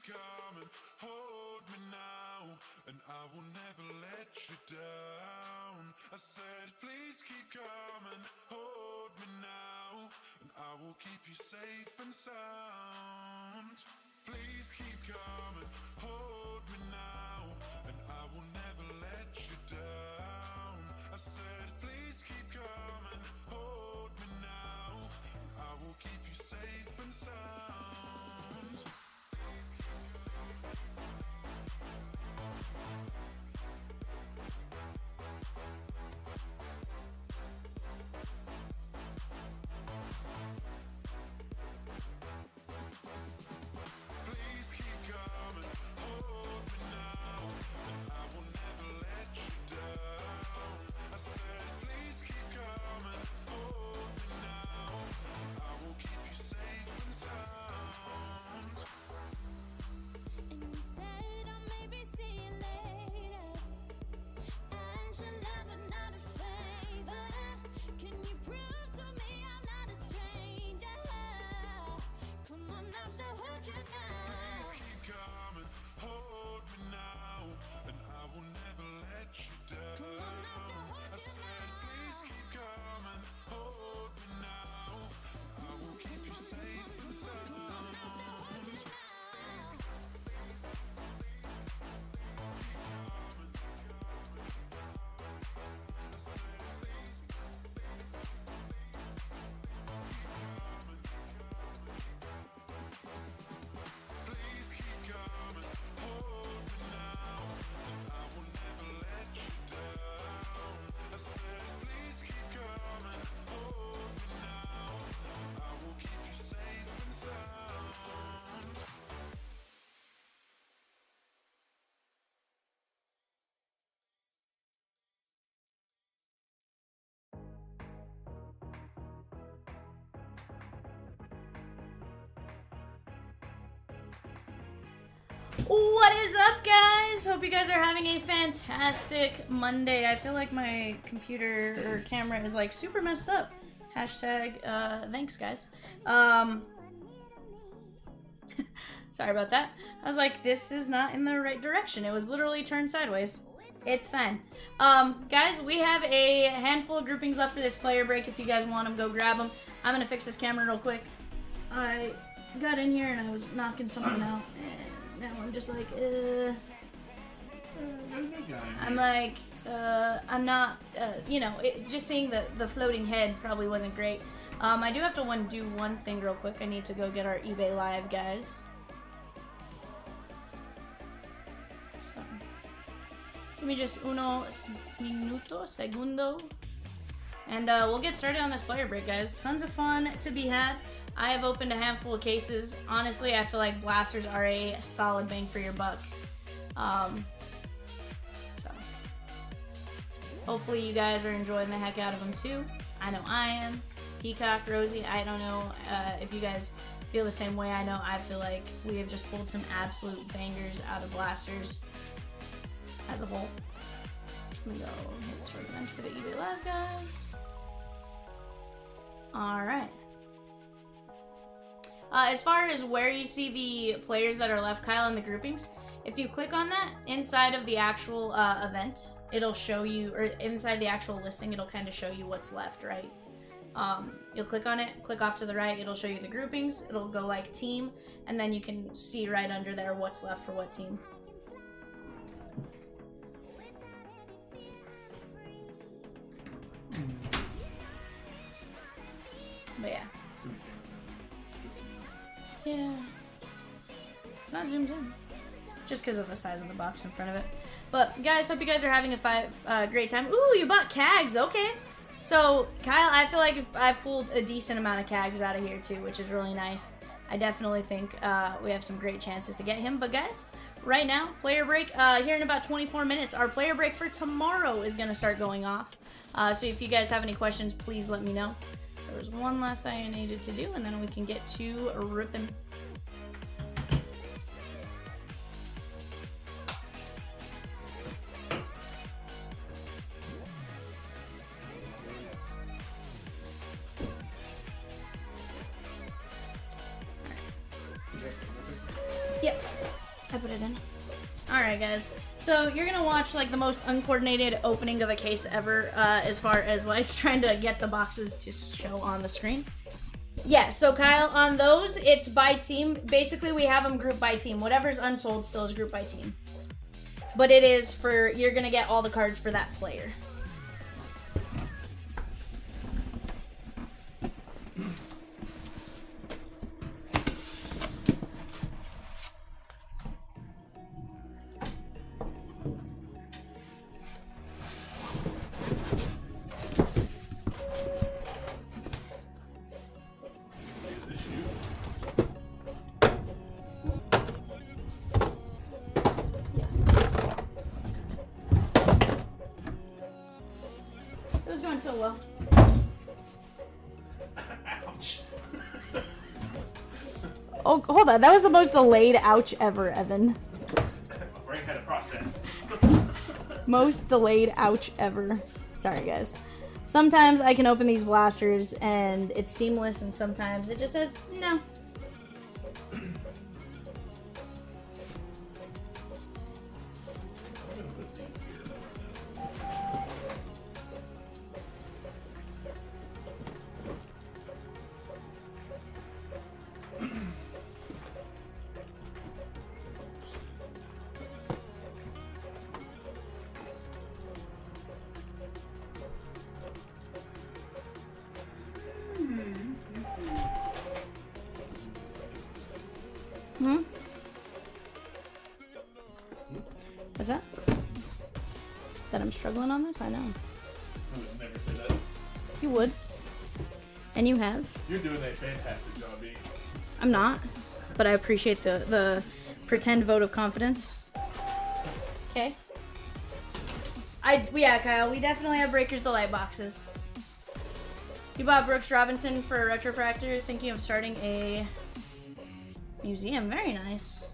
coming, hold me now, and I will never let you down. I said, please keep coming, hold me now, and I will keep you safe and sound. Please keep coming, hold me now, and I will never let you down. I said, please keep coming, hold me now, and I will keep you safe and sound. Please keep coming, hold me now, and I will never let you down. I said, please keep coming, hold me now, and I will keep you safe and sound. And you said I'll maybe see you later. As a lover, not a favor. Can you prove to me I'm not a stranger? Come on, I'll still hold you now. Please keep coming, hold me now, and I will never let you down. Come on, I'll still hold I you said, please now. keep coming, hold me now, and I will keep you safe and sound. Come on, I'll still hold you now. Please keep coming, hold me now, and I will never let you down. I said, please keep coming, hold me now, and I will keep you safe and sound. What is up, guys? Hope you guys are having a fantastic Monday. I feel like my computer or camera is like super messed up. Hashtag thanks, guys. Sorry about that. I was like, this is not in the right direction. It was literally turned sideways. It's fine. Guys, we have a handful of groupings left for this player break. If you guys want them, go grab them. I'm gonna fix this camera real quick. I got in here and I was knocking something out. Now I'm just like, I'm like, I'm not, you know, just seeing the floating head probably wasn't great. I do have to do one thing real quick. I need to go get our eBay Live, guys. So, give me just segundo. And we'll get started on this player break, guys. Tons of fun to be had. I have opened a handful of cases. Honestly, I feel like blasters are a solid bang for your buck. So hopefully you guys are enjoying the heck out of them too. I know I am. Peacock, Rosie, I don't know if you guys feel the same way. I know I feel like we have just pulled some absolute bangers out of blasters as a whole. I'm gonna go hit start event for the eBay Live, guys. Alright. As far as where you see the players that are left, Kyle, in the groupings, if you click on that, inside of the actual event, it'll show you, or inside the actual listing, it'll kind of show you what's left, right? You'll click on it, click off to the right, it'll show you the groupings, it'll go like team, and then you can see right under there what's left for what team. But yeah. Yeah. It's not zoomed in. Just because of the size of the box in front of it. But guys, hope you guys are having a great time. Ooh, you bought Cags. Okay. So, Kyle, I feel like I've pulled a decent amount of Cags out of here too, which is really nice. I definitely think we have some great chances to get him. But guys, right now, player break, here in about 24 minutes, our player break for tomorrow is going to start going off. So if you guys have any questions, please let me know. There was one last thing I needed to do, and then we can get to ripping. Yep. I put it in. Alright, guys. So, you're gonna watch, like, the most uncoordinated opening of a case ever, as far as, like, trying to get the boxes to show on the screen. Yeah, so Kyle, on those, it's by team. Basically, we have them grouped by team. Whatever's unsold still is grouped by team. But it is for, you're gonna get all the cards for that player. It was going so well. Ouch. Oh, hold on. That was the most delayed ouch ever, Evan. My brain had a process. Most delayed ouch ever. Sorry, guys. Sometimes I can open these blasters and it's seamless, and sometimes it just says no. Hmm? What's that? That I'm struggling on this? I know. I would never say that. You would. And you have. You're doing a fantastic job, B. I'm not. But I appreciate the pretend vote of confidence. Okay. Yeah, Kyle, we definitely have Breaker's Delight boxes. You bought Brooks Robinson for a Retrofractor, thinking of starting a museum. Very nice.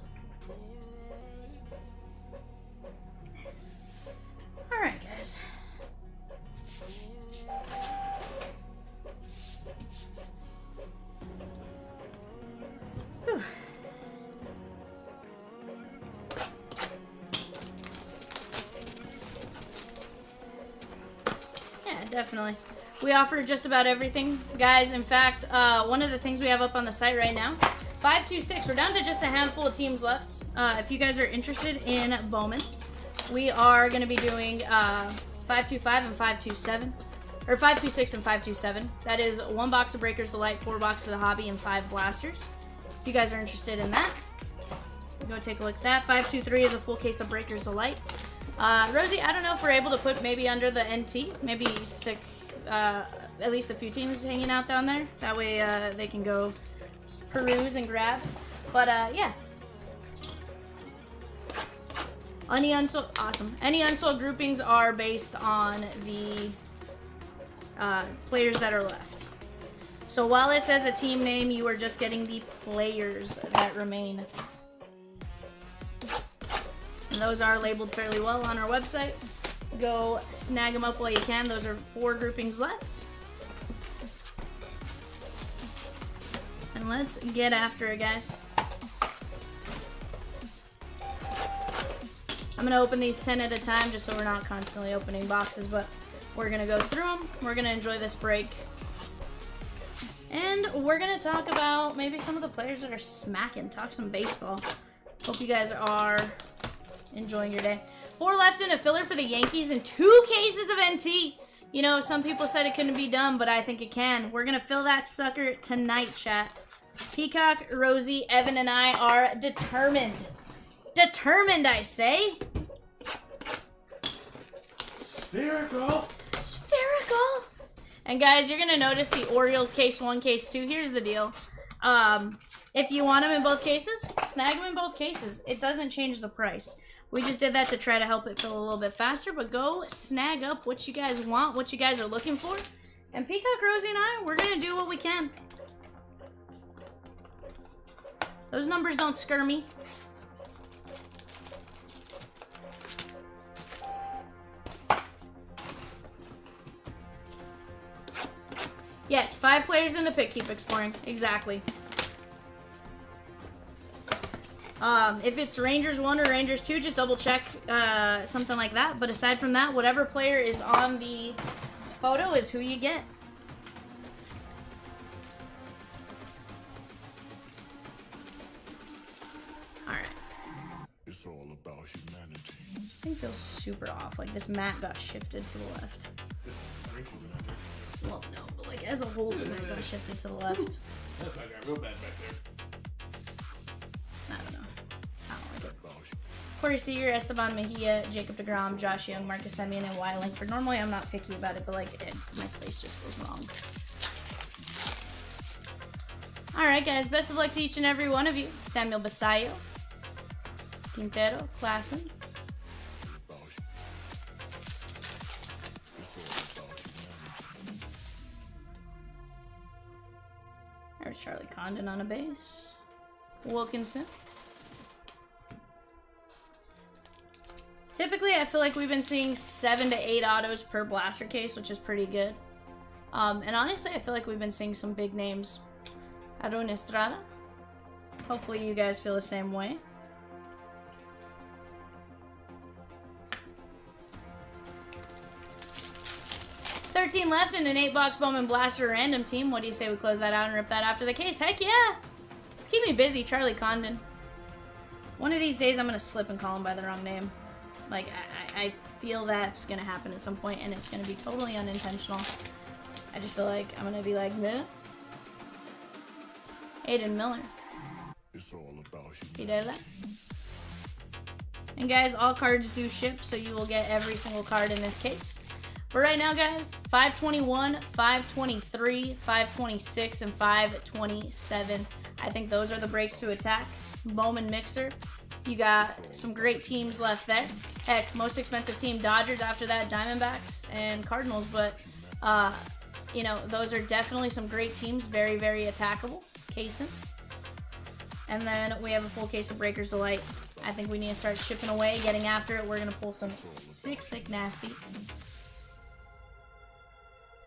Alright, guys. Whew. Yeah, definitely. We offer just about everything, guys. In fact, one of the things we have up on the site right now, 526. We're down to just a handful of teams left. If you guys are interested in Bowman, we are going to be doing 525 and 527, or 526 and 527. That is 1 box of Breaker's Delight, 4 boxes of Hobby, and 5 blasters. If you guys are interested in that, go take a look at that. 523 is a full case of Breaker's Delight. Rosie, I don't know if we're able to put maybe under the NT, maybe stick at least a few teams hanging out down there. That way they can go peruse and grab. But yeah. Any unsold, awesome. Any unsold groupings are based on the players that are left. So while it says a team name, you are just getting the players that remain. And those are labeled fairly well on our website. Go snag them up while you can. Those are 4 groupings left. And let's get after it, guys. I'm going to open these 10 at a time just so we're not constantly opening boxes, but we're going to go through them. We're going to enjoy this break. And we're going to talk about maybe some of the players that are smacking. Talk some baseball. Hope you guys are enjoying your day. 4 left in a filler for the Yankees and 2 cases of NT. You know, some people said it couldn't be done, but I think it can. We're going to fill that sucker tonight, chat. Peacock, Rosie, Evan, and I are determined. Determined, I say. Spherical. Spherical. And guys, you're going to notice the Orioles case 1, case 2. Here's the deal. If you want them in both cases, snag them in both cases. It doesn't change the price. We just did that to try to help it fill a little bit faster, but go snag up what you guys want, what you guys are looking for. And Peacock, Rosie, and I, we're going to do what we can. Those numbers don't scare me. Yes, 5 players in the pick, keep exploring. Exactly. If it's Rangers 1 or Rangers 2, just double check something like that. But aside from that, whatever player is on the photo is who you get. Alright. It's all about humanity. This thing feels super off. Like this mat got shifted to the left. Well, no, but like as a whole, the mat got shifted to the left. That's not got real bad back there. I don't know. I don't like it. Corey Seager, Esteban Mejia, Jacob DeGrom, Josh Young, Marcus Semien, and Wyatt Langford. Normally, I'm not picky about it, but like my space just goes wrong. All right, guys. Best of luck to each and every one of you. Samuel Basayo, Quintero, Klassen. There's Charlie Condon on a base. Wilkinson. Typically, I feel like we've been seeing 7 to 8 autos per blaster case, which is pretty good. And honestly, I feel like we've been seeing some big names. Aaron Estrada. Hopefully you guys feel the same way. $13 left in an 8-box Bowman Blaster random team. What do you say we close that out and rip that after the case? Heck yeah! Let's keep me busy, Charlie Condon. One of these days I'm going to slip and call him by the wrong name. Like, I feel that's going to happen at some point, and it's going to be totally unintentional. I just feel like I'm going to be like, meh. Aiden Miller. It's all about Fidela. And guys, all cards do ship, so you will get every single card in this case. But right now, guys, 521, 523, 526, and 527. I think those are the breaks to attack. Bowman Mixer. You got some great teams left there. Heck, most expensive team, Dodgers. After that, Diamondbacks and Cardinals. But, you know, those are definitely some great teams. Very, very attackable. Kaysen. And then we have a full case of Breaker's Delight. I think we need to start chipping away, getting after it. We're going to pull some sick nasty.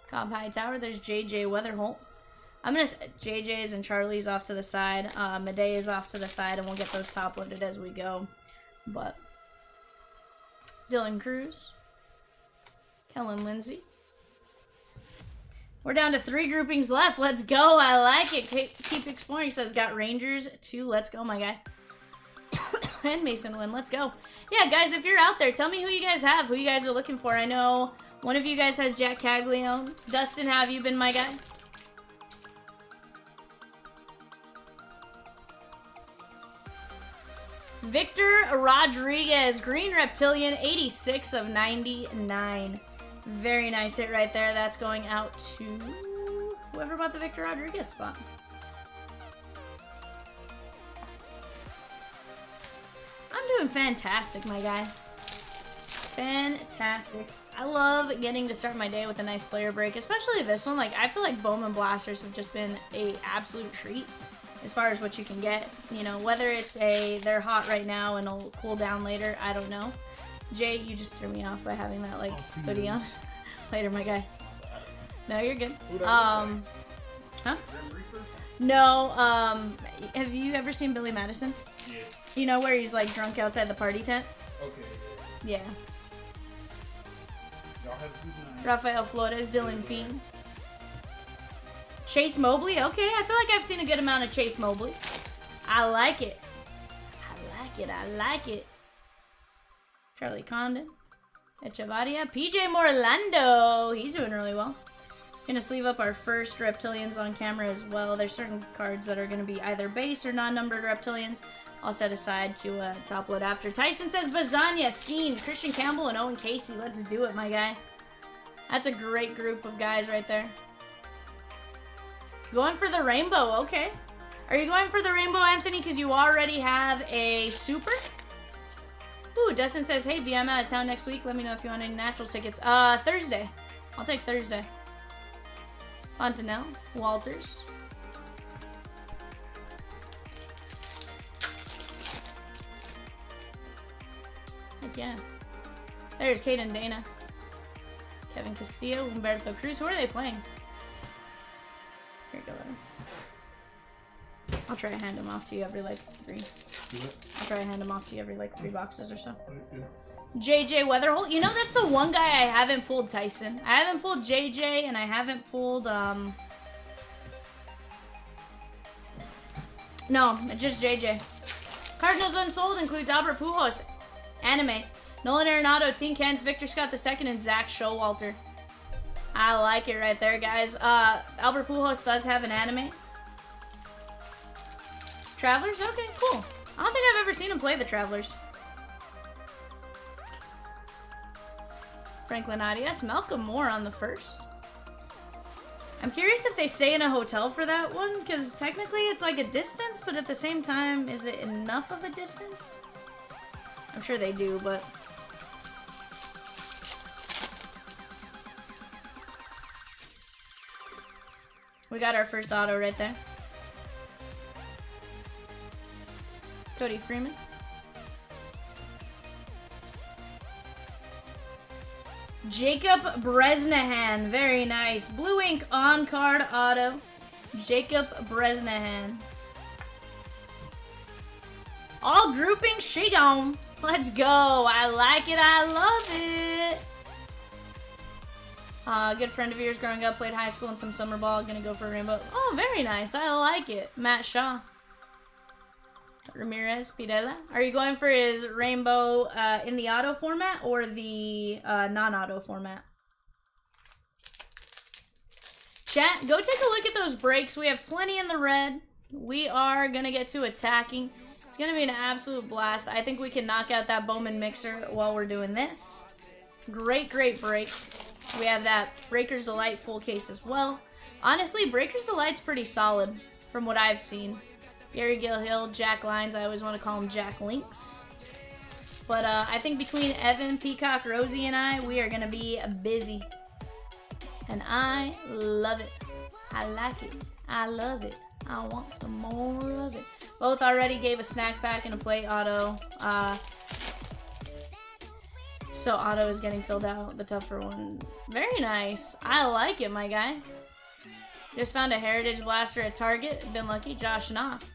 Cobb Hightower. There's JJ Weatherholt. I'm going to JJ's and Charlie's off to the side. Medea is off to the side, and we'll get those top loaded as we go. But Dylan Cruz. Kellen Lindsay. We're down to 3 groupings left. Let's go. I like it. Keep exploring. Says got Rangers 2. Let's go, my guy. And Mason Wynn. Let's go. Yeah, guys, if you're out there, tell me who you guys have, who you guys are looking for. I know one of you guys has Jack Caglione. Dustin, have you been my guy? Victor Rodriguez, Green Reptilian, 86 of 99. Very nice hit right there. That's going out to whoever bought the Victor Rodriguez spot. I'm doing fantastic, my guy. Fantastic. I love getting to start my day with a nice player break, especially this one. Like, I feel like Bowman Blasters have just been a absolute treat as far as what you can get. You know, whether it's they're hot right now and it'll cool down later, I don't know. Jay, you just threw me off by having that, like, hoodie on. Later, my guy. No, you're good. Huh? No, have you ever seen Billy Madison? Yeah. You know where he's, like, drunk outside the party tent? Okay. Yeah. Y'all have a good night. Rafael Flores, Dylan Fiend. Chase Mobley? Okay, I feel like I've seen a good amount of Chase Mobley. I like it. I like it. I like it. Charlie Condon. Echevarria. PJ Morlando. He's doing really well. Gonna sleeve up our first Reptilians on camera as well. There's certain cards that are gonna be either base or non-numbered Reptilians. I'll set aside to top load after. Tyson says Bazania, Skeens, Christian Campbell, and Owen Casey. Let's do it, my guy. That's a great group of guys right there. Going for the rainbow, okay. Are you going for the rainbow, Anthony, because you already have a super? Ooh, Dustin says, hey, B, I'm out of town next week. Let me know if you want any Naturals tickets. Thursday. I'll take Thursday. Fontanelle, Walters. Heck yeah. There's Caden Dana. Kevin Castillo, Humberto Cruz. Who are they playing? Here you go, I'll try to hand them off to you every, like, 3. Do it. I'll probably hand them off to you every like 3 boxes or so. Okay. JJ Weatherholt. You know, that's the one guy I haven't pulled, Tyson. I haven't pulled JJ, and I haven't pulled, no, it's just JJ. Cardinals Unsold includes Albert Pujols, anime. Nolan Arenado, Teen Kens, Victor Scott II, and Zach Showalter. I like it right there, guys. Albert Pujols does have an anime. Travelers? Okay, cool. I don't think I've ever seen him play the Travelers. Franklin Arias, Malcolm Moore on the first. I'm curious if they stay in a hotel for that one, because technically it's like a distance, but at the same time, is it enough of a distance? I'm sure they do, but... We got our first auto right there. Cody Freeman. Jacob Bresnahan, very nice. Blue ink on card auto. Jacob Bresnahan. All grouping, she gone. Let's go. I like it. I love it. Good friend of yours growing up, played high school and some summer ball. Gonna go for a rainbow. Oh, very nice. I like it. Matt Shaw. Ramirez Pirela. Are you going for his rainbow in the auto format or the non-auto format? Chat, go take a look at those breaks. We have plenty in the red. We are going to get to attacking. It's going to be an absolute blast. I think we can knock out that Bowman mixer while we're doing this. Great, great break. We have that Breaker's Delight full case as well. Honestly, Breaker's Delight's pretty solid from what I've seen. Gary Gilhill, Jack Lines, I always want to call him Jack Links. But I think between Evan, Peacock, Rosie, and I, we are going to be busy. And I love it. I like it. I love it. I want some more of it. Both already gave a snack pack and a plate auto. So auto is getting filled out, the tougher one. Very nice. I like it, my guy. Just found a Heritage Blaster at Target. Been lucky. Josh Knopf.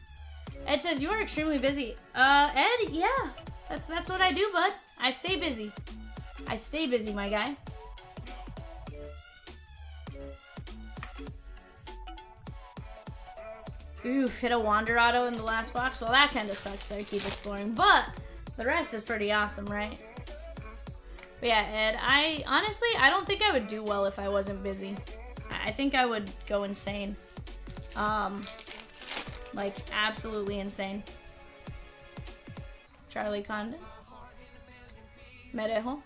Ed says, you are extremely busy. Ed, yeah. That's what I do, bud. I stay busy. I stay busy, my guy. Oof, hit a Wander Auto in the last box. Well, that kind of sucks there. Keep exploring. But the rest is pretty awesome, right? But yeah, Ed, honestly, I don't think I would do well if I wasn't busy. I think I would go insane. Like, absolutely insane. Charlie Condon. Medejo.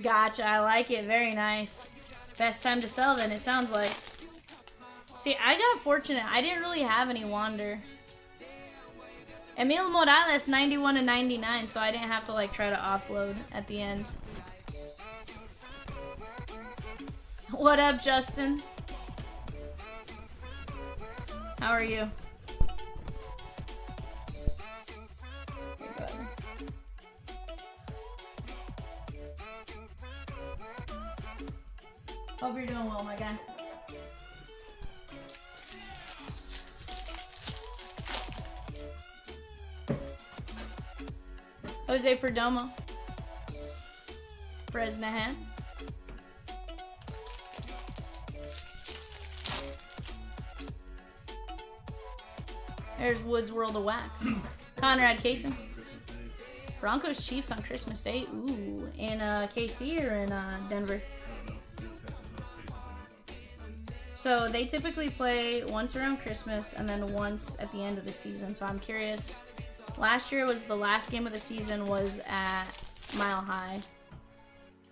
Gotcha, I like it. Very nice. Best time to sell then, it sounds like. See, I got fortunate. I didn't really have any Wander. Emil Morales, 91 and 99, so I didn't have to, like, try to offload at the end. What up, Justin? How are you? Hope you're doing well, my guy. Jose Perdomo. Bresnahan. There's Woods World of Wax. Conrad Kaysen. Broncos Chiefs on Christmas Day. Ooh, in KC or in Denver? So they typically play once around Christmas and then once at the end of the season. So I'm curious. Last year was the last game of the season was at Mile High.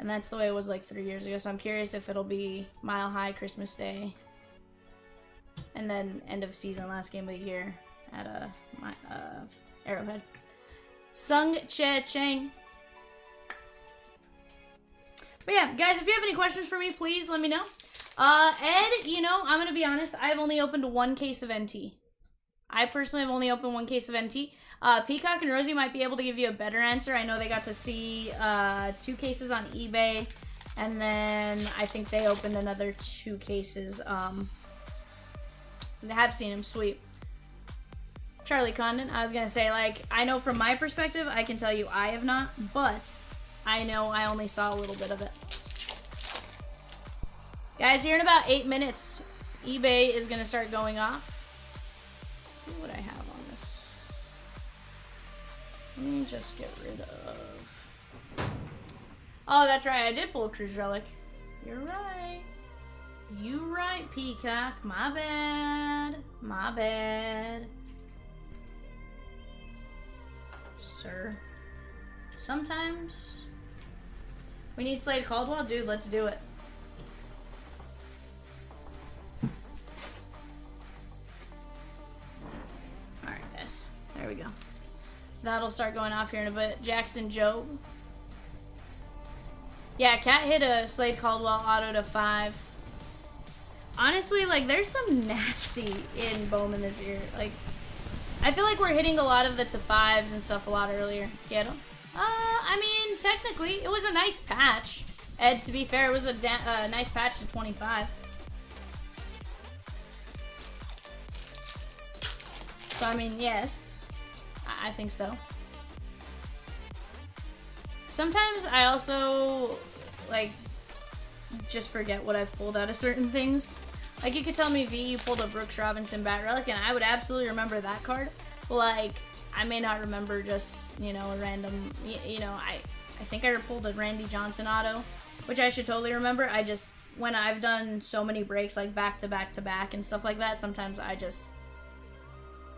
And that's the way it was like 3 years ago. So I'm curious if it'll be Mile High Christmas Day. And then end of season, last game of the year at Arrowhead. Sung Che Chang. But yeah, guys, if you have any questions for me, please let me know. Ed, you know, I'm going to be honest. I've only opened one case of NT. I personally have only opened one case of NT. Peacock and Rosie might be able to give you a better answer. I know they got to see 2 cases on eBay. And then I think they opened another 2 cases. They have seen him. Sweet. Charlie Condon. I was gonna say, like, I know from my perspective, I can tell you I have not, but I know I only saw a little bit of it. Guys, here in about 8 minutes, eBay is gonna start going off. Let's see what I have on this. Let me just get rid of. Oh, that's right. I did pull a Cruise Relic. You're right. You right, Peacock. My bad. My bad. Sir. Sometimes we need Slade Caldwell. Dude, let's do it. Alright, guys. There we go. That'll start going off here in a bit. Jackson Job. Yeah, Cat hit a Slade Caldwell auto to 5. Honestly, like, there's some nasty in Bowman this year. Like, I feel like we're hitting a lot of the to 5s and stuff a lot earlier. Get him? I mean, technically, it was a nice patch. Ed, to be fair, it was a nice patch to 25. So, I mean, yes. I think so. Sometimes I also, like, just forget what I've pulled out of certain things. Like, you could tell me, V, you pulled a Brooks Robinson Bat Relic, and I would absolutely remember that card. Like, I may not remember just, you know, a random, you know, I think I pulled a Randy Johnson auto, which I should totally remember. I just, when I've done so many breaks, like, back to back to back and stuff like that, sometimes I just,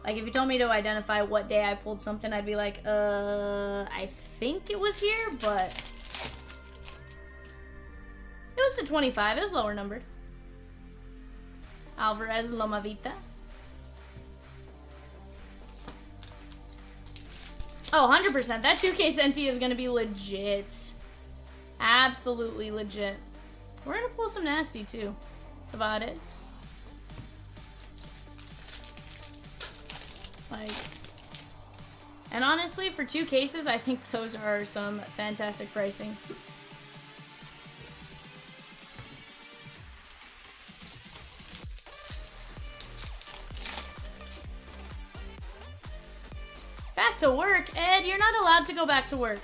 like, if you told me to identify what day I pulled something, I'd be like, I think it was here, but it was to 25. It was lower numbered. Alvarez Lomavita. Oh, 100%. That 2K Senti is going to be legit. Absolutely legit. We're going to pull some nasty, too. Tavares. Like, and honestly, for 2 cases, I think those are some fantastic pricing. Back to work? Ed, you're not allowed to go back to work.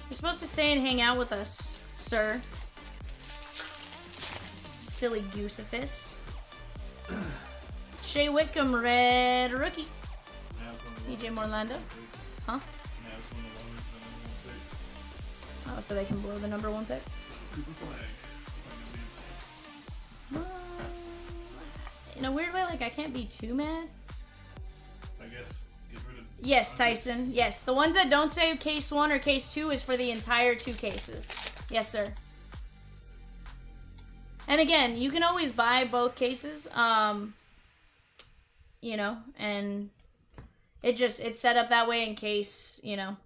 You're supposed to stay and hang out with us, sir. Silly goosefus. Shea Whitcomb, red rookie. DJ Morlando. Huh? Oh, so they can blow the number 1 pick? In a weird way, like, I can't be too mad. I guess get rid of. Yes, Tyson. Yes, the ones that don't say case 1 or case 2 is for the entire 2 cases. Yes, sir. And again, you can always buy both cases. You know, and it's set up that way in case, you know.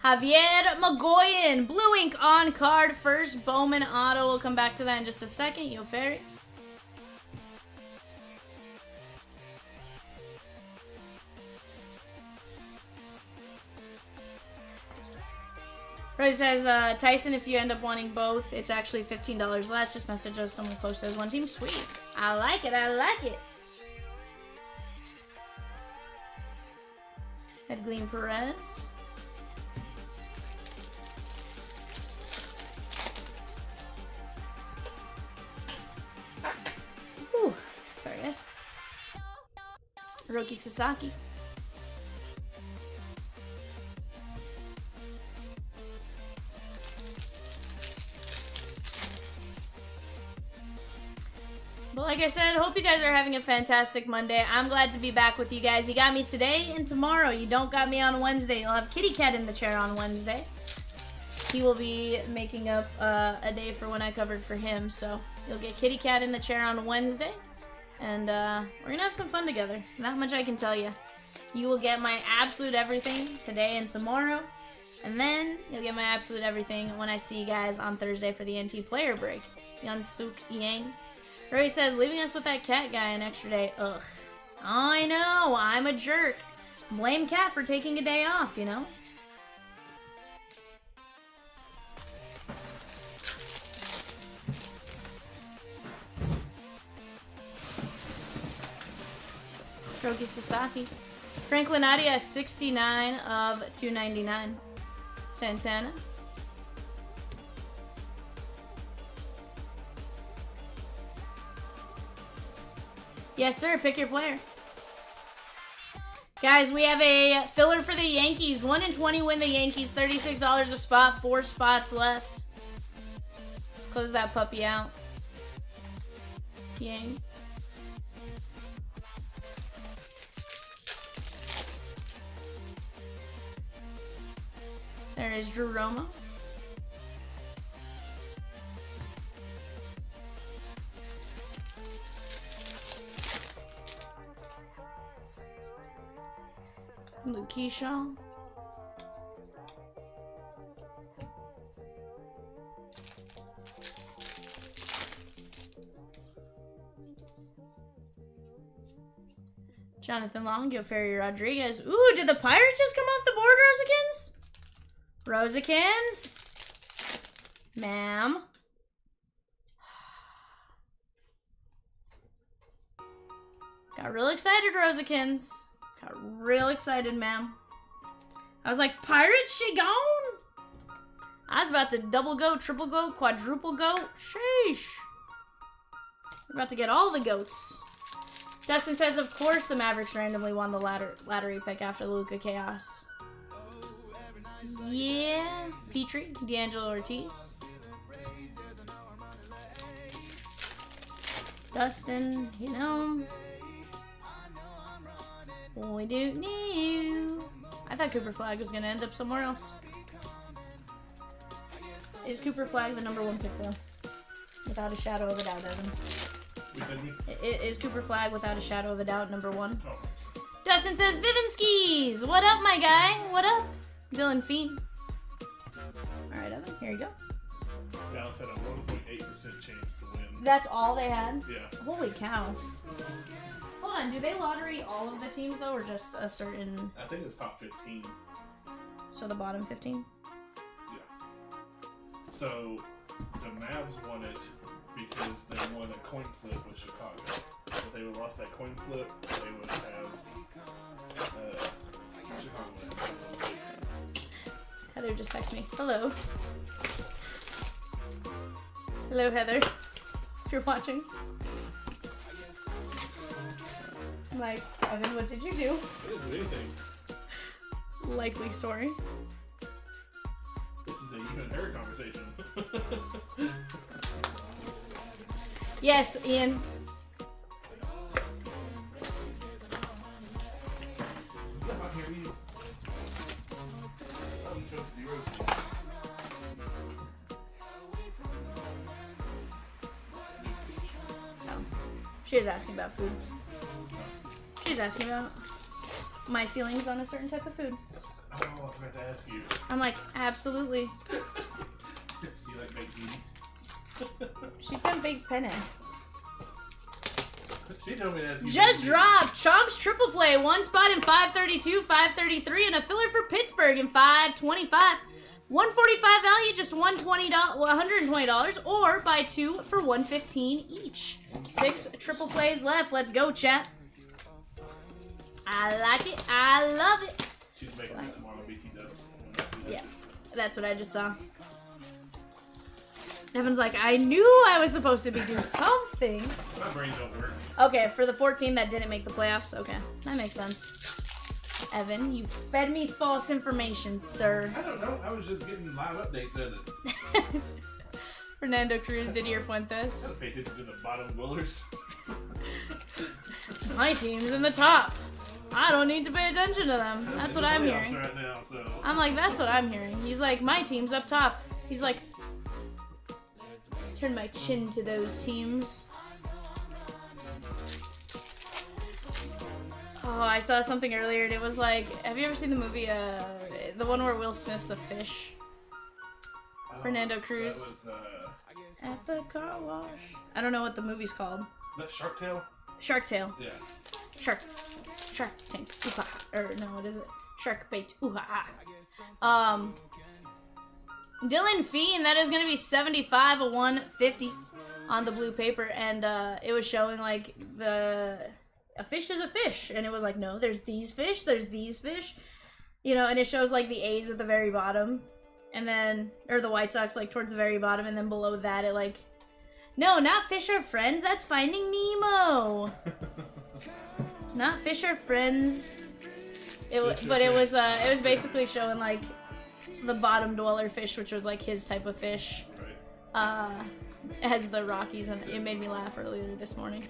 Javier Magoyan, blue ink on card first. Bowman auto. We'll come back to that in just a second. Yo, Ferry. Roy says, Tyson, if you end up wanting both, it's actually $15 less. Just message us. Someone post as one team. Sweet. I like it. I like it. Edglin Perez. Ooh. Sorry, guys. Roki Sasaki. But like I said, hope you guys are having a fantastic Monday. I'm glad to be back with you guys. You got me today and tomorrow. You don't got me on Wednesday. You'll have Kitty Cat in the chair on Wednesday. He will be making up a day for when I covered for him. So you'll get Kitty Cat in the chair on Wednesday. And we're going to have some fun together. That much I can tell you. You will get my absolute everything today and tomorrow. And then you'll get my absolute everything when I see you guys on Thursday for the NT player break. Yansuk Yang. Rory says, leaving us with that cat guy an extra day. Ugh. I know, I'm a jerk. Blame Cat for taking a day off, you know? Hiroki Sasaki. Franklin Arias, 69 of 299. Santana. Yes, sir. Pick your player. Guys, we have a filler for the Yankees. 1 in 20 win the Yankees. $36 a spot. 4 spots left. Let's close that puppy out. Yang. There is Drew Romo. Luke Keyshaw. Jonathan Long, Ferry Rodriguez. Ooh, did the Pirates just come off the board, Rosikins? Rosikins? Ma'am. Got real excited, Rosikins. Got real excited, ma'am. I was like, Pirates, she gone? I was about to double go, triple go, quadruple go. Sheesh. We're about to get all the goats. Dustin says, of course the Mavericks randomly won the lottery pick after the Luka Chaos. Yeah. Petrie, D'Angelo Ortiz. Dustin, you know. We do new. I thought Cooper Flag was gonna end up somewhere else. Is Cooper Flag the #1 pick though? Without a shadow of a doubt, Evan. Is Cooper Flag without a shadow of a doubt #1? Oh. Dustin says, Vivan skis! What up, my guy? What up? Dylan Fiend. Alright, Evan, here you go. Dallas had a 1.8% chance to win. That's all they had? Yeah. Holy cow. Hold on, do they lottery all of the teams though, or just a certain... I think it's top 15. So the bottom 15? Yeah. So, the Mavs won it because they won a coin flip with Chicago. If they would have lost that coin flip, they would have Chicago. Heather just texted me. Hello. Hello, Heather. If you're watching. I'm like, Evan, what did you do? I didn't do anything. Likely story. This is a you and her conversation. Yes, Ian. She was asking about food. She's asking about my feelings on a certain type of food. Oh, I forgot to ask you. I'm like, absolutely. Do you like baked ziti? She said baked penne. She told me to ask you. Just dropped Chomps triple play. 1 spot in 532, 533, and a filler for Pittsburgh in 525. 145 value, just $120, or buy 2 for $115 each. 6 triple plays left. Let's go, chat. I like it. I love it. She's making that tomorrow, BT dubs. Yeah, that's what I just saw. Evan's like, I knew I was supposed to be doing something. My brain don't work. Okay, for the 14 that didn't make the playoffs. Okay, that makes sense. Evan, you fed me false information, sir. I don't know. I was just getting live updates at it. Fernando Cruz, Didier I Fuentes. don't pay attention to the bottom dwellers. My team's in the top. I don't need to pay attention to them. That's what I'm hearing. Right now, so. I'm like, that's what I'm hearing. He's like, my team's up top. He's like, turn my chin to those teams. Oh, I saw something earlier and it was like, have you ever seen the movie, the one where Will Smith's a fish? Fernando Cruz. That was, At the car wash. I don't know what the movie's called. that Shark Tale? Shark Tale. Yeah. Shark Tank. Ooh-ha-ha. Or no, what is it? Shark Bait. Ooh-ha-ha. Dylan Fiend, that is going to be 75 of 150 on the blue paper. And it was showing like a fish is a fish. And it was like, no, there's these fish, there's these fish. You know, and it shows like the A's at the very bottom. And then, or the White Sox like towards the very bottom. And then below that it like, no, not Fish Are Friends, that's Finding Nemo. Not Fish Are Friends. But it was basically showing like the bottom dweller fish, which was like his type of fish, as the Rockies, and it made me laugh earlier this morning.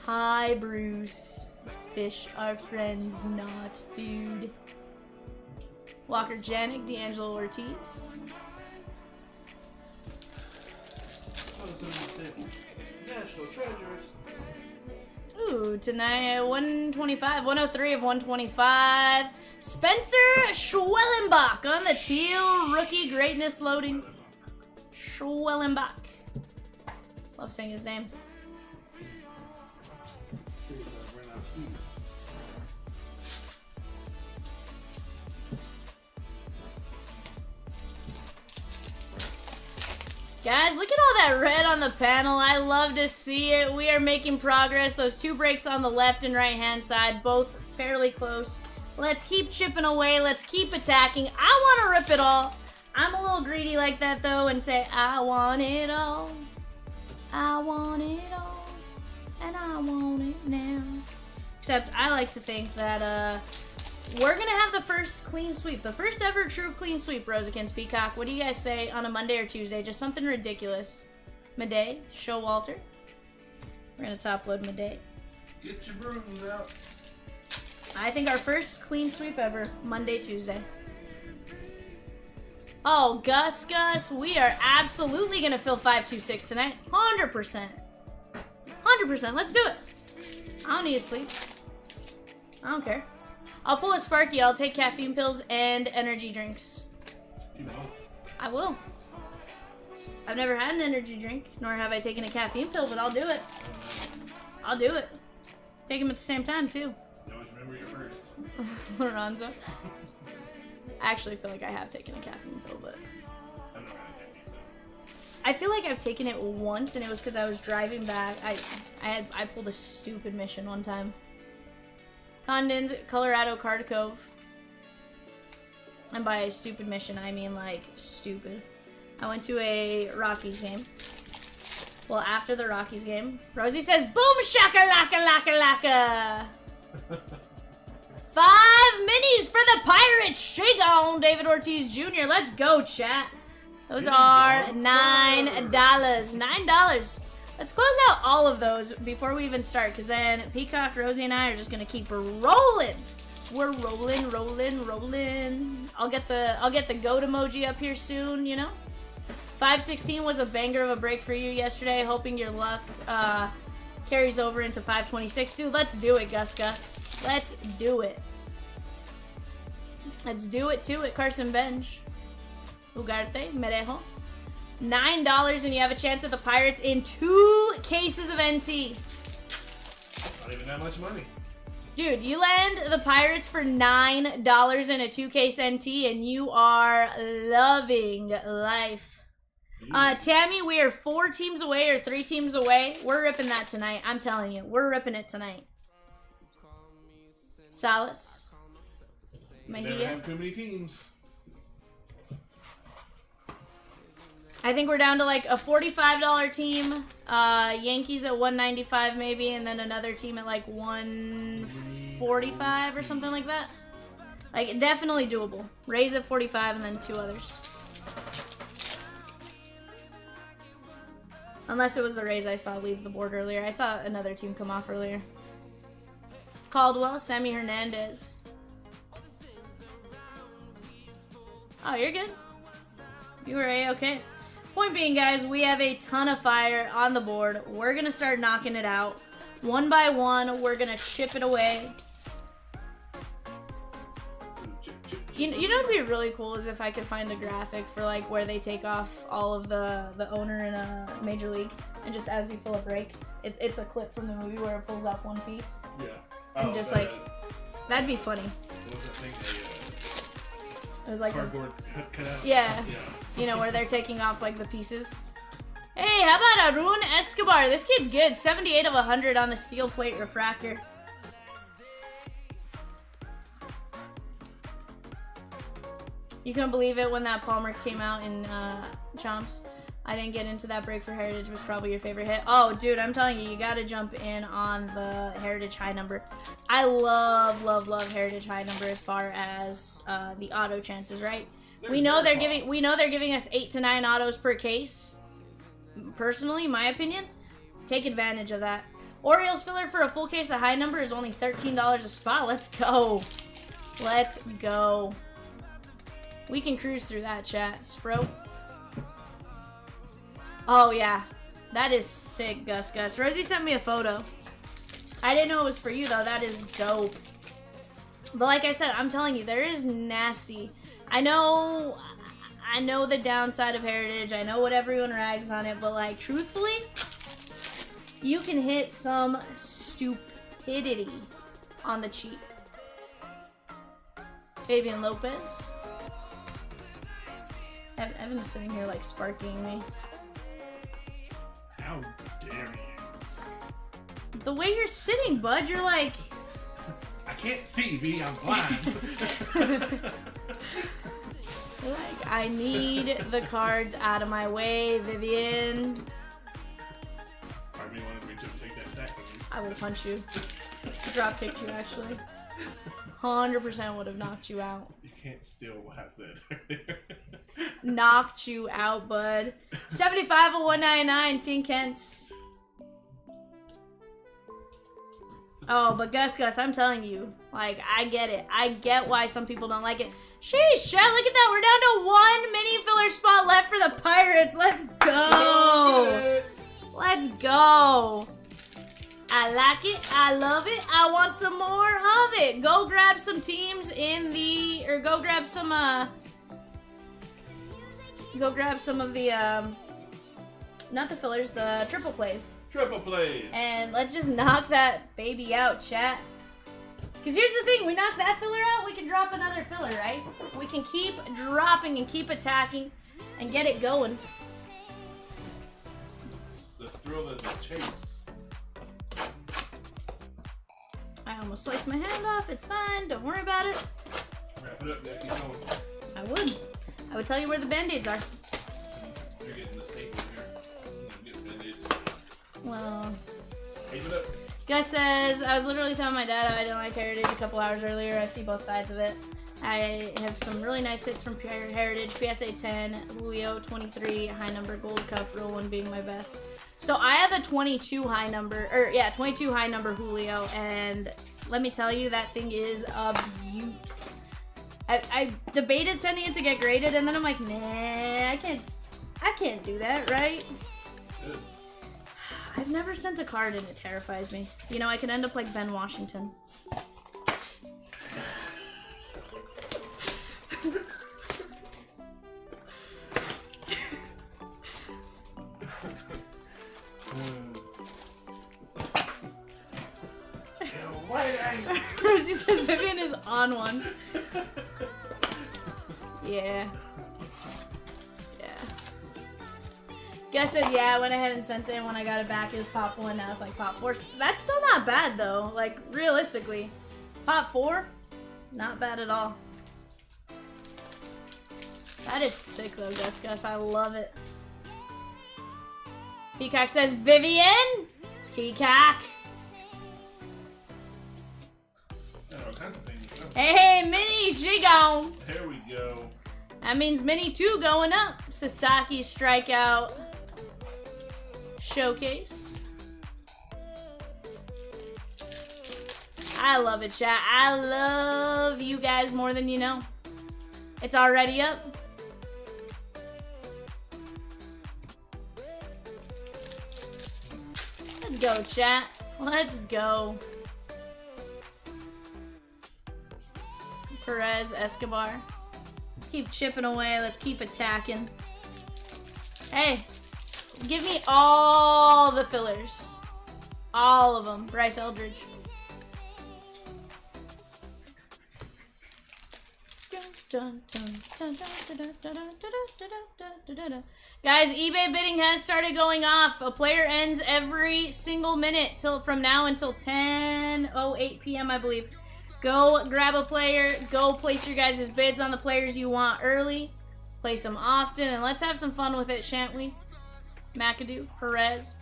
Hi, Bruce. Fish are friends, not food. Walker Janik, D'Angelo Ortiz. National treasures. Ooh, tonight 125, 103 of 125. Spencer Schwellenbach on the teal rookie greatness loading. Schwellenbach. Love saying his name. Guys, look at all that red on the panel. I love to see it. We are making progress. Those two breaks on the left and right hand side, both fairly close. Let's keep chipping away. Let's keep attacking. I want to rip it all. I'm a little greedy like that, though, and say, I want it all. I want it all. And I want it now. Except I like to think that, we're gonna have the first clean sweep. The first ever true clean sweep, Rosekins Peacock. What do you guys say on a Monday or Tuesday? Just something ridiculous. Midday, show Walter. We're gonna top load midday. Get your brooms out. I think our first clean sweep ever, Monday, Tuesday. Oh, Gus, we are absolutely gonna fill 526 tonight. 100%. 100%, let's do it. I don't need to sleep. I don't care. I'll pull a Sparky. I'll take caffeine pills and energy drinks. You know. I will. I've never had an energy drink, nor have I taken a caffeine pill, but I'll do it. I'll do it. Take them at the same time, too. You always remember your first. Lorenzo. I actually feel like I have taken a caffeine pill, but I've never had a caffeine pill. I feel like I've taken it once, and it was because I was driving back. I pulled a stupid mission one time. Condon's Colorado Card Cove. And by stupid mission, I mean like stupid. I went to a Rockies game. Well, after the Rockies game, Rosie says, boom shaka laka laka laka. 5 minis for the Pirates. Shake on David Ortiz Jr. Let's go, chat. Those are $9. $9. Let's close out all of those before we even start, because then Peacock, Rosie, and I are just gonna keep rolling. We're rolling, rolling, rolling. I'll get the goat emoji up here soon, you know. 516 was a banger of a break for you yesterday. Hoping your luck carries over into 526. Dude, let's do it, Gus. Let's do it. Let's do it to it, Carson Benj. Ugarte, Merejo. $9 and you have a chance at the Pirates in 2 cases of NT. Not even that much money. Dude, you land the Pirates for $9 in a 2-case NT and you are loving life. Tammy, we are 4 teams away or 3 teams away. We're ripping that tonight. I'm telling you, we're ripping it tonight. Salas. Never Mejia. have too many teams. I think we're down to like a $45 team. Yankees at $195 maybe, and then another team at like $145 or something like that. Like, definitely doable. Rays at 45 and then 2 others. Unless it was the Rays I saw leave the board earlier. I saw another team come off earlier. Caldwell, Sammy Hernandez. Oh, you're good. You were A-okay. Point being, guys, we have a ton of fire on the board. We're going to start knocking it out. One by one, we're going to chip it away. You know what'd be really cool is if I could find a graphic for like where they take off all of the owner in a Major League and just as you fill a break, it's a clip from the movie where it pulls off one piece. Yeah. And just like that'd be funny. What was that thing? It was like Cardboard cutout. Yeah. You know where they're taking off like the pieces. Hey, how about Arun Escobar? This kid's good. 78 of 100 on the steel plate refractor. You couldn't believe it when that Palmer came out in Chomps. I didn't get into that break for Heritage. Was probably your favorite hit. Oh, dude, I'm telling you, you gotta jump in on the Heritage high number. I love, love, love Heritage high number as far as the auto chances, right? We know they're giving us 8 to 9 autos per case. Personally, my opinion, take advantage of that. Orioles filler for a full case of high number is only $13 a spot. Let's go. Let's go. We can cruise through that, chat. Spro. Oh, yeah. That is sick, Gus. Rosie sent me a photo. I didn't know it was for you, though. That is dope. But like I said, I'm telling you, there is nasty. I know the downside of Heritage. I know what everyone rags on it. But, like, truthfully, you can hit some stupidity on the cheap. Fabian Lopez. Evan's sitting here, like, sparking me. How dare you? The way you're sitting, bud, you're like... I can't see, V. I'm blind. Like, I need the cards out of my way, Vivian. Part of me wanted me to take that stack with you. I will punch you. Drop kicked you, actually. 100% would have knocked you out. You can't steal what I said. Knocked you out, bud. 75 of 199, Team Kent's. Oh, but Gus, I'm telling you, like, I get it. I get why some people don't like it. Sheesh, chat, look at that. We're down to 1 mini filler spot left for the Pirates. Let's go. Let's go. I like it. I love it. I want some more of it. Go grab some teams in the, or go grab some of the, not the fillers, the triple plays. Triple plays. And let's just knock that baby out, chat. Because here's the thing, we knock that filler out, we can drop another filler, right? We can keep dropping and keep attacking and get it going. The thrill is the chase. I almost sliced my hand off, it's fine, don't worry about it. Wrap it up, Nick. Keep going. I would tell you where the band-aids are. You're getting the staple here. You're getting band-aids. Well, Tape it up. Gus says, I was literally telling my dad I didn't like Heritage a couple hours earlier. I see both sides of it. I have some really nice hits from Heritage. PSA 10, Julio 23, high number, Gold Cup, Real One being my best. So I have a 22 high number, 22 high number Julio, and let me tell you, that thing is a beaut. I debated sending it to get graded, and then I'm like, nah, I can't do that, right? Good. I've never sent a card and it terrifies me. You know, I could end up like Ben Washington. Rosie says Vivian is on one. Yeah. Guess says, yeah, I went ahead and sent it, and when I got it back, it was Pop 1, now it's like Pop 4. That's still not bad, though. Like, realistically. Pop 4? Not bad at all. That is sick, though, Gus. I love it. Peacock says, Vivian! Peacock! All kinds of things. Hey, Minnie, she gone! There we go. That means Minnie 2 going up. Sasaki strikeout. Showcase. I love it, chat. I love you guys more than you know. It's already up. Let's go, chat. Let's go. Perez Escobar. keep chipping away. Let's keep attacking. Hey, give me all the fillers. All of them. Bryce Eldridge. Guys, eBay bidding has started going off. A player ends every single minute from now until 10:08 p.m. I believe. Go grab a player. Go place your guys' bids on the players you want early. Place them often, and let's have some fun with it, shan't we? McAdoo, Perez.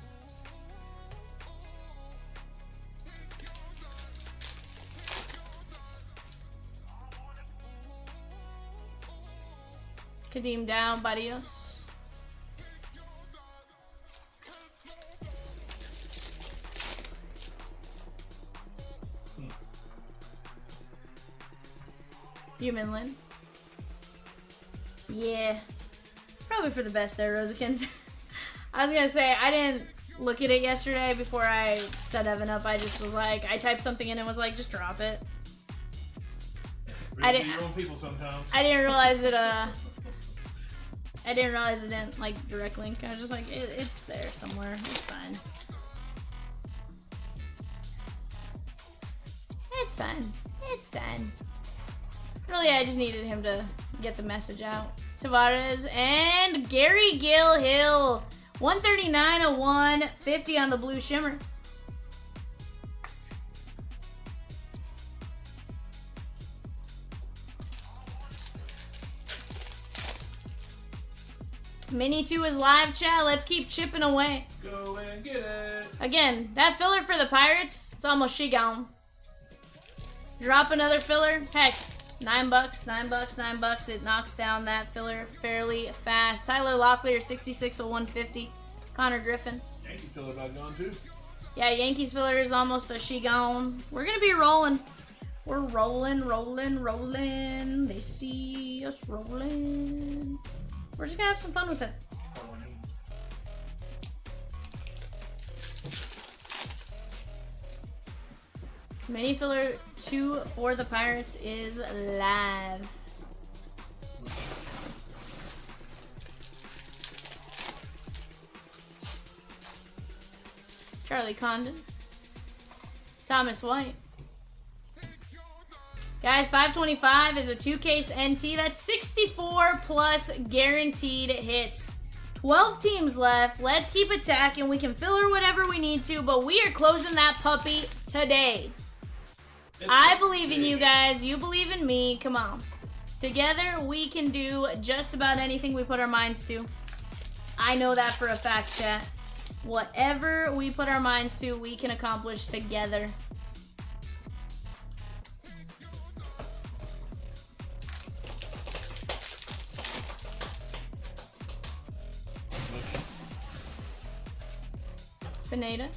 Kadeem down, Barrios. Humanlin. Yeah. Probably for the best there, Rosekins. I was gonna say, I didn't look at it yesterday before I set Evan up. I just was like, I typed something in and was like, just drop it. I didn't realize it, I didn't realize it didn't, like, direct link. I was just like, it's there somewhere. It's fine. It's fine. It's fine. Really, I just needed him to get the message out. Tavares and Gary Gill-Hill. 139/1, 50 on the blue shimmer. Mini 2 is live, chat. Let's keep chipping away. Go and get it. Again, that filler for the Pirates, it's almost she gone. Drop another filler. Heck, $9, $9, $9. It knocks down that filler fairly fast. Tyler Locklear, 66/150. Connor Griffin. Yankees filler about gone too. Yeah, Yankees filler is almost a she gone. We're gonna be rolling. We're rolling, rolling, rolling. They see us rolling. We're just gonna have some fun with it. Mini filler 2 for the Pirates is live. Charlie Condon. Thomas White. Guys, 525 is a 2-case NT. That's 64 plus guaranteed hits. 12 teams left. Let's keep attacking. We can filler whatever we need to, but we are closing that puppy today. I believe in you guys. You believe in me. Come on. Together, we can do just about anything we put our minds to. I know that for a fact, chat. Whatever we put our minds to, we can accomplish together. Pineda.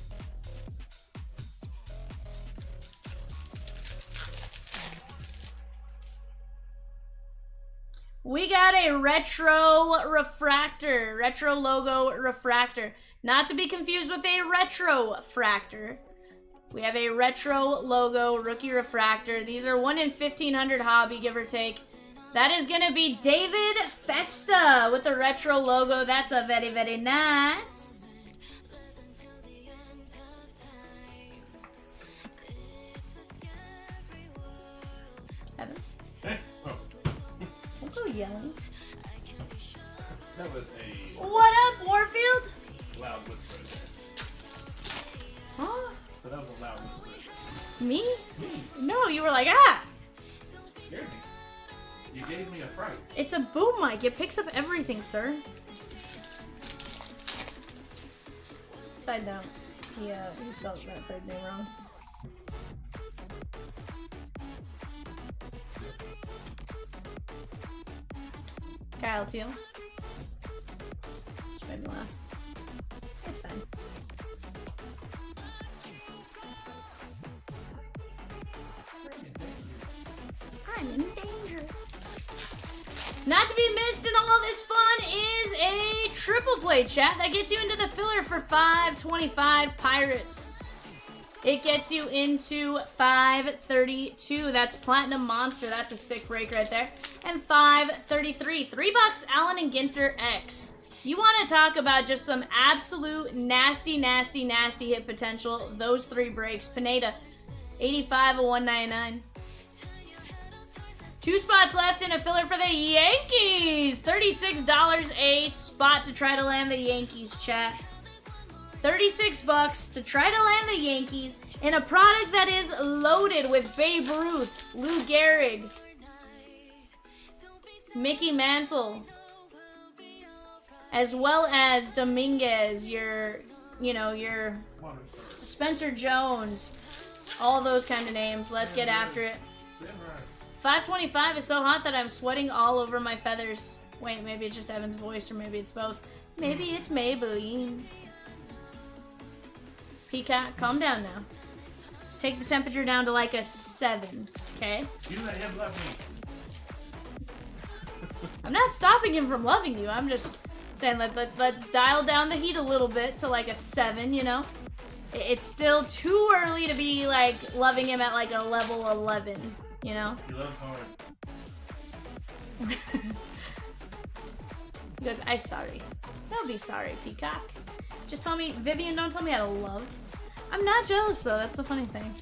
We got a retro refractor, retro logo refractor. Not to be confused with a retro fractor. We have a retro logo rookie refractor. These are 1 in 1,500 hobby, give or take. That is going to be David Festa with the retro logo. That's a very, very nice. Evan? Oh. Don't go yelling. That was a What up, Warfield? loud whisper. Huh? So that was a loud whisper. Me? Me. No, you were like, ah! Scared me. You gave me a fright. It's a boom mic. It picks up everything, sir. Side down. He spelled that third name wrong. Kyle Teal. Just made me laugh. It's fine. I'm in danger. Not to be missed in all this fun is a triple play, chat. That gets you into the filler for 525 Pirates. It gets you into 532. That's Platinum Monster. That's a sick break right there. And 533. $3, Allen and Ginter X. You want to talk about just some absolute nasty, nasty, nasty hit potential. Those 3 breaks. Pineda, 85 of 199. 2 spots left in a filler for the Yankees. $36 a spot to try to land the Yankees, chat. $36 to try to land the Yankees in a product that is loaded with Babe Ruth, Lou Gehrig, Mickey Mantle, as well as Dominguez, your Spencer Jones, all those kind of names. Let's get after it. 525 is so hot that I'm sweating all over my feathers. Wait, maybe it's just Evan's voice, or maybe it's both. Maybe it's Maybelline. Peacock, calm down now. Let's take the temperature down to like a 7, okay? You let him love me. I'm not stopping him from loving you. I'm just saying let's dial down the heat a little bit to like a 7, you know? It's still too early to be like loving him at like a level 11, you know? He loves hard. He goes, I'm sorry. Don't be sorry, Peacock. Just tell me, Vivian, don't tell me how to love. I'm not jealous though, that's the funny thing.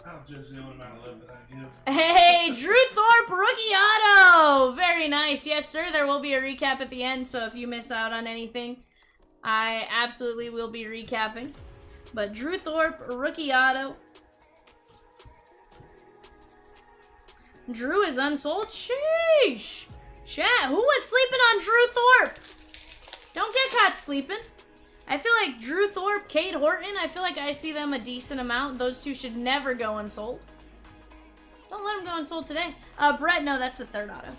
I'll judge the only amount of love that I give. Hey, Drew Thorpe, rookie auto! Very nice. Yes, sir, there will be a recap at the end, so if you miss out on anything, I absolutely will be recapping. But Drew Thorpe, rookie auto. Drew is unsold? Sheesh! Chat, who was sleeping on Drew Thorpe? Don't get caught sleeping. I feel like Drew Thorpe, Cade Horton, I feel like I see them a decent amount. Those two should never go unsold. Don't let them go unsold today. Brett, no, that's the 3rd auto.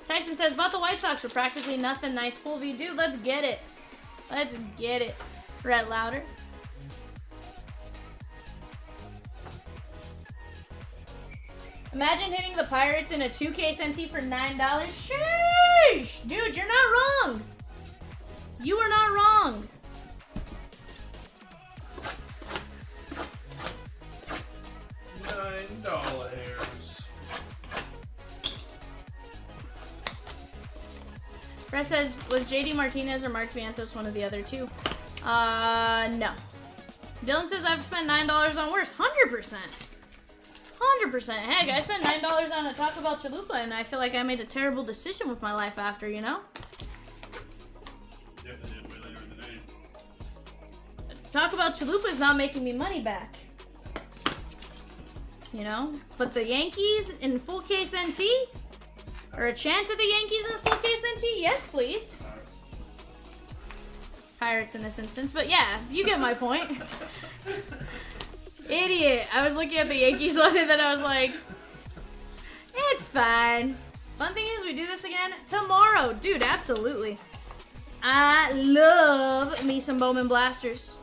Tyson says, bought the White Sox for practically nothing. Nice pull, V. Dude, let's get it. Let's get it. Brett Louder. Imagine hitting the Pirates in a 2K Senti for $9. Sheesh! Dude, you're not wrong. You are not wrong. $9. Brett says, was JD Martinez or Mark Vientos one of the other two? No. Dylan says, I've spent $9 on worse. 100%. 100%. Heck, I spent $9 on a Taco Bell Chalupa, and I feel like I made a terrible decision with my life after, you know? Definitely did way later in the day. Taco Bell Chalupa is not making me money back. You know? But the Yankees in full case NT? Or a chance of the Yankees in full case NT? Yes, please. Pirates in this instance, but yeah, you get my point. Idiot. I was looking at the Yankees one and then I was like, it's fine. Fun thing is, we do this again tomorrow. Dude, absolutely. I love me some Bowman blasters.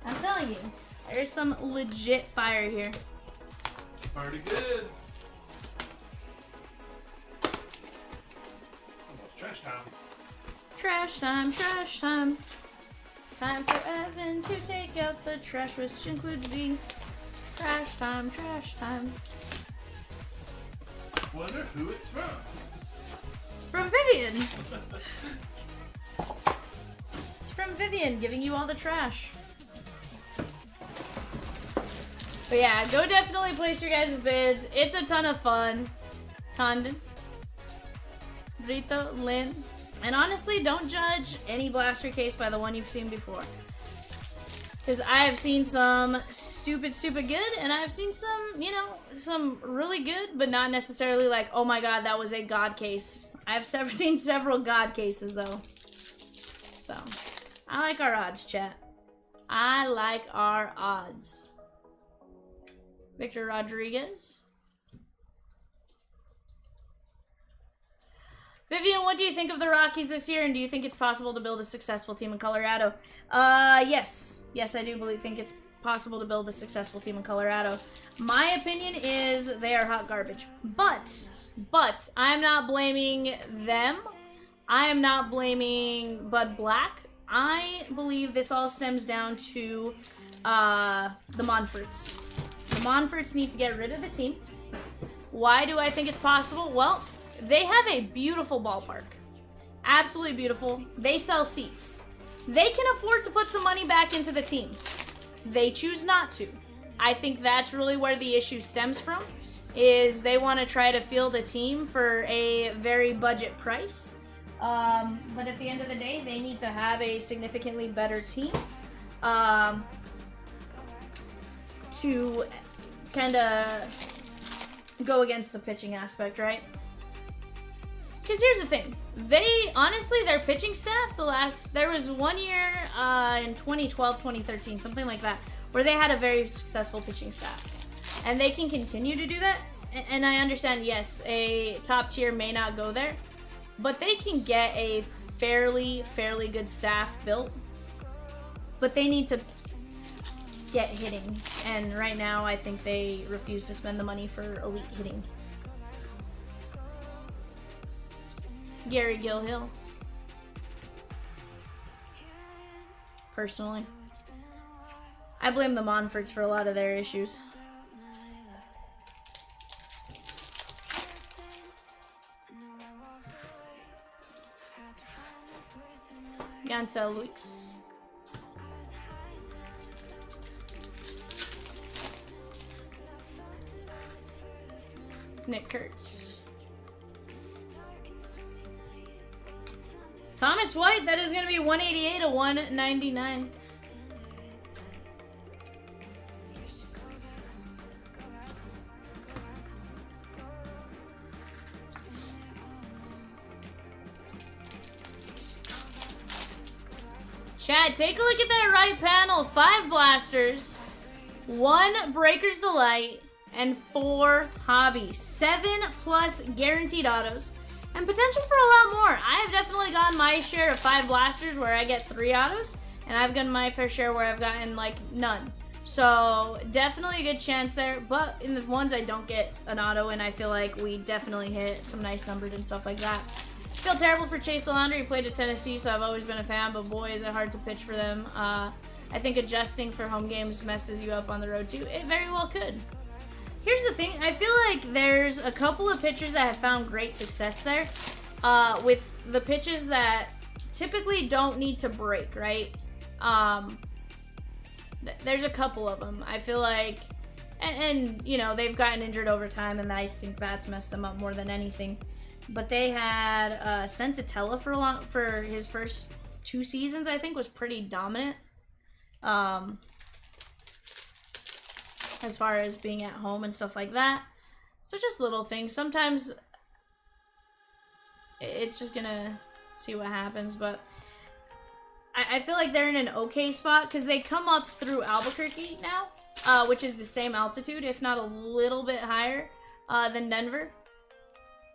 I'm telling you, there's some legit fire here. Pretty good. Almost trash time. Trash time, trash time. Time for Evan to take out the trash, which includes me. Trash time, trash time. Wonder who it's from. From Vivian. It's from Vivian, giving you all the trash. But yeah, go definitely place your guys' bids. It's a ton of fun. Condon, Brito, Lynn. And honestly, don't judge any blaster case by the one you've seen before. Because I have seen some stupid, stupid good, and I've seen some, you know, some really good, but not necessarily like, oh my god, that was a god case. I've seen several god cases, though. So, I like our odds, chat. I like our odds. Victor Rodriguez. Vivian, what do you think of the Rockies this year, and do you think it's possible to build a successful team in Colorado? Yes. Yes, I do think it's possible to build a successful team in Colorado. My opinion is they are hot garbage. But But I'm not blaming them. I am not blaming Bud Black. I believe this all stems down to the Monforts. The Monforts need to get rid of the team. Why do I think it's possible? Well, they have a beautiful ballpark. Absolutely beautiful. They sell seats. They can afford to put some money back into the team. They choose not to. I think that's really where the issue stems from, is they want to try to field a team for a very budget price. But at the end of the day, they need to have a significantly better team to kind of go against the pitching aspect, right? Because here's the thing. Honestly, their pitching staff, there was one year in 2012, 2013, something like that, where they had a very successful pitching staff. And they can continue to do that. And I understand, yes, a top tier may not go there, but they can get a fairly good staff built. But they need to get hitting. And right now, I think they refuse to spend the money for elite hitting. Gary Gilhill. Personally. I blame the Monforts for a lot of their issues. Gansel Luis. Nick Kurtz. Thomas White, that is going to be 188 to 199. Chad, take a look at that right panel. 5 blasters, 1 Breaker's Delight, and 4 hobbies. 7+ guaranteed autos. And potential for a lot more. I have definitely gotten my share of 5 blasters where I get 3 autos. And I've gotten my fair share where I've gotten, like, none. So, definitely a good chance there. But in the ones I don't get an auto in, I feel like we definitely hit some nice numbers and stuff like that. Feel terrible for Chase Delandry. He played at Tennessee, so I've always been a fan. But boy, is it hard to pitch for them. I think adjusting for home games messes you up on the road, too. It very well could. Here's the thing, I feel like there's a couple of pitchers that have found great success there with the pitches that typically don't need to break, right? There's a couple of them. I feel like, and you know, they've gotten injured over time, and I think that's messed them up more than anything. But they had Sensatella for his first 2 seasons, I think, was pretty dominant. As far as being at home and stuff like that. So just little things. Sometimes it's just gonna see what happens, but I feel like they're in an okay spot because they come up through Albuquerque now, which is the same altitude, if not a little bit higher than Denver.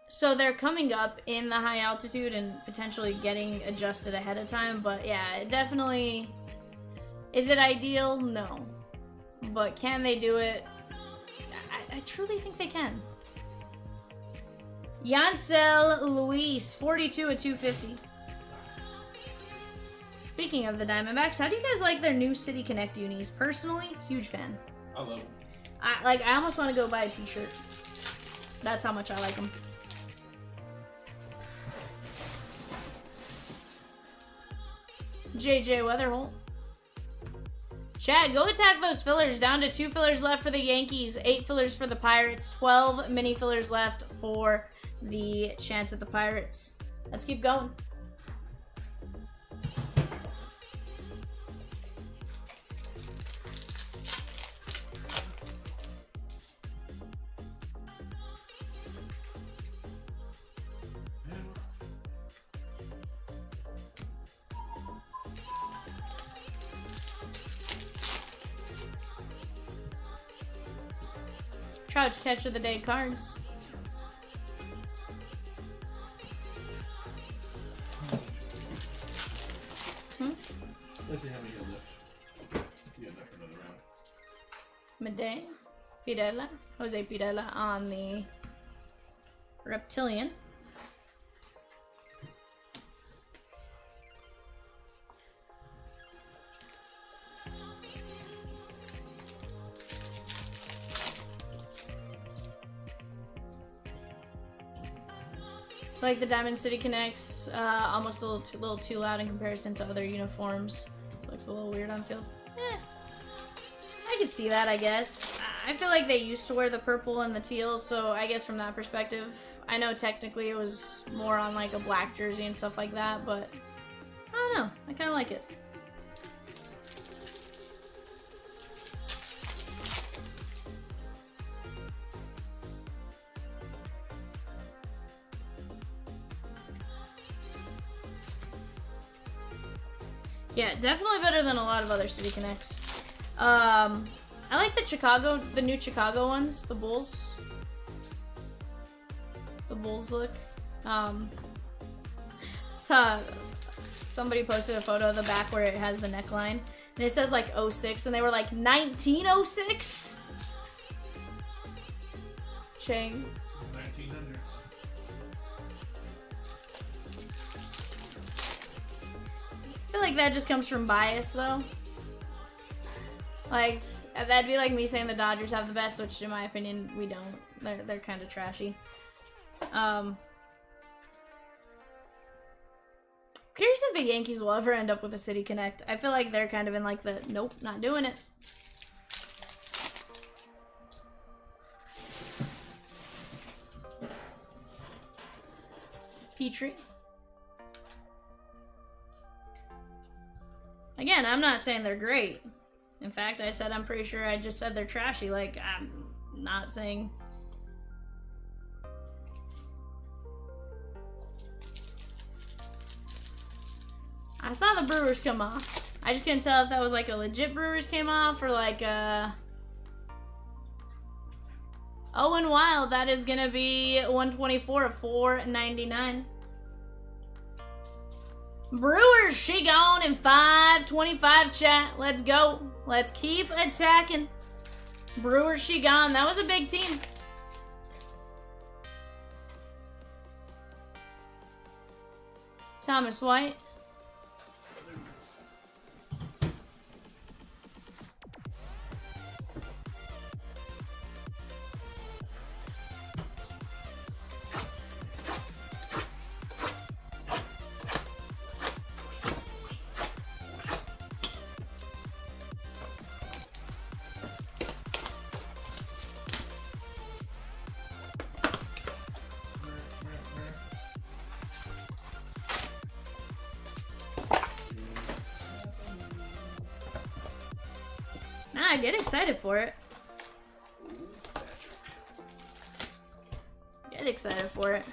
So they're coming up in the high altitude and potentially getting adjusted ahead of time, but yeah, it definitely... Is it ideal? No. But can they do it? I truly think they can. Yancel Luis, 42 at 250. Speaking of the Diamondbacks, how do you guys like their new City Connect unis? Personally, huge fan. I love them. I almost want to go buy a t-shirt. That's how much I like them. JJ Weatherholt. Chad, go attack those fillers. Down to 2 fillers left for the Yankees, 8 fillers for the Pirates, 12 mini fillers left for the chance at the Pirates. Let's keep going. Trout's catch of the day cards. Let's see how many get left. You got enough for another round. Midday. Pirela. Jose Pirela on the Reptilian. Like the Diamond City Connects, almost a little too loud in comparison to other uniforms. So it looks a little weird on field. I could see that, I guess. I feel like they used to wear the purple and the teal, so I guess from that perspective, I know technically it was more on like a black jersey and stuff like that, but I don't know. I kind of like it. Yeah, definitely better than a lot of other City Connects. I like the new Chicago ones, the Bulls. The Bulls look. Somebody posted a photo of the back where it has the neckline, and it says like 06, and they were like 1906. Chang. 1900s. I feel like that just comes from bias, though. Like, that'd be like me saying the Dodgers have the best, which in my opinion, we don't. They're kind of trashy. Curious if the Yankees will ever end up with a City Connect. I feel like they're kind of in like the, nope, not doing it. Petrie. Again, I'm not saying they're great. In fact, I said I'm pretty sure I just said they're trashy. Like, I'm not saying... I saw the Brewers come off. I just couldn't tell if that was like a legit Brewers came off or like a... Owen Wild, that is gonna be 124 of 499. Brewers, she gone in 525, chat. Let's go. Let's keep attacking. Brewers, she gone. That was a big team. Thomas White. Get excited for it. Get excited for it.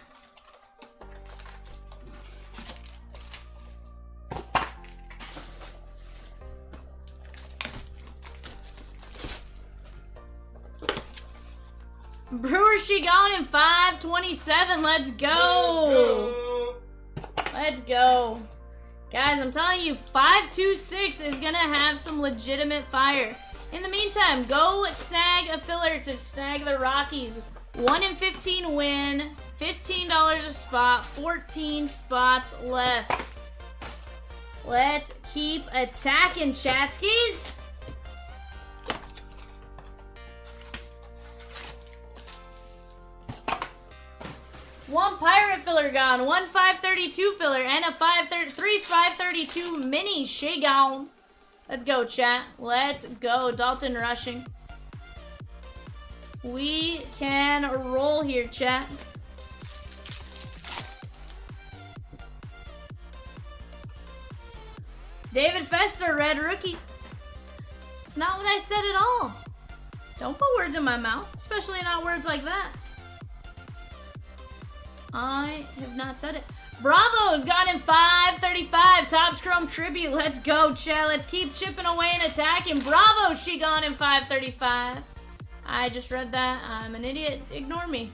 Brewers, she gone in 527. Let's go. Let's go. Guys, I'm telling you, 526 is going to have some legitimate fire. In the meantime, go snag a filler to snag the Rockies. 1 in 15 win, $15 a spot, 14 spots left. Let's keep attacking, Chatskis. One Pirate filler gone, one 532 filler, and a 532 mini she gone. Let's go, chat. Let's go. Dalton rushing. We can roll here, chat. David Fester, red rookie. It's not what I said at all. Don't put words in my mouth, especially not words like that. I have not said it. Bravo's got in 535. Top Scrum tribute. Let's go, chat. Let's keep chipping away and attacking. Bravo, she gone in 535. I just read that. I'm an idiot. Ignore me.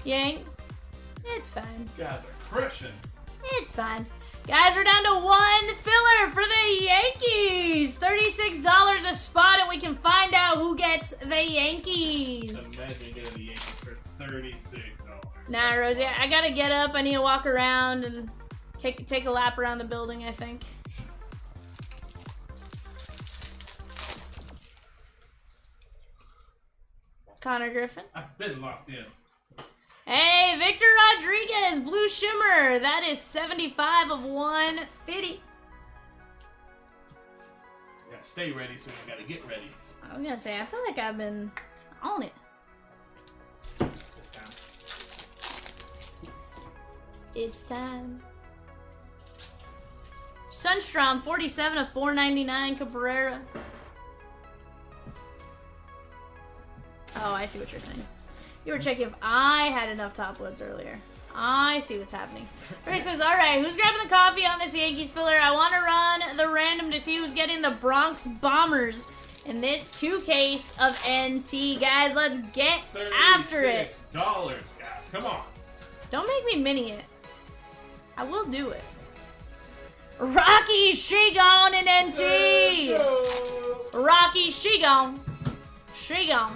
Yang. It's fine. Guys are crushing. It's fine. Guys, we're down to one filler for the Yankees. $36 a spot, and we can find out who gets the Yankees. Imagine getting the Yankees for $36. Nah, Rosie, I gotta get up. I need to walk around and take a lap around the building, I think. Connor Griffin. I've been locked in. Hey, Victor Rodriguez, Blue Shimmer. That is 75 of 150. You gotta stay ready, so you gotta get ready. I was gonna say, I feel like I've been on it. This time. It's time. Sunstrom, 47 of 499, Cabrera. Oh, I see what you're saying. You were checking if I had enough top loads earlier. I see what's happening. Ray says, alright, who's grabbing the coffee on this Yankees filler? I want to run the random to see who's getting the Bronx Bombers in this 2 case of NT. Guys, let's get after it. $36, guys. Come on. Don't make me mini it. I will do it. Rocky Shigon in NT. Rocky Shigon. Shigon.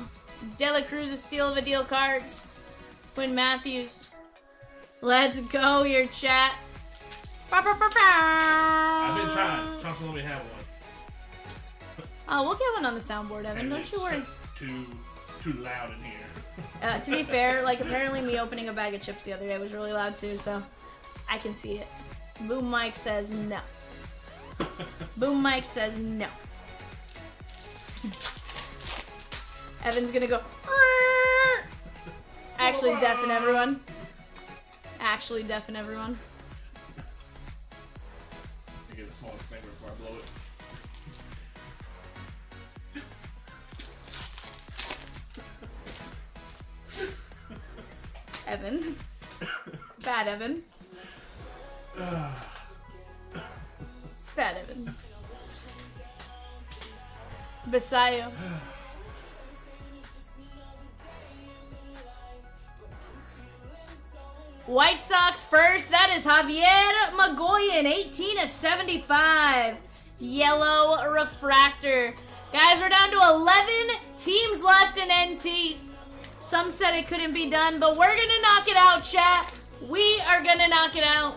Dela Cruz's Seal of a Deal cards. Quinn Matthews. Let's go, your chat. I've been trying. Chomps let me have one. Oh, we'll get one on the soundboard, Evan. And Don't you worry. Too loud in here. To be fair, like apparently me opening a bag of chips the other day was really loud too, so I can see it. Boom Mike says no. Boom Mike says no. Evan's gonna go. Actually deafen everyone. Actually deafen everyone. I get the smallest finger before I blow it. Evan. Bad Evan. Bad Evan. Basayo. White Sox first. That is Javier Magoyan, 18 of 75. Yellow refractor. Guys, we're down to 11 teams left in NT. Some said it couldn't be done, but we're going to knock it out, chat. We are going to knock it out.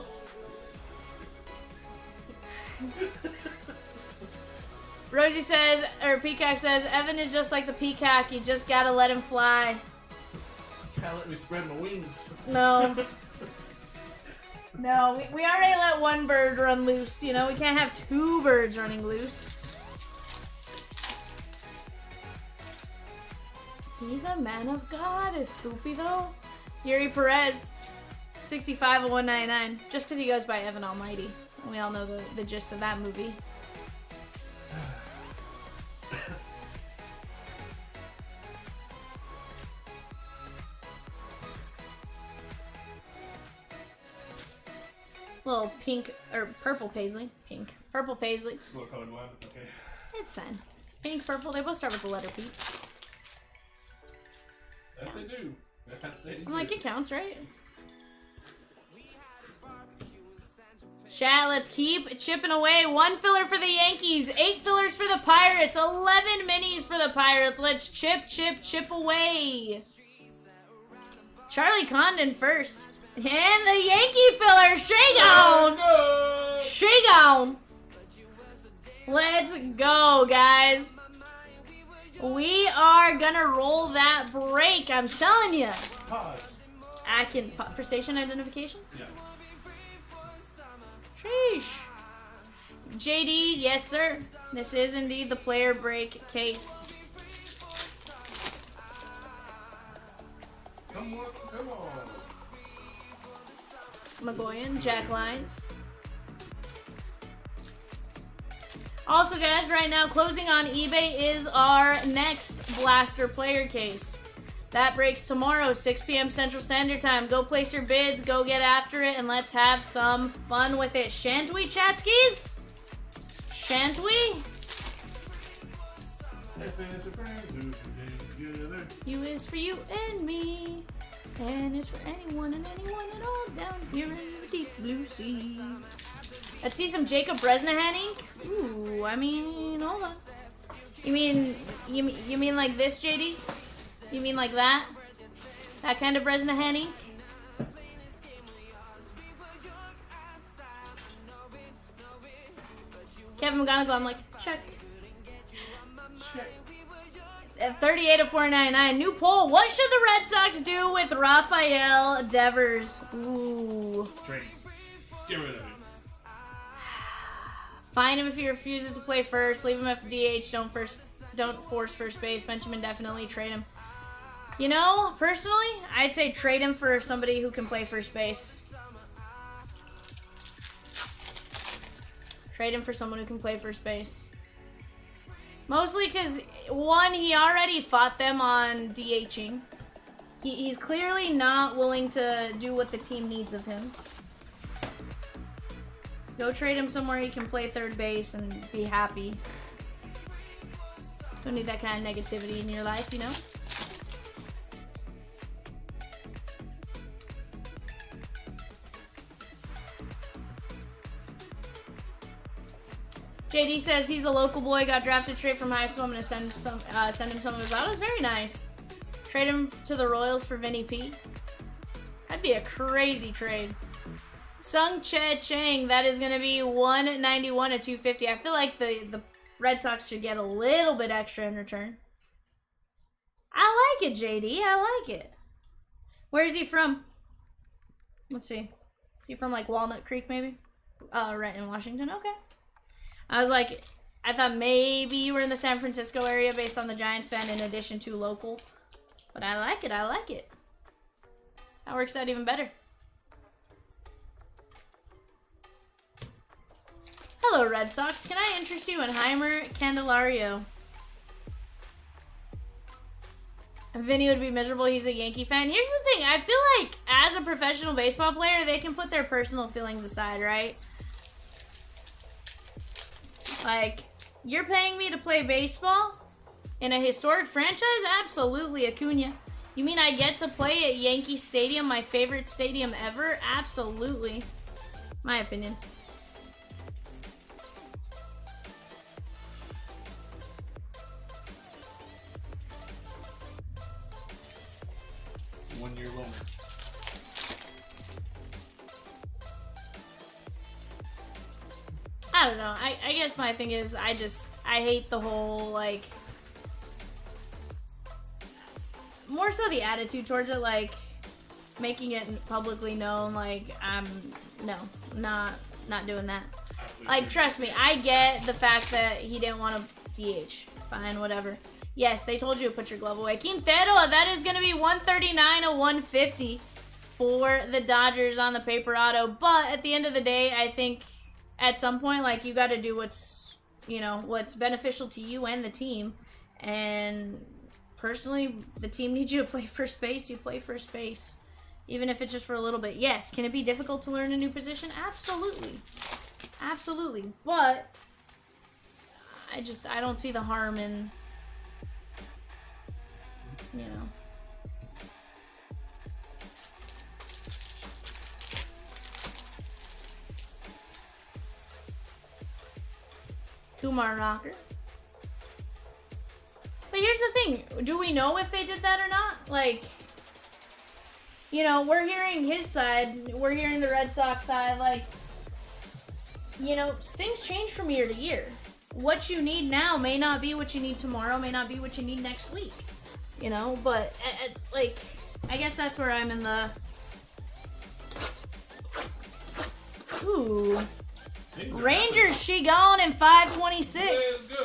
Rosie says, or Peacock says, Evan is just like the peacock. You just got to let him fly. Gotta let me spread my wings. No. No, we already let one bird run loose. You know, we can't have 2 birds running loose. He's a man of God, estúpido. Yuri Perez, 65 of 199. Just because he goes by Evan Almighty. We all know the gist of that movie. Little pink, or purple paisley. Pink. Purple paisley. It's a little colorblind, it's okay. It's fine. Pink, purple, they both start with the letter P. That they do. That they do. I'm like, it counts, right? Chat, let's keep chipping away. 1 filler for the Yankees, 8 fillers for the Pirates, 11 minis for the Pirates. Let's chip away. Charlie Condon first. And the Yankee filler, Shagon! Shagon! Let's go, guys. We are gonna roll that break, I'm telling you. Pause. I can, for station identification? Yeah. Sheesh. JD, yes sir. This is indeed the player break case. Come on, come on. Magoyan, Jack Lines. Also, guys, right now, closing on eBay is our next Blaster player case. That breaks tomorrow, 6 p.m. Central Standard Time. Go place your bids, go get after it, and let's have some fun with it. Shan't we, Chatskis? Shan't we? U is for you and me. And is for anyone and all down here in the deep blue sea. Let's see some Jacob Bresnahan ink. Ooh, I mean, hold on. You mean like this, JD? You mean like that? That kind of Bresna Henny. Kevin McGonigal, I'm like, check. At 38 of 499. New poll. What should the Red Sox do with Rafael Devers? Ooh. Trade. Get rid of him. Find him if he refuses to play first. Leave him at DH. Don't force first base. Bench him indefinitely. Trade him. You know, personally, I'd say trade him for somebody who can play first base. Trade him for someone who can play first base. Mostly because, one, he already fought them on DHing. He's clearly not willing to do what the team needs of him. Go trade him somewhere he can play third base and be happy. Don't need that kind of negativity in your life, you know? JD says he's a local boy, got drafted straight from high school. I'm gonna send him some of his autos. Very nice. Trade him to the Royals for Vinny P. That'd be a crazy trade. Sung Che Chang, that is gonna be 191 to 250. I feel like the Red Sox should get a little bit extra in return. I like it, JD. I like it. Where is he from? Let's see. Is he from like Walnut Creek, maybe? Right in Washington. Okay. I was like, I thought maybe you were in the San Francisco area based on the Giants fan in addition to local. But I like it. I like it. That works out even better. Hello, Red Sox. Can I interest you in Heimer Candelario? Vinny would be miserable. He's a Yankee fan. Here's the thing. I feel like as a professional baseball player, they can put their personal feelings aside, right? Like, you're paying me to play baseball in a historic franchise? Absolutely, Acuna. You mean I get to play at Yankee Stadium, my favorite stadium ever? Absolutely. My opinion. One-year loaner. I don't know. I guess my thing is I hate the whole, like, more so the attitude towards it, like, making it publicly known, like, no, not doing that. Like, trust me, I get the fact that he didn't want to DH. Fine, whatever. Yes, they told you to put your glove away. Quintero, that is going to be 139 to 150 for the Dodgers on the paper auto. But at the end of the day, I think at some point, like, you got to do what's, you know, what's beneficial to you and the team. And personally, the team needs you to play first base. You play first base, even if it's just for a little bit. Yes, can it be difficult to learn a new position? Absolutely. Absolutely. But I don't see the harm in, you know. Kumar Rocker. But here's the thing. Do we know if they did that or not? Like, you know, we're hearing his side. We're hearing the Red Sox side. Like, you know, things change from year to year. What you need now may not be what you need tomorrow, may not be what you need next week. You know, but, like, I guess that's where I'm in the... Ooh. Rangers, she gone in 526.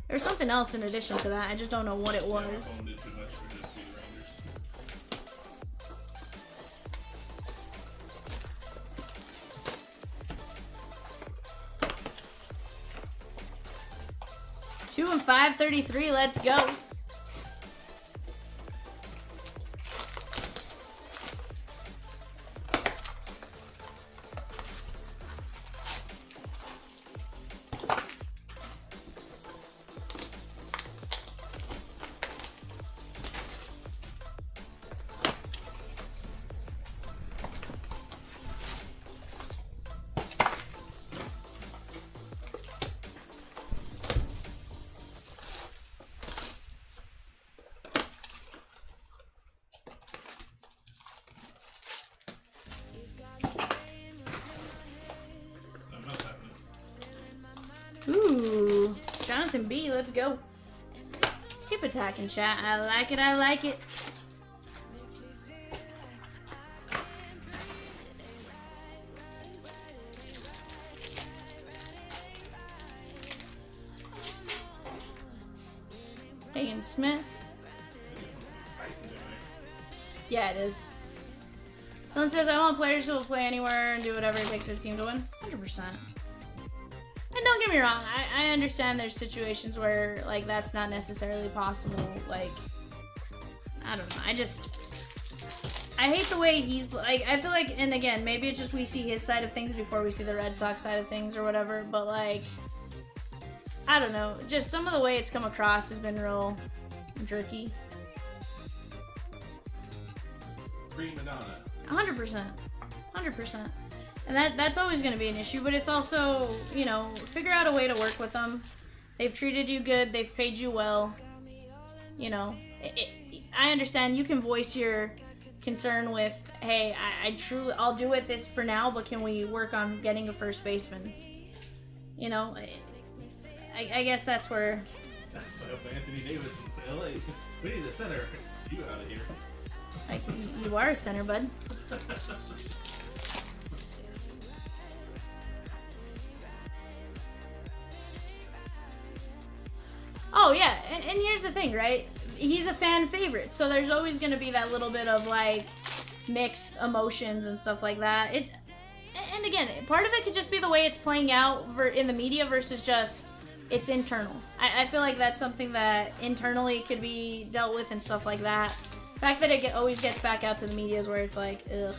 There's something else in addition to that. I just don't know what it was. Two and 533. Let's go. Nothing B. Let's go. Keep attacking, chat. I like it. I like it. Hagen Smith. Yeah, it is. Dylan says, I want players who will play anywhere and do whatever it takes for the team to win. 100%. And don't get me wrong, I understand there's situations where, like, that's not necessarily possible. Like, I don't know. I hate the way he's, like, I feel like, and again, maybe it's just we see his side of things before we see the Red Sox side of things or whatever, but, like, I don't know. Just some of the way it's come across has been real jerky. Free Madonna. 100%. 100%. And that's always going to be an issue, but it's also, you know, figure out a way to work with them. They've treated you good. They've paid you well. You know, I understand you can voice your concern with, hey, I'll do it this for now, but can we work on getting a first baseman? You know, I guess that's where... That's why Anthony Davis in LA. We need a center. You out of here. Like, you are a center, bud. Oh, yeah, and here's the thing, right? He's a fan favorite, so there's always going to be that little bit of, like, mixed emotions and stuff like that. And again, part of it could just be the way it's playing out in the media versus just it's internal. I feel like that's something that internally could be dealt with and stuff like that. The fact that it always gets back out to the media is where it's like, ugh.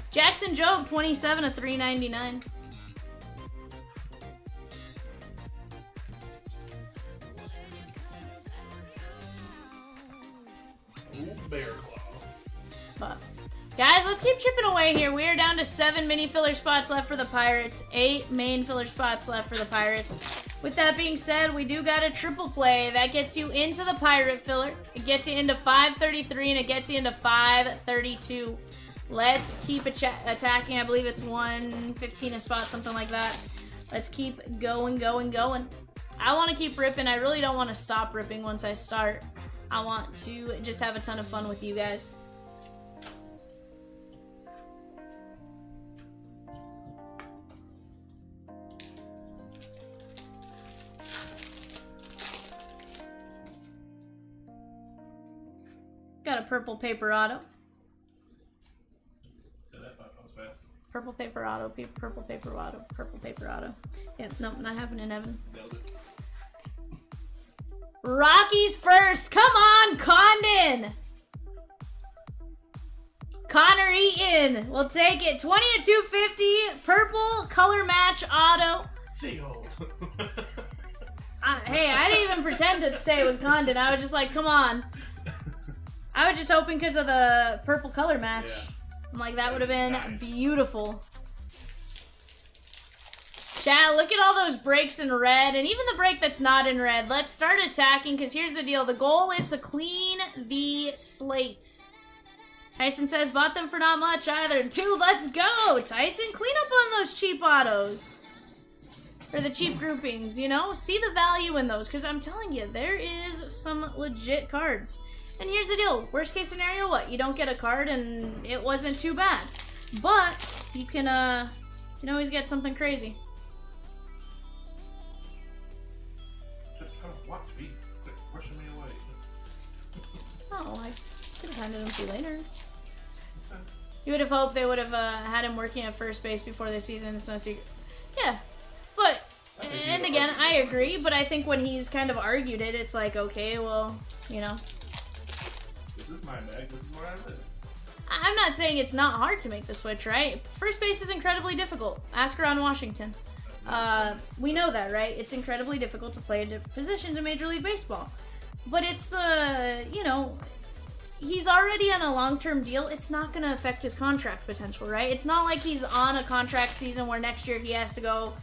Jackson Job, 27 of 399. Bear Claw. But, guys, let's keep chipping away here. We are down to 7 mini filler spots left for the Pirates, 8 main filler spots left for the Pirates. With that being said, we do got a triple play. That gets you into the Pirate filler. It gets you into 533, and it gets you into 532. Let's keep attacking. I believe it's 115 a spot, something like that. Let's keep going, going, going. I want to keep ripping. I really don't want to stop ripping once I start. I want to just have a ton of fun with you guys. Got a purple paper auto. Purple paper auto, purple paper auto, purple paper auto. Yeah, nope, not happening, Evan. Nailed it. Rockies first. Come on, Condon. Connor Eaton. We'll take it. 20 at 250. Purple color match auto. Seagull. Hey, I didn't even pretend to say it was Condon. I was just like, come on. I was just hoping because of the purple color match. Yeah. I'm like, that would have been Nice. beautiful. Chat, look at all those breaks in red, and even the break that's not in red. Let's start attacking, because here's the deal. The goal is to clean the slate. Tyson says, bought them for not much either. 2, let's go. Tyson, clean up on those cheap autos. Or the cheap groupings, you know? See the value in those, because I'm telling you, there is some legit cards. And here's the deal. Worst case scenario, what? You don't get a card, and it wasn't too bad. But you can always get something crazy. Watch me. Quit pushing me away. Oh, I could have handed him to you later. You would have hoped they would have had him working at first base before the season. It's no secret. Yeah, but, and again, I agree, but I think when he's kind of argued it, it's like, okay, well, you know. This is my bag. This is where I live. I'm not saying it's not hard to make the switch, right? First base is incredibly difficult. Ask around Washington. We know that, right? It's incredibly difficult to play positions in Major League Baseball. But it's the, you know, he's already on a long-term deal. It's not going to affect his contract potential, right? It's not like he's on a contract season where next year he has to go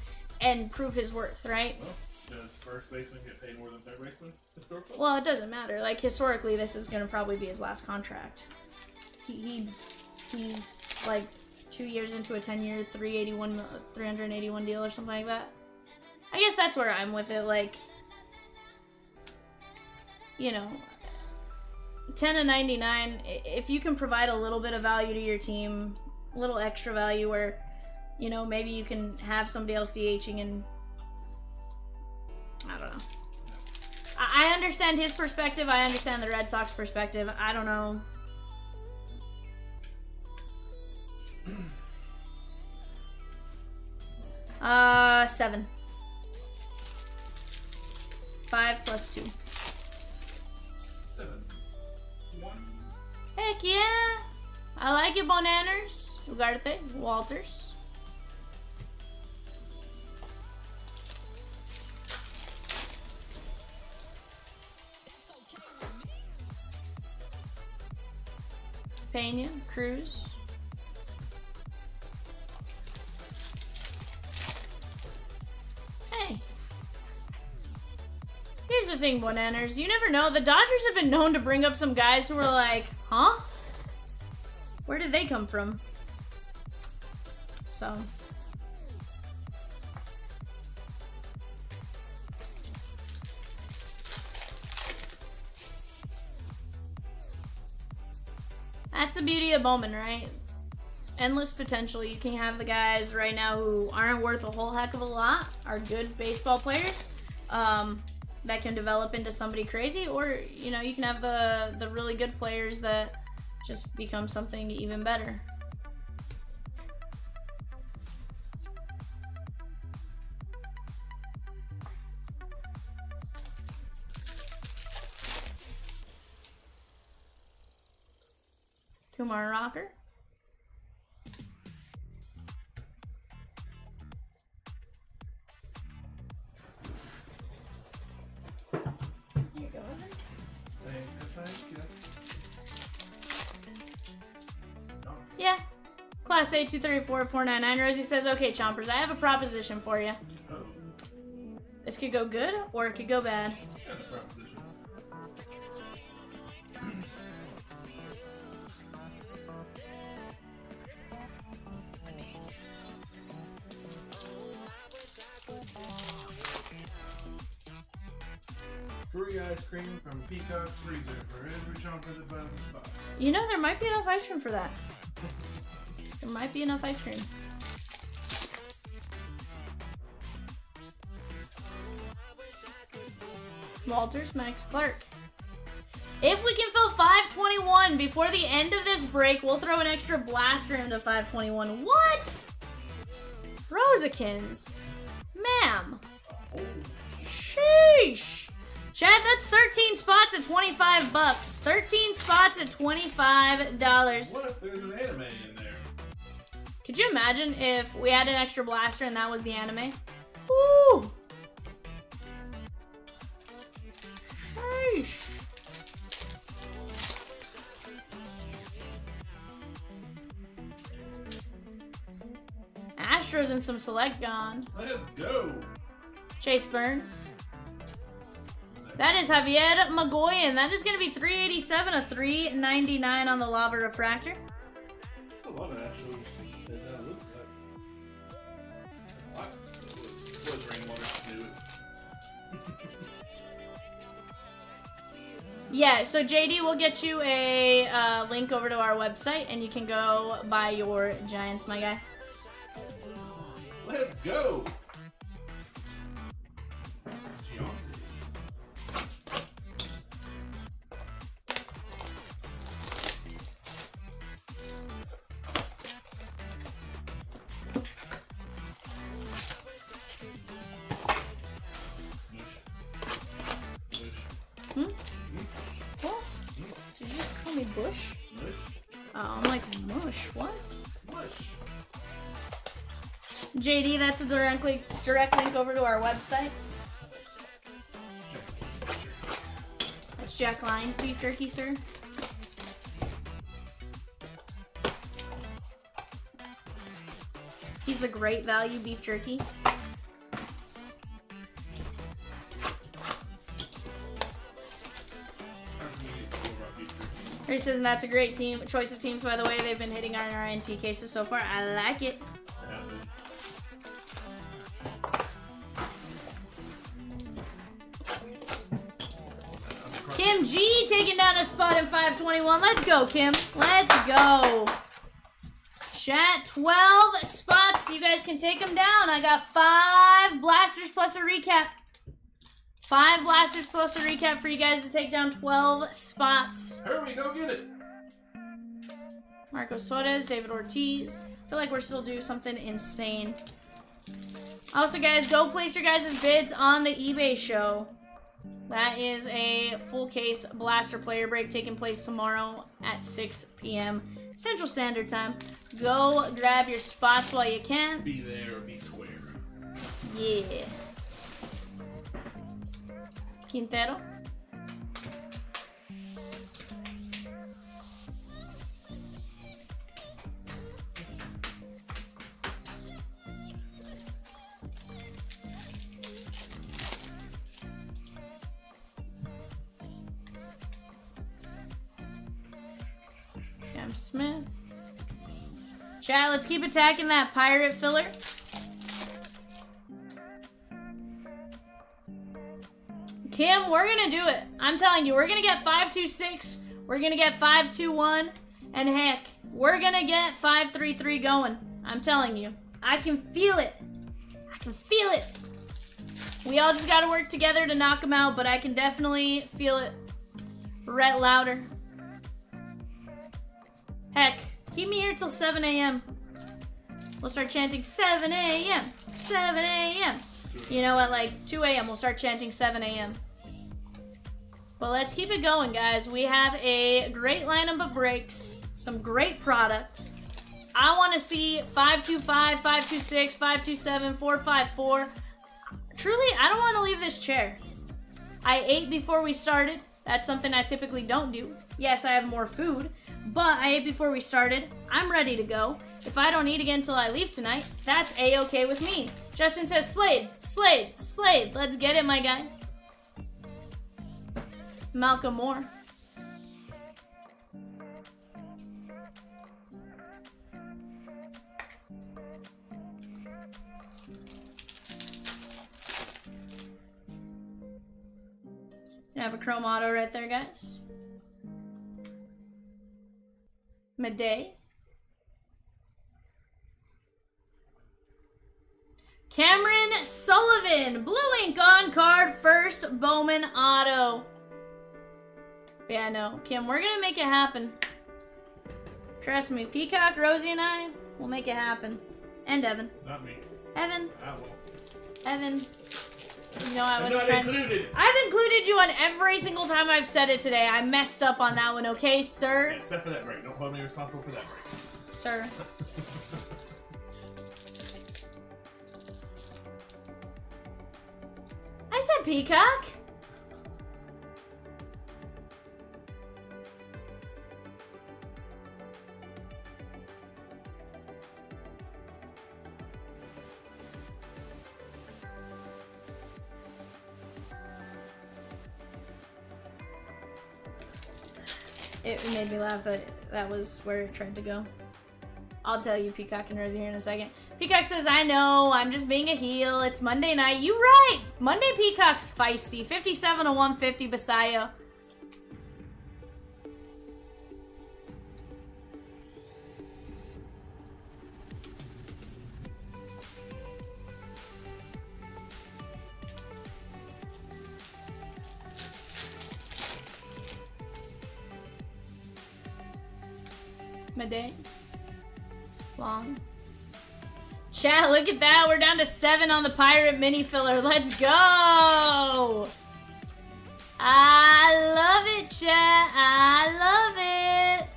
and prove his worth, right? Well, does first baseman get paid more than third baseman? Historically? Well, it doesn't matter. Like, historically, this is going to probably be his last contract. He's like 2 years into a 10-year, 381 deal or something like that. I guess that's where I'm with it. Like, you know, 10 to 99, if you can provide a little bit of value to your team, a little extra value where, you know, maybe you can have somebody else DHing and I don't know. I understand his perspective. I understand the Red Sox perspective. I don't know. Seven. 5 plus 2. 7. 1. Heck yeah! I like it, Bonanners. Ugarte, Walters. Pena, Cruz. Hey. Here's the thing, Bonanners. You never know. The Dodgers have been known to bring up some guys who are like, huh? Where did they come from? So. That's the beauty of Bowman, right? Endless potential. You can have the guys right now who aren't worth a whole heck of a lot, are good baseball players, that can develop into somebody crazy, or, you know, you can have the really good players that just become something even better. Kumar Rocker. Here you go. Thank you. Yeah. Class A 234-499. Rosie says, okay, Chompers, I have a proposition for you. Oh, This could go good or it could go bad. that's a proposition. Free ice cream from Peacock's freezer for every chomper that buys a spot. You know, there might be enough ice cream for that. There might be enough ice cream. Walters, Max Clark. If we can fill 521 before the end of this break, we'll throw an extra blaster into 521. What? Rosikins. Ma'am. Oh, Sheesh. Chad, that's 13 spots at 25 bucks. 13 spots at $25. what if there's an anime in there? Could you imagine if we had an extra blaster and that was the anime? Woo! Sheesh. Astros and some select gone. Let's go. Chase Burns. That is Javier Magoyan. That is going to be 387 of 399 on the lava refractor. A lot of Astros did that look like. A lot. Was rainwater to do it. Yeah, so JD will get you a link over to our website, and you can go buy your Giants, my guy. Let's go. What? Did you just call me Bush? Mush. Oh, I'm like, mush, what? Mush. JD, that's a direct link over to our website. That's Jack Lyons beef jerky, sir. He's the great value beef jerky. He says, and that's a great team choice of teams, by the way. They've been hitting on our NT cases so far. I like it. taking down a spot in 521. Let's go, Kim. Let's go. Chat, 12 spots. You guys can take them down. I got 5 blasters plus a recap. 5 blasters plus a recap for you guys to take down 12 spots. Hurry, go get it. Marcos Suarez, David Ortiz. I feel like we're still doing something insane. Also, guys, go place your guys' bids on the eBay show. That is a full case blaster player break taking place tomorrow at 6 p.m. Central Standard Time. Go grab your spots while you can. Be there or be square. Yeah. Quintero. Cam Smith. Chat, let's keep attacking that pirate filler. Kim, we're gonna do it. I'm telling you, we're gonna get 526. We're gonna get 521. And heck, we're gonna get 533 going. I'm telling you. I can feel it. I can feel it. We all just gotta work together to knock them out, but I can definitely feel it. Rhett louder. Heck, keep me here till 7 a.m. We'll start chanting 7 a.m. 7 a.m. You know, at like 2 a.m. we'll start chanting 7 a.m. But let's keep it going, guys. We have a great lineup of breaks. Some great product. I want to see 525, 526, 527, 454. Truly, I don't want to leave this chair. I ate before we started. That's something I typically don't do. Yes, I have more food, but I ate before we started. I'm ready to go. If I don't eat again until I leave tonight, that's A-okay with me. Justin says, Slade, Slade, Slade. Let's get it, my guy. Malcolm Moore. You have a chrome auto right there, guys. Midday. Cameron Sullivan. Blue ink on card. First Bowman auto. Yeah, no. Kim, we're going to make it happen. Trust me. Peacock, Rosie, and I will make it happen. And Evan. Not me. Evan. I won't. Evan. No, I I'm wasn't not trying. included. I've included you on every single time I've said it today. I messed up on that one, okay, sir? Yeah, except for that break. Don't hold me responsible for that break. Sir. I said Peacock. It made me laugh that that was where it tried to go. I'll tell you, Peacock and Rosie, here in a second. Peacock says, I know, I'm just being a heel. It's Monday night. You right! Monday Peacock's feisty. 57 to 150, Basayo. Midday. Long. Chat, look at that. We're down to 7 on the Pirate mini filler. Let's go! I love it, chat. I love it.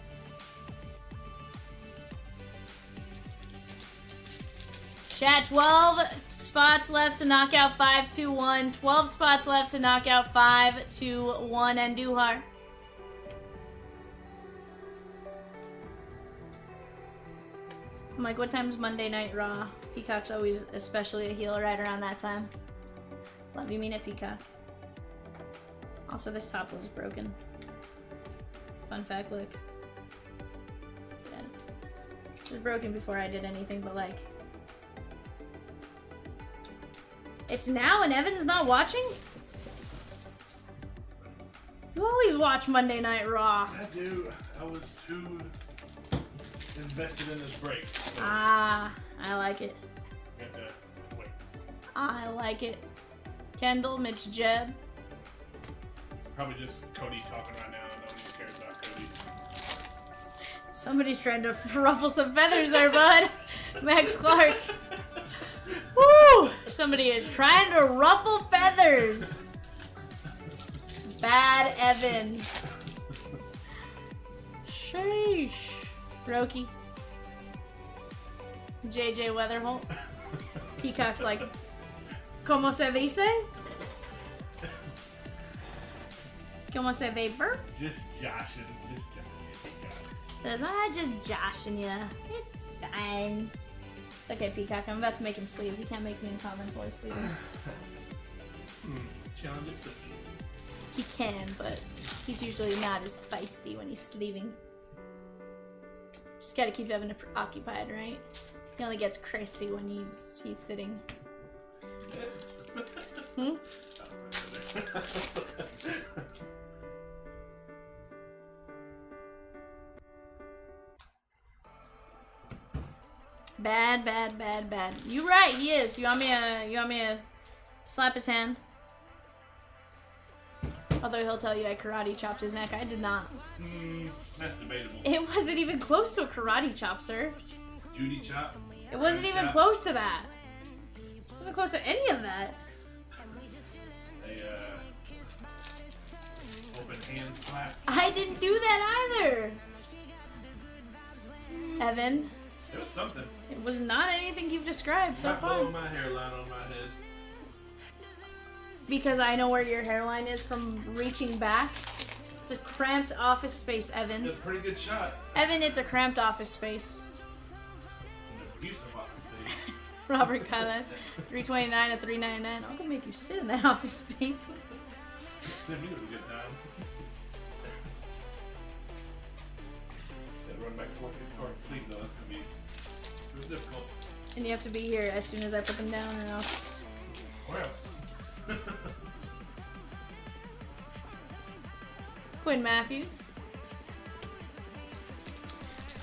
Chat, 12 spots left to knock out 521. 12 spots left to knock out 521 and Duhar. I'm like, what time's Monday Night Raw? Peacock's always especially a heel right around that time. Love you, mean it, Peacock. Also, this top was broken. Fun fact, look. Yes. It was broken before I did anything, but like... It's now and Evan's not watching? You always watch Monday Night Raw. I do. I was too invested in this break. So Ah, I like it. I got to wait. I like it. Kendall, Mitch, Jeb. It's probably just Cody talking right now. Nobody cares about Cody. Somebody's trying to ruffle some feathers there, bud. Max Clark. Woo! Somebody is trying to ruffle feathers. Bad Evan. Sheesh. Roki. JJ Weatherholt. Peacock's like, ¿Cómo se dice? ¿Cómo se ve, burp? Just joshing. Says, just joshing ya. It's fine. It's okay, Peacock. I'm about to make him sleep. He can't make me in comments while he's sleeping. Challenge accepted. He can, but he's usually not as feisty when he's sleeping. Just gotta keep Evan occupied, right? He only gets crazy when he's sitting. Hmm? Bad, bad, bad, bad. You right, he is. You want me to slap his hand? Although he'll tell you I karate chopped his neck. I did not. That's debatable. It wasn't even close to a karate chop, sir. Judy chop. It wasn't even close to that. It wasn't close to any of that. Open hand slap. I didn't do that either. Evan. It was something. It was not anything you've described so Right far. below my hairline on my head. Because I know where your hairline is from reaching back. It's a cramped office space, Evan. It's a pretty good shot. Evan, it's a cramped office space. It's an abusive office space. Robert Kylas, 329 to 399. I'm gonna make you sit in that office space. It was a good time. Run back to work or sleep though. That's gonna be real difficult. And you have to be here as soon as I put them down, or else. Where else? Quinn Matthews.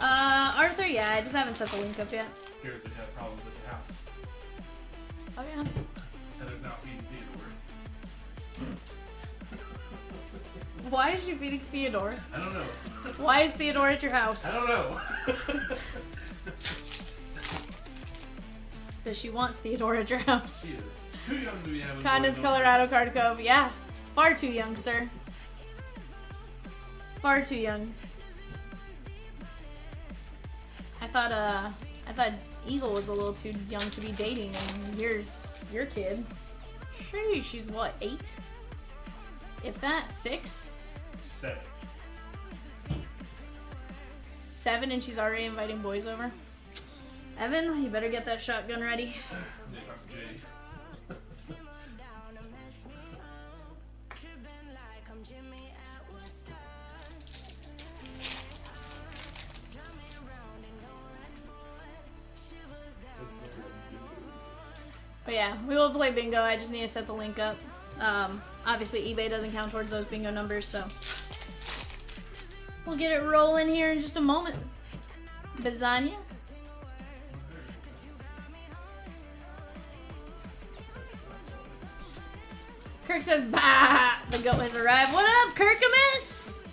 Arthur, yeah, I just haven't set the link up yet. Here's we had problems at the house. Oh yeah. Heather's now feeding Theodore. Why is she feeding Theodore? I don't know. Why is Theodore at your house? I don't know. Does she want Theodore at your house? She is. Too young to be having. Condon's Colorado Card Cove. Yeah, far too young, sir. Far too young. I thought Eagle was a little too young to be dating, and here's your kid. Sheesh, she's what, 8? If that, 6? 7. 7, and she's already inviting boys over. Evan, you better get that shotgun ready. But yeah, we will play bingo. I just need to set the link up. Obviously, eBay doesn't count towards those bingo numbers, so we'll get it rolling here in just a moment. Bazania. Kirk says, bah! The goat has arrived. What up, Kirkamus?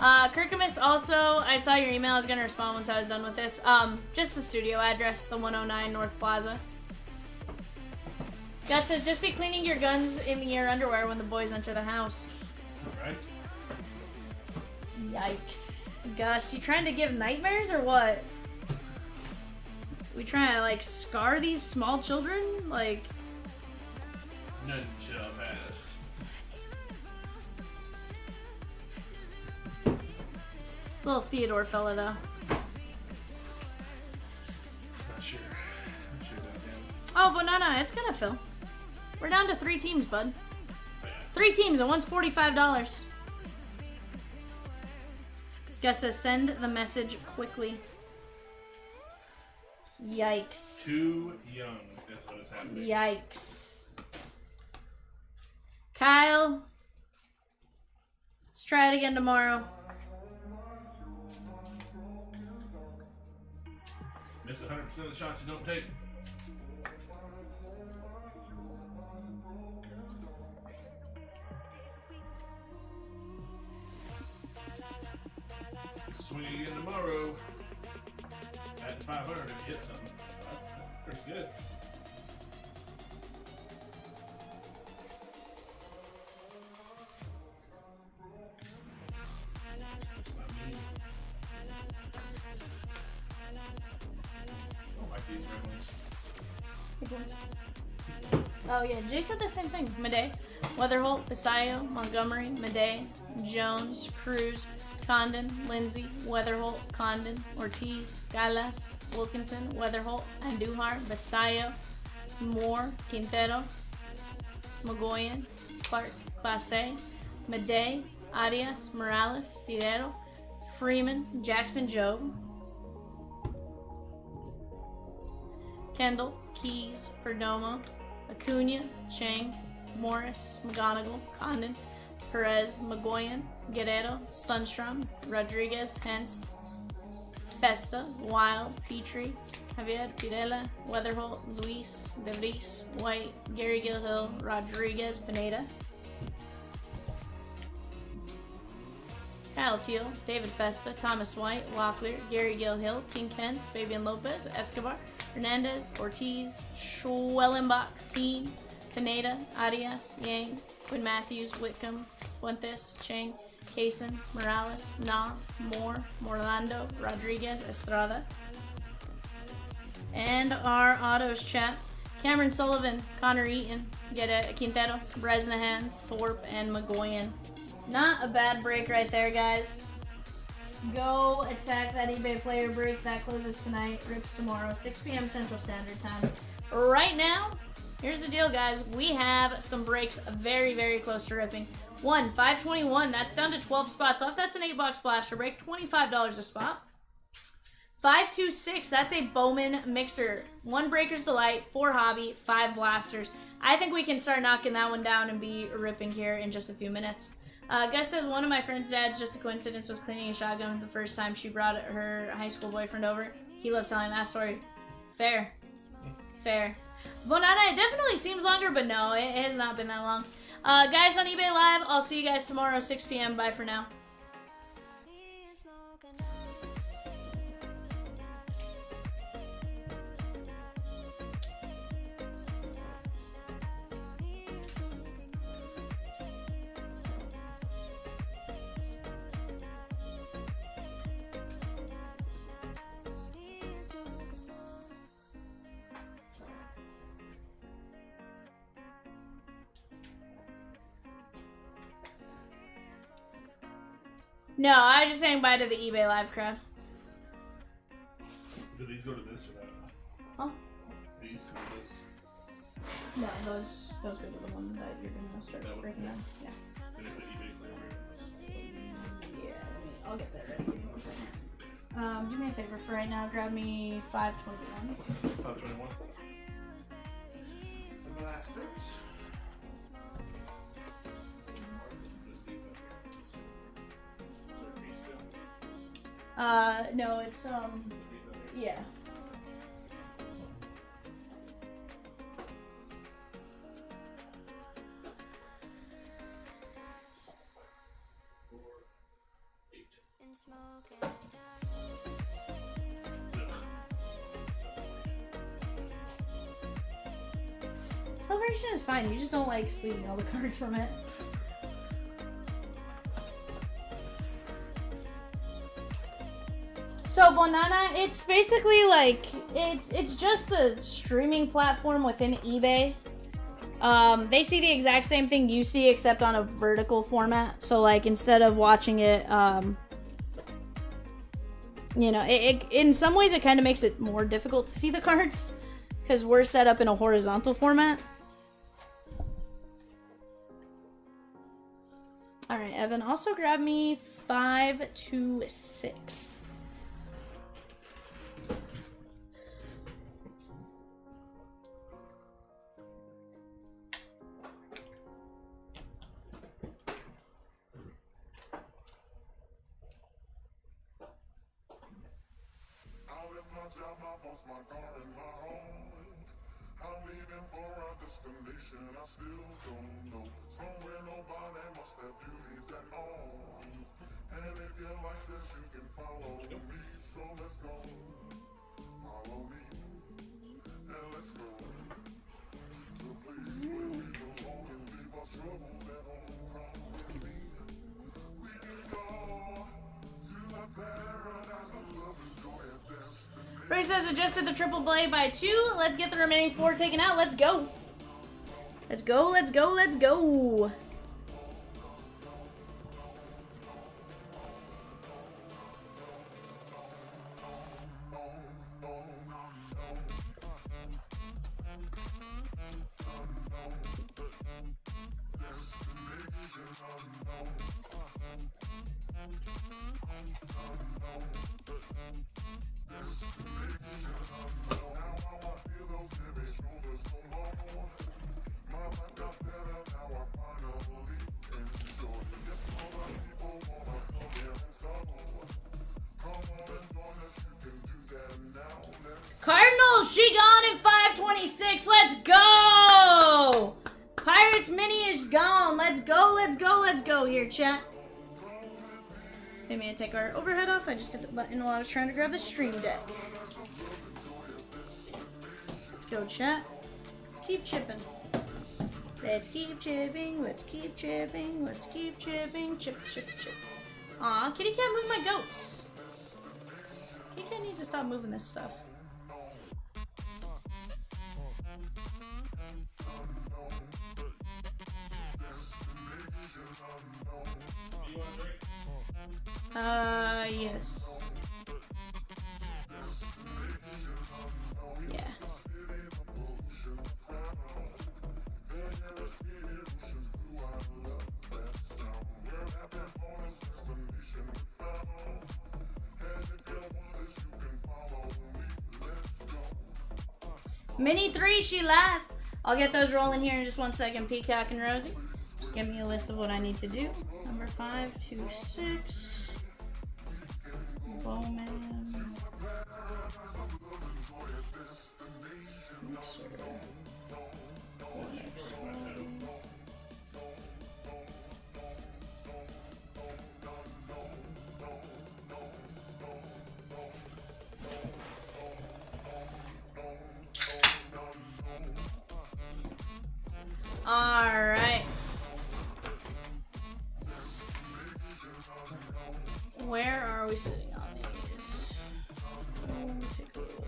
Kirkamus, also, I saw your email. I was going to respond once I was done with this. Just the studio address, the 109 North Plaza. Gus says, just be cleaning your guns in your underwear when the boys enter the house. Alright. Yikes. Gus, you trying to give nightmares or what? We trying to, like, scar these small children? Like... None shall pass. This little Theodore fella, though. Not sure. Not sure about him. Oh, but no, it's gonna fill. We're down to 3 teams, bud. But yeah. 3 teams, and one's $45. Gus says, send the message quickly. Yikes. Too young. That's what is happening. Yikes. Kyle try it again tomorrow. Miss 100% of the shots you don't take. Swing again tomorrow at 500 if you hit something. That's pretty good. Oh, I see gremlins. Oh yeah, Jay said the same thing. Madej, Weatherholt, Basayo, Montgomery, Madej, Jones, Cruz, Condon, Lindsay, Weatherholt, Condon, Ortiz, Galas, Wilkinson, Weatherholt, Andujar, Basayo, Moore, Quintero, Magoyan, Clark, Clase, Madej, Arias, Morales, Tidero, Freeman, Jackson Jobe, Kendall, Keys, Perdomo, Acuna, Chang, Morris, McGonigal, Condon, Perez, Magoyan, Guerrero, Sundstrom, Rodriguez, Hens, Festa, Wild, Petrie, Javier, Pirela, Weatherholt, Luis, DeVries, White, Gary Gilhill, Rodriguez, Pineda, Kyle Teal, David Festa, Thomas White, Locklear, Gary Gilhill, Tink Hens, Fabian Lopez, Escobar, Hernandez, Ortiz, Schwellenbach, Fiend, Pineda, Arias, Yang, Quinn Matthews, Whitcomb, Fuentes, Chang, Kaysen, Morales, Na, Moore, Morlando, Rodriguez, Estrada. And our autos chat: Cameron Sullivan, Connor Eaton, Quintero, Bresnahan, Thorpe, and Magoyan. Not a bad break right there, guys. Go attack that eBay player break. That closes tonight. Rips tomorrow, 6 p.m. Central Standard Time. Right now, here's the deal, guys. We have some breaks very, very close to ripping. 521. That's down to 12 spots left. That's an 8-box splasher break. $25 a spot. 526. That's a Bowman mixer. 1 Breaker's Delight, 4 Hobby, 5 Blasters. I think we can start knocking that one down and be ripping here in just a few minutes. Gus says, one of my friend's dads, just a coincidence, was cleaning a shotgun the first time she brought her high school boyfriend over. He loved telling that story. Fair. Fair. Bonana, it definitely seems longer, but no, it has not been that long. Guys on eBay Live, I'll see you guys tomorrow, 6 p.m. Bye for now. No, I was just saying bye to the eBay Live crowd. Do these go to this or that? Huh? These go to this. No, those go to the one that you're gonna start breaking down. Yeah. And if the eBay player break Yeah, I'll get that ready. Give me 1 second. Do me a favor for right now. Grab me 521. 521. The Blasters. No, it's, yeah. Celebration is fine, you just don't like sleeving all the cards from it. So Bonana, it's basically like it's just a streaming platform within eBay. They see the exact same thing you see, except on a vertical format. So like instead of watching it, you know, it in some ways it kind of makes it more difficult to see the cards because we're set up in a horizontal format. All right, Evan, also grab me 526. job, my boss, my car, and my home. I'm leaving for a destination I still don't know. Somewhere nobody must have duties at all. And if you like this, you can follow me. So let's go. Follow me. And let's go. To the place where we belong and leave our troubles at home. Come with me. We can go to a paradise of love and joy and destiny. Ray says adjusted the triple play by 2. Let's get the remaining 4 taken out. Let's go. Let's go, let's go, let's go. Cardinals, she gone in 526. Let's go. Pirates mini is gone. Let's go, let's go, let's go here, chat. They may take our overhead off. I just hit the button while I was trying to grab the stream deck. Let's go, chat. Let's keep chipping. Let's keep chipping. Let's keep chipping. Let's keep chipping. Chip, chip, chip. Aw, kitty cat move my goats. Kitty cat needs to stop moving this stuff. Yes. Yeah. Mini 3, she laughed. I'll get those rolling here in just 1 second, Peacock and Rosie. Just give me a list of what I need to do. Number 526. Bowman. All right. Where are we sitting on these? Take a look.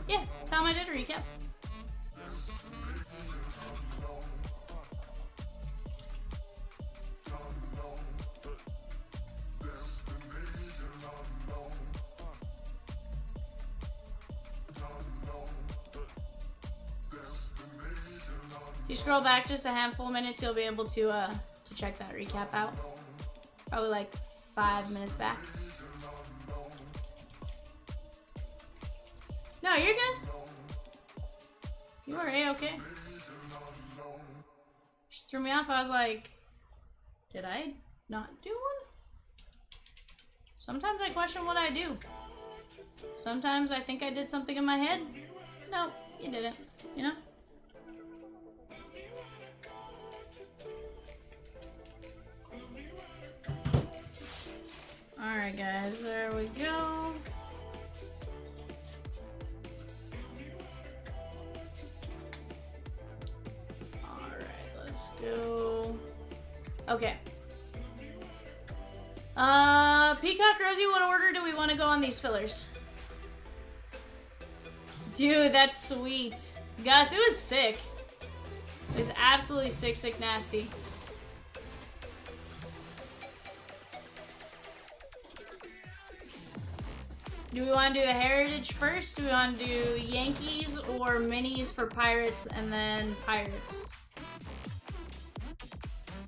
Yeah, Tom, I did a recap. If you scroll back just a handful of minutes, you'll be able to check that recap out. Probably like 5 minutes back. No, you're good. You are A-okay. Just threw me off. I was like, did I not do one? Sometimes I question what I do. Sometimes I think I did something in my head. No, you didn't, you know? Alright guys, there we go. Alright, let's go. Okay. Peacock, Rosie, what order do we want to go on these fillers? Dude, that's sweet. Guys, it was sick. It was absolutely sick, sick, nasty. Do we want to do the Heritage first? Do we want to do Yankees or Minis for Pirates and then Pirates?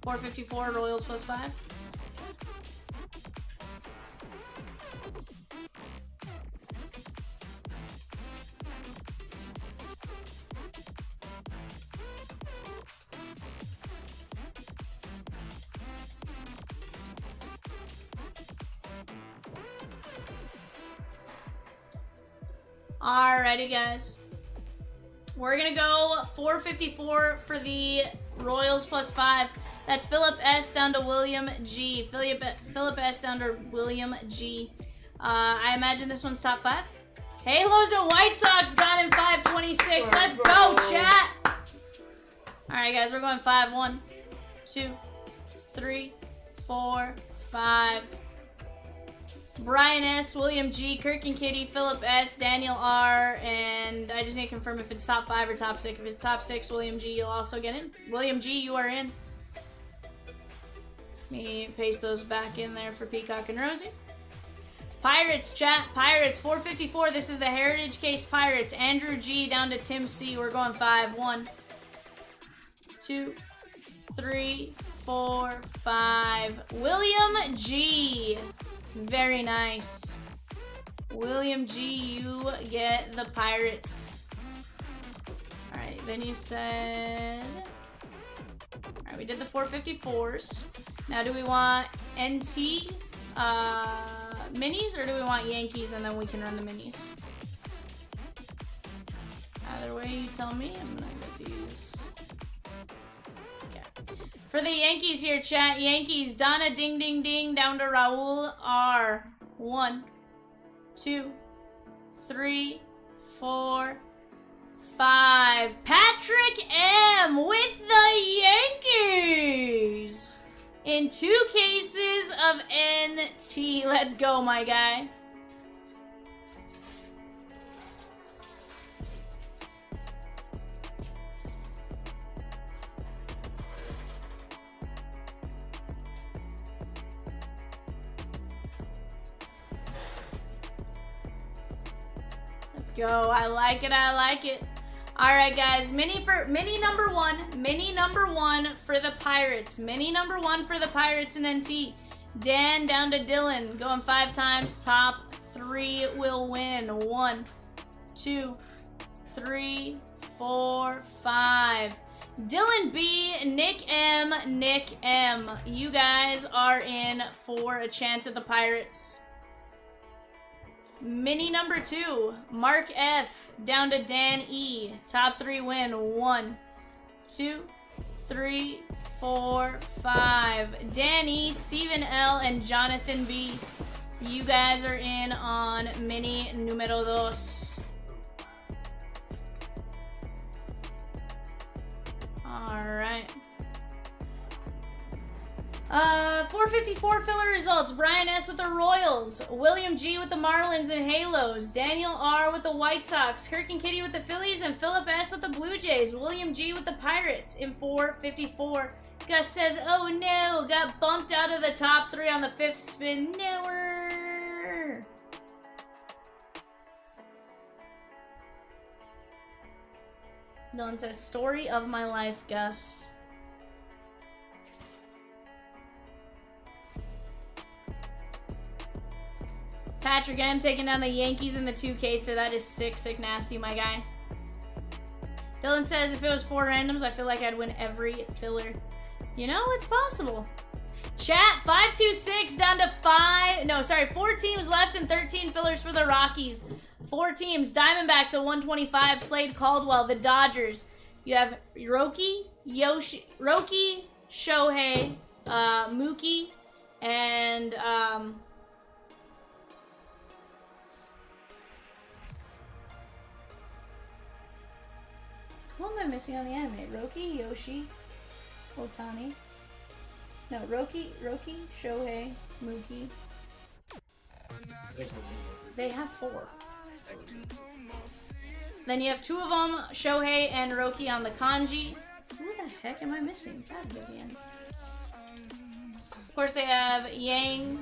454 Royals plus 5. Alrighty, guys. We're gonna go 454 for the Royals +5. That's Philip S down to William G. Philip S down to William G. I imagine this one's top 5. Halos and White Sox got in 526. Let's go, chat. Alright, guys, we're going 5. 1, 2, 3, 4, 5. Brian S, William G, Kirk and Kitty, Philip S, Daniel R, and I just need to confirm if it's top 5 or top 6. If it's top 6, William G, you'll also get in. William G, you are in. Let me paste those back in there for Peacock and Rosie. Pirates, chat. Pirates, 454. This is the Heritage Case Pirates. Andrew G down to Tim C. We're going 5. 1, 2, 3, 4, 5. William G. Very nice. William G, you get the Pirates. Alright, then you said... Alright, we did the 454s. Now do we want NT minis or do we want Yankees and then we can run the minis? Either way, you tell me. I'm gonna get these. Okay. For the Yankees here, chat. Yankees, Donna Ding Ding Ding down to Raul R. 1, 2, 3, 4, 5. Patrick M with the Yankees. In 2 cases of NT. Let's go, my guy. Let's go. I like it. I like it. All right, guys. Mini number 1. Mini number 1 for the Pirates. Mini number 1 for the Pirates and NT. Dan down to Dylan. Going 5 times. Top 3 will win. 1, 2, 3, 4, 5. Dylan B, Nick M, Nick M. You guys are in for a chance at the Pirates. Mini number 2, Mark F down to Dan E. Top 3 win. 1, 2, 3, 4, 5. Dan E, Stephen L, and Jonathan B. You guys are in on mini numero 2. Alright. 454 filler results. Brian S with the Royals. William G with the Marlins and Halos. Daniel R with the White Sox. Kirk and Kitty with the Phillies. And Philip S with the Blue Jays. William G with the Pirates in 454. Gus says, oh no, got bumped out of the top 3 on the 5th spin. Nowhere. Dylan says, story of my life, Gus. Patrick M taking down the Yankees in the 2K, that is sick, sick, nasty, my guy. Dylan says, if it was 4 randoms, I feel like I'd win every filler. You know, it's possible. Chat, 526 down to 4 teams left and 13 fillers for the Rockies. 4 teams. Diamondbacks at 125. Slade Caldwell, the Dodgers. You have Roki, Shohei, Mookie, and what am I missing on the anime? Roki, Yoshi, Otani. No, Roki, Shohei, Mookie. They have 4. Then you have 2 of them, Shohei and Roki on the kanji. Who the heck am I missing? Gotta get the end. Of course, they have Yang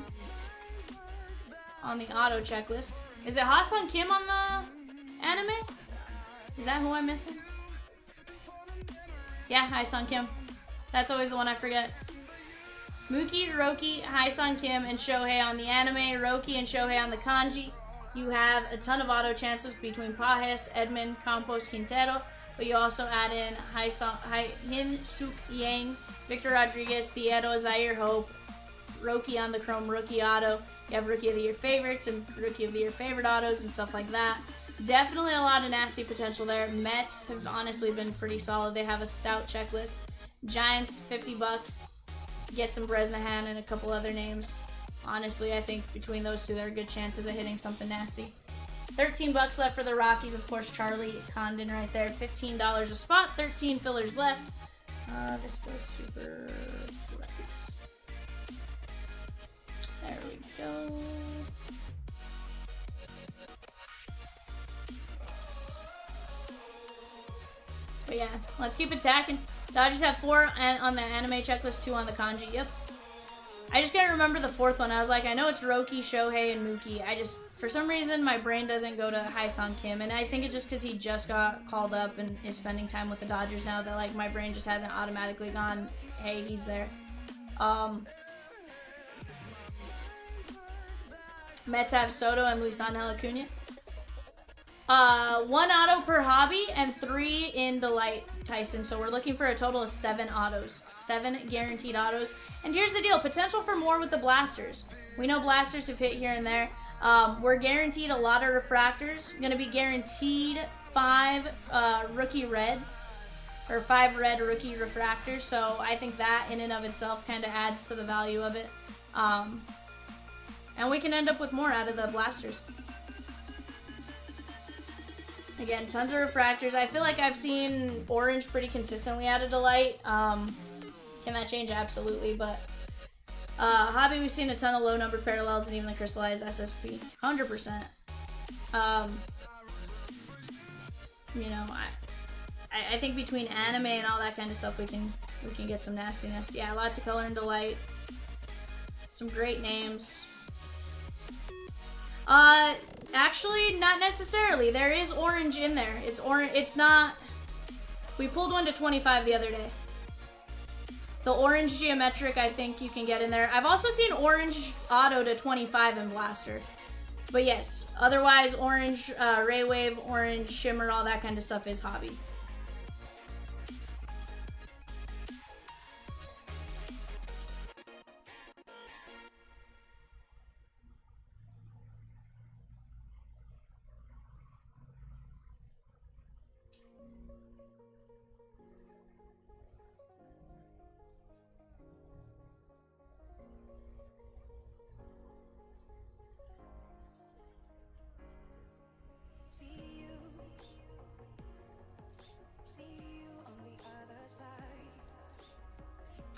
on the auto checklist. Is it Ha-Sung Kim on the anime? Is that who I'm missing? Yeah, Ha-Sung Kim. That's always the one I forget. Mookie, Roki, Ha-Sung Kim, and Shohei on the anime. Roki and Shohei on the kanji. You have a ton of auto chances between Pajes, Edmund, Campos, Quintero, but you also add in Hin-Suk Yang, Victor Rodriguez, Theodore, Zaire Hope, Roki on the Chrome Rookie Auto. You have Rookie of the Year favorites and Rookie of the Year favorite autos and stuff like that. Definitely a lot of nasty potential there. Mets have honestly been pretty solid. They have a stout checklist. Giants, $50. Get some Bresnahan and a couple other names. Honestly, I think between those two, there are good chances of hitting something nasty. $13 left for the Rockies. Of course, Charlie Condon right there. $15 a spot. 13 fillers left. This was super bright. There we go. But yeah, let's keep attacking. Dodgers have 4 on the anime checklist, 2 on the kanji. Yep. I just can't remember the 4th one. I was like, I know it's Roki, Shohei, and Mookie. For some reason, my brain doesn't go to Haesung Kim, and I think it's just because he just got called up and is spending time with the Dodgers now that, like, my brain just hasn't automatically gone, hey, he's there. Mets have Soto and Luisangel Acuna. 1 auto per hobby and 3 in Delight Tyson. So we're looking for a total of 7 autos. 7 guaranteed autos. And here's the deal. Potential for more with the blasters. We know blasters have hit here and there. We're guaranteed a lot of refractors. Going to be guaranteed 5 rookie reds. Or 5 red rookie refractors. So I think that in and of itself kind of adds to the value of it. And we can end up with more out of the blasters. Again, tons of refractors. I feel like I've seen orange pretty consistently out of Delight. Can that change? Absolutely. But hobby, we've seen a ton of low number parallels and even the crystallized SSP. 100%. You know, I think between anime and all that kind of stuff, we can get some nastiness. Yeah, lots of color in Delight. Some great names. Actually, not necessarily. There is orange in there. It's orange. It's not. We pulled one to 25 the other day. The orange geometric, I think you can get in there. I've also seen orange auto to 25 in Blaster. But yes, otherwise orange, Ray Wave, orange, shimmer, all that kind of stuff is hobby.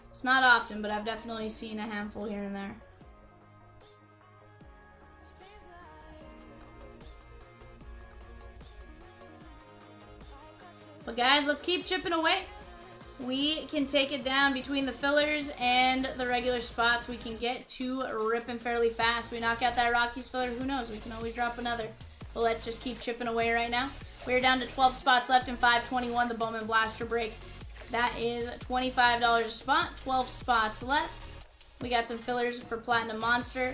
It's not often, but I've definitely seen a handful here and there. But guys, let's keep chipping away. We can take it down between the fillers and the regular spots. We can get to ripping fairly fast. We knock out that Rockies filler. Who knows? We can always drop another. But let's just keep chipping away right now. We're down to 12 spots left in 521, the Bowman Blaster break. That is $25 a spot, 12 spots left. We got some fillers for Platinum Monster.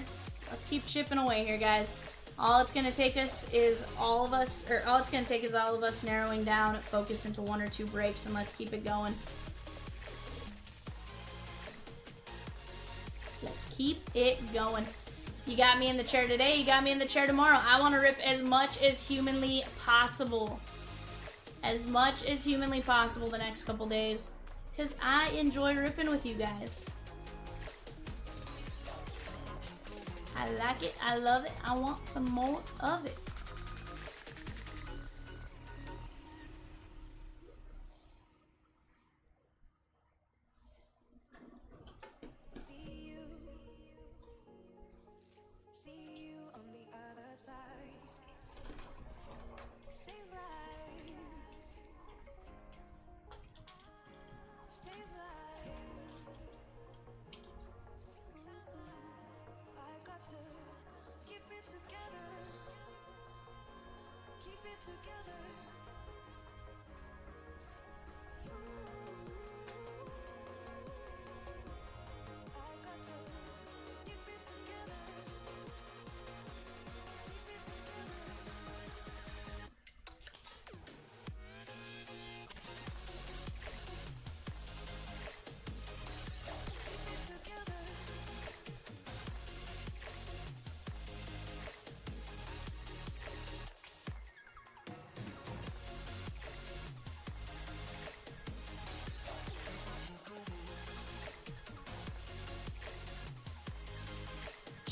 Let's keep chipping away here, guys. All it's gonna take us is all of us narrowing down, focus into 1 or 2 breaks, and let's keep it going. Let's keep it going. You got me in the chair today, you got me in the chair tomorrow. I wanna rip as much as humanly possible. As much as humanly possible the next couple days, because I enjoy ripping with you guys. I like it, I love it, I want some more of it.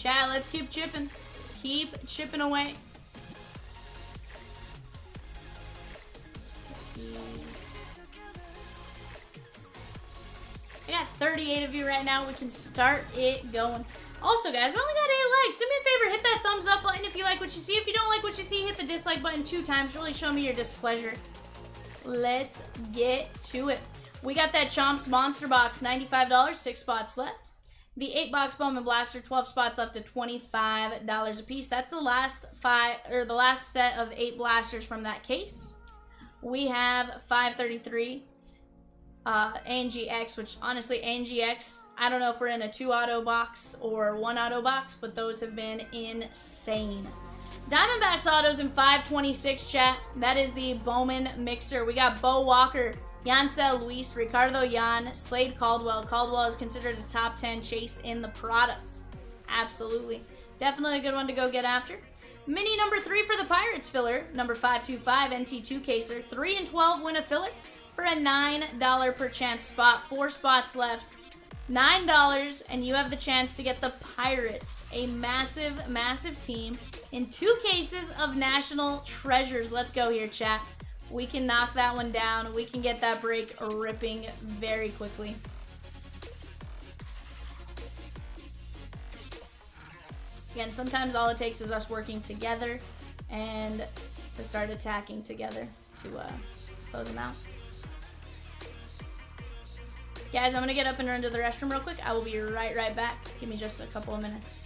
Chat, let's keep chipping. Let's keep chipping away. I got 38 of you right now. We can start it going. Also, guys, we only got 8 likes. Do me a favor, hit that thumbs up button if you like what you see. If you don't like what you see, hit the dislike button 2 times. Really show me your displeasure. Let's get to it. We got that Chomps Monster Box, $95, 6 spots left. The 8-box Bowman Blaster, 12 spots left to $25 a piece. That's the last set of 8 blasters from that case. We have 533 ANGX, which honestly, ANGX, I don't know if we're in a 2-auto box or 1-auto box, but those have been insane. Diamondbacks autos in 526, chat. That is the Bowman mixer. We got Bo Walker, Yancel Luis, Ricardo Yan, Slade Caldwell. Caldwell is considered a top 10 chase in the product. Absolutely. Definitely a good one to go get after. Mini number 3 for the Pirates filler. Number 525 NT2 caser. 3 and 12 win a filler for a $9 per chance spot. 4 spots left. $9, and you have the chance to get the Pirates, a massive, massive team, in 2 cases of National Treasures. Let's go here, chat. We can knock that one down. We can get that break ripping very quickly. Again, sometimes all it takes is us working together and to start attacking together to close them out. Guys, I'm going to get up and run to the restroom real quick. I will be right back. Give me just a couple of minutes.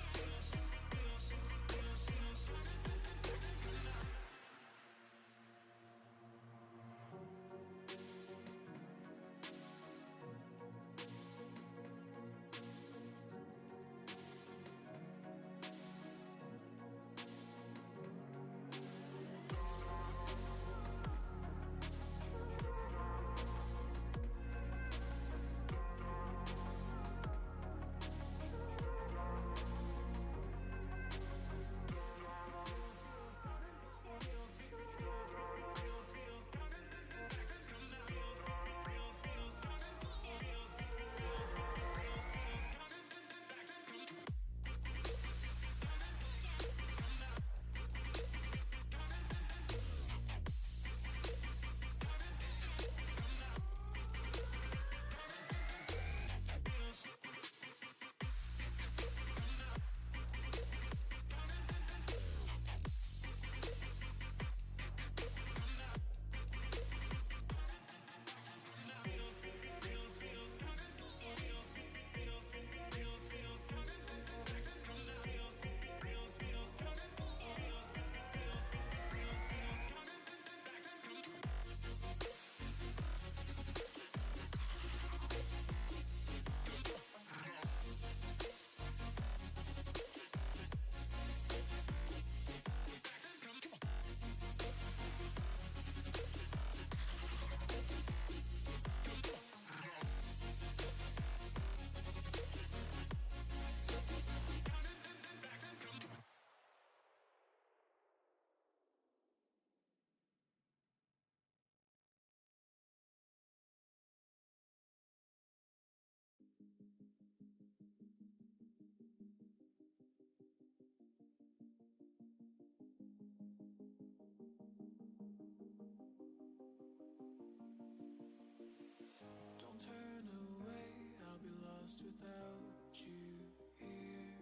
Without you here,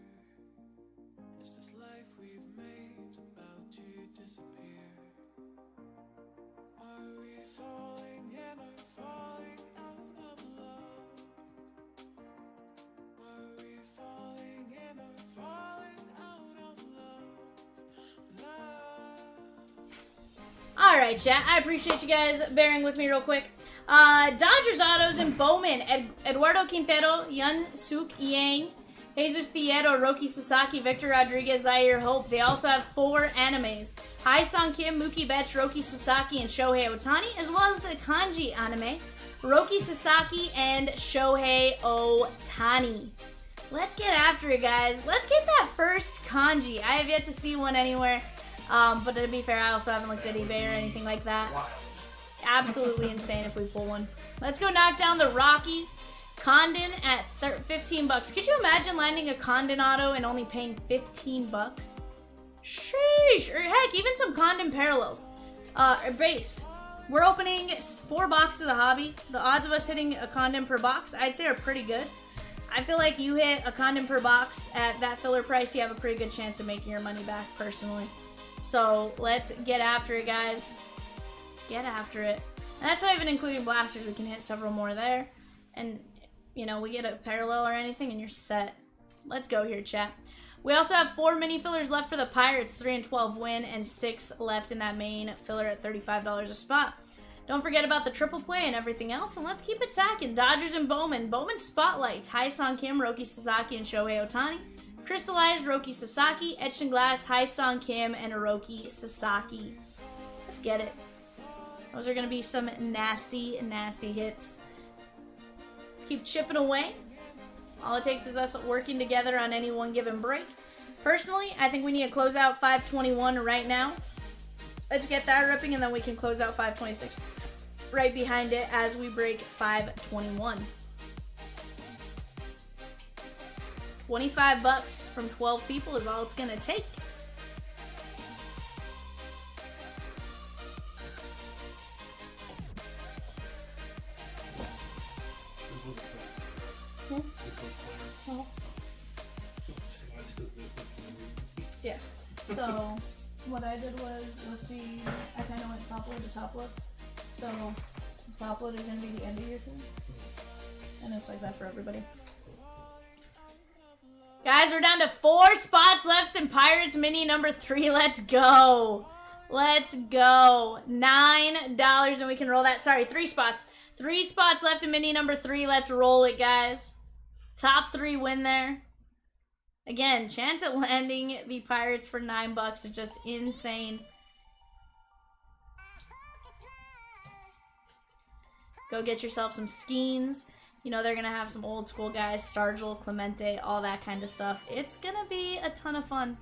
is this life we've made about to disappear? Are we falling in or falling out of love? Are we falling in or falling out of love? Alright, chat. I appreciate you guys bearing with me real quick. Dodgers autos in Bowman. Eduardo Quintero, Yun Suk Yang, Jesus Thiero, Roki Sasaki, Victor Rodriguez, Zaire Hope. They also have 4 animes. Hai-Sung Kim, Mookie Betts, Roki Sasaki, and Shohei Ohtani, as well as the kanji anime, Roki Sasaki and Shohei Ohtani. Let's get after it, guys. Let's get that first kanji. I have yet to see one anywhere, but to be fair, I also haven't looked at eBay or anything like that. Absolutely insane if we pull one. Let's go knock down the Rockies. Condon at 15 bucks. Could you imagine landing a Condon auto and only paying 15 bucks? Sheesh. Or heck, even some Condon parallels. Base. We're opening 4 boxes of hobby. The odds of us hitting a Condon per box, I'd say, are pretty good. I feel like you hit a Condon per box at that filler price, you have a pretty good chance of making your money back, personally. So let's get after it, guys. Let's get after it. And that's not even including blasters. We can hit several more there. And, you know, we get a parallel or anything and you're set. Let's go here, chat. We also have 4 mini fillers left for the Pirates, 3 and 12 win, and 6 left in that main filler at $35 a spot. Don't forget about the triple play and everything else, and let's keep attacking. Dodgers and Bowman. Bowman spotlights Hai-Song Kim, Roki Sasaki, and Shohei Ohtani. Crystallized Roki Sasaki, Etched in Glass, Hai-Song Kim, and Roki Sasaki. Let's get it. Those are going to be some nasty, nasty hits. Let's keep chipping away. All it takes is us working together on any one given break. Personally, I think we need to close out 521 right now. Let's get that ripping, and then we can close out 526 right behind it as we break 521. 25 bucks from 12 people is all it's gonna take. Yeah. So what I did was, let's see, I kind of went top load to top load. So top load is going to be the end of your thing. And it's like that for everybody. Guys, we're down to 4 spots left in Pirates Mini number 3. Let's go. Let's go. $9 and we can roll that. Sorry, 3 spots. 3 spots left in Mini number 3. Let's roll it, guys. Top 3 win there. Again, chance at landing the Pirates for $9 is just insane. Go get yourself some Skeens. You know, they're going to have some old school guys, Stargell, Clemente, all that kind of stuff. It's going to be a ton of fun.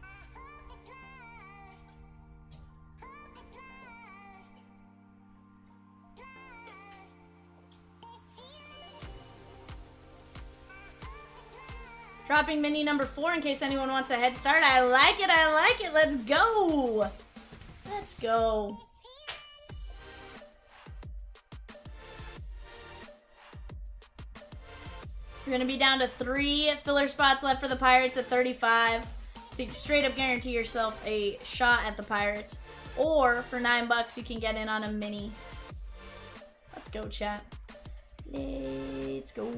Dropping mini number 4 in case anyone wants a head start. I like it, I like it. Let's go. Let's go. We're going to be down to 3 filler spots left for the Pirates at 35 to straight up guarantee yourself a shot at the Pirates. Or for $9 you can get in on a mini. Let's go, chat. Let's go.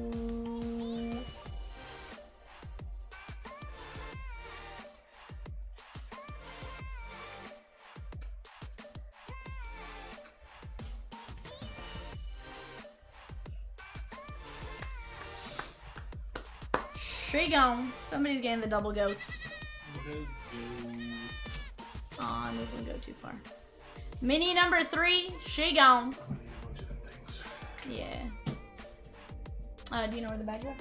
Gone. Somebody's getting the double goats. Aw, I'm moving to go too far. Mini number 3, gone. Yeah. Do you know where the bags are?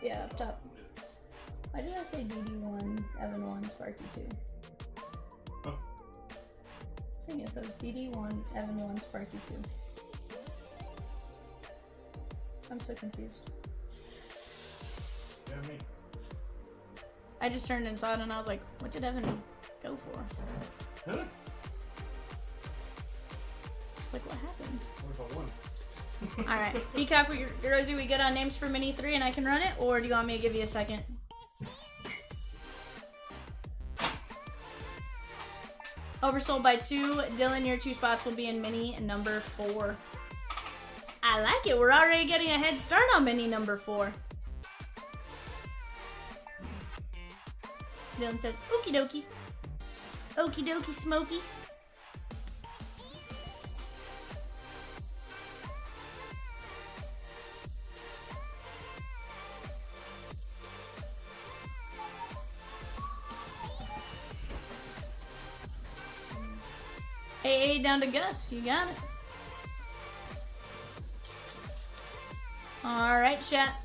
Yeah, up top. Why did I say DD1, Evan 1, Sparky 2? Oh. I think it says DD1, Evan 1, Sparky 2. I'm so confused. Yeah, me. I just turned and saw it and I was like, what did Evan go for? Huh? It's like, what happened? What about 1? Alright, Peacock, Rosie, we good on names for Mini 3 and I can run it? Or do you want me to give you a second? Oversold by 2. Dylan, your 2 spots will be in Mini number 4. I like it. We're already getting a head start on Mini number 4. Dylan says, okie dokie. Okie dokie, Smokey. AA down to Gus. You got it. Alright, chat.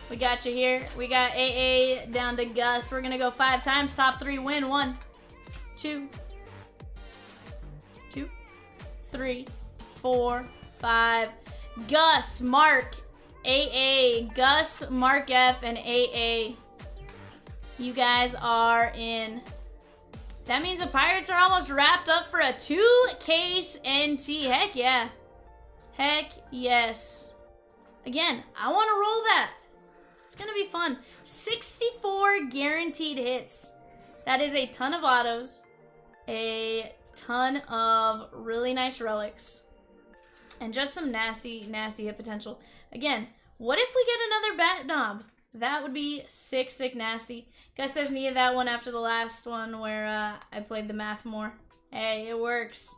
We got you here. We got AA down to Gus. We're going to go 5 times. Top 3 win. 1, 2, 3, 4, 5. Gus, Mark, AA, Gus, Mark F, and AA. You guys are in. That means the Pirates are almost wrapped up for a 2-case NT. Heck yeah. Heck yes. Again, I want to roll that. It's going to be fun. 64 guaranteed hits. That is a ton of autos. A ton of really nice relics. And just some nasty, nasty hit potential. Again, what if we get another bat knob? That would be sick, sick nasty. Gus says needed that one after the last one where I played the math more. Hey, it works.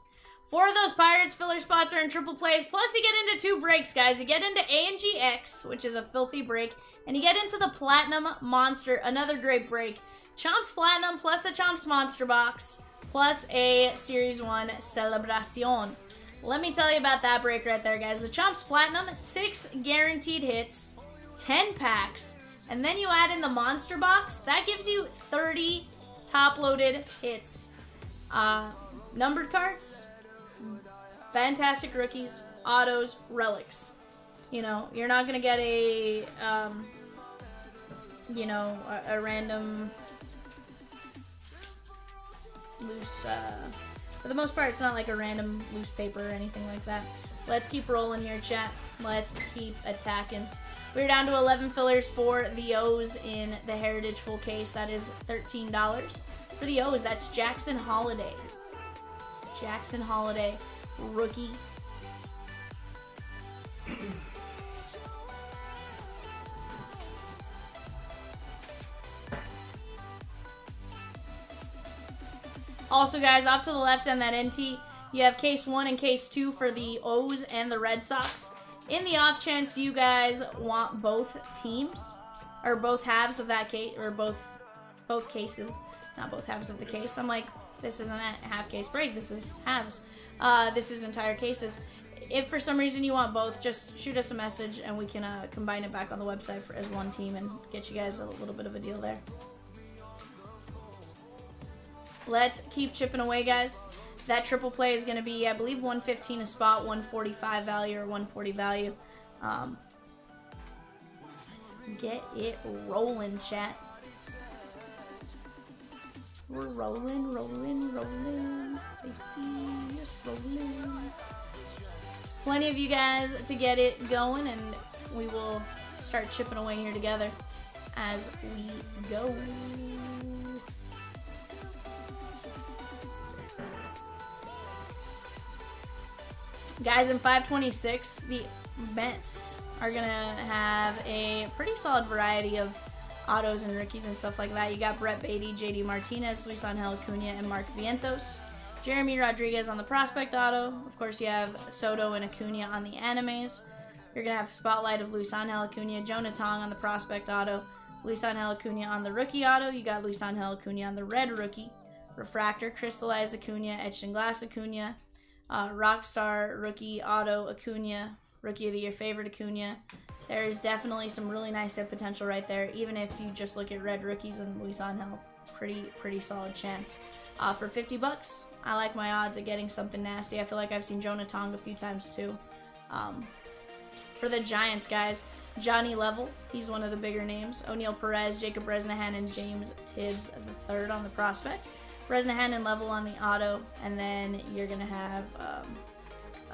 4 of those Pirates filler spots are in triple plays. Plus you get into 2 breaks, guys. You get into ANGX, which is a filthy break. And you get into the Platinum Monster, another great break. Chomps Platinum plus a Chomps Monster Box. Plus a Series 1 Celebracion. Let me tell you about that break right there, guys. The Chomps Platinum, 6 guaranteed hits, 10 packs. And then you add in the Monster Box. That gives you 30 top-loaded hits. Numbered cards, fantastic rookies, autos, relics. You know, you're not going to get a, a random loose, for the most part, it's not like a random loose paper or anything like that. Let's keep rolling here, chat. Let's keep attacking. We're down to 11 fillers for the O's in the Heritage full case. That is $13. For the O's, that's Jackson Holiday. Jackson Holiday, rookie. Also, guys, off to the left on that NT, you have case 1 and case 2 for the O's and the Red Sox. In the off chance you guys want both teams, or both halves of that case, or both cases, not both halves of the case. I'm like, this isn't a half case break, this is halves. This is entire cases. If for some reason you want both, just shoot us a message and we can combine it back on the website as one team and get you guys a little bit of a deal there. Let's keep chipping away, guys. That triple play is going to be, I believe, 115 a spot, 145 value, or 140 value. Let's get it rolling, chat. We're rolling, rolling, rolling. I see us rolling. Plenty of you guys to get it going, and we will start chipping away here together as we go. Guys, in 526, the Mets are going to have a pretty solid variety of autos and rookies and stuff like that. You got Brett Beatty, JD Martinez, Luis Angel Acuna, and Mark Vientos. Jeremy Rodriguez on the prospect auto. Of course, you have Soto and Acuna on the animes. You're going to have Spotlight of Luis Angel Acuna, Jonah Tong on the prospect auto, Luis Angel Acuna on the rookie auto. You got Luis Angel Acuna on the red rookie. Refractor, Crystallized Acuna, Etched in Glass Acuna. Rockstar rookie auto Acuna, rookie of the year favorite Acuna. There's definitely some really nice hit potential right there. Even if you just look at red rookies and Luis Angel, pretty solid chance. For $50, I like my odds of getting something nasty. I feel like I've seen Jonah Tong a few times too. For the Giants, guys, Johnny Level, he's one of the bigger names. O'Neal Perez, Jacob Bresnahan, and James Tibbs III on the prospects. Bresnahan and Level on the auto, and then you're going to have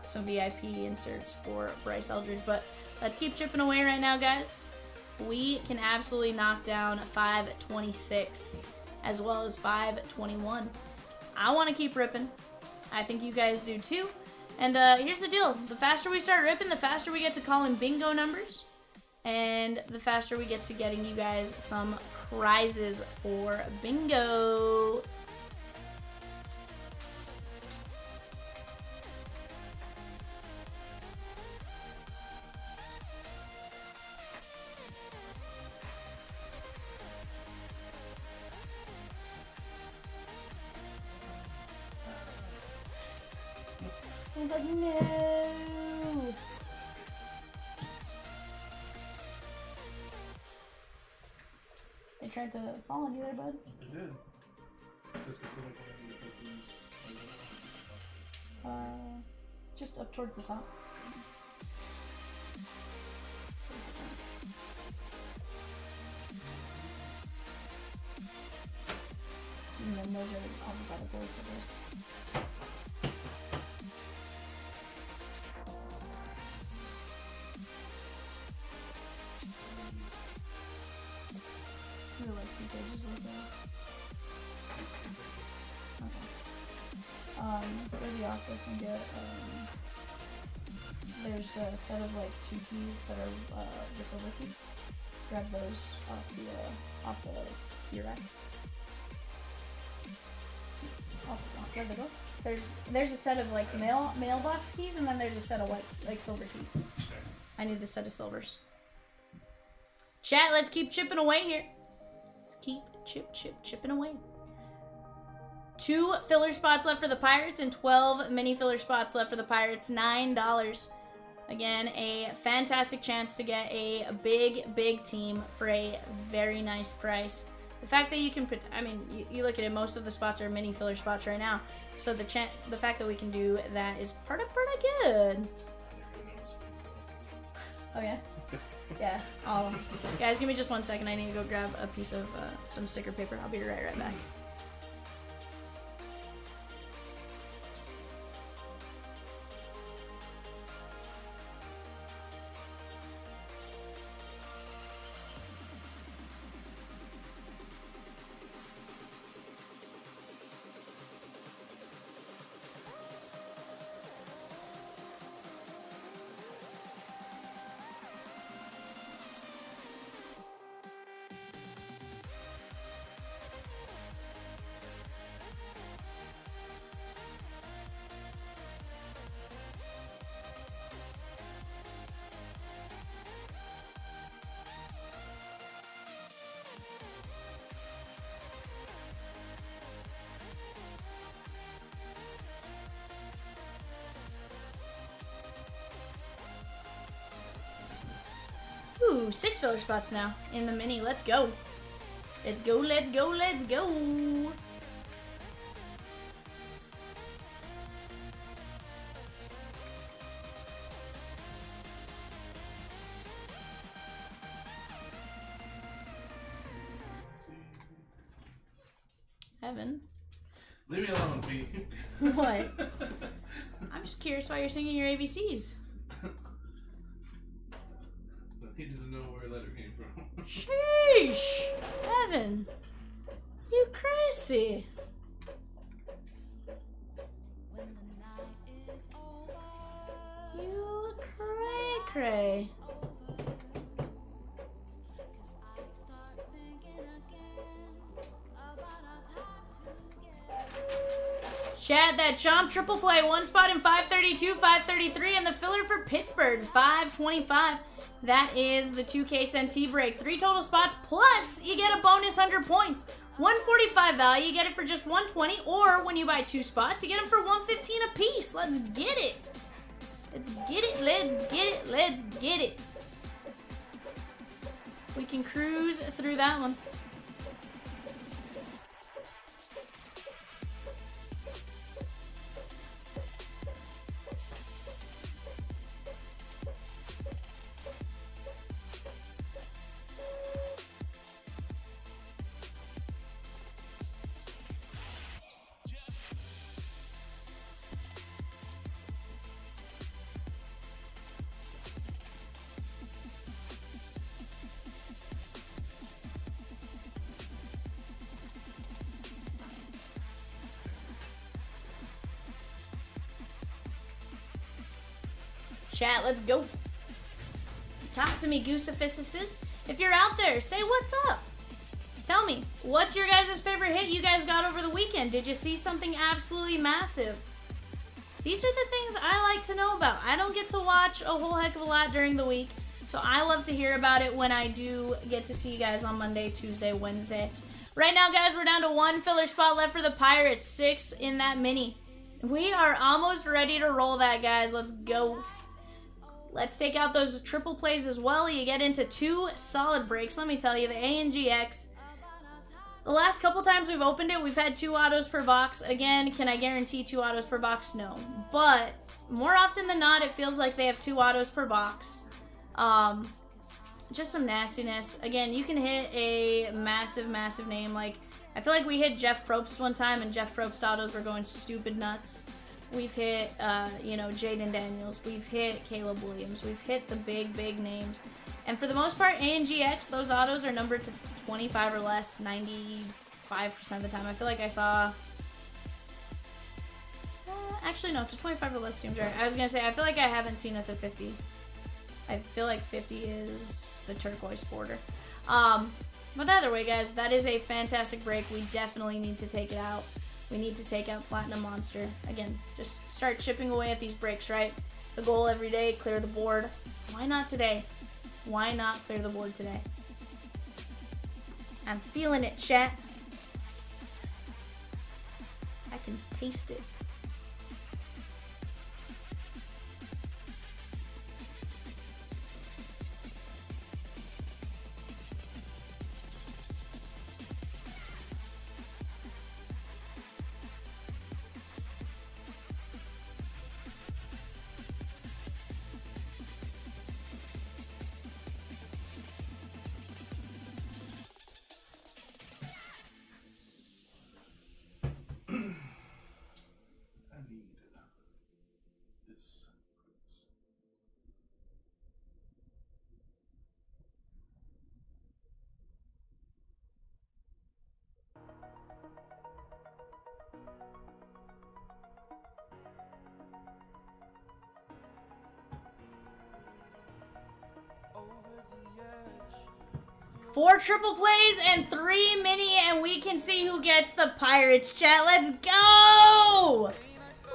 some VIP inserts for Bryce Eldridge. But let's keep chipping away right now, guys. We can absolutely knock down 526 as well as 521. I want to keep ripping. I think you guys do too. And here's the deal. The faster we start ripping, the faster we get to calling bingo numbers. And the faster we get to getting you guys some prizes for bingo. I was like, no. They tried to fall on you there, bud. They did. Just up towards the top. then those are alphabetical, so there's... I feel like 2 pages worth of. Okay. Go to the office and get, there's a set of like 2 keys that are the silver keys. Grab those off the key rack. Where'd they go? There's a set of like mailbox keys, and then there's a set of white like silver keys. I need the set of silvers. Chat, let's keep chipping away here. Let's keep chipping away. 2 filler spots left for the Pirates and 12 mini filler spots left for the Pirates. $9. Again, a fantastic chance to get a big team for a very nice price. The fact that you can put, I mean, you look at it, most of the spots are mini filler spots right now. So the fact that we can do that is pretty good. Oh yeah? Yeah. Guys, give me just 1 second. I need to go grab a piece of some sticker paper. I'll be right back. Ooh, 6 filler spots now in the mini. Let's go. Let's go, let's go, let's go. Evan. Leave me alone, Pete. What? I'm just curious why you're singing your ABCs. I needed to know where a letter came from. Sheesh! Evan! You crazy! You cray-cray. Chad, that Chomp triple play, 1 spot in 532, 533, and the filler for Pittsburgh, 525. That is the 2K Centee break. 3 total spots, plus you get a bonus 100 points. 145 value, you get it for just 120, or when you buy 2 spots, you get them for 115 a piece. Let's get it. Let's get it, let's get it, let's get it. We can cruise through that one. Chat, let's go. Talk to me, Gooseophysices. If you're out there, say what's up. Tell me, what's your guys' favorite hit you guys got over the weekend? Did you see something absolutely massive? These are the things I like to know about. I don't get to watch a whole heck of a lot during the week, so I love to hear about it when I do get to see you guys on Monday, Tuesday, Wednesday. Right now, guys, we're down to 1 filler spot left for the Pirates, 6 in that mini. We are almost ready to roll that, guys. Let's go. Let's take out those triple plays as well. You get into 2 solid breaks. Let me tell you, the ANGX, the last couple times we've opened it, we've had 2 autos per box. Again, can I guarantee 2 autos per box? No. But more often than not, it feels like they have 2 autos per box. Just some nastiness. Again, you can hit a massive name like I feel like we hit Jeff Probst one time, and Jeff Probst autos were going stupid nuts. We've hit, you know, Jaden Daniels. We've hit Caleb Williams. We've hit the big names. And for the most part, ANGX, those autos are numbered to 25 or less 95% of the time. I feel like I saw... actually, no, to 25 or less seems right. I was going to say, I feel like I haven't seen it to 50. I feel like 50 is the turquoise border. But either way, guys, that is a fantastic break. We definitely need to take it out. We need to take out Platinum Monster. Again, just start chipping away at these breaks, right? The goal every day, clear the board. Why not today? Why not clear the board today? I'm feeling it, chat. I can taste it. I need this. Four triple plays and 3 mini, and we can see who gets the Pirates, chat. Let's go!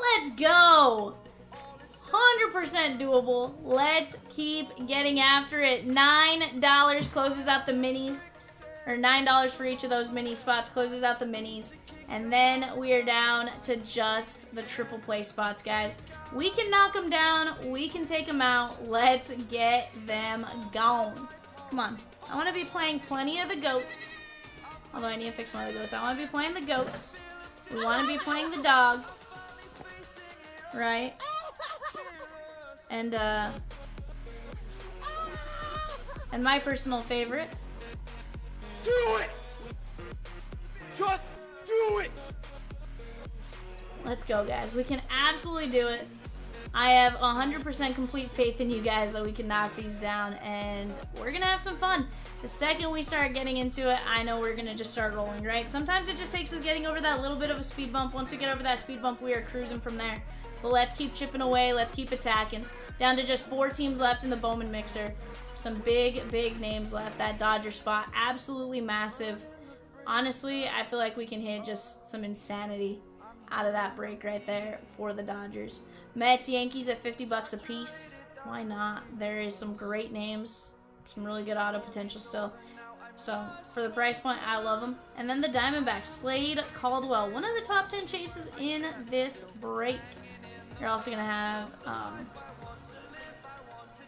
Let's go! 100% doable. Let's keep getting after it. $9 closes out the minis, or $9 for each of those mini spots closes out the minis. And then we are down to just the triple play spots, guys. We can knock them down. We can take them out. Let's get them gone. Come on. I want to be playing plenty of the goats. Although I need to fix one of the goats. I want to be playing the goats. We want to be playing the dog. Right? And my personal favorite. Do it! Just do it! Let's go, guys. We can absolutely do it. I have 100% complete faith in you guys that we can knock these down, and we're going to have some fun. The second we start getting into it, I know we're going to just start rolling, right? Sometimes it just takes us getting over that little bit of a speed bump. Once we get over that speed bump, we are cruising from there. But let's keep chipping away. Let's keep attacking. Down to just 4 teams left in the Bowman mixer. Some big names left. That Dodger spot, absolutely massive. Honestly, I feel like we can hit just some insanity out of that break right there for the Dodgers. Mets, Yankees at $50 a piece. Why not? There is some great names. Some really good auto potential still. So, for the price point, I love them. And then the Diamondbacks, Slade Caldwell. One of the top 10 chases in this break. You're also going to have a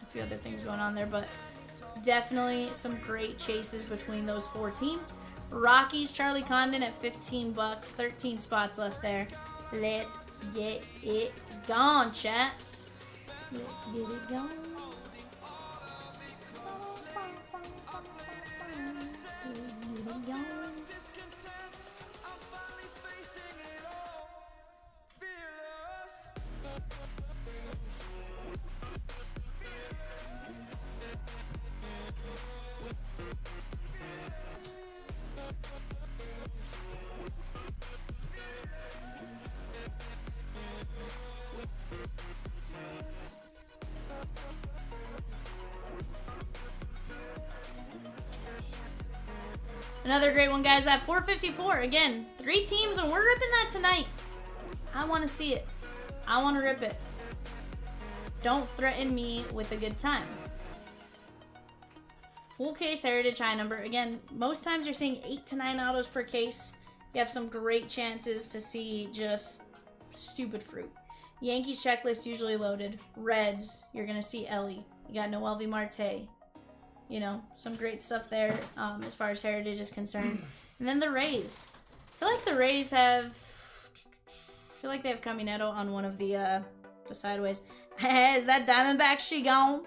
few other things going on there, but definitely some great chases between those 4 teams. Rockies, Charlie Condon at $15. 13 spots left there. Let's get it gone, chat. Let's get it gone. Let's get it gone. Another great one, guys. That 454. Again, 3 teams, and we're ripping that tonight. I want to see it. I want to rip it. Don't threaten me with a good time. Full case Heritage high number. Again, most times you're seeing 8 to 9 autos per case. You have some great chances to see just stupid fruit. Yankees checklist usually loaded. Reds, you're going to see Ellie. You got Noelvi Marte. You know, some great stuff there as far as Heritage is concerned. And then the Rays. I feel like the Rays have... I feel like they have Caminero on one of the sideways. Is that Diamondback she gone?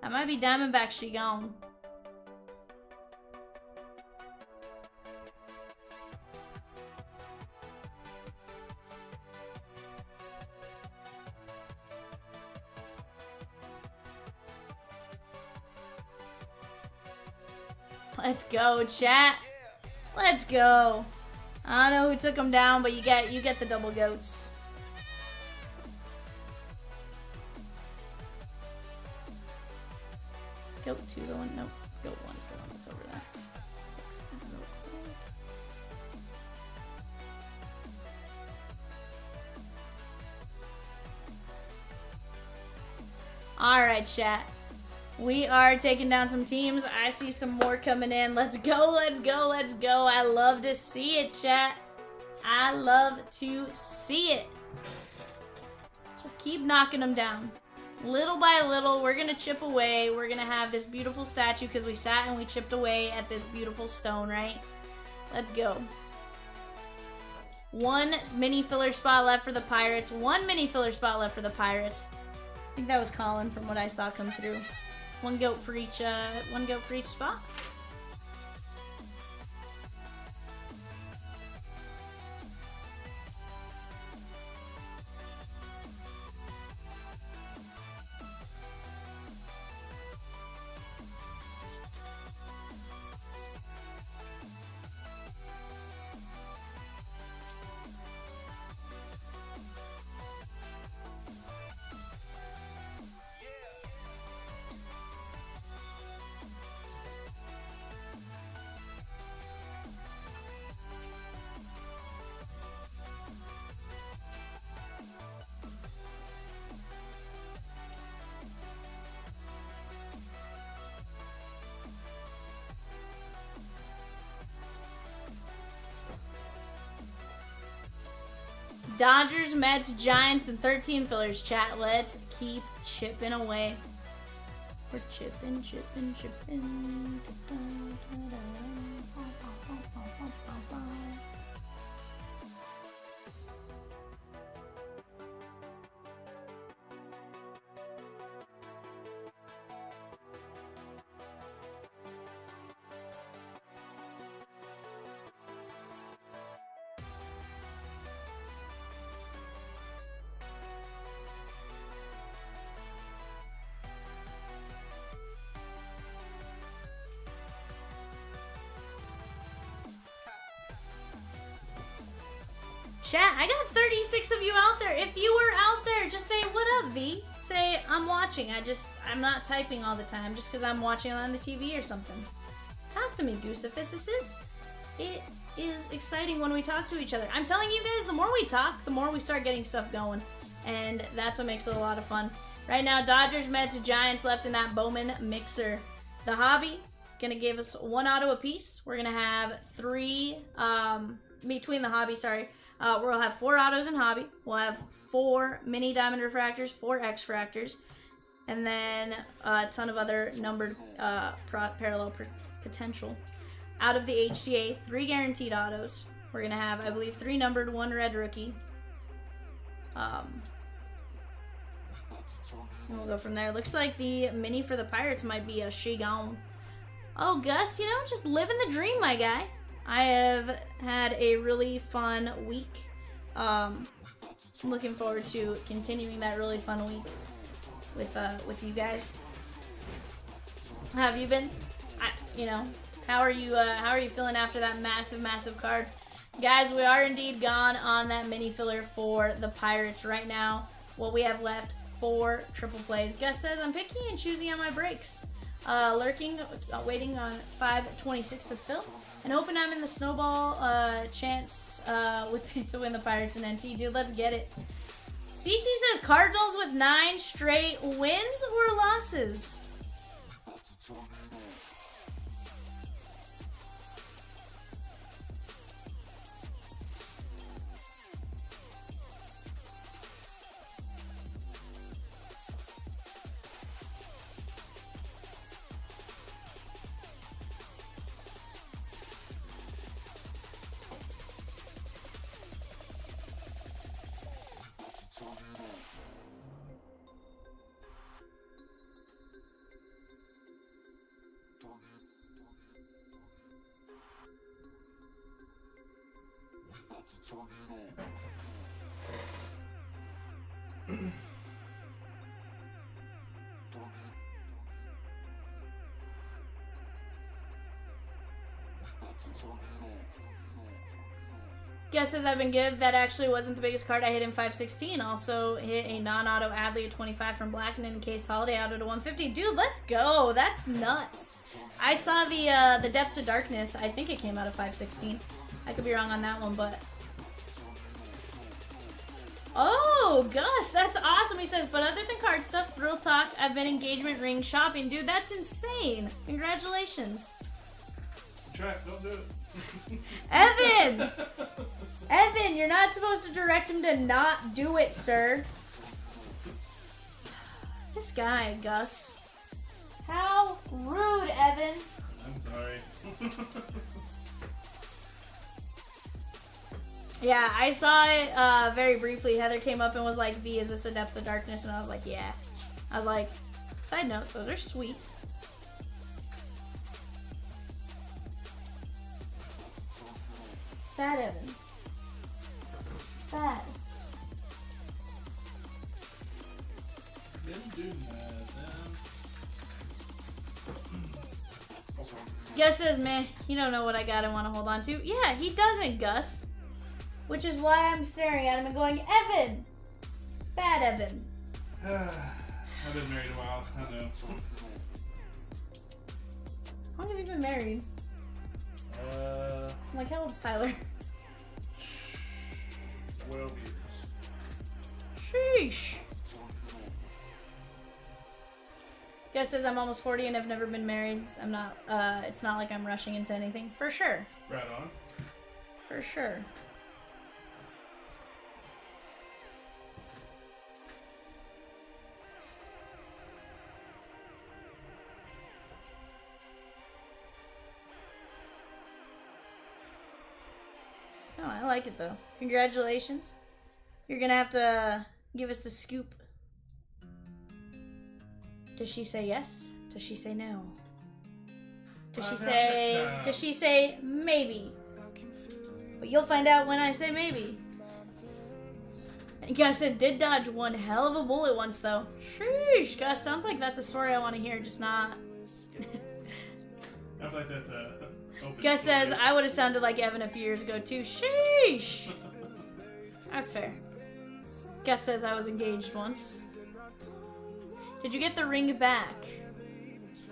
That might be Diamondback she gone. Let's go, chat. Let's go. I don't know who took them down, but you get the double goats. Is goat 2 the one? Nope. Goat 1's the one that's over there. Fix that real quick. Alright, chat. We are taking down some teams. I see some more coming in. Let's go, let's go, let's go. I love to see it, chat. I love to see it. Just keep knocking them down. Little by little, we're going to chip away. We're going to have this beautiful statue because we sat and we chipped away at this beautiful stone, right? Let's go. One mini filler spot left for the Pirates. One mini filler spot left for the Pirates. I think that was Colin from what I saw come through. One goat for each spot. Dodgers, Mets, Giants, and 13 fillers, chat. Let's keep chipping away. We're chipping, chipping, chipping. Chat, I got 36 of you out there. If you were out there, just say, what up, V? Say, I'm watching. I'm not typing all the time just because I'm watching on the TV or something. Talk to me, Goosephistuses. It is exciting when we talk to each other. I'm telling you guys, the more we talk, the more we start getting stuff going. And that's what makes it a lot of fun. Right now, Dodgers, Mets, Giants left in that Bowman mixer. The hobby, gonna give us 1 auto apiece. We're gonna have 3, between the hobby, sorry. We'll have 4 autos in hobby. We'll have 4 mini diamond refractors, 4 X-fractors, and then a ton of other numbered parallel potential. Out of the HTA, 3 guaranteed autos. We're going to have, I believe, 3 numbered, 1 red rookie. And we'll go from there. Looks like the mini for the Pirates might be a Shigon. Oh, Gus, you know, just living the dream, my guy. I have had a really fun week. Looking forward to continuing that really fun week with you guys. How have you been? How are you feeling after that massive card? Guys, we are indeed gone on that mini filler for the Pirates right now. What we have left, 4 triple plays. Gus says, I'm picky and choosy on my breaks. Lurking, waiting on 526 to fill. And hoping I'm in the snowball chance to win the Pirates and NT. Dude, let's get it. CC says Cardinals with 9 straight wins or losses? Guesses I've been good. That actually wasn't the biggest card I hit in 516. Also hit a non-auto Adley at 25 from Black and Encased Holiday auto to 150. Dude, let's go. That's nuts. I saw the Depths of Darkness. I think it came out of 516. I could be wrong on that one, but... Oh, Gus, that's awesome. He says, but other than card stuff, real talk, I've been engagement ring shopping. Dude, that's insane. Congratulations. Chat, don't do it. Evan! Evan, you're not supposed to direct him to not do it, sir. This guy, Gus. How rude, Evan. I'm sorry. Yeah, I saw it very briefly. Heather came up and was like, V, is this a Depth of Darkness? And I was like, yeah. I was like, side note, those are sweet. Bad Evan. Bad. Didn't do that, Gus says, meh, you don't know what I got and want to hold on to. Yeah, he doesn't, Gus. Which is why I'm staring at him and going, Evan! Bad Evan. I've been married a while, I know. How long have you been married? I'm like, how old's Tyler? 12 years. Sheesh. Gus says I'm almost 40 and I've never been married. I'm not, it's not like I'm rushing into anything. For sure. Right on. For sure. Oh, I like it though. Congratulations. You're gonna have to give us the scoop. Does she say yes? Does she say no? Does she say maybe? But you'll find out when I say maybe. And Gus said did dodge one hell of a bullet once though. Sheesh, Gus, sounds like that's a story I want to hear, just not. I feel like that's a open Gus story. says I would have sounded like Evan a few years ago too. Sheesh. That's fair. Gus says I was engaged once. Did you get the ring back? It's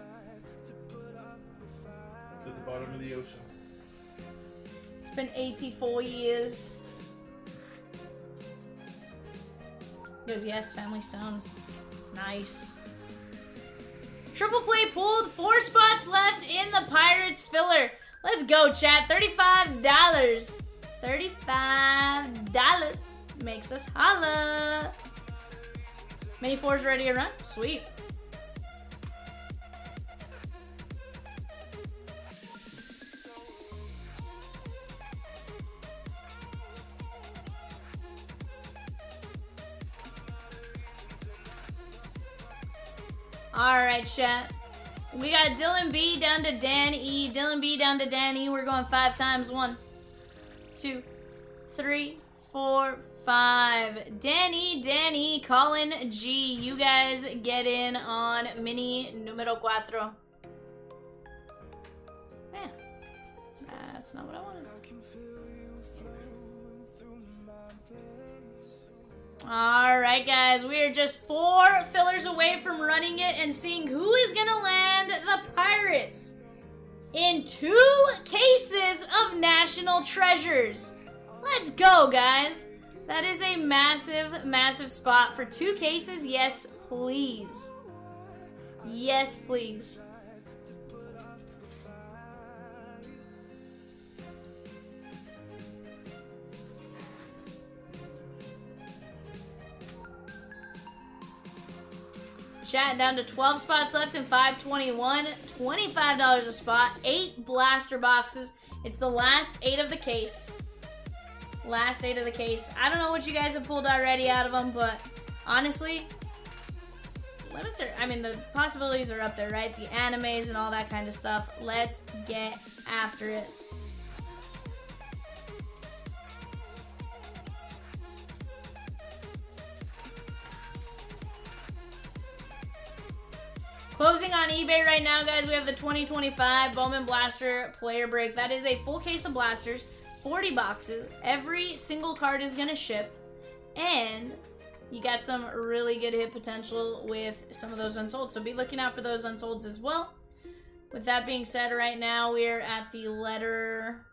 at the bottom of the ocean. It's been 84 years. He goes, yes, family stones. Nice. Triple play pulled, 4 spots left in the Pirates filler. Let's go, chat. $35. $35 makes us holla. Mini 4's ready to run? Sweet. Alright, chat. We got Dylan B down to Dan E. Dylan B down to Dan E. We're going 5 times. 1, 2, 3, 4, 5. Danny, Colin G. You guys get in on mini numero 4. Yeah. That's not what I wanted. Alright, guys. We are just 4 fillers away from running it and seeing who is going to land the Pirates in 2 cases of National Treasures. Let's go, guys. That is a massive, massive spot for 2 cases. Yes, please. Yes, please. Chat down to 12 spots left in 521. $25 a spot. 8 blaster boxes. It's the last 8 of the case. Last 8 of the case. I don't know what you guys have pulled already out of them, but honestly, limits are, I mean, the possibilities are up there, right? The animes and all that kind of stuff. Let's get after it. Closing on eBay right now, guys, we have the 2025 Bowman Blaster Player Break. That is a full case of blasters, 40 boxes. Every single card is going to ship. And you got some really good hit potential with some of those unsold. So be looking out for those unsolds as well. With that being said, right now we're at the letter...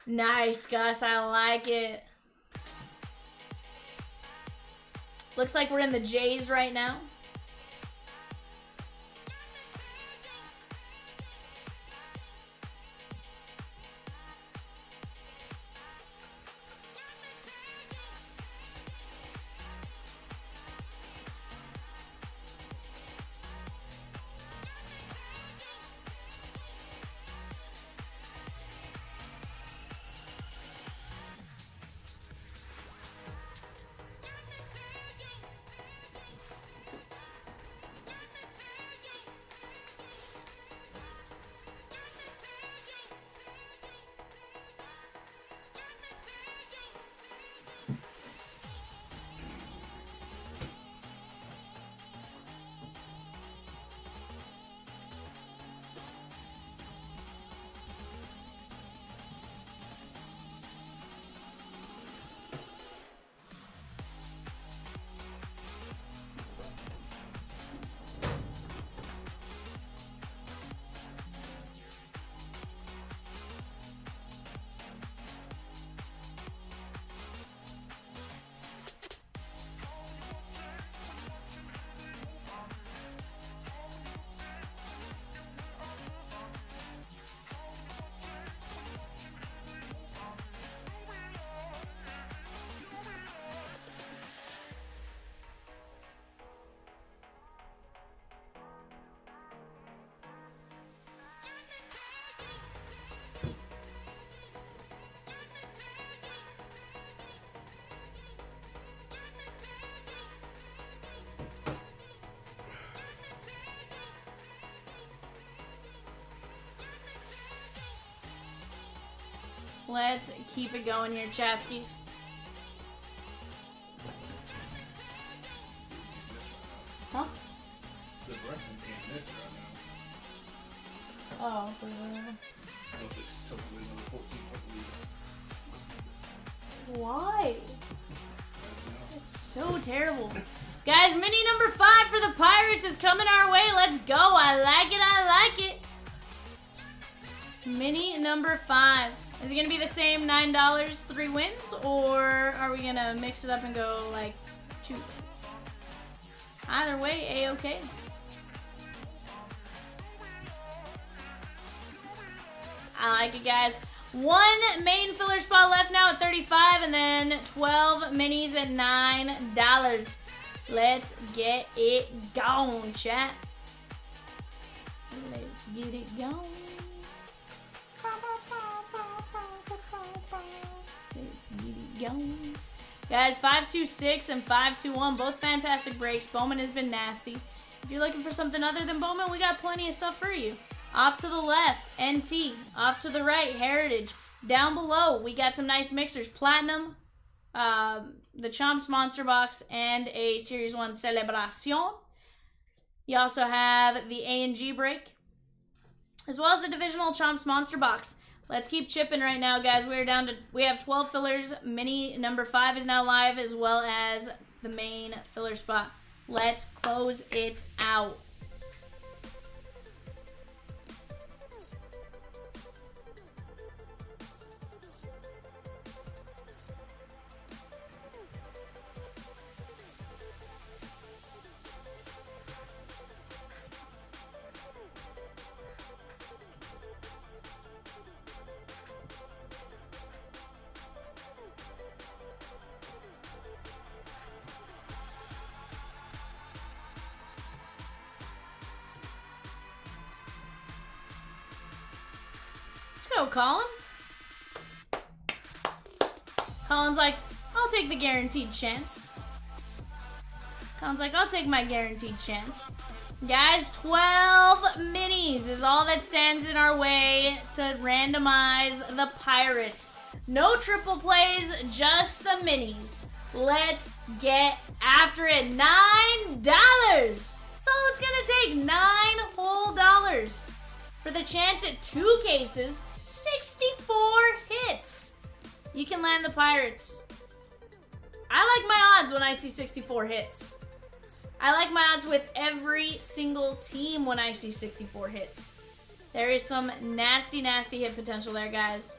Nice, Gus. I like it. Looks like we're in the J's right now. Let's keep it going here, Chatskis. Huh? The Brunsons can't miss right now. Oh, Celtics took away another 14-point lead. why? Right now. It's so terrible. Guys, mini number 5 for the Pirates is coming our way. Let's go. I like it. I like it. Mini number 5. Is it going to be the same $9, 3 wins? Or are we going to mix it up and go like 2? Either way, A-okay. I like it, guys. 1 main filler spot left now at 35, and then 12 minis at $9. Let's get it going, chat. Let's get it going. Guys, 526 and 521, both fantastic breaks. Bowman has been nasty. If you're looking for something other than Bowman, we got plenty of stuff for you. Off to the left, NT. Off to the right, Heritage. Down below, we got some nice mixers. Platinum, the Chomps Monster Box, and a Series 1 Celebration. You also have the A and G break, as well as the Divisional Chomps Monster Box. Let's keep chipping right now, guys. We have 12 fillers. Mini number 5 is now live, as well as the main filler spot. Let's close it out. Go, Colin. Colin's like, I'll take the guaranteed chance. Colin's like, I'll take my guaranteed chance. Guys, 12 minis is all that stands in our way to randomize the Pirates. No triple plays, just the minis. Let's get after it. $9. That's all it's gonna take. $9 whole dollars for the chance at 2 cases, 64 hits. You can land the Pirates. I like my odds when I see 64 hits. I like my odds with every single team when I see 64 hits. There is some nasty, nasty hit potential there, guys.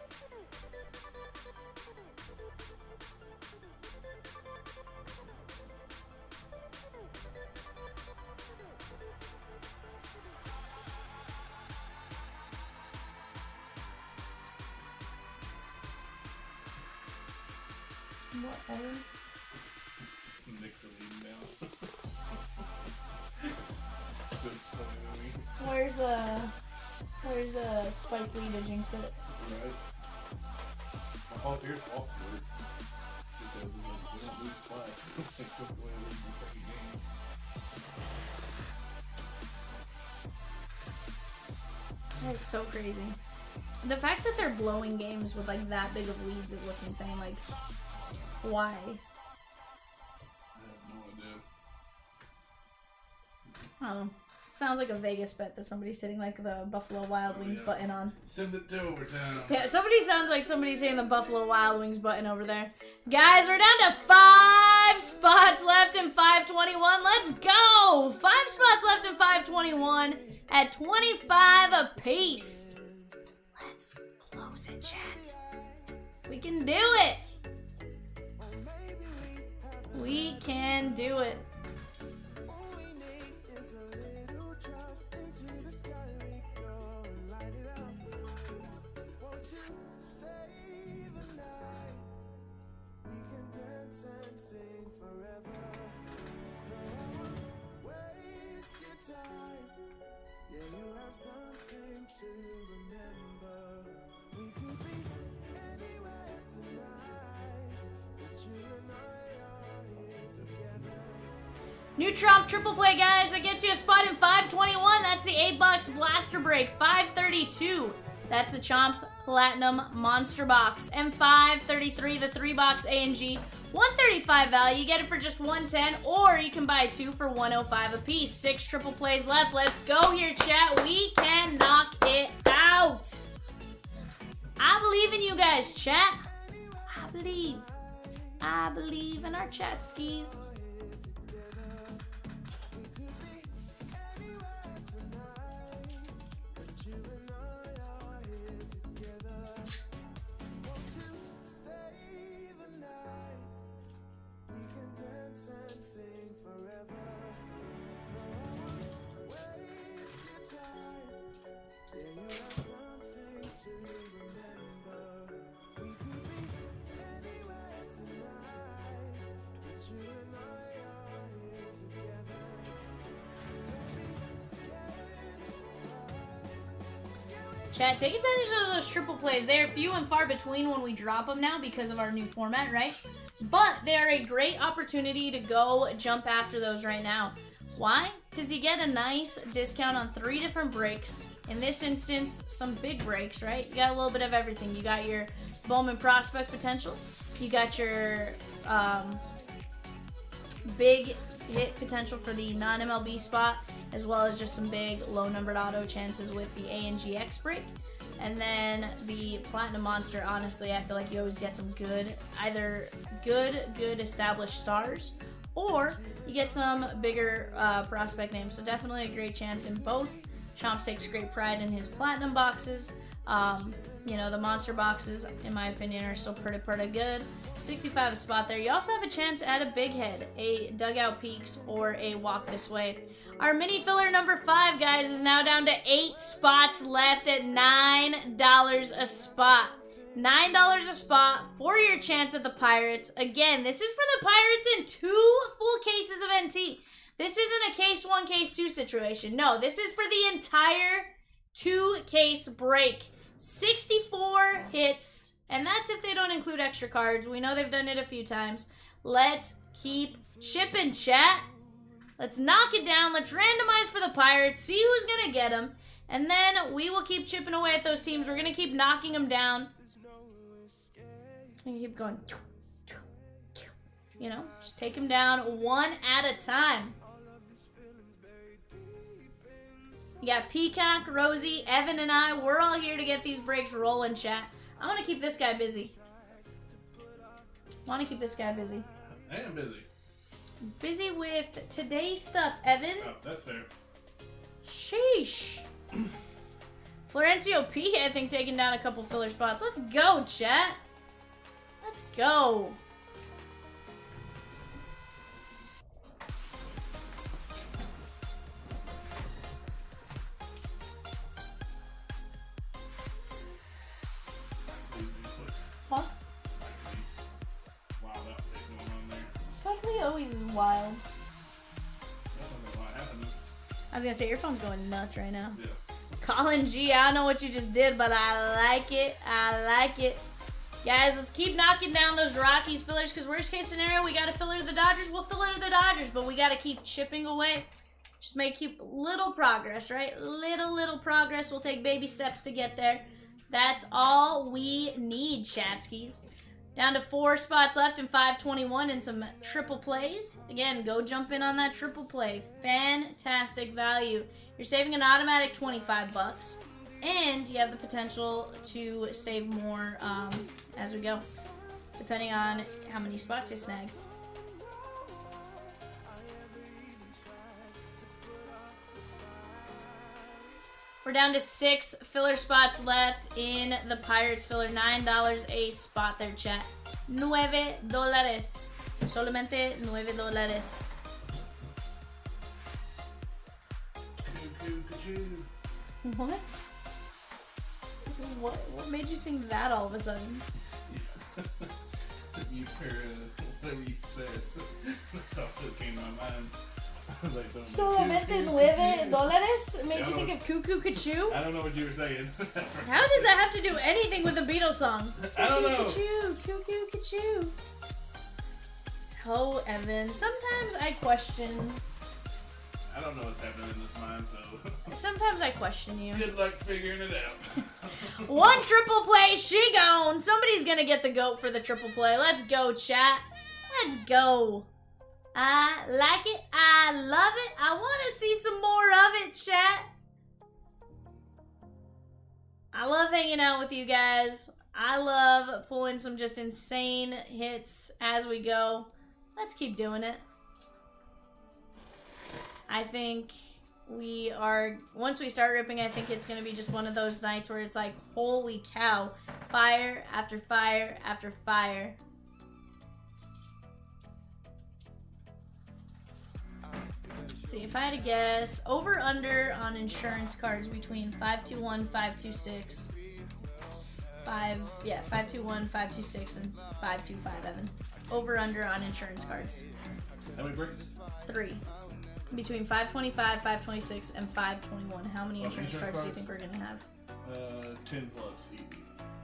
Whatever. Knicks are leading now. Disappointing. Where's Spike Lee to jinx it? Right. Oh, here's awkward. Because we don't lose twice. They took away the second game. That is so crazy. The fact that they're blowing games with like that big of leads is what's insane. Like, why? I have no idea. I don't know. Sounds like a Vegas bet that somebody's hitting like the Buffalo Wild Wings button on. Send it to overtime. Yeah, somebody sounds like somebody's hitting the Buffalo Wild Wings button over there. Guys, we're down to 5 spots left in 521. Let's go! 5 spots left in 521 at 25 apiece. Let's close it, chat. We can do it. We can do it. New Chomp triple play, guys. That gets you a spot in 521. That's the $8 blaster break. 532. That's the Chomps Platinum Monster Box. And 533, the 3-box A&G. 135 value. You get it for just 110, or you can buy 2 for 105 a piece. 6 triple plays left. Let's go here, chat. We can knock it out. I believe in you guys, chat. I believe. I believe in our chat skis. Chat, take advantage of those triple plays. They are few and far between when we drop them now because of our new format, right? But they are a great opportunity to go jump after those right now. Why? Because you get a nice discount on 3 different breaks. In this instance, some big breaks, right? You got a little bit of everything. You got your Bowman prospect potential. You got your big hit potential for the non-MLB spot, as well as just some big low-numbered auto chances with the A&G X break. And then the Platinum Monster, honestly, I feel like you always get some good, either good established stars, or you get some bigger prospect names. So definitely a great chance in both. Chomps takes great pride in his Platinum boxes. You know, the Monster boxes, in my opinion, are still pretty good. 65 a spot there. You also have a chance at a big head, a Dugout Peaks, or a Walk This Way. Our mini filler number 5, guys, is now down to 8 spots left at $9 a spot. $9 a spot for your chance at the Pirates. Again, this is for the Pirates in 2 full cases of NT. This isn't a case 1, case 2 situation. No, this is for the entire 2-case break. 64 hits, and that's if they don't include extra cards. We know they've done it a few times. Let's keep chipping, chat. Let's knock it down. Let's randomize for the Pirates, see who's going to get them, and then we will keep chipping away at those teams. We're going to keep knocking them down. And keep going. you know, just take them down one at a time. You got Peacock, Rosie, Evan, and I. We're all here to get these breaks rolling, chat. I want to keep this guy busy. I am busy. Busy with today's stuff, Evan. Oh, that's fair. Sheesh. Florencio P, I think, taking down a couple filler spots. Let's go, chat. Let's go. Huh? Wow, that was going on there. Spike Lee always is wild. I don't know what happened. I was gonna say, your phone's going nuts right now. Yeah. Colin G, I don't know what you just did, but I like it. I like it. Guys, let's keep knocking down those Rockies fillers, because worst case scenario, we got to fill it to the Dodgers. We'll fill it to the Dodgers, but we got to keep chipping away. Just keep little progress, right? Little progress. We'll take baby steps to get there. That's all we need, Chatskis. Down to 4 spots left in 521 and some triple plays. Again, go jump in on that triple play. Fantastic value. You're saving an automatic 25 bucks, and you have the potential to save more as we go, depending on how many spots you snag. We're down to 6 filler spots left in the Pirates filler. $9 a spot there, chat. $9. Solamente $9. What? What made you sing that all of a sudden? You whatever you said. That's all that came to my mind. Like, Solamente $9 made you think of Cuckoo Cachoo? I don't know what you were saying. How does that have to do anything with the Beatles song? I don't know. Cuckoo Cachoo. Oh, Evan. Sometimes I question. I don't know what's happening in this mind, so. Sometimes I question you. Good luck figuring it out. One triple play, she gone. Somebody's gonna get the goat for the triple play. Let's go, chat. Let's go. I like it. I love it. I want to see some more of it, chat. I love hanging out with you guys. I love pulling some just insane hits as we go. Let's keep doing it. I think we are, once we start ripping, I think it's going to be just one of those nights where it's like, holy cow, fire after fire after fire. Let's see, if I had to guess, over under on insurance cards between 521, 526, 521, 526, and 525, Evan. Over under on insurance cards. How many breaks? 3. Between 525, 526, and 521. How many insurance cards do you think we're going to have? 10 plus, easy.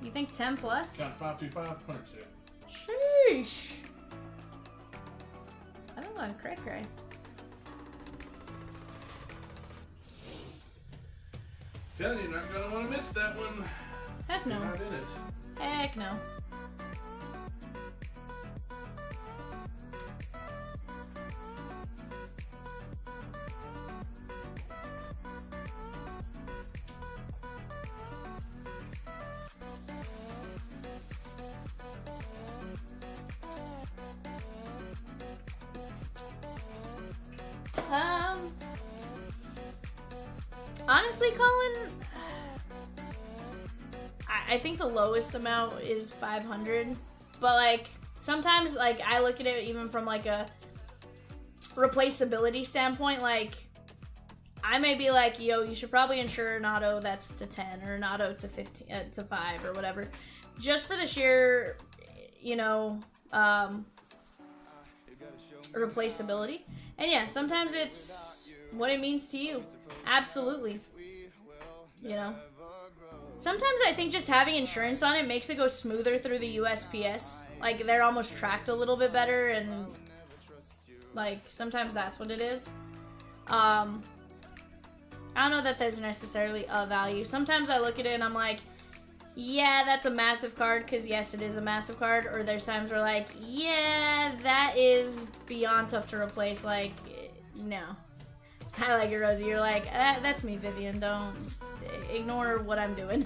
You think 10 plus? Got 525, 100%. Sheesh. I don't know, cray. Telling you, you're not gonna want to miss that one. Heck no. You're not in it. Heck no. Honestly, Colin, I think the lowest amount is 500, but like sometimes like I look at it even from like a replaceability standpoint. Like I may be like, yo, you should probably insure an auto that's to 10 or an auto to 15 to 5 or whatever, just for the sheer, you know, replaceability. And yeah, sometimes it's what it means to you. Absolutely. You know, sometimes I think just having insurance on it makes it go smoother through the USPS. Like they're almost tracked a little bit better, and like sometimes that's what it is. I don't know that there's necessarily a value. Sometimes I look at it and I'm like, yeah, that's a massive card, because yes, it is a massive card. Or there's times where like, yeah, that is beyond tough to replace. Like, no. I like it, Rosie. You're like, that's me, Vivian. Don't ignore what I'm doing.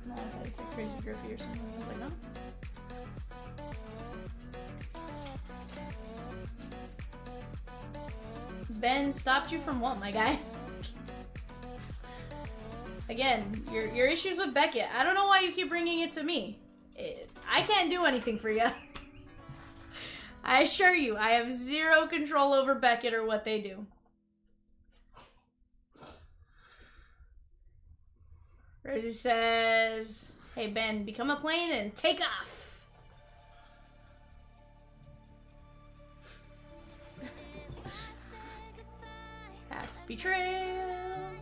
No, I thought you said Crazy Griffey or something. I was like, no. Ben stopped you from what, my guy? Again, your issues with Beckett. I don't know why you keep bringing it to me. I can't do anything for you. I assure you, I have zero control over Beckett or what they do. Rosie says, hey Ben, become a plane and take off. Happy trails.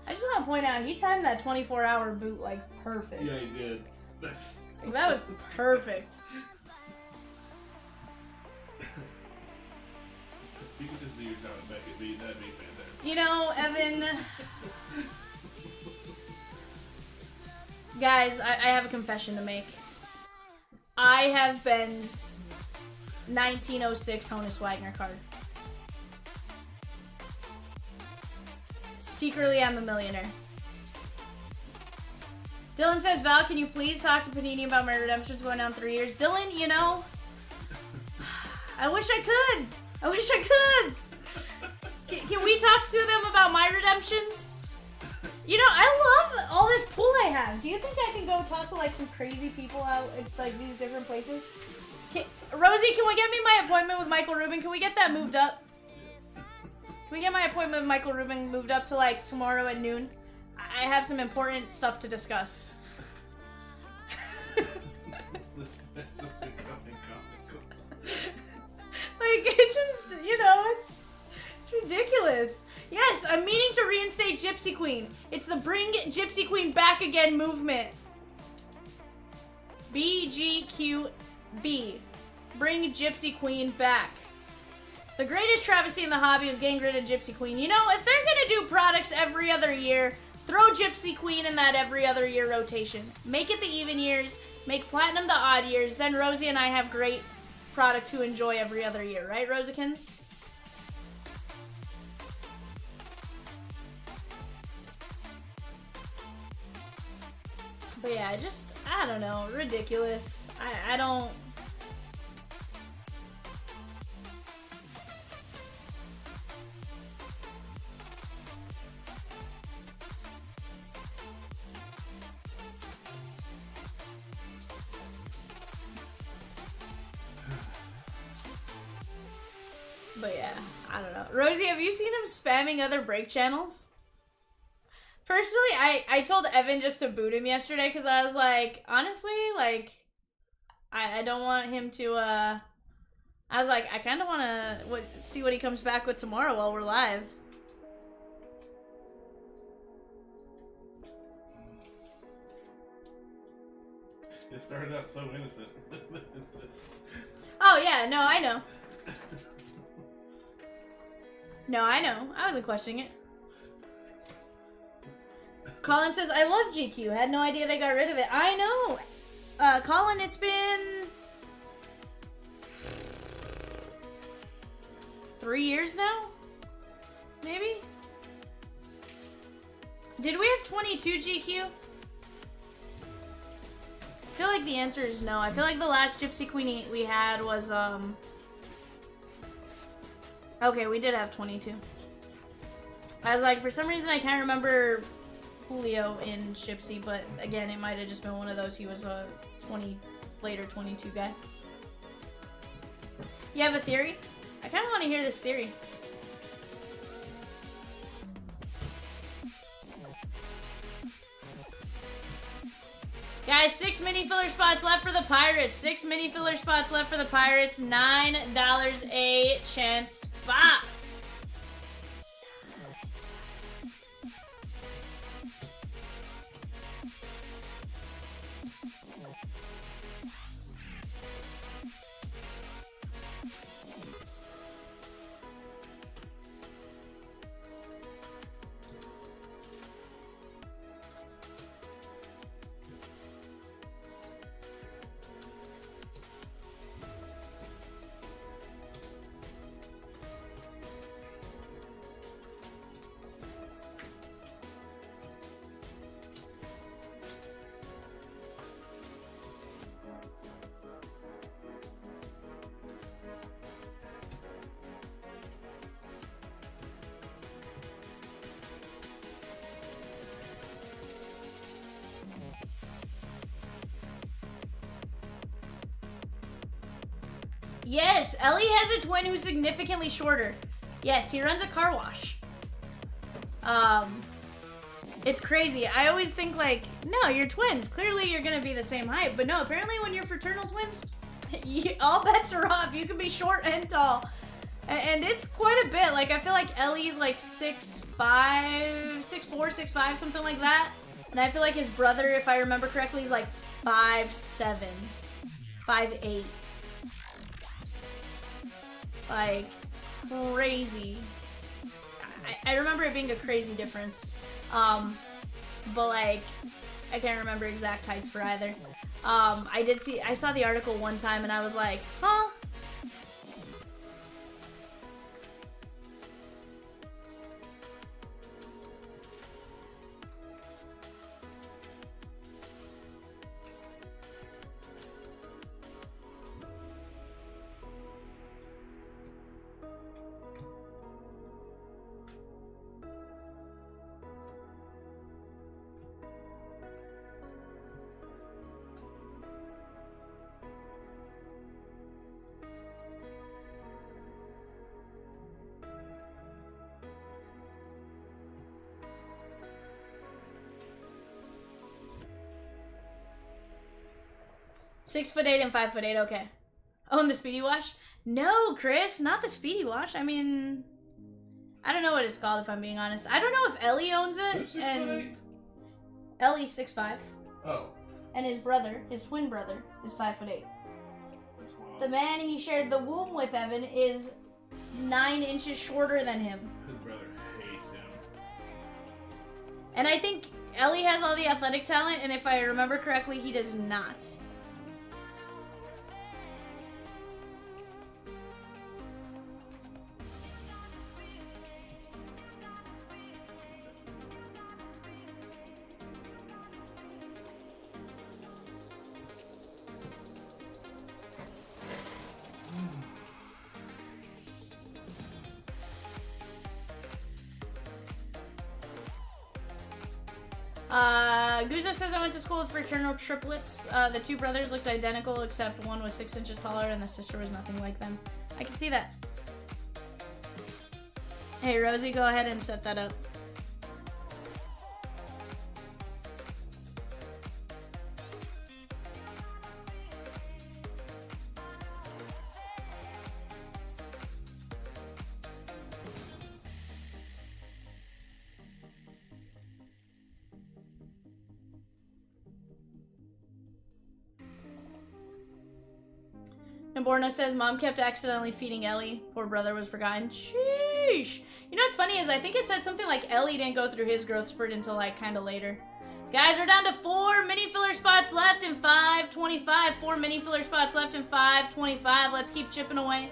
I just want to point out, he timed that 24-hour boot like perfect. Yeah, he did. That's... Like, that was perfect. You could just do your John Beckett beat, that'd be fantastic. You know, Evan... Guys, I have a confession to make. I have Ben's 1906 Honus Wagner card. Secretly, I'm a millionaire. Dylan says, Val, can you please talk to Panini about my redemptions going down 3 years? Dylan, you know, I wish I could. I wish I could. Can we talk to them about my redemptions? You know, I love all this pool I have. Do you think I can go talk to like some crazy people out at like these different places? Rosie, can we get me my appointment with Michael Rubin? Can we get that moved up? Can we get my appointment with Michael Rubin moved up to like tomorrow at noon? I have some important stuff to discuss. That's something comical. Like, it just, you know, it's ridiculous. Yes, I'm meaning to reinstate Gypsy Queen. It's the Bring Gypsy Queen Back Again movement. BGQB. Bring Gypsy Queen back. The greatest travesty in the hobby is getting rid of Gypsy Queen. You know, if they're gonna do products every other year, throw Gypsy Queen in that every other year rotation. Make it the even years, make Platinum the odd years, then Rosie and I have great product to enjoy every other year, right, Rosikins? But yeah, just, I don't know, ridiculous. I don't... But yeah, I don't know. Rosie, have you seen him spamming other break channels? Personally, I told Evan just to boot him yesterday because I was like, honestly, like, I don't want him to, I was like, I kind of want to see what he comes back with tomorrow while we're live. It started out so innocent. Oh, yeah, no, I know. No, I know. I wasn't questioning it. Colin says, I love GQ. Had no idea they got rid of it. I know. Colin, it's been 3 years now? Maybe? Did we have 22 GQ? I feel like the answer is no. I feel like the last Gypsy Queen we had was, okay, we did have 22. I was like, for some reason I can't remember Julio in Gypsy, but again, it might have just been one of those. He was a later 22 guy. You have a theory? I kind of want to hear this theory. Guys, 6 mini filler spots left for the Pirates. 6 mini filler spots left for the Pirates. $9 a chance spot. Yes, Ellie has a twin who's significantly shorter. Yes, he runs a car wash. It's crazy. I always think like, no, you're twins. Clearly you're gonna be the same height. But no, apparently when you're fraternal twins, all bets are off. You can be short and tall. And it's quite a bit. Like, I feel like Ellie's like 6'5", 6'4", 6'5", something like that. And I feel like his brother, if I remember correctly, is like 5'7", 5'8". Like, crazy. I remember it being a crazy difference. But like, I can't remember exact heights for either. I saw the article one time and I was like, huh? Six 6'8" and 5'8", okay. Own the Speedy Wash? No, Chris, not the Speedy Wash. I mean, I don't know what it's called if I'm being honest. I don't know if Ellie owns it. Who's 6'8"? And Ellie's 6'5". Oh. And his brother, his twin brother, is 5'8". That's wild. The man he shared the womb with, Evan, is 9 inches shorter than him. His brother hates him. And I think Ellie has all the athletic talent, and if I remember correctly, he does not. Guzo says I went to school with fraternal triplets. The two brothers looked identical except one was 6 inches taller and the sister was nothing like them. I can see that. Hey Rosie, go ahead and set that up. Naborno says mom kept accidentally feeding Ellie. Poor brother was forgotten. Sheesh. You know what's funny is I think it said something like Ellie didn't go through his growth spurt until like kind of later. Guys, we're down to 4 mini filler spots left in 5:25. 4 mini filler spots left in 5:25. Let's keep chipping away.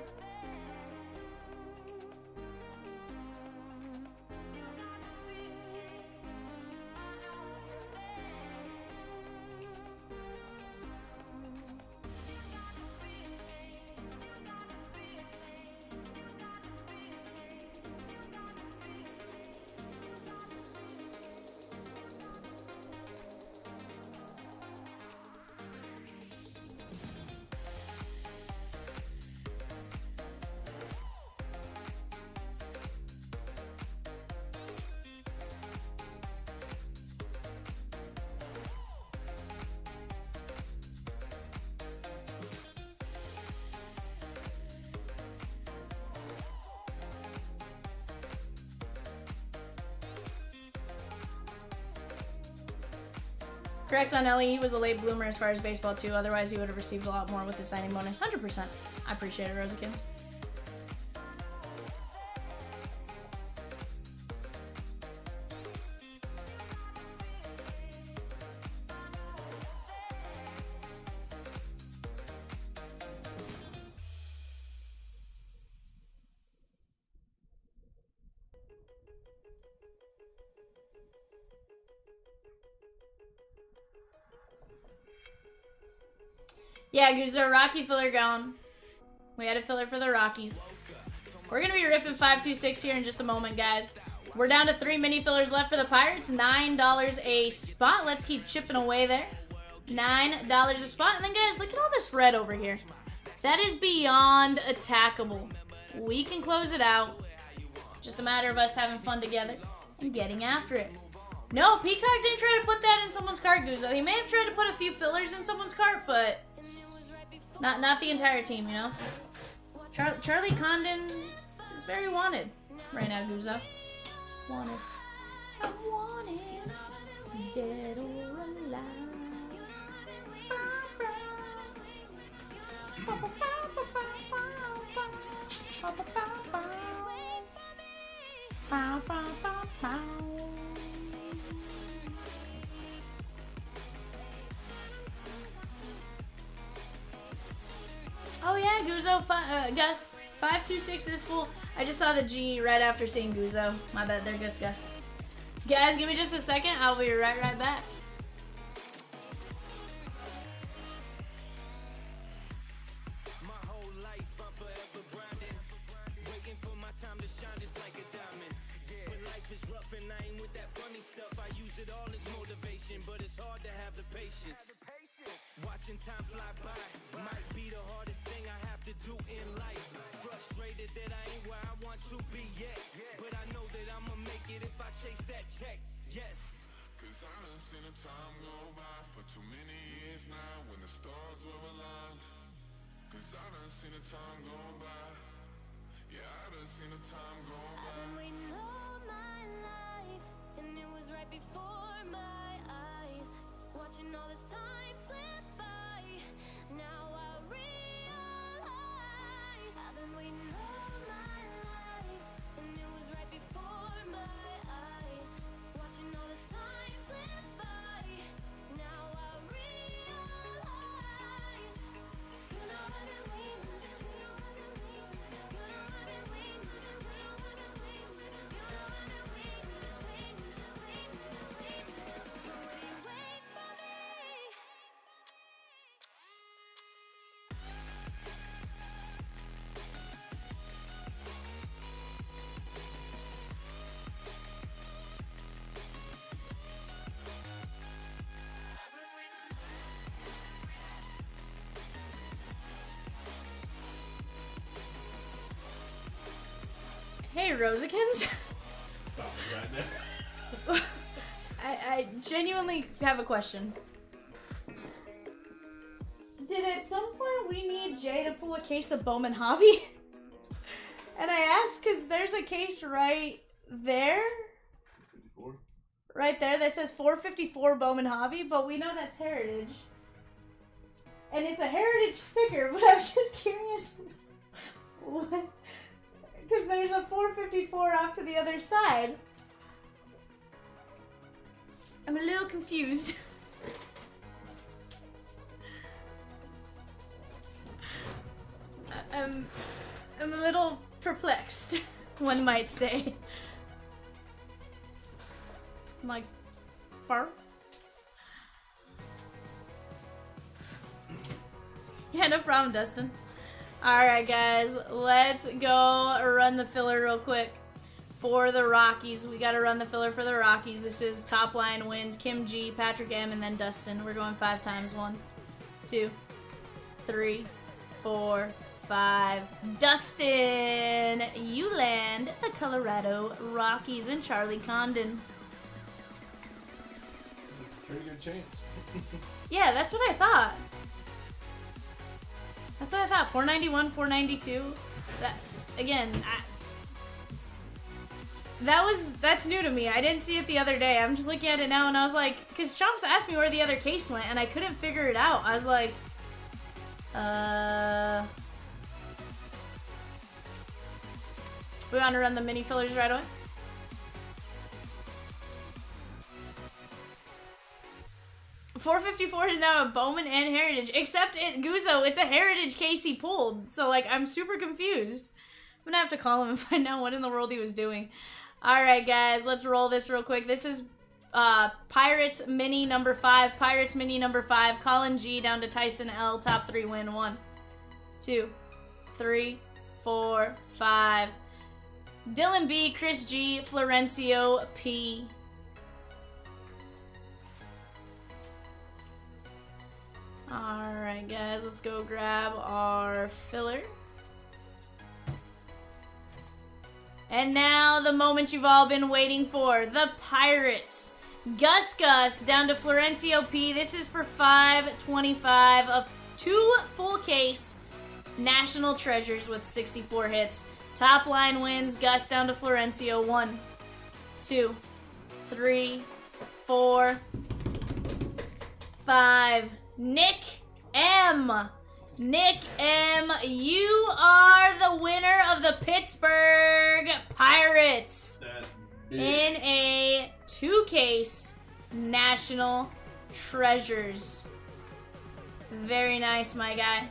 Correct on Ellie, he was a late bloomer as far as baseball too, otherwise he would have received a lot more with his signing bonus. 100%. I appreciate it, Rosikins. Yeah, Guzo, Rocky filler going. We had a filler for the Rockies. We're going to be ripping 526 here in just a moment, guys. We're down to 3 mini fillers left for the Pirates. $9 a spot. Let's keep chipping away there. $9 a spot. And then, guys, look at all this red over here. That is beyond attackable. We can close it out. Just a matter of us having fun together and getting after it. No, Peacock didn't try to put that in someone's cart, Guzzo. He may have tried to put a few fillers in someone's cart, but not the entire team, you know? Charlie Condon is very wanted right now, Guzzo. He's wanted. I'm wanted. Dead or alive. Oh yeah, Guzzo, Gus, 526 is full. I just saw the G right after seeing Guzzo. My bad there, Gus. Guys, give me just a second. I'll be right back. Watching time fly by might be the hardest thing I have to do in life. Frustrated that I ain't where I want to be yet, but I know that I'ma make it if I chase that check. Yes. Cause I done seen the time go by for too many years now when the stars were aligned. Cause I done seen the time go by. Yeah, I done seen the time go I've by. been waiting all my life, and it was right before my eyes. Watching all this time slip by, now I realize I've been waiting all my life, and it was right before my eyes. Watching all this time slip by, now I realize. You know I've been waiting, you know I've been waiting, you know I've been waiting, you know I've been waiting, you know I've been waiting, waiting. But will you wait for me? Hey, Rosikins. Stop it right now. I genuinely have a question. Did at some point we need Jay to pull a case of Bowman Hobby? And I asked because there's a case right there. 54? Right there that says 454 Bowman Hobby, but we know that's Heritage. And it's a Heritage sticker, but I'm just curious. Because there's a 454 off to the other side. I'm a little confused. I'm a little perplexed, one might say. I'm like, barf? Yeah, no problem, Dustin. Alright, guys, let's go run the filler real quick for the Rockies. We gotta run the filler for the Rockies. This is top line wins Kim G, Patrick M, and then Dustin. We're going 5 times. 1, 2, 3, 4, 5. Dustin, you land the Colorado Rockies and Charlie Condon. Pretty good chance. Yeah, that's what I thought. That's what I thought. 491, 492. That again. That's new to me. I didn't see it the other day. I'm just looking at it now, and I was like, because Chomps asked me where the other case went, and I couldn't figure it out. I was like, we want to run the mini fillers right away. $454 is now a Bowman and Heritage, except Guzzo, it's a Heritage case he pulled. So, like, I'm super confused. I'm gonna have to call him and find out what in the world he was doing. Alright, guys, let's roll this real quick. This is Pirates Mini number 5. Pirates Mini number 5. Colin G down to Tyson L. Top 3 win. 1, 2, 3, 4, 5. Dylan B, Chris G, Florencio P. Alright, Alright guys, let's go grab our filler. And now the moment you've all been waiting for. The Pirates. Gus down to Florencio P. This is for $5.25 of 2 full case National Treasures with 64 hits. Top line wins. Gus down to Florencio. 1, 2, 3, 4, 5. Nick M. Nick M, you are the winner of the Pittsburgh Pirates That's big. in a 2-case National Treasures. Very nice, my guy.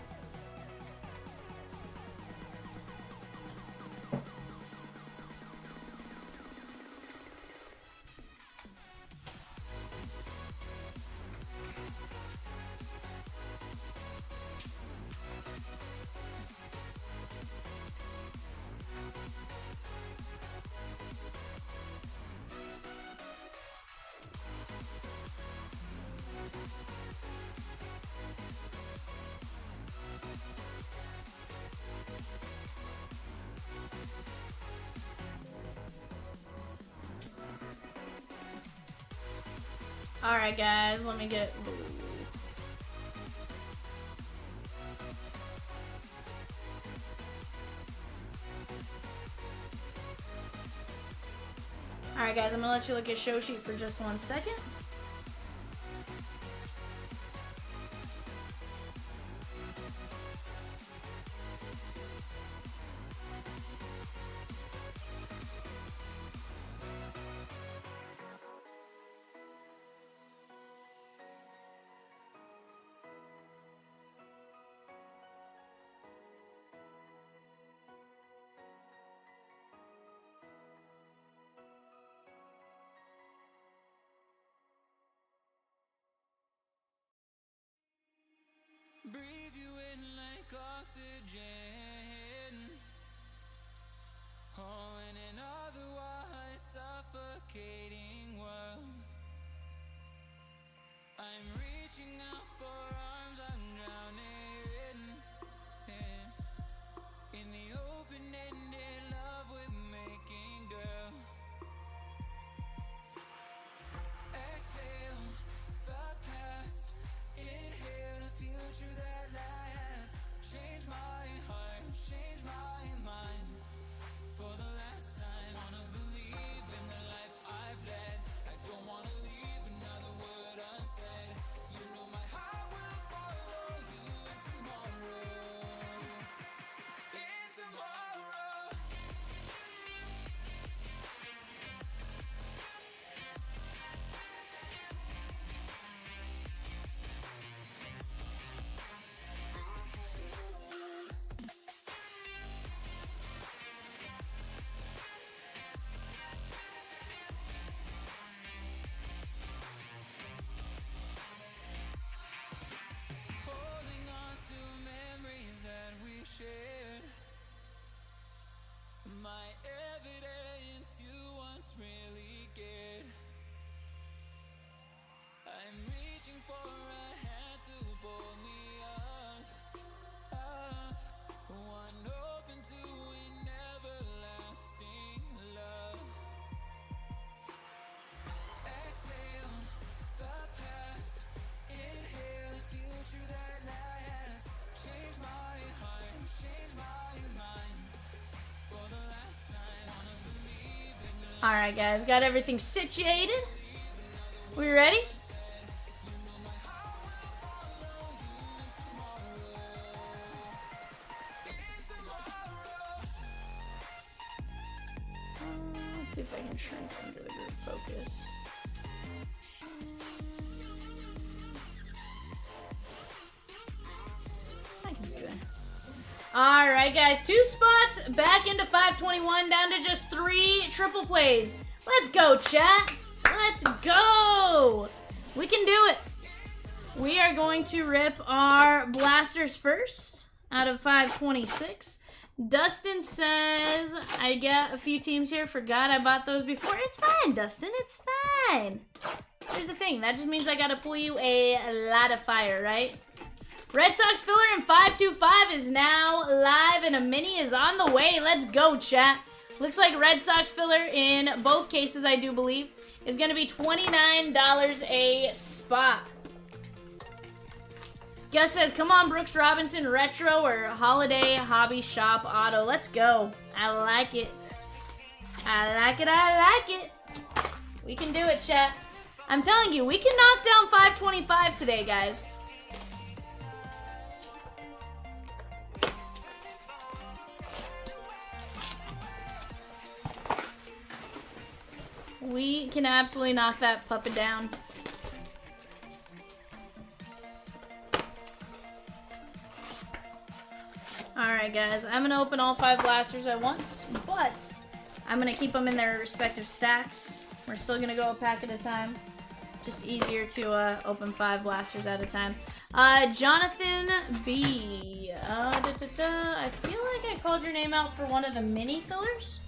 Alright guys, let me get... Alright guys, I'm gonna let you look at show sheet for just 1 second. Breathe you in like oxygen. Oh, in an otherwise suffocating world, I'm reaching out for arms, I'm drowning in the open-ended love we're making, girl. Exhale the past, inhale a future that lasts. Change my heart, change my mind. For the last time, wanna believe in the life I've led. I don't wanna leave another word unsaid. You know my heart will follow you in tomorrow. In tomorrow. Holding on to memories that we've shared. My evidence you once really cared. I'm reaching for a hand to pull me up. One open to an everlasting love. Exhale the past, inhale a future that lasts. Change my heart, change my mind. For the last time, wanna believe in the Alright guys, got everything situated. We ready? Let's see if I can shrink under the group focus. I can see that. Alright guys, 2 spots back into 521, down to just 3 triple plays. Let's go, chat. Let's go. We can do it. We are going to rip our blasters first out of 526. Dustin says, I got a few teams here. Forgot I bought those before. It's fine, Dustin. It's fine. Here's the thing. That just means I got to pull you a lot of fire, right? Red Sox filler in 525 is now live and a mini is on the way. Let's go, chat. Looks like Red Sox filler in both cases, I do believe, is going to be $29 a spot. Gus says, come on, Brooks Robinson Retro or Holiday Hobby Shop Auto. Let's go. I like it. I like it. I like it. We can do it, chat. I'm telling you, we can knock down 525 today, guys. We can absolutely knock that puppet down. Alright, guys. I'm going to open all 5 blasters at once, but I'm going to keep them in their respective stacks. We're still going to go a pack at a time. Just easier to open 5 blasters at a time. Jonathan B. I feel like I called your name out for one of the mini fillers.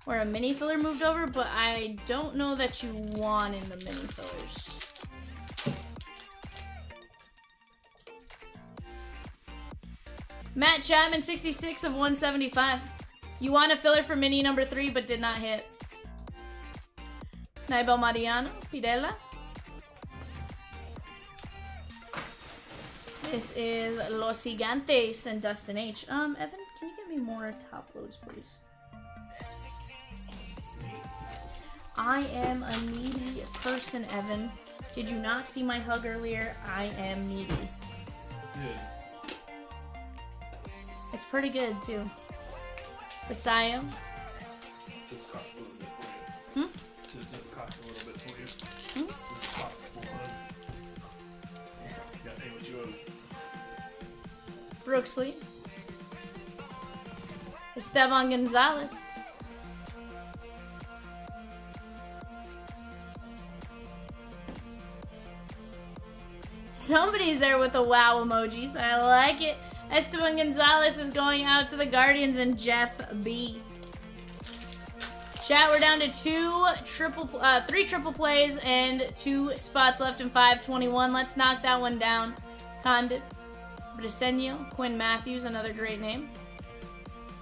Where a mini filler moved over, but I don't know that you won in the mini fillers. Matt Chapman, 66 of 175. You won a filler for mini number 3, but did not hit. Naibel Mariano, Pirela. This is Los Gigantes and Dustin H. Evan, can you get me more top loads, please? I am a needy person, Evan. Did you not see my hug earlier? I am needy. Good. It's pretty good, too. Basayo. Just cost a little bit for you. Just cost a little bit for you. Just cost a little bit. You gotta pay what you owe. Brooksley. Esteban Gonzalez. Somebody's there with the wow emojis. I like it. Esteban Gonzalez is going out to the Guardians and Jeff B. Chat, we're down to 3 triple plays and 2 spots left in 521. Let's knock that one down. Condit, Briseño, Quinn Matthews, another great name.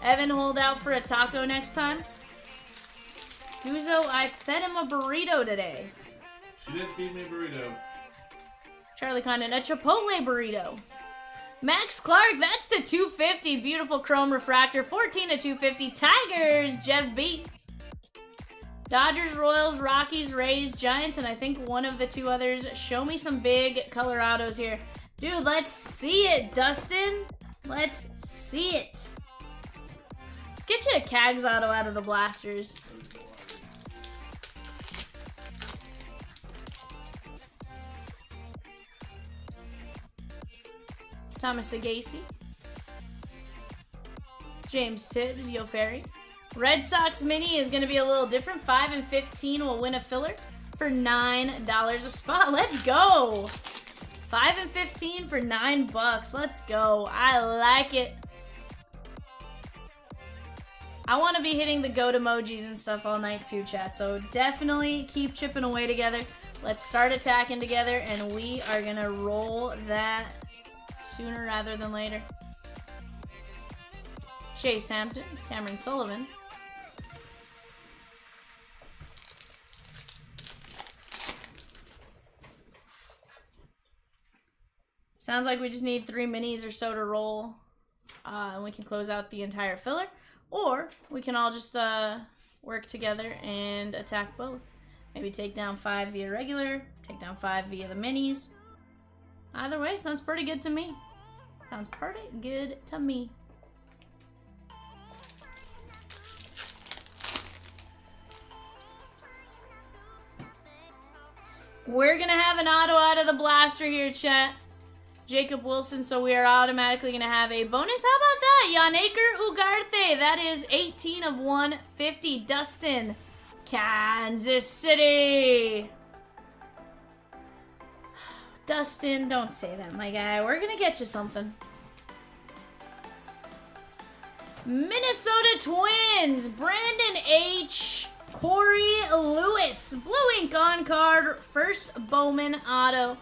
Evan, hold out for a taco next time. Guzzo, I fed him a burrito today. She didn't feed me a burrito. Charlie Condon, a Chipotle burrito. Max Clark, that's to 250. Beautiful chrome refractor, 14 to 250. Tigers, Jeff B. Dodgers, Royals, Rockies, Rays, Giants, and I think one of the 2 others. Show me some big Colorados here. Dude, let's see it, Dustin. Let's see it. Let's get you a Cags auto out of the blasters. Thomas Sagasi. James Tibbs, Yo Ferry. Red Sox mini is going to be a little different. 5 and 15 will win a filler for $9 a spot. Let's go. 5 and 15 for $9. Let's go. I like it. I want to be hitting the goat emojis and stuff all night too, chat. So definitely keep chipping away together. Let's start attacking together, and we are going to roll that sooner rather than later. Chase Hampton, Cameron Sullivan. Sounds like we just need 3 minis or so to roll, and we can close out the entire filler. Or we can all just work together and attack both. Maybe take down 5 via regular, take down 5 via the minis. Either way, sounds pretty good to me. Sounds pretty good to me. We're gonna have an auto out of the blaster here, chat. Jacob Wilson, so we are automatically gonna have a bonus. How about that? Yanaker Ugarte, that is 18 of 150. Dustin, Kansas City. Dustin, don't say that, my guy. We're gonna get you something. Minnesota Twins, Brandon H. Corey Lewis, blue ink on card, first Bowman auto.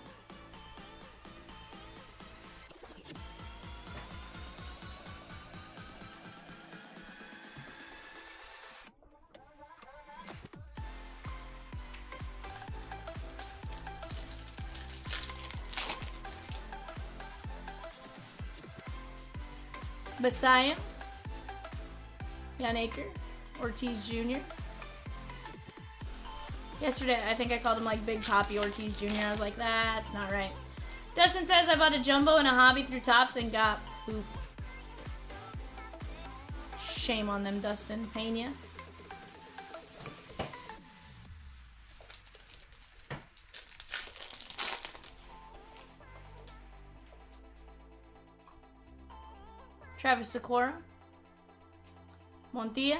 Basaya. Jan Aker. Ortiz Jr. Yesterday, I think I called him like Big Poppy Ortiz Jr. I was like, that's not right. Dustin says, I bought a jumbo and a hobby through Tops and got poop. Shame on them, Dustin. Pena. Travis Sakura. Montilla.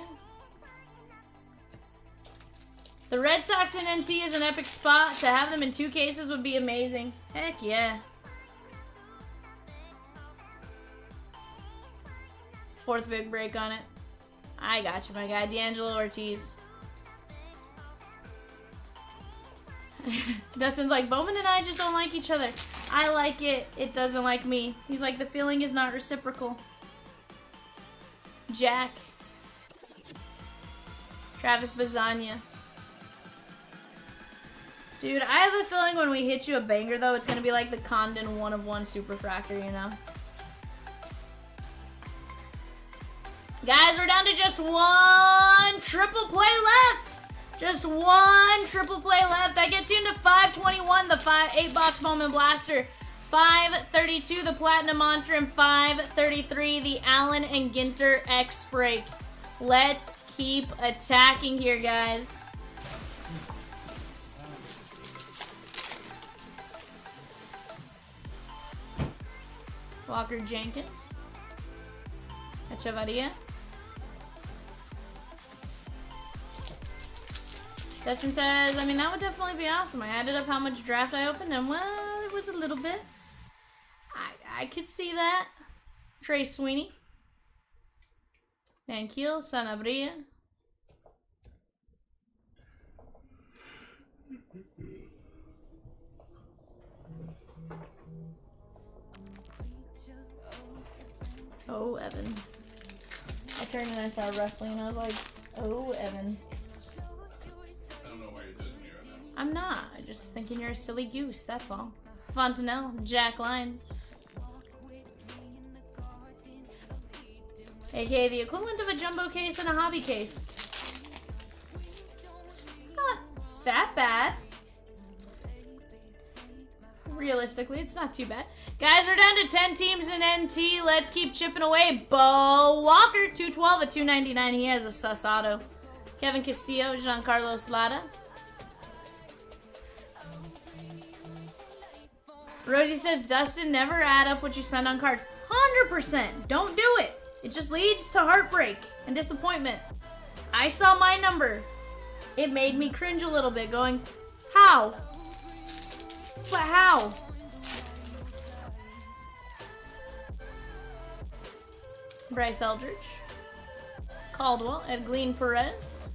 The Red Sox in NT is an epic spot. To have them in 2 cases would be amazing. Heck yeah. 4th big break on it. I got you, my guy. D'Angelo Ortiz. Dustin's like, Bowman and I just don't like each other. I like it. It doesn't like me. He's like, the feeling is not reciprocal. Jack. Travis Bazania. Dude, I have a feeling when we hit you a banger, though, it's going to be like the Condon 1/1 Superfractor, you know? Guys, we're down to just 1 triple play left. Just 1 triple play left. That gets you into 521, the 8-box Bowman Blaster. 532, the Platinum Monster. And 533, the Allen and Ginter X Break. Let's keep attacking here, guys. Walker Jenkins. Echevarria. Dustin says, I mean, that would definitely be awesome. I added up how much draft I opened, and well, it was a little bit. I could see that. Trey Sweeney. Van Keel, Sanabria. Oh, Evan. I turned and I saw wrestling and I was like, oh, Evan. I don't know why you're judging me right now. I'm not. I'm just thinking you're a silly goose, that's all. Fontanelle, Jack Lyons. AKA the equivalent of a jumbo case and a hobby case. It's not that bad. Realistically, it's not too bad. Guys, we're down to 10 teams in NT. Let's keep chipping away. Bo Walker, 212 at 299. He has a sus auto. Kevin Castillo, Giancarlo Slada. Rosie says, Dustin, never add up what you spend on cards. 100%. Don't do it. It just leads to heartbreak and disappointment. I saw my number. It made me cringe a little bit, going, how? But how? Bryce Eldridge. Caldwell. Edglin Perez.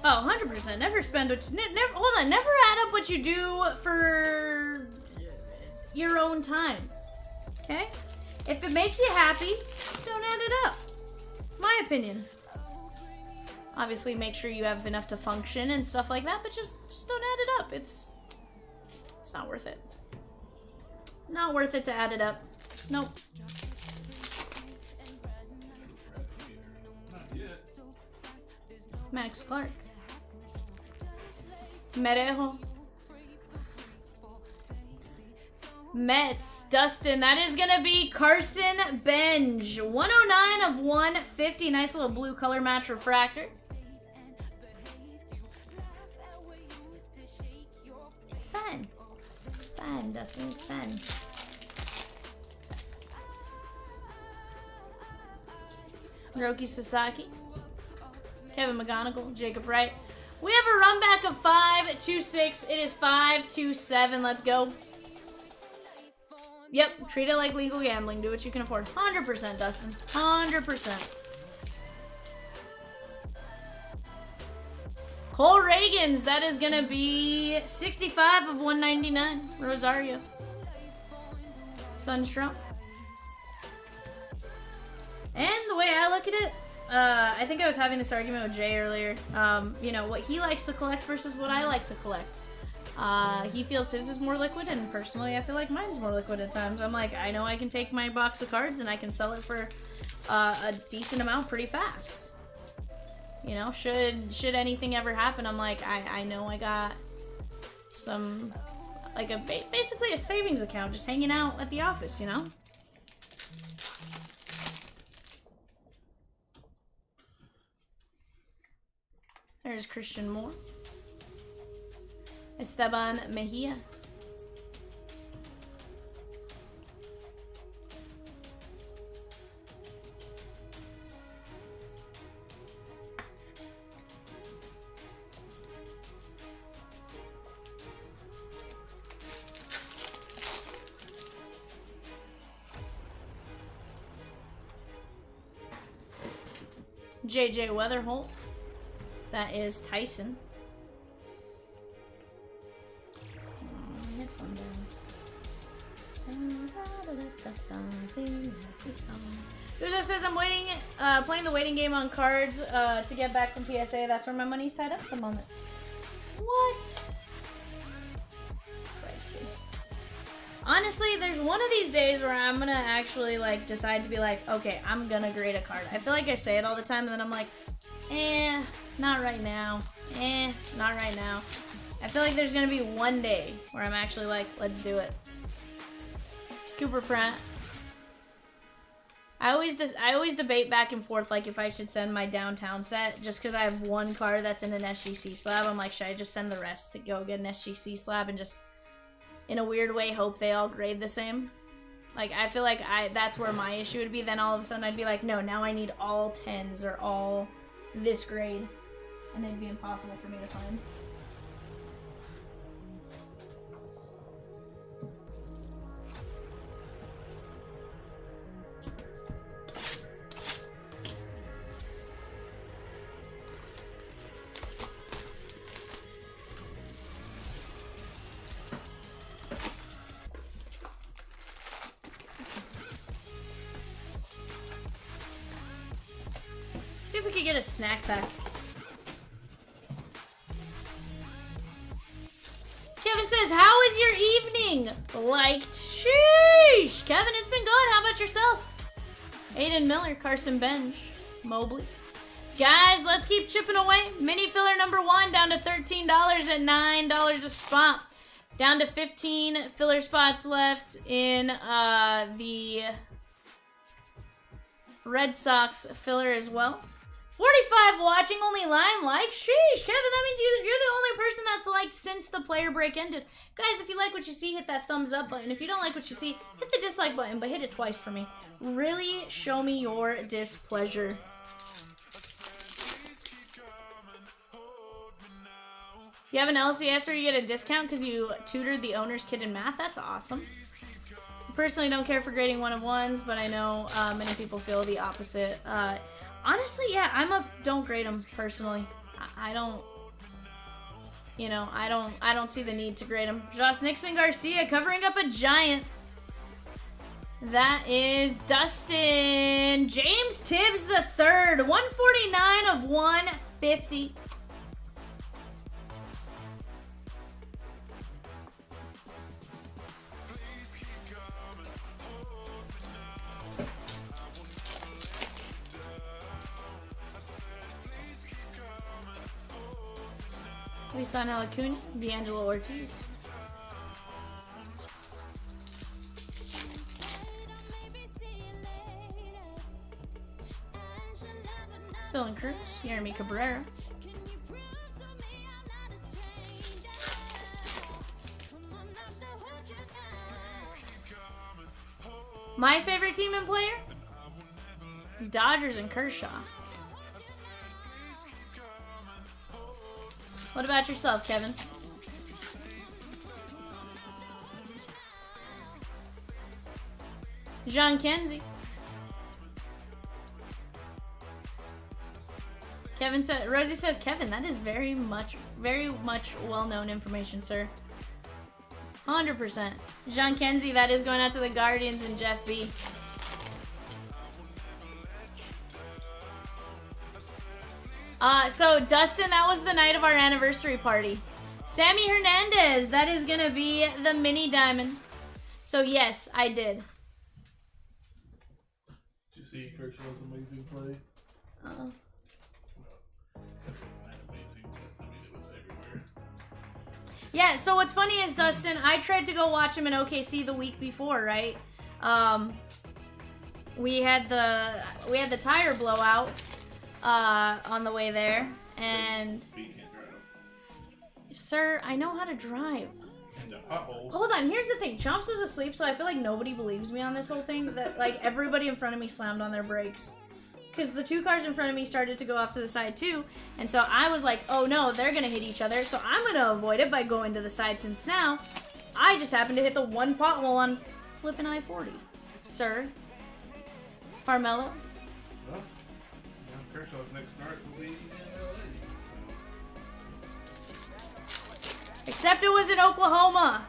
Oh, 100%. Never spend what you, never, hold on. Never add up what you do for your own time. Okay? If it makes you happy, don't add it up. My opinion. Obviously, make sure you have enough to function and stuff like that, but just don't add it up. It's not worth it. Not worth it to add it up. Nope. Not yet. Max Clark. Merejo. Mets. Dustin. That is going to be Carson Benj. 109 of 150. Nice little blue color match refractor. It's fun. It's fun, Dustin. It's fun. Hiroki Sasaki. Kevin McGonigal. Jacob Wright. We have a run back of 5-2-6. It is 5-2-7. Let's go. Yep, treat it like legal gambling. Do what you can afford. 100%, Dustin. 100%. Cole Reagans. That is going to be 65 of 199. Rosario. Sunstrom. And the way I look at it, I think I was having this argument with Jay earlier. You know, what he likes to collect versus what I like to collect. He feels his is more liquid, and personally, I feel like mine's more liquid at times. I'm like, I know I can take my box of cards and I can sell it for a decent amount pretty fast. You know, should anything ever happen, I'm like, I know I got some, like basically a savings account just hanging out at the office, you know? There's Christian Moore. Esteban Mejia. JJ Weatherholt. That is Tyson. Uzo says I'm waiting, playing the waiting game on cards to get back from PSA. That's where my money's tied up at the moment. What? Pricey. Honestly, there's one of these days where I'm gonna actually like decide to be like, okay, I'm gonna grade a card. I feel like I say it all the time, and then I'm like, not right now. Not right now. I feel like there's gonna be one day where I'm actually like, let's do it. Cooper Pratt. I always debate back and forth like if I should send my downtown set just because I have one card that's in an SGC slab. I'm like, should I just send the rest to go get an SGC slab and just in a weird way hope they all grade the same? Like, I feel like that's where my issue would be. Then all of a sudden I'd be like, no, now I need all 10s or all this grade, and it'd be impossible for me to find. See if we could get a snack pack. Kevin says, how is your evening? Liked. Sheesh! Kevin, it's been good. How about yourself? Aiden Miller, Carson Bench, Mobley. Guys, let's keep chipping away. Mini filler number 1 down to $13 at $9 a spot. Down to 15 filler spots left in the Red Sox filler as well. 45 watching, only line like. Sheesh, Kevin, that means you're the only person that's liked since the player break ended. Guys, if you like what you see, hit that thumbs up button. If you don't like what you see, hit the dislike button, but hit it twice for me. Really show me your displeasure. You have an LCS where you get a discount because you tutored the owner's kid in math? That's awesome. I personally don't care for grading one-on-ones, but I know many people feel the opposite. Honestly, yeah, don't grade them personally. I don't, you know, I don't see the need to grade them. Josh Nixon Garcia covering up a giant. That is Dustin James Tibbs III, 149 of 150. Wisan Alacuna, D'Angelo Ortiz. Dylan Cruz, Jeremy Cabrera. My favorite team and player? Dodgers and Kershaw. What about yourself, Kevin? Jean Kenzie. Kevin said, Rosie says, Kevin, that is very much well-known information, sir. 100%. Jean Kenzie, that is going out to the Guardians and Jeff B. So Dustin, that was the night of our anniversary party. Sammy Hernandez. That is going to be the mini diamond. So, yes, I did. Did you see Kershaw's amazing play? Uh-oh. Not amazing, but I mean, it was everywhere. Yeah, so what's funny is, Dustin, I tried to go watch him in OKC the week before, right? We had the tire blowout on the way there, and He can't drive. sir, I know how to drive. And the potholes. Hold on, here's the thing. Chomps was asleep, so I feel like nobody believes me on this whole thing. That like everybody in front of me slammed on their brakes. Because the two cars in front of me started to go off to the side too. And so I was like, oh no, they're going to hit each other. So I'm going to avoid it by going to the side since now I just happened to hit the one pothole on flipping I-40. Sir. Carmelo. Well, Kershaw's next start will be in LA. Except it was in Oklahoma.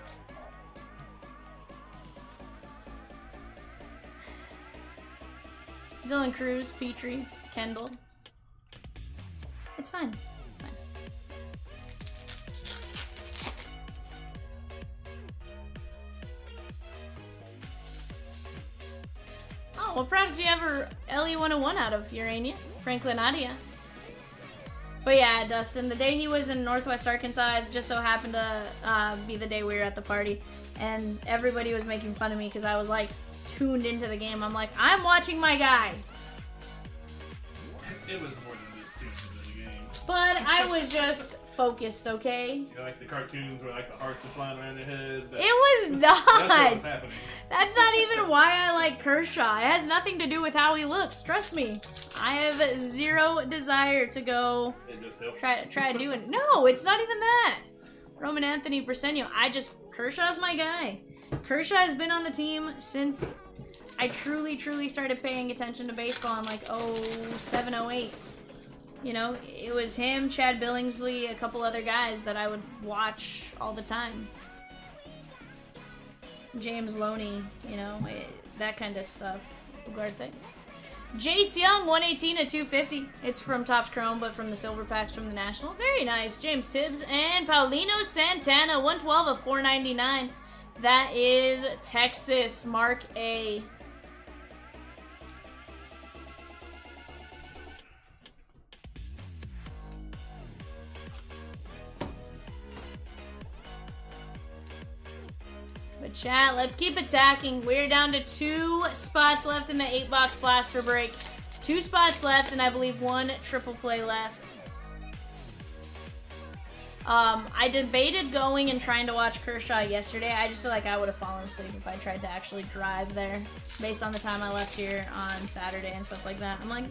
Dylan Cruz, Petrie, Kendall. It's fine. It's fine. Oh, what product do you ever LE101 out of, Urania? Franklin Arias. But yeah, Dustin, the day he was in Northwest Arkansas, it just so happened to be the day we were at the party. And everybody was making fun of me because I was like tuned into the game. I'm like, I'm watching my guy. It was more than just tuned into the game. But I was just focused, okay? You know, like the cartoons where like the hearts are flying around your head. It was That's what was not. happening. That's not even why I like Kershaw. It has nothing to do with how he looks. Trust me. I have zero desire to go It just helps. try doing it. No, it's not even that. Roman Anthony Briseño. Kershaw's my guy. Kershaw has been on the team since I truly started paying attention to baseball in like 07, 08. You know, it was him, Chad Billingsley, a couple other guys that I would watch all the time. James Loney, you know, that kind of stuff. Ugarte. Jace Young, 118 at 250. It's from Topps Chrome, but from the silver packs from the National. Very nice. James Tibbs and Paulino Santana, 112 of 499. That is Texas, Mark A. But chat, let's keep attacking. We're down to 2 spots left in the 8-box blaster break. 2 spots left, and I believe 1 triple play left. I debated going and trying to watch Kershaw yesterday. I just feel like I would have fallen asleep if I tried to actually drive there, based on the time I left here on Saturday and stuff like that. I'm like,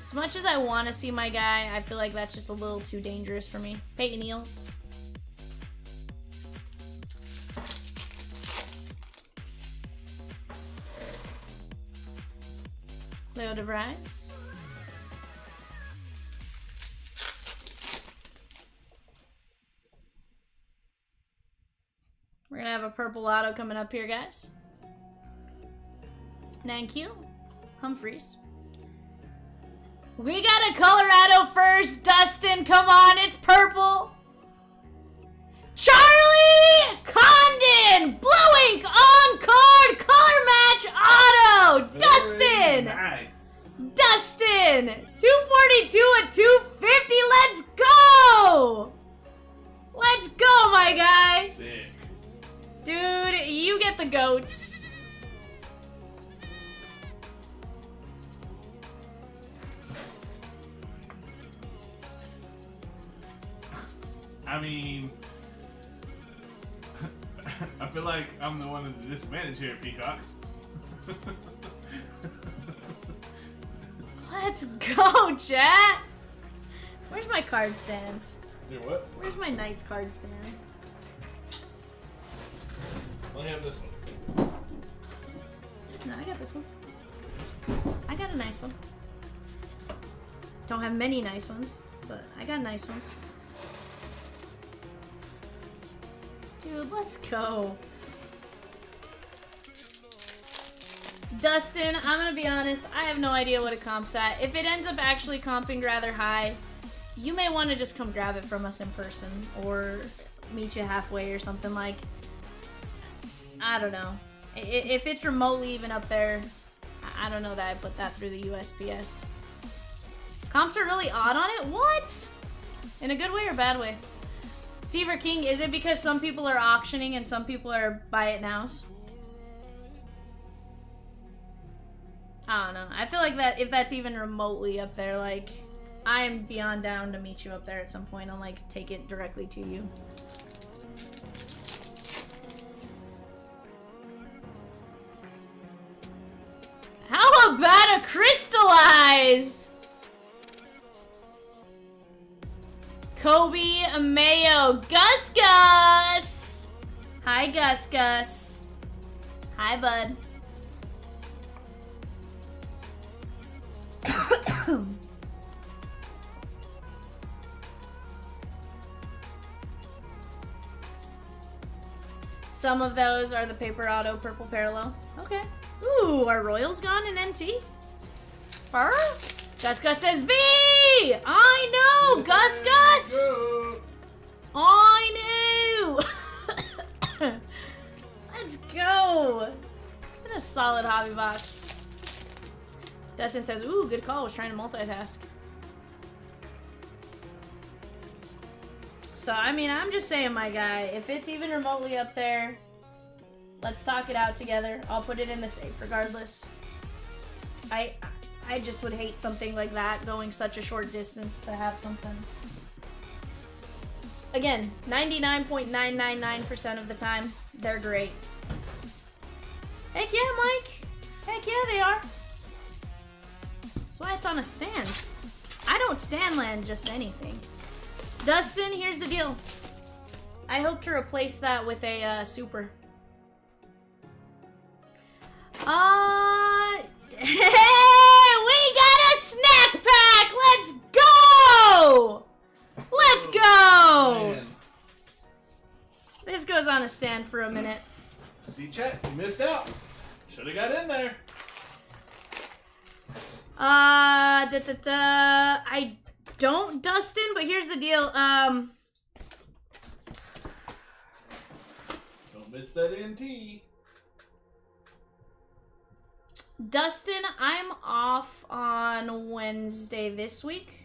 as much as I want to see my guy, I feel like that's just a little too dangerous for me. Peyton Eels. Leo DeVries. We're gonna have a purple auto coming up here, guys. Nankiel. Humphreys. We got a Colorado first, Dustin. Come on, it's purple. Charlie Condon! Blue ink on card color match auto! Very Dustin! Nice. Dustin! 242 at 250. Let's go! Let's go, my guy. Sick. Dude, you get the goats. I mean, I feel like I'm the one at the disadvantage here, Peacock. Let's go, chat. Where's my card stands? Your what? Where's my nice card stands? I have this one. No, I got this one. I got a nice one. Don't have many nice ones, but I got nice ones. Dude, let's go. Dustin, I'm gonna be honest, I have no idea what it comps at. If it ends up actually comping rather high, you may want to just come grab it from us in person or meet you halfway or something. Like, I don't know. If it's remotely even up there, I don't know that I put that through the USPS. Comps are really odd on it? What? In a good way or bad way? Seaver King, is it because some people are auctioning and some people are buy it nows? I don't know. I feel like that if that's even remotely up there, like, I'm beyond down to meet you up there at some point and, like, take it directly to you. How about a crystallized? Kobe Mayo. Gus Gus! Hi, Gus Gus. Hi, bud. Some of those are the paper auto purple parallel. Okay. Ooh, our Royals gone in NT? Burr? Gus Gus says V! I know! Gus Gus! I knew! Let's go! What a solid hobby box. Dustin says, ooh, good call. Was trying to multitask. So, I mean, I'm just saying, my guy, if it's even remotely up there, let's talk it out together. I'll put it in the safe regardless. I just would hate something like that going such a short distance to have something. Again, 99.999% of the time, they're great. Heck yeah, Mike. Heck yeah, they are. That's why it's on a stand. I don't stand land just anything. Dustin, here's the deal. I hope to replace that with a super. Hey, we got a snack pack. Let's go. Let's go. Man. This goes on a stand for a minute. See, chat, you missed out. Should have got in there. I don't, Dustin, but here's the deal. Don't miss that NT. Dustin, I'm off on Wednesday this week.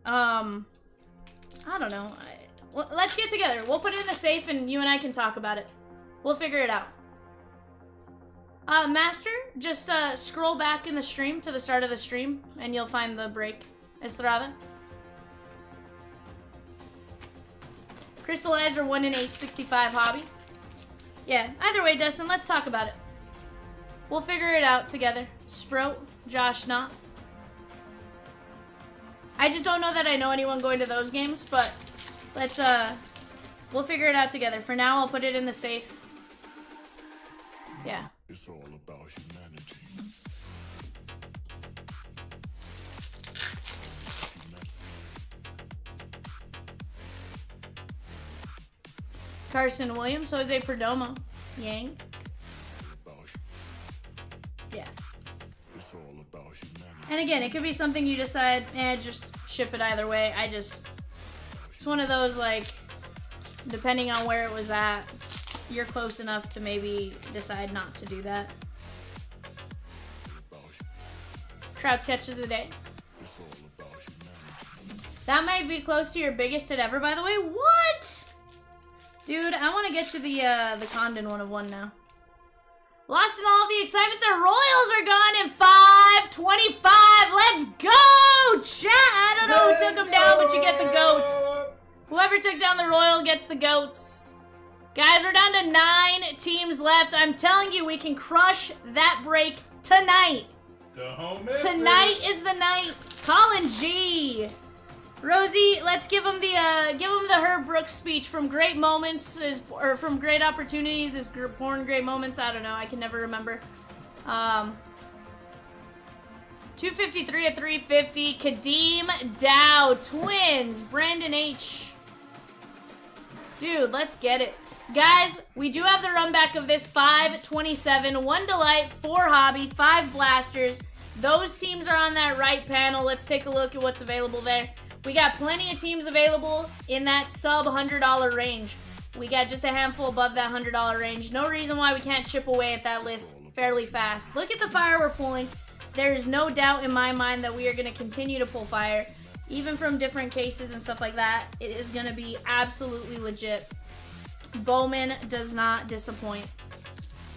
I don't know. Let's get together. We'll put it in the safe and you and I can talk about it. We'll figure it out. Master, just scroll back in the stream to the start of the stream and you'll find the break. Estrada. Crystallizer 1 in 865 hobby. Yeah, either way, Dustin, let's talk about it. We'll figure it out together. Sprout, Josh Knopf. I just don't know that I know anyone going to those games, but let's, we'll figure it out together. For now, I'll put it in the safe. Yeah. It's all about humanity. Carson Williams, Jose Perdomo, Yang. Yeah. It's all about humanity. And again, it could be something you decide, just ship it either way. It's one of those, like, depending on where it was at, you're close enough to maybe decide not to do that. Trout's catch of the day. That might be close to your biggest hit ever, by the way. What? Dude, I want to get you the Condon 1 of 1 now. Lost in all the excitement. The Royals are gone in 5:25. Let's go, chat. I don't know who took them down, but you get the goats. Whoever took down the Royal gets the goats. Guys, we're down to 9 teams left. I'm telling you, we can crush that break tonight. Go home, Memphis. Tonight is the night. Colin G. Rosie, let's give him the Herb Brooks speech. From great moments or from great opportunities is born great moments. I don't know. I can never remember. 253 at 350. Kadeem Dow. Twins. Brandon H. Dude, let's get it. Guys, we do have the run back of this. 527. 1 Delight. 4 Hobby. 5 Blasters. Those teams are on that right panel. Let's take a look at what's available there. We got plenty of teams available in that sub $100 range. We got just a handful above that $100 range. No reason why we can't chip away at that list fairly fast. Look at the fire we're pulling. There's no doubt in my mind that we are going to continue to pull fire. Even from different cases and stuff like that, it is going to be absolutely legit. Bowman does not disappoint.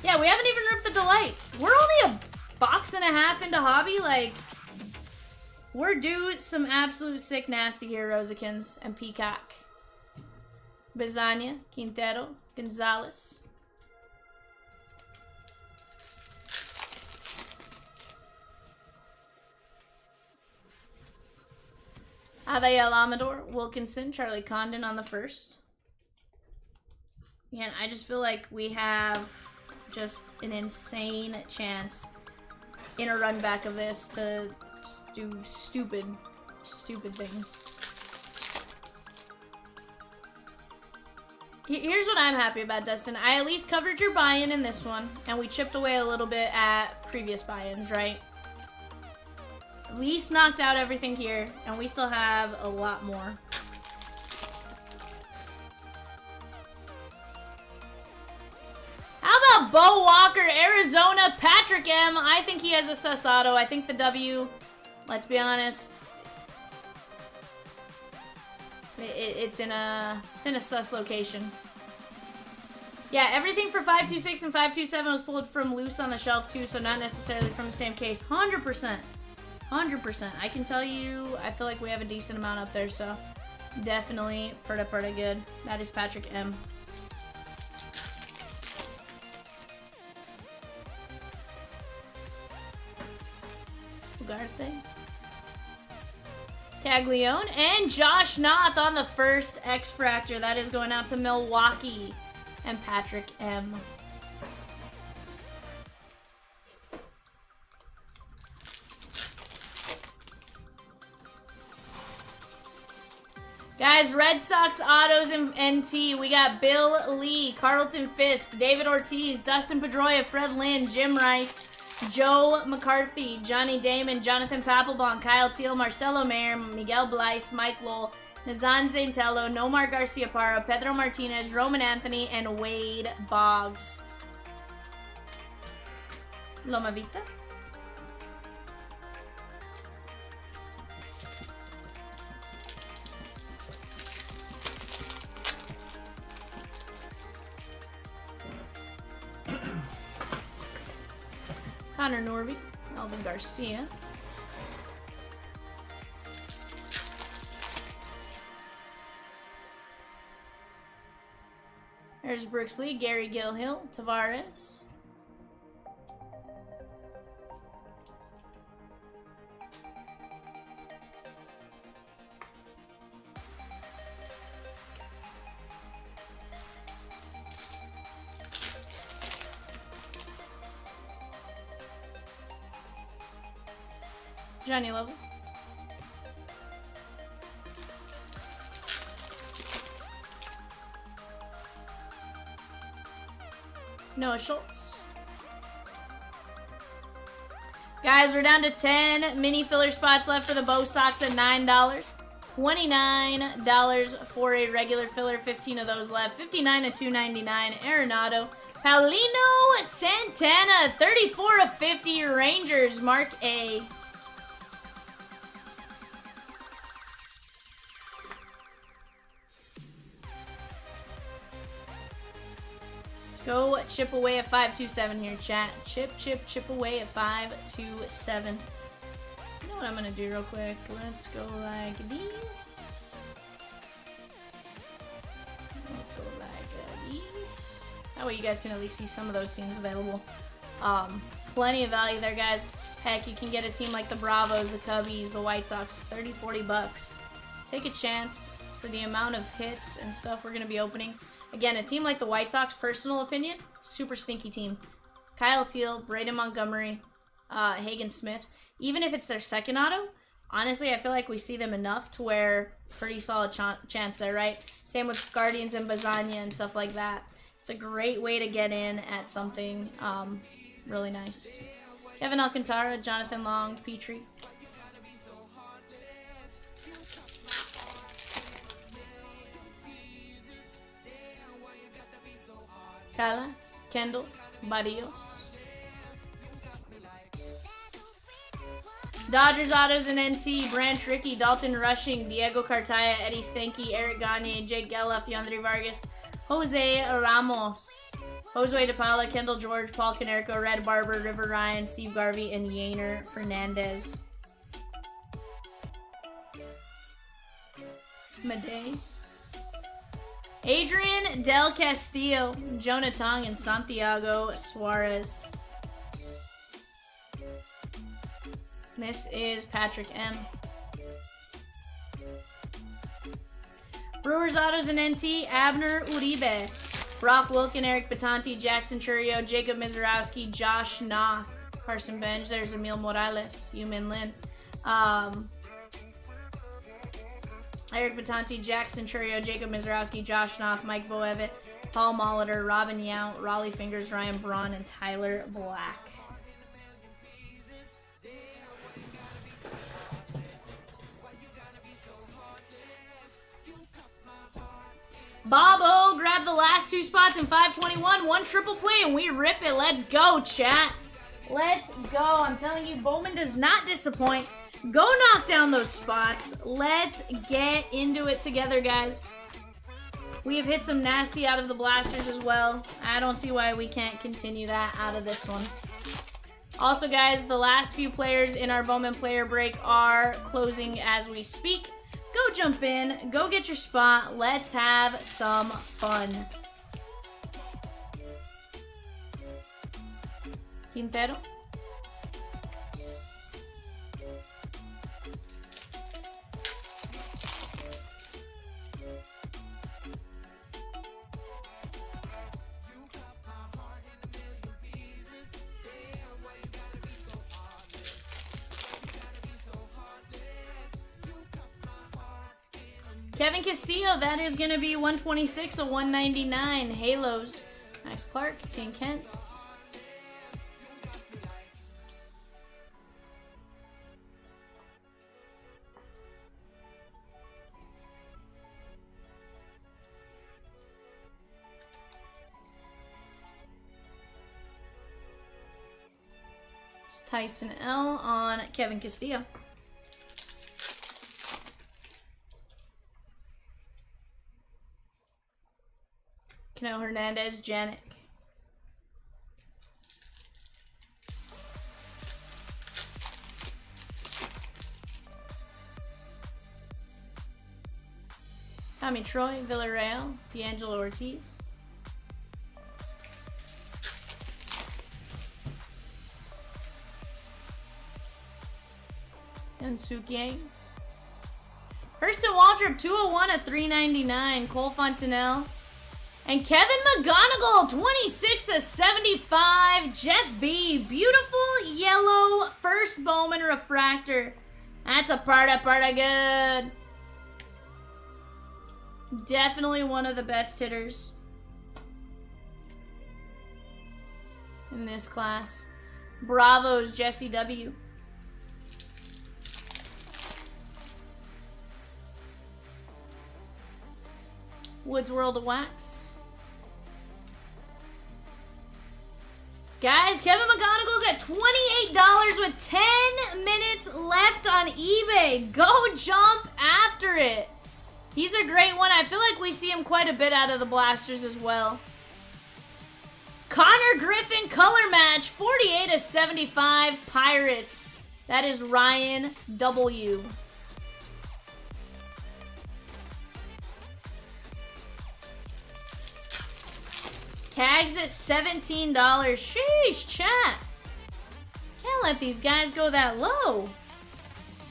Yeah, we haven't even ripped the delight. We're only a box and a half into hobby. Like, we're due some absolute sick nasty here, Rosikins and Peacock. Bizania, Quintero, Gonzalez. Adael Amador, Wilkinson, Charlie Condon on the first. Again, I just feel like we have just an insane chance in a run back of this to just do stupid things. Here's what I'm happy about, Dustin. I at least covered your buy-in in this one, and we chipped away a little bit at previous buy-ins, right? At least knocked out everything here, and we still have a lot more. How about Bo Walker, Arizona, Patrick M? I think he has a sus auto. I think the W, let's be honest, it's in a sus location. Yeah, everything for 526 and 527 was pulled from loose on the shelf too, so not necessarily from the same case. 100%. 100%. I can tell you, I feel like we have a decent amount up there, so definitely pretty good. That is Patrick M. Ugarte. Caglione and Josh Noth on the first X-Fractor. That is going out to Milwaukee and Patrick M. Guys, Red Sox autos and NT. We got Bill Lee, Carlton Fisk, David Ortiz, Dustin Pedroia, Fred Lynn, Jim Rice, Joe McCarthy, Johnny Damon, Jonathan Papelbon, Kyle Teal, Marcelo Mayer, Miguel Blyce, Mike Lowell, Nazan Zaintello, Nomar Garcia Parra, Pedro Martinez, Roman Anthony, and Wade Boggs. Loma Vita. Connor Norby, Alvin Garcia. There's Brooksley, Gary Gilhill, Tavares. Johnny Lovell. Noah Schultz. Guys, we're down to 10 mini filler spots left for the Bo Sox at $9. $29 for a regular filler, 15 of those left. 59 of $2.99. Arenado. Paulino Santana, 34 of 50. Rangers, Mark A. Go chip away at 527 here, chat. Chip away at 527. You know what I'm gonna do real quick? Let's go like these. Let's go like these. That way you guys can at least see some of those teams available. Plenty of value there, guys. Heck, you can get a team like the Bravos, the Cubbies, the White Sox, 30, 40 bucks. Take a chance for the amount of hits and stuff we're gonna be opening. Again, a team like the White Sox, personal opinion, super stinky team. Kyle Teal, Braden Montgomery, Hagen Smith. Even if it's their second auto, honestly, I feel like we see them enough to where pretty solid chance there, right? Same with Guardians and Bazania and stuff like that. It's a great way to get in at something really nice. Kevin Alcantara, Jonathan Long, Petrie. Calas, Kendall, Barrios. Dodgers autos and NT, Branch Rickey, Dalton Rushing, Diego Cartaya, Eddie Stanky, Eric Gagne, Jake Geloff, Yandri Vargas, Jose Ramos, Josue DePaula, Kendall George, Paul Canerco, Red Barber, River Ryan, Steve Garvey, and Yainer Fernandez. Madej. Adrian Del Castillo, Jonah Tong, and Santiago Suarez. This is Patrick M. Brewers Autos and NT, Abner Uribe, Brock Wilkin, Eric Batanti, Jackson Churio, Jacob Mizorowski, Josh Noth, Carson Benj, there's Emil Morales, Yumin Lin. Eric Batanti, Jackson Churio, Jacob Mizorowski, Josh Noth, Mike Boevitt, Paul Molitor, Robin Yount, Raleigh Fingers, Ryan Braun, and Tyler Black. Bob O grabbed the last 2 spots in 521. 1 triple play, and we rip it. Let's go, chat. Let's go. I'm telling you, Bowman does not disappoint. Go knock down those spots. Let's get into it together, guys. We have hit some nasty out of the blasters as well. I don't see why we can't continue that out of this one. Also, guys, the last few players in our Bowman player break are closing as we speak. Go jump in. Go get your spot. Let's have some fun. Quintero. Kevin Castillo, that is going to be 126 of 199. Halos. Max Clark, Tien Kents. It's Tyson L on Kevin Castillo. Cano Hernandez, Janik. Tommy Troy, Villarreal, D'Angelo Ortiz. And Sukiang. Hurston Waldrop, 201 of 399. Cole Fontenelle. And Kevin McGonigal, 26 of 75. Jeff B, beautiful yellow first Bowman refractor. That's a parta good. Definitely one of the best hitters in this class. Bravos, Jesse W. Woods World of Wax. Guys, Kevin McGonigal's at $28 with 10 minutes left on eBay. Go jump after it. He's a great one. I feel like we see him quite a bit out of the blasters as well. Connor Griffin color match, 48 of 75 Pirates. That is Ryan W. Cags at $17. Sheesh, chat. Can't let these guys go that low.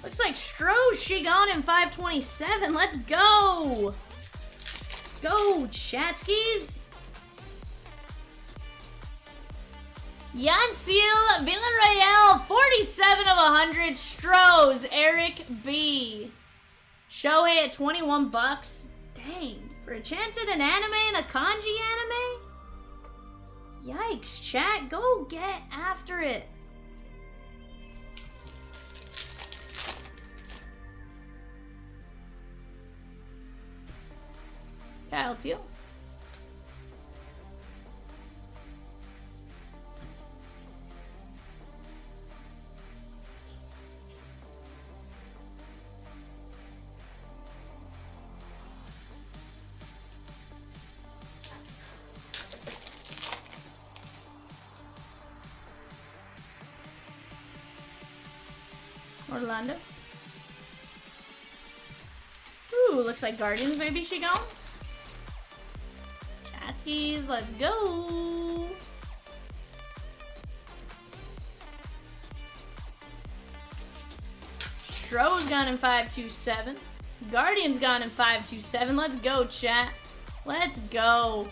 Looks like Stroh's she gone in 527. Let's go. Let's go, chatskis. Yansiel Villarreal, 47 of 100. Stroh's, Eric B. Shohei at 21 bucks. Dang. For a chance at an anime and a kanji anime? Yikes, chat. Go get after it. Kyle Teal. Orlando. Ooh, looks like Guardians maybe she gone. Catskis, let's go. Stroh's gone in 527. Guardian's gone in 527. Let's go, chat. Let's go.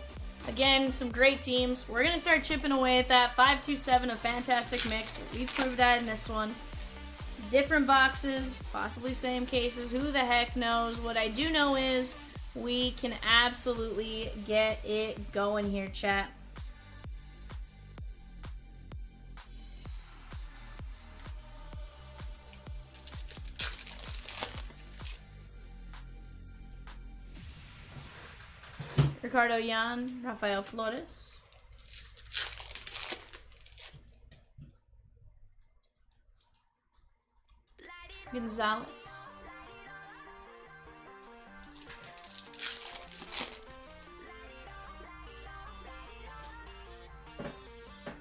Again, some great teams. We're going to start chipping away at that. 527, a fantastic mix. We've proved that in this one. Different boxes, possibly same cases. Who the heck knows? What I do know is we can absolutely get it going here, chat. Ricardo Yan, Rafael Flores. Gonzalez.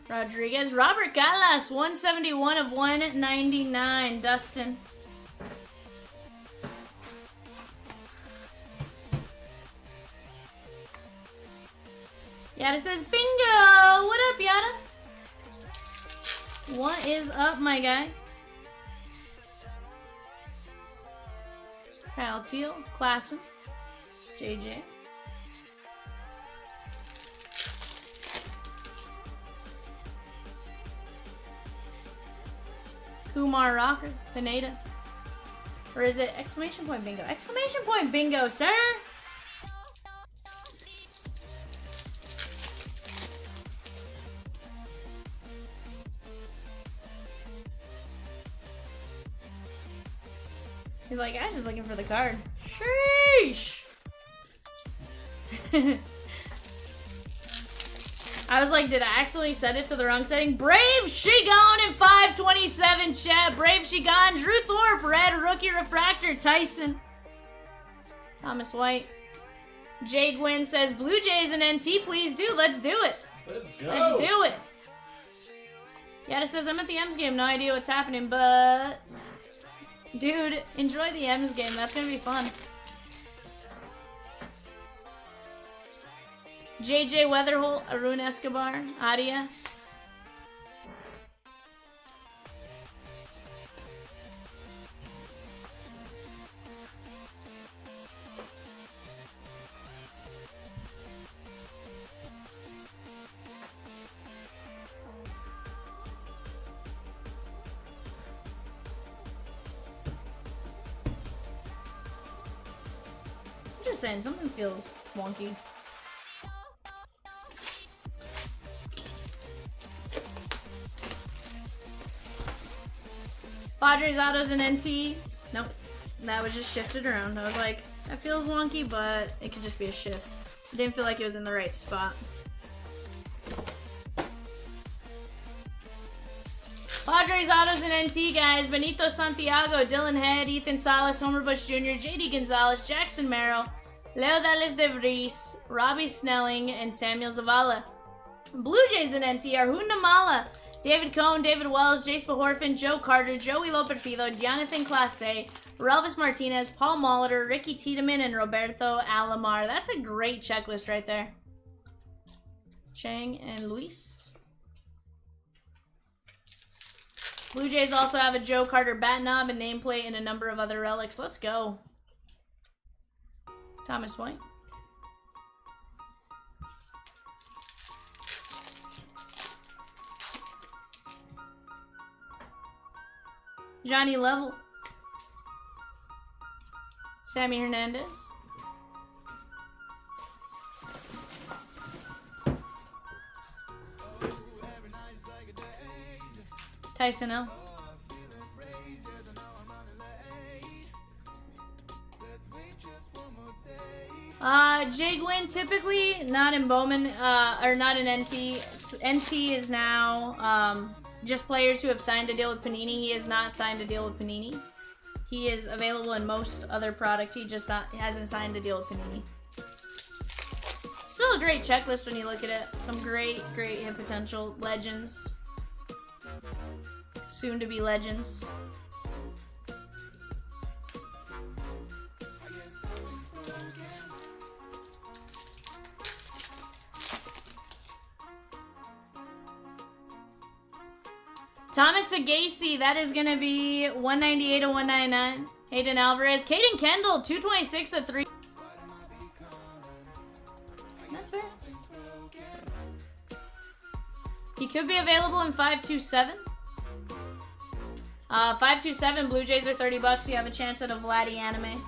Rodriguez. Robert Gallas, 171 of 199. Dustin. Yada says, bingo! What up, Yada? What is up, my guy? Kyle Teal, Klassen, JJ. Kumar Rocker, Pineda. Or is it exclamation point bingo? Exclamation point bingo, sir! He's like, I'm just looking for the card. Sheesh! I was like, did I accidentally set it to the wrong setting? Brave Shigon in 527, chat. Brave Shigon. Drew Thorpe, red rookie refractor. Tyson. Thomas White. Jay Gwynn says, Blue Jays and NT, please do. Let's do it. Let's go. Let's do it. Yada says, I'm at the M's game. No idea what's happening, but... Dude, enjoy the M's game. That's gonna be fun. JJ Weatherholt, Arun Escobar, Arias. I'm just saying, something feels wonky. Padres autos and NT. Nope. That was just shifted around. I was like, that feels wonky, but it could just be a shift. It didn't feel like it was in the right spot. Padres autos and NT, guys. Benito Santiago, Dylan Head, Ethan Salas, Homer Bush Jr., JD Gonzalez, Jackson Merrill, Leo Dallas de Vries, Robbie Snelling, and Samuel Zavala. Blue Jays and NT are Hunda Mala, David Cohn, David Wells, Jace Behorfin, Joe Carter, Joey Loperfido, Jonathan Clase, Relvis Martinez, Paul Molitor, Ricky Tiedemann, and Roberto Alomar. That's a great checklist right there. Chang and Luis. Blue Jays also have a Joe Carter bat knob and nameplate and a number of other relics. Let's go. Thomas White. Johnny Level. Sammy Hernandez. Tyson L. Jay Gwynn, typically not in Bowman, or not in NT. NT is now, just players who have signed a deal with Panini. He has not signed a deal with Panini. He is available in most other product. He just hasn't signed a deal with Panini. Still a great checklist when you look at it. Some great hit potential. Legends. Soon to be legends. Thomas Sagasi, that is going to be 198 to 199. Hayden Alvarez. Caden Kendall, 226 to 3. That's fair. He could be available in 527. 527 Blue Jays are $30. You have a chance at a Vladdy anime.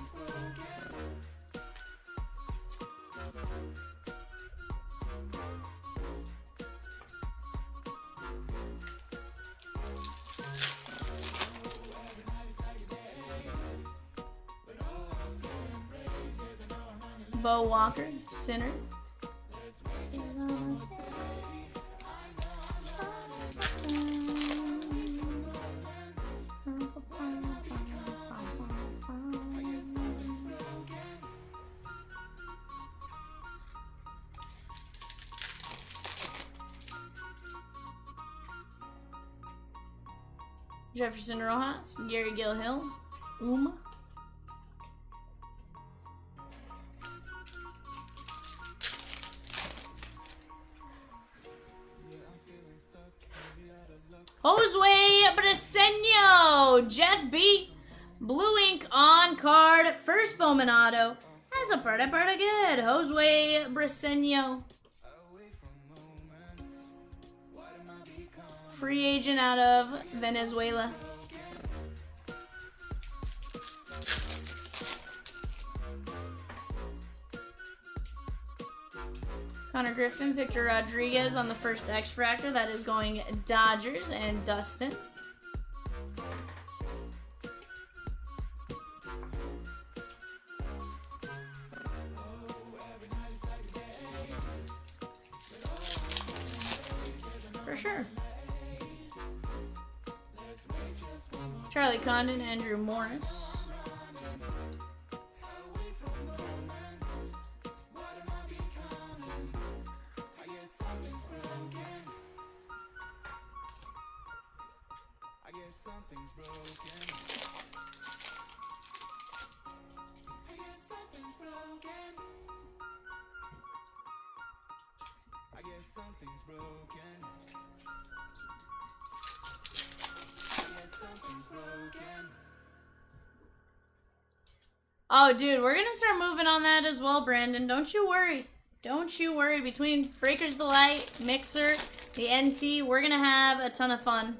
Bo Walker, center. Jefferson Rojas, Gary Gilhill, Uma. Josue Briseño, Jeff B. Blue ink on card, first Bowman auto. That's a pretty good. Josue Briseño. Free agent out of Venezuela. Connor Griffin, Victor Rodriguez on the first X-Fractor. That is going Dodgers and Dustin. For sure. Charlie Condon, Andrew Morris. Oh, dude, we're gonna start moving on that as well, Brandon. Don't you worry. Don't you worry. Between Breaker's Delight, Mixer, the NT, we're gonna have a ton of fun.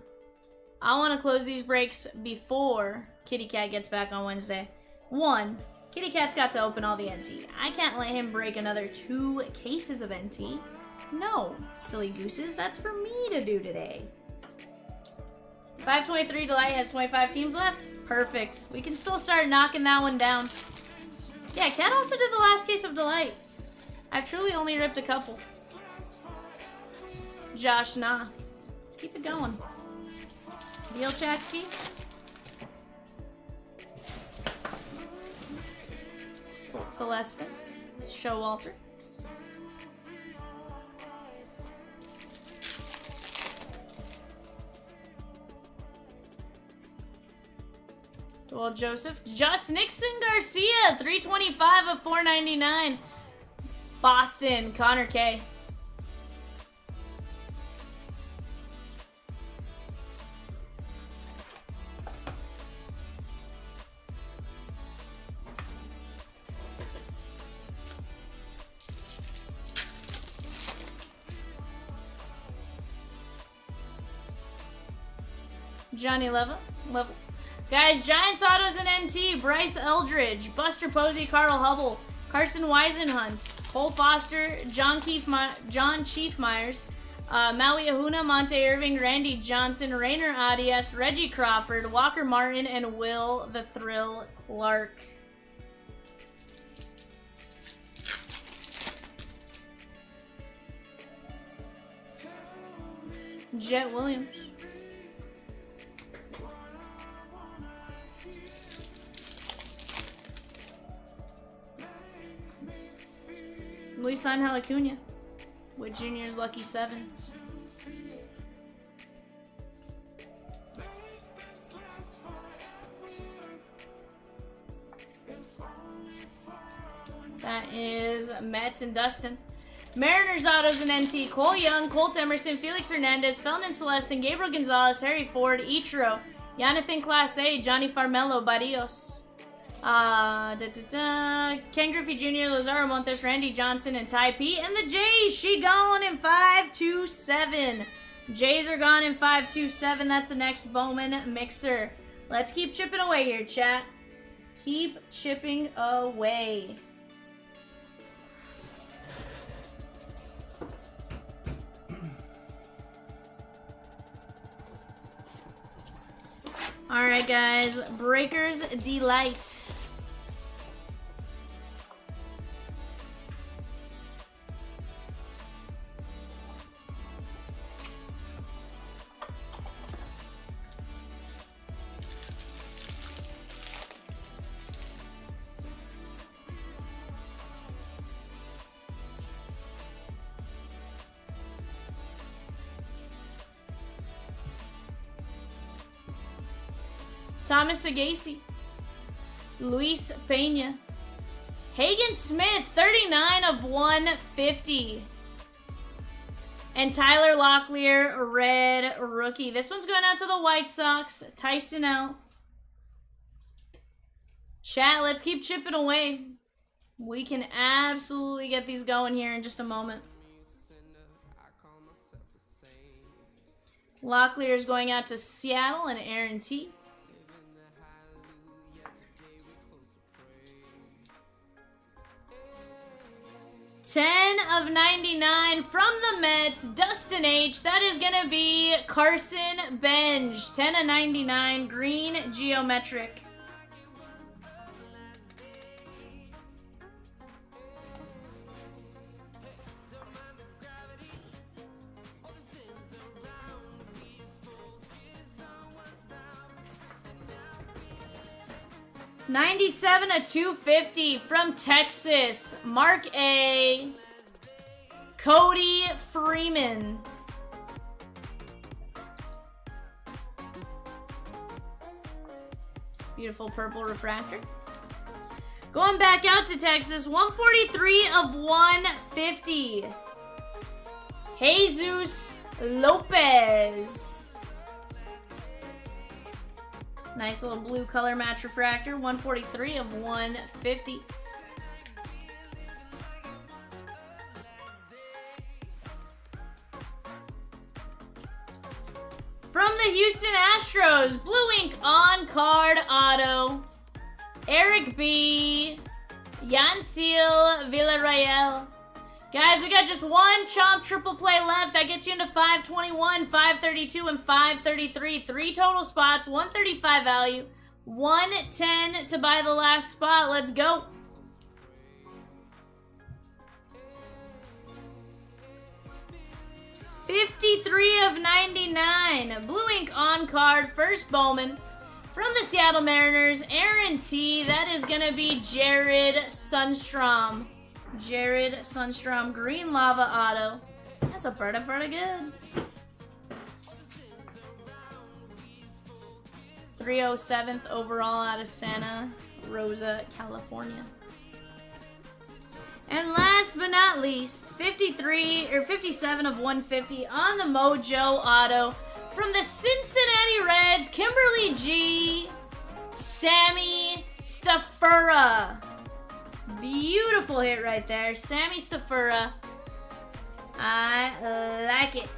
I want to close these breaks before Kitty Cat gets back on Wednesday. One, Kitty Cat's got to open all the NT. I can't let him break another 2 cases of NT. No, silly gooses. That's for me to do today. 523 Delight has 25 teams left. Perfect. We can still start knocking that one down. Yeah, Cat also did the last case of Delight. I've truly only ripped a couple. Josh, nah. Let's keep it going. Deal Chatsky. Celeste. Showalter. Well, Joseph. Just Nixon Garcia, 325 of 499. Boston, Connor K. Johnny Level. Guys, Giants autos and NT. Bryce Eldridge, Buster Posey, Carl Hubble, Carson Weisenhunt, Cole Foster, John Chief Myers, Maui Ahuna, Monte Irving, Randy Johnson, Rainer Arias, Reggie Crawford, Walker Martin, and Will the Thrill Clark. Jet Williams. Luisan Halacuna with Junior's Lucky 7. That is Mets and Dustin. Mariners autos and NT. Cole Young, Colt Emerson, Felix Hernandez, Felton Celestin, Gabriel Gonzalez, Harry Ford, Ichiro, Jonathan Class A, Johnny Farmelo, Barrios. Ken Griffey Jr., Lazaro Montes, Randy Johnson, and Ty P. And the Jays, she gone in 5-2-7. Jays are gone in 5-2-7. That's the next Bowman mixer. Let's keep chipping away here, chat. Keep chipping away. Alright, guys. Breakers Delight. Thomas Sagasi, Luis Pena, Hagen Smith, 39 of 150. And Tyler Locklear, red rookie. This one's going out to the White Sox. Tyson L. Chat, let's keep chipping away. We can absolutely get these going here in just a moment. Locklear is going out to Seattle and Aaron T. 10 of 99 from the Mets, Dustin H. That is going to be Carson Benj. 10 of 99, green geometric. $97 of 250 from Texas. Mark A. Cody Freeman. Beautiful purple refractor. Going back out to Texas. 143 of 150. Jesus Lopez. Nice little blue color match refractor. 143 of 150. From the Houston Astros, blue ink on card auto. Eric B. Yancil Villarreal. Guys, we got just one Chomp triple play left. That gets you into 521, 532, and 533. 3 total spots, 135 value, 110 to buy the last spot. Let's go. $53 of 99. Blue ink on card. First Bowman. From the Seattle Mariners, Aaron T. That is going to be Jared Sundstrom. Jared Sundstrom, green lava auto. That's a pretty good. 307th overall out of Santa Rosa, California. And last but not least, 57 of 150 on the Mojo auto from the Cincinnati Reds, Kimberly G. Sammy Stafura. Beautiful hit right there. Sammy Stafura. I like it.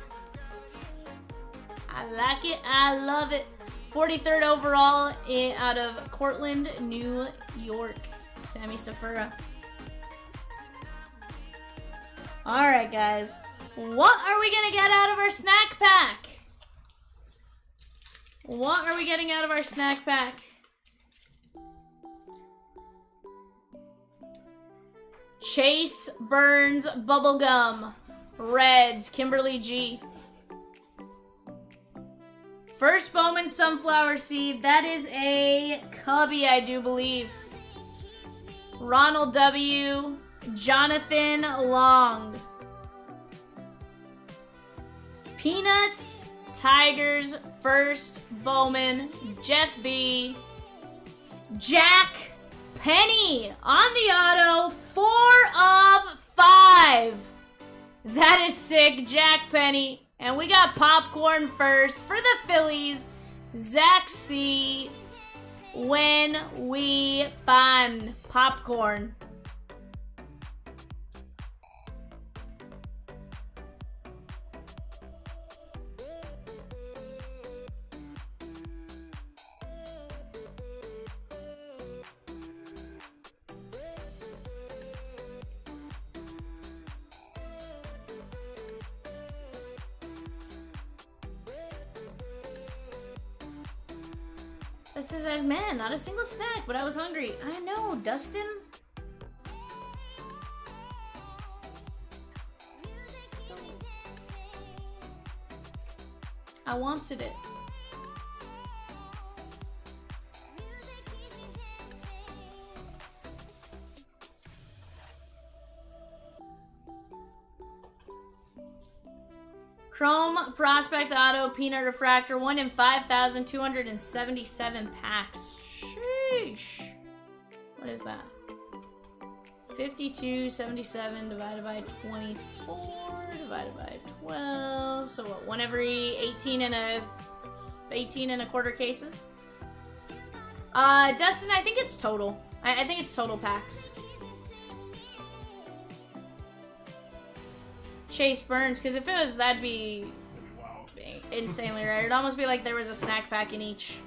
I like it. I love it. 43rd overall out of Cortland, New York. Sammy Stafura. Alright, guys. What are we going to get out of our snack pack? What are we getting out of our snack pack? Chase Burns Bubblegum. Reds, Kimberly G. First Bowman Sunflower Seed. That is a Cubby, I do believe. Ronald W. Jonathan Long. Peanuts, Tigers, First Bowman, Jeff B. Jack Penny on the auto. 4 of 5. That is sick, Jack Penny. And we got popcorn first for the Phillies. Zach C. When we fun. Popcorn. This is as man, not a single snack, but I was hungry. I know, Dustin. I wanted it. Chrome Prospect Auto Peanut Refractor, 1 in 5,277 packs. Sheesh. What is that? 52.77 divided by 24 divided by 12. So what? One every 18 and a quarter cases. Dustin, I think it's total. I think it's total packs. Chase Burns, because if it was, that'd be insanely rare. It'd almost be like there was a snack pack in each.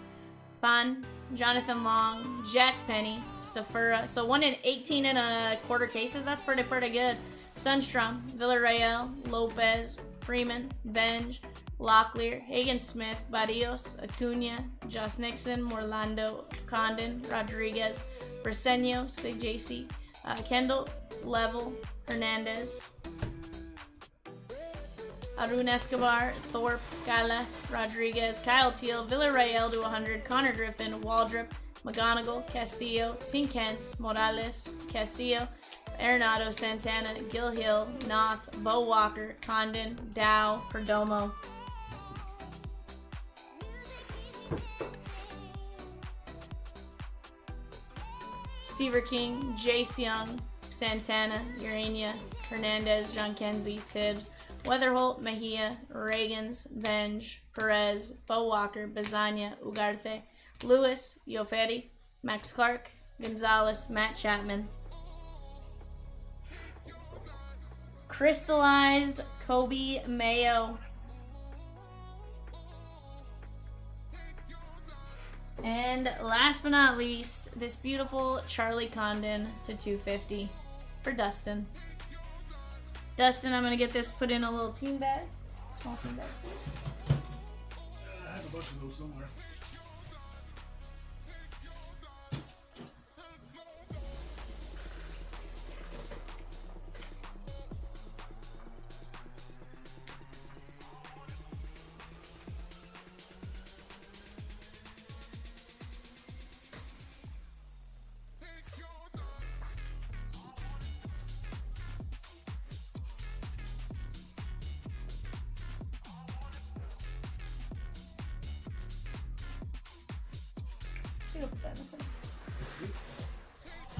Ban, Jonathan Long, Jack Penny, Stafura. So 1 in 18 and a quarter cases. That's pretty good. Sunstrom, Villarreal, Lopez, Freeman, Benj, Locklear, Hagen Smith, Barrios, Acuna, Josh Nixon, Morlando, Condon, Rodriguez, Briseño, Sig JC, Kendall, Level, Hernandez, Arun Escobar, Thorpe, Galas, Rodriguez, Kyle Teal, Villarreal to 100, Connor Griffin, Waldrop, McGonigal, Castillo, Tinkens, Morales, Castillo, Arenado, Santana, Gil Hill, Noth, Bo Walker, Condon, Dow, Perdomo. Seaver King, Jace Young, Santana, Urania, Hernandez, John Kenzie, Tibbs, Weatherholt, Mejia, Reagans, Benj, Perez, Bo Walker, Bazania, Ugarte, Lewis, Yoferi, Max Clark, Gonzalez, Matt Chapman. Crystallized Kobe Mayo. And last but not least, this beautiful Charlie Condon to 250 for Dustin. Dustin, I'm gonna get this put in a little team bag. Small team bag, please. I have a bunch of those somewhere.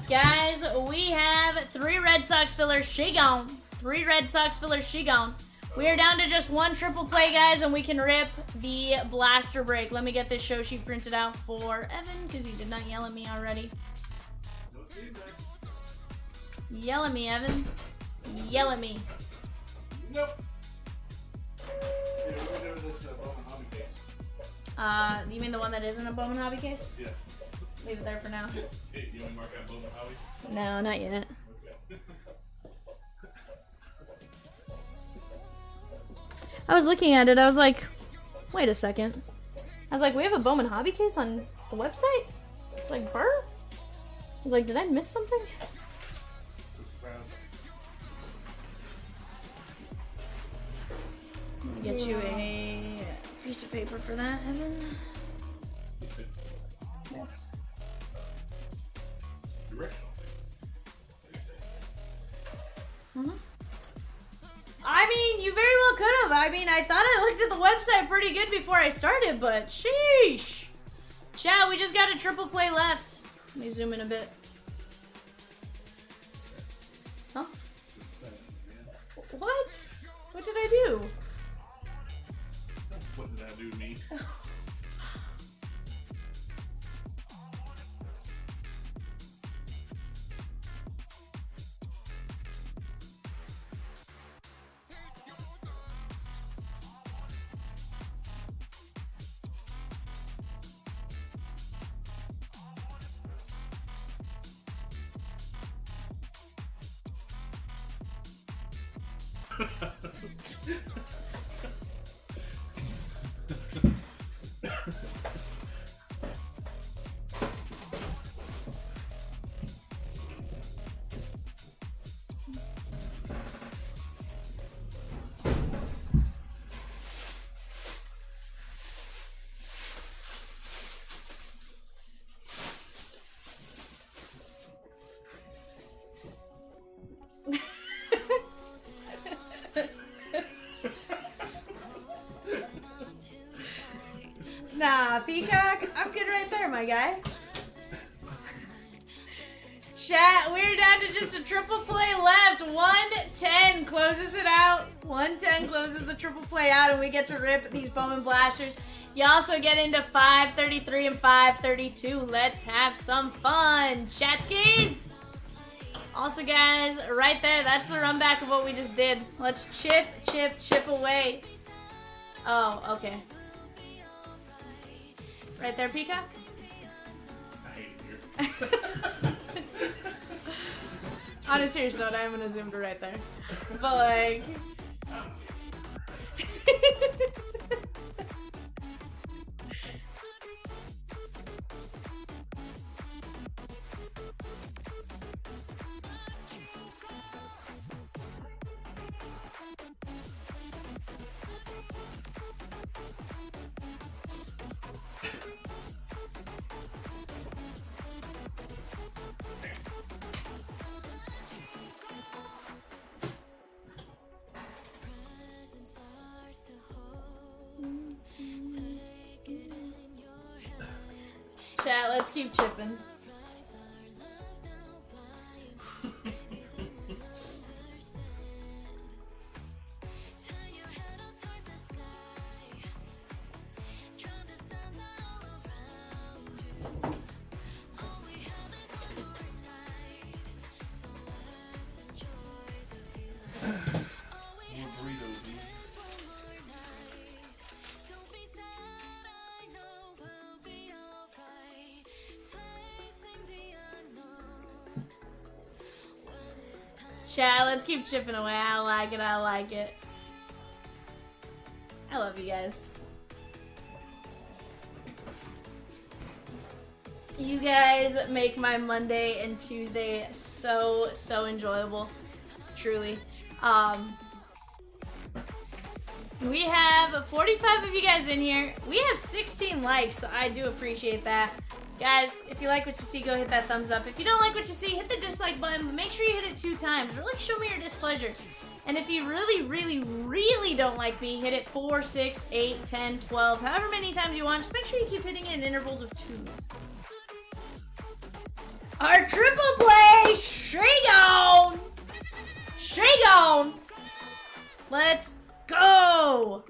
Guys, we have 3 Red Sox fillers. She gone. 3 Red Sox fillers. She gone. We are down to just 1 triple play, guys, and we can rip the blaster break. Let me get this show sheet printed out for Evan, because he did not yell at me already. Yell at me, Evan. Yell at me. Nope. Yeah, we're doing this Bowman hobby case. You mean the one that isn't a Bowman hobby case? Yeah. Leave it there for now. Hey, you want to mark out Bowman hobby? No, not yet. Okay. I was looking at it, I was like, wait a second. I was like, we have a Bowman hobby case on the website? Like, burr? I was like, did I miss something? Let me get you a piece of paper for that, Evan. Yes. I mean, you very well could have. I mean, I thought I looked at the website pretty good before I started, but sheesh. Chat, we just got a triple play left. Let me zoom in a bit. Huh? What? did I do? What did that do to me? Nah, Peacock, I'm good right there, my guy. Chat, we're down to just a triple play left. 110 closes it out. 110 closes the triple play out, and we get to rip these Bowman Blasters. You also get into 533 and 532. Let's have some fun, Chatskis. Also, guys, right there, that's the run back of what we just did. Let's chip, chip, chip away. Oh, okay. Right there, Peacock? I hate it here. On a serious note, I'm gonna zoom to right there. But like... Chat, let's keep chipping. More burritos, dude. Chat, let's keep chipping away. I like it, I like it. I love you guys. You guys make my Monday and Tuesday so enjoyable. Truly. We have 45 of you guys in here. We have 16 likes, so I do appreciate that. Guys, if you like what you see, go hit that thumbs up. If you don't like what you see, hit the dislike button, but make sure you hit it 2 times. Really show me your displeasure. And if you really don't like me, hit it 4, 6, 8, 10, 12, however many times you want. Just make sure you keep hitting it in intervals of 2. Our triple play, Shagon! Shagon! Let's go!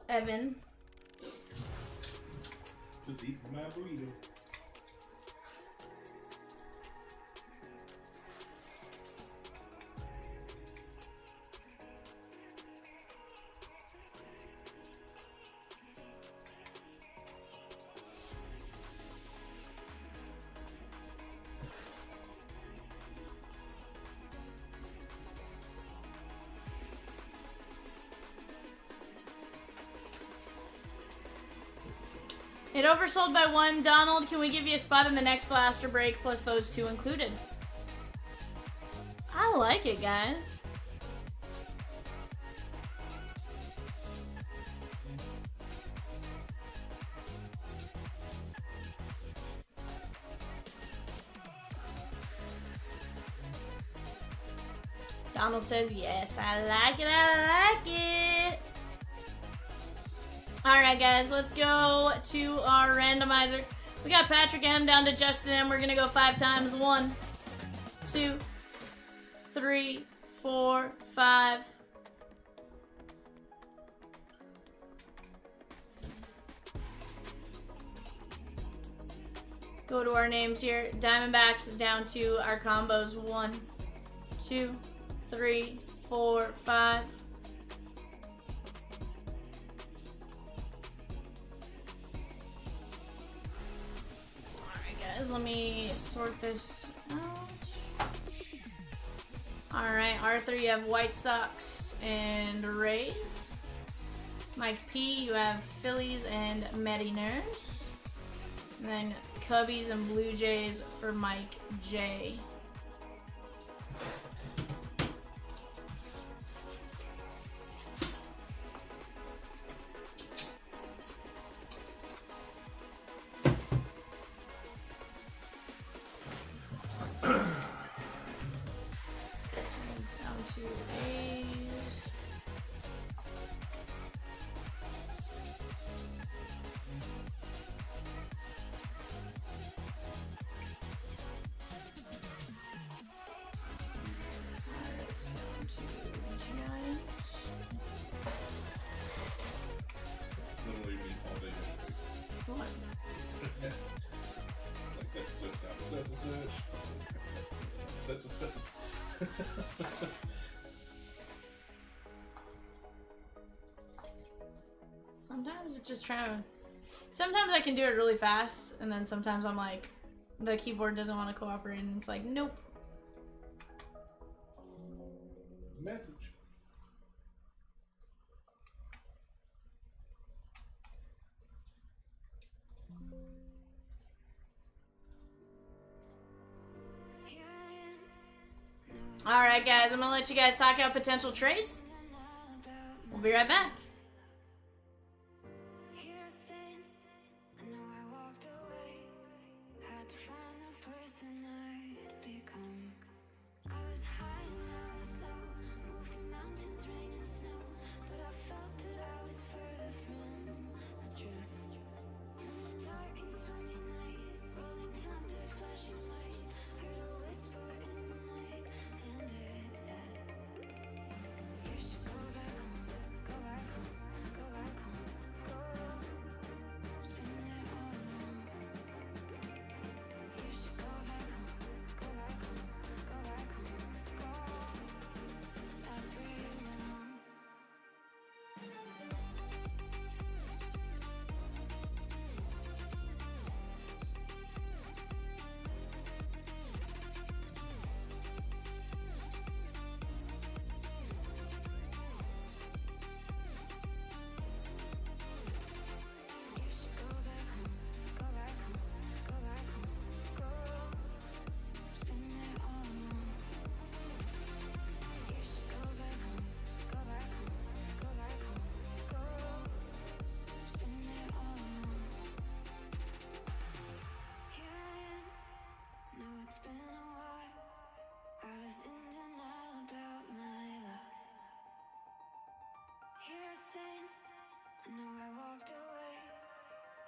Evan. Just eat my burrito. It oversold by 1. Donald, can we give you a spot in the next blaster break plus those 2 included? I like it, guys. Donald says, yes, I like it, I like it. Alright guys, let's go to our randomizer. We got Patrick M down to Justin M. We're gonna go 5 times. 1, 2, 3, 4, 5. Go to our names here. Diamondbacks down to our combos. 1, 2, 3, 4, 5. Alright guys, let me sort this out. Alright, Arthur, you have White Sox and Rays. Mike P, you have Phillies and Mariners. And then Cubbies and Blue Jays for Mike J. Down to A's. Pirates down to Giants. Literally me all day yesterday. What? Like such and such. Sometimes it's just trying to. Sometimes I can do it really fast, and then sometimes I'm like, the keyboard doesn't want to cooperate, and it's like, nope. Message. Alright, guys, I'm gonna let you guys talk out potential trades. We'll be right back.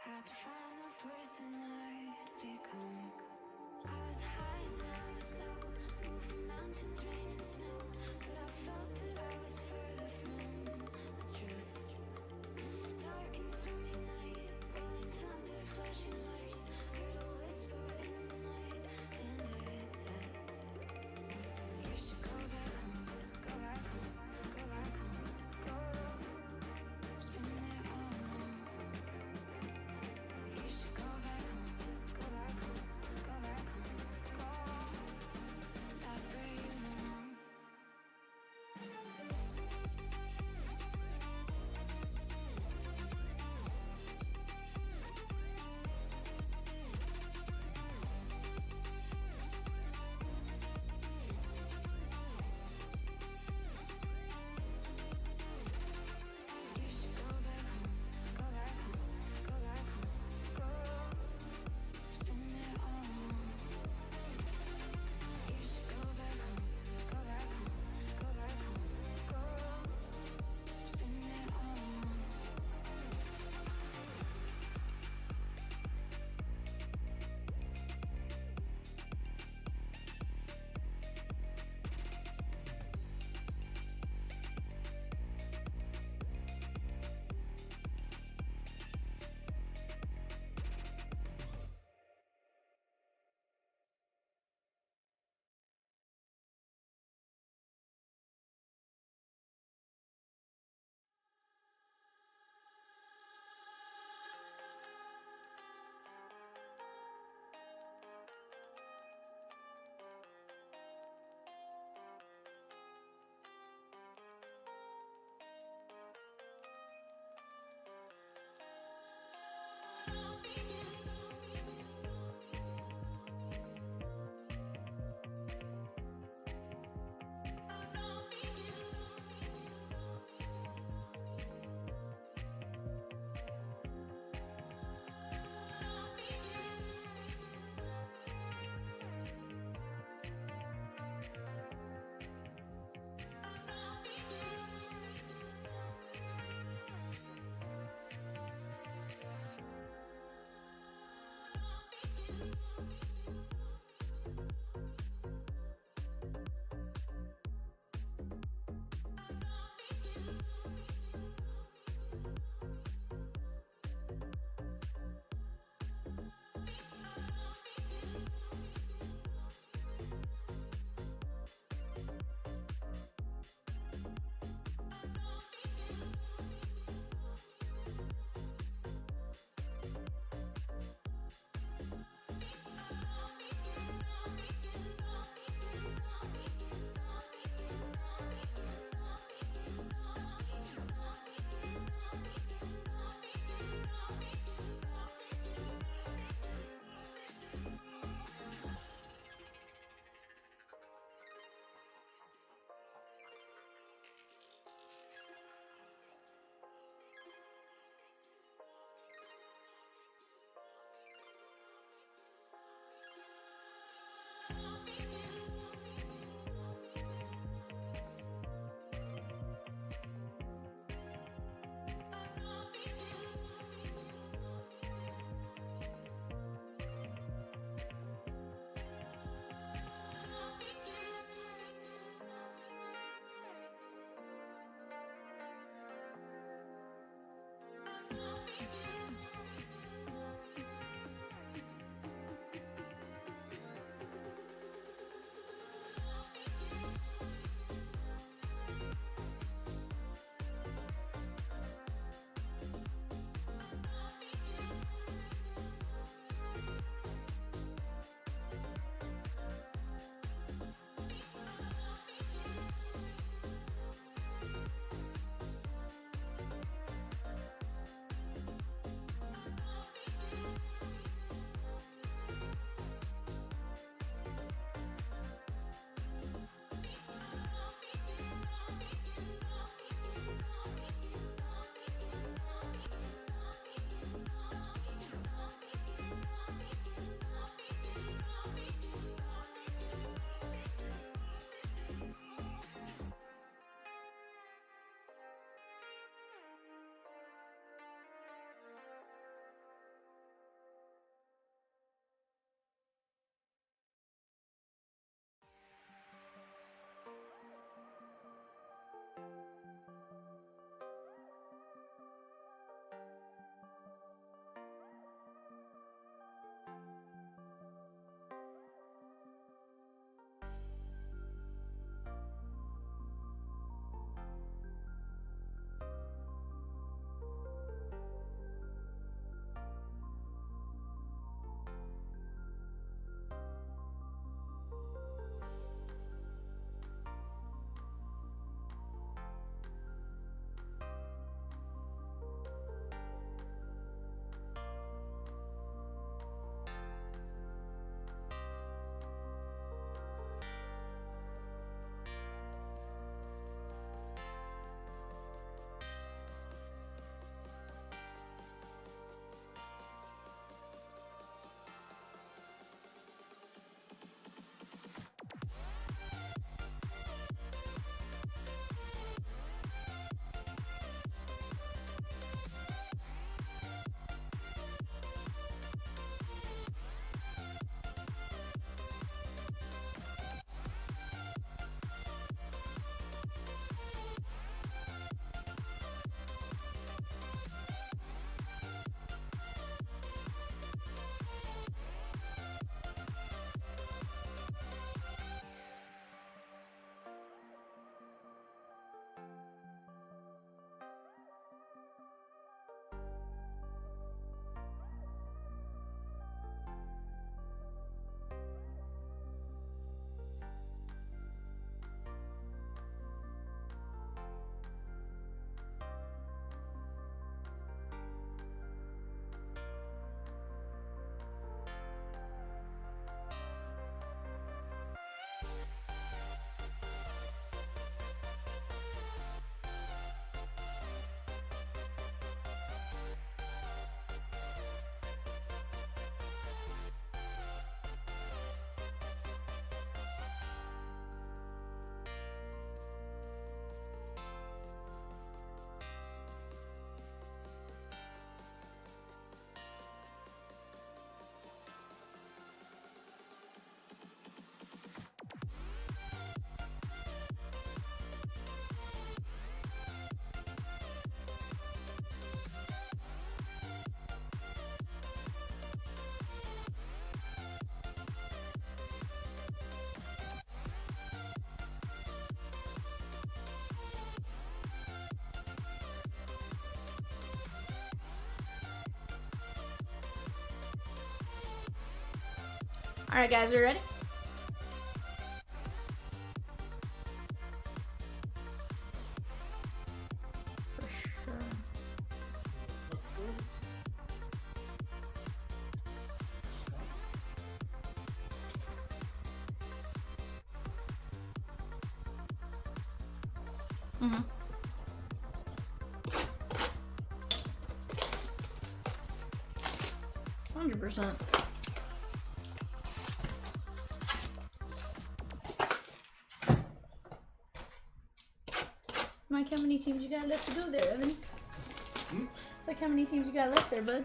Had to find the person I'd become. I was high and I was low, moved from mountains, rain and snow, but I felt that I was further from the truth. Dark and stormy night, rolling thunder, flashing light, heard a whisper in the night, and it said, you should go back home, go back home, go back home, go. It's been there all along. You should go back home, go back home, go back home, go. That's where you belong. All right, guys, are you ready? For sure. Mm-hmm. %. Mike, how many teams you got left to go there, Evan? It's like how many teams you got left there, bud?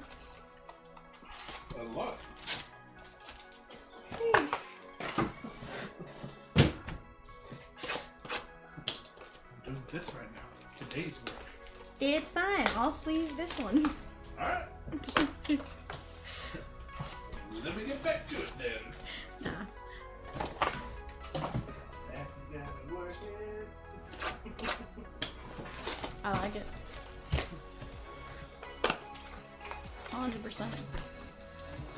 A lot. I'm doing this right now. Today's work. It's fine. I'll sleeve this one. Alright. Let me get back to it then. Nah. That's got me working. I like it. 100%.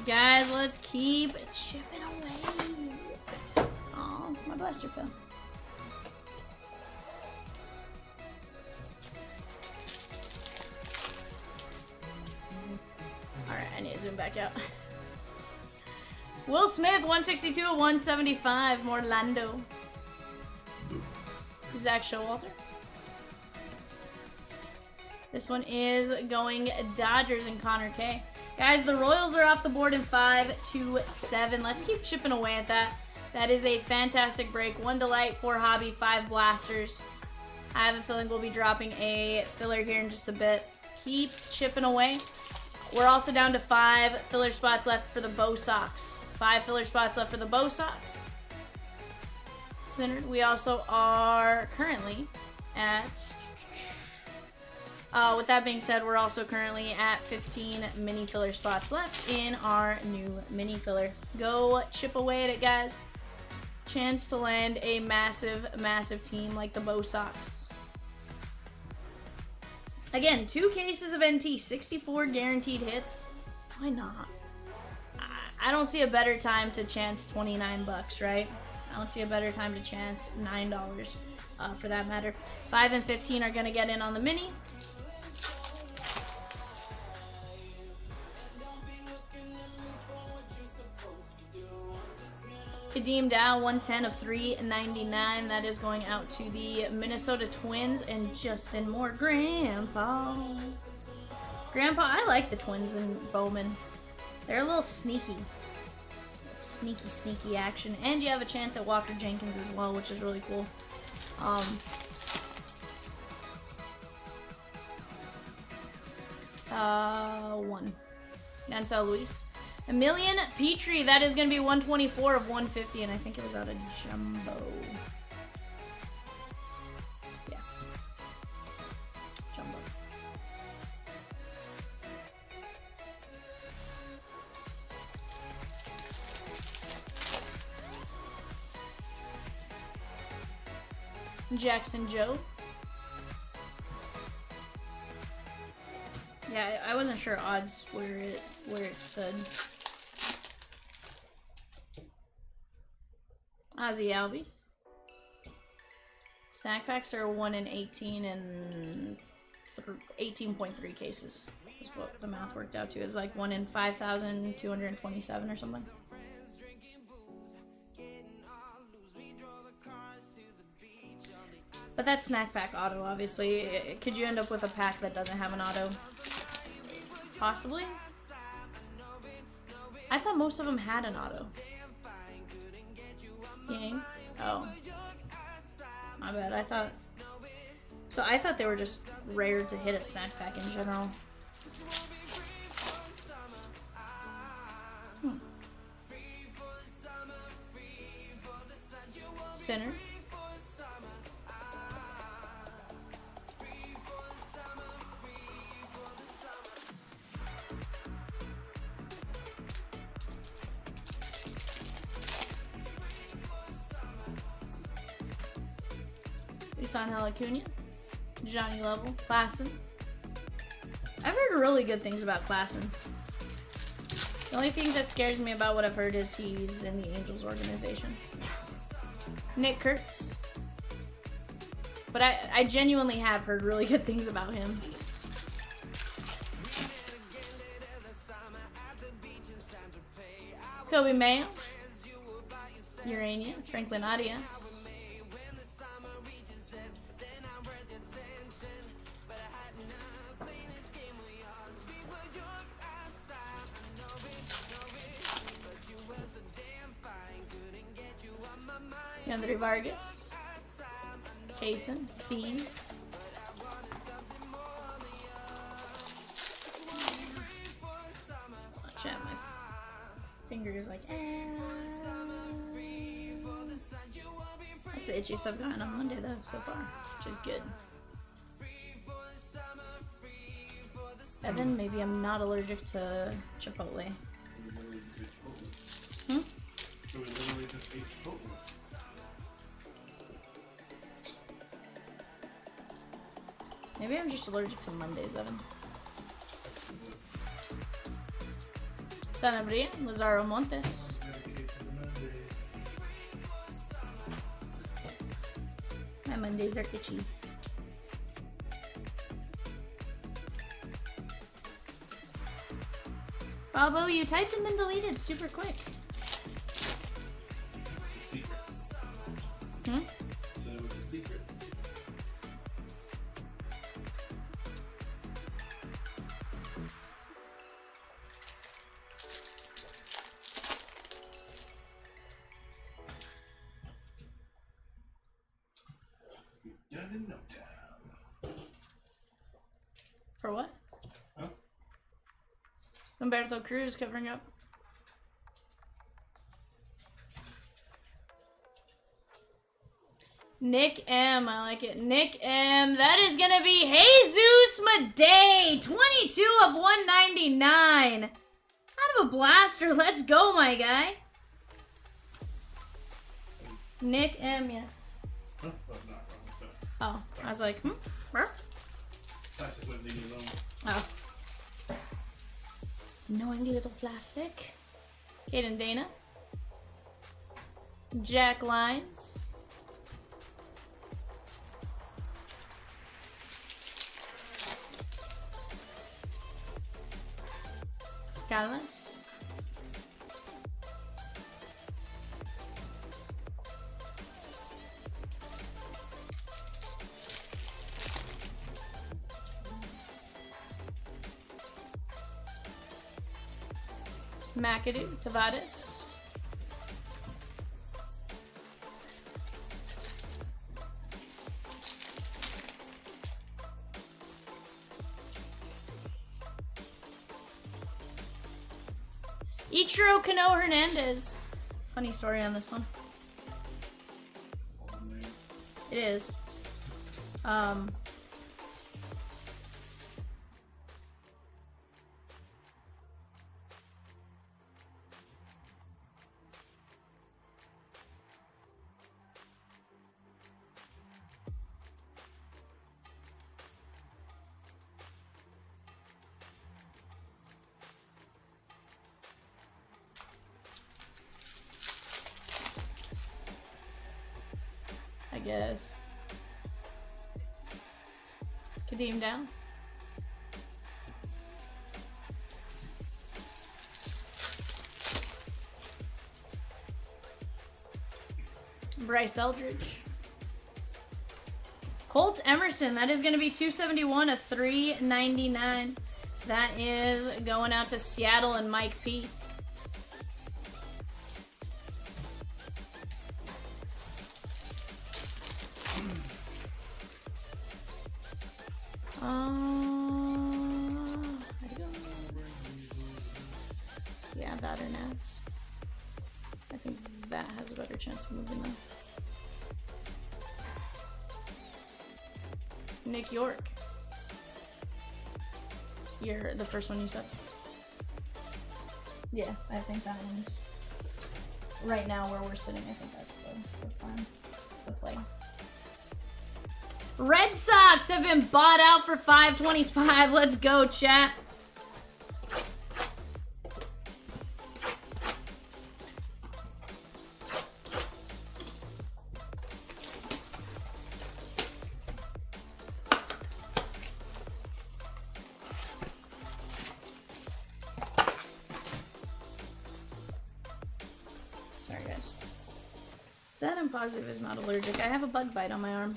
Guys, let's keep chipping away. Oh, my blaster fell. Alright, I need to zoom back out. Will Smith, 162 of 175. Morlando. Zach Showalter. This one is going Dodgers and Connor K. Guys, the Royals are off the board in 5-7. Let's keep chipping away at that. That is a fantastic break. 1 Delight, 4 Hobby, 5 Blasters. I have a feeling we'll be dropping a filler here in just a bit. Keep chipping away. We're also down to 5 filler spots left for the Bo Sox. 5 filler spots left for the Bo Sox. Centered. We also are currently at... with that being said, we're also currently at 15 mini filler spots left in our new mini filler. Go chip away at it, guys. Chance to land a massive, massive team like the Bo Sox. Again, 2 cases of NT, 64 guaranteed hits. Why not? I don't see a better time to chance $29, right? I don't see a better time to chance $9 for that matter. 5 and 15 are going to get in on the mini. Kadeem Dow, 110 of 399. That is going out to the Minnesota Twins and Justin Moore. Grandpa, I like the Twins and Bowman. They're a little sneaky. Sneaky action. And you have a chance at Walker Jenkins as well, which is really cool. 1. Nansel Luis. Emilian Petrie, that is going to be 124 of 150, and I think it was out of Jumbo. Yeah. Jumbo. Jackson Joe. Yeah, I wasn't sure odds where it stood. Ozzy Albies. Snack packs are 1 in 18 and 18.3 cases. Is what the math worked out to. Is like 1 in 5,227 or something. But that's snack pack auto, obviously. Could you end up with a pack that doesn't have an auto? Possibly. I thought most of them had an auto. Yang? Oh. My bad. I thought they were just rare to hit a snack pack in general. Center. Angel Acuna, Johnny Lovell, Klassen. I've heard really good things about Klassen. The only thing that scares me about what I've heard is he's in the Angels organization. Nick Kurtz. But I genuinely have heard really good things about him. Kobe Mayo. Urania. Franklin Arias. Andre Vargas. Kaysen. Fiend. Watch out, my fingers like, That's the itchy stuff going on Monday though, so far, which is good. Evan, maybe I'm not allergic to Chipotle. Hmm? So we literally just ate Chipotle. Maybe I'm just allergic to Mondays, Evan. Sanabria, Lazaro Montes. My Mondays are itchy. Bobo, you typed and then deleted super quick. Secret. Hmm? So it was a secret. Done in no time. For what? Huh? Humberto Cruz covering up. Nick M, I like it. Nick M, that is gonna be Jesus Madej, 22 of 199. Out of a blaster, let's go, my guy. Nick M, yes. Huh? Oh, not wrong. Sorry. Oh, I was like, Where? That's just what leave me alone. Oh. Knowing little plastic. Caden Dana. Jack Lines. Galvez. McAdoo, Tavares. Ichiro Kano Hernandez. Funny story on this one. Oh, man. It is. I guess. Kadeem down. Bryce Eldridge. Colt Emerson, that is going to be 271 of 399. That is going out to Seattle and Mike P. Yeah, that or Nats. I think that has a better chance of moving though. Nick York. You're the first one you said. Yeah, I think that one's right now where we're sitting. I think that's the plan, the play. Red Sox have been bought out for $5.25. Let's go, chat. That I'm positive is not allergic. I have a bug bite on my arm.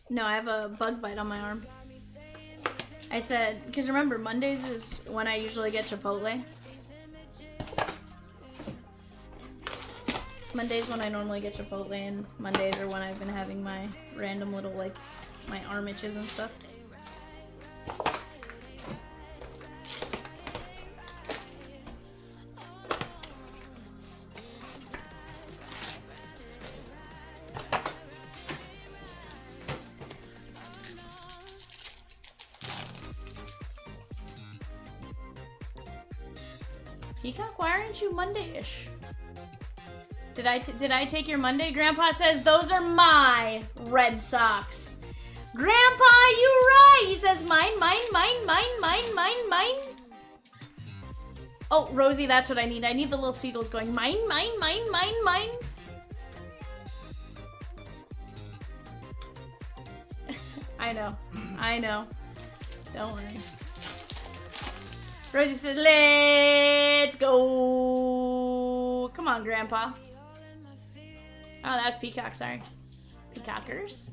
No, I have a bug bite on my arm. I said, because remember, Mondays is when I usually get Chipotle. Mondays when I normally get Chipotle, and Mondays are when I've been having my random little, like, my arm itches and stuff. Peacock, why aren't you Monday-ish? Did I take your Monday? Grandpa says those are my Red Sox. Grandpa, you right. He says mine. Oh, Rosie, that's what I need. I need the little seagulls going mine. I know. Don't worry. Rosie says, let's go. Come on, Grandpa. Oh, that was Peacock, sorry. Peacockers.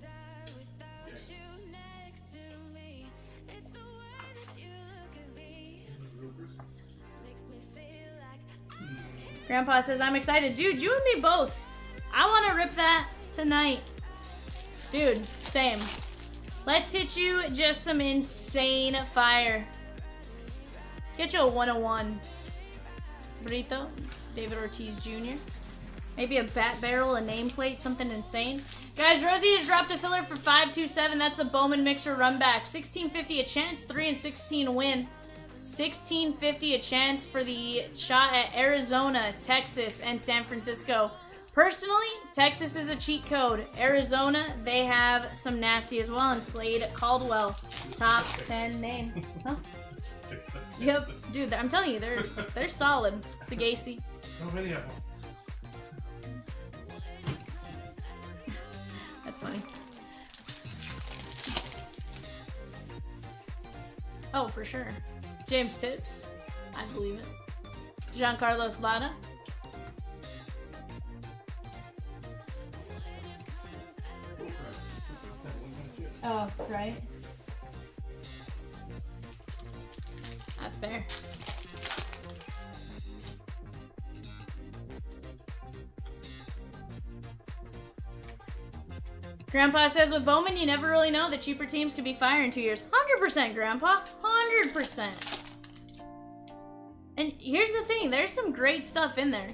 Grandpa says, I'm excited. Dude, you and me both. I want to rip that tonight. Dude, same. Let's hit you just some insane fire. Let's get you a 101. Burrito, David Ortiz Jr. Maybe a bat barrel, a nameplate, something insane. Guys, Rosie has dropped a filler for 527. That's the Bowman Mixer run back. 1650 a chance, 3 and 16 win. 1650 a chance for the shot at Arizona, Texas, and San Francisco. Personally, Texas is a cheat code. Arizona, they have some nasty as well. And Slade Caldwell, top 10 name. Huh? Yep, dude, I'm telling you, they're solid. Sagacey. So many of them. That's funny. Oh, for sure. James Tips. I believe it. Giancarlo Slada. Oh, right. That's fair. Grandpa says with Bowman, you never really know. The cheaper teams could be fire in 2 years. 100%, Grandpa. 100%. And here's the thing. There's some great stuff in there.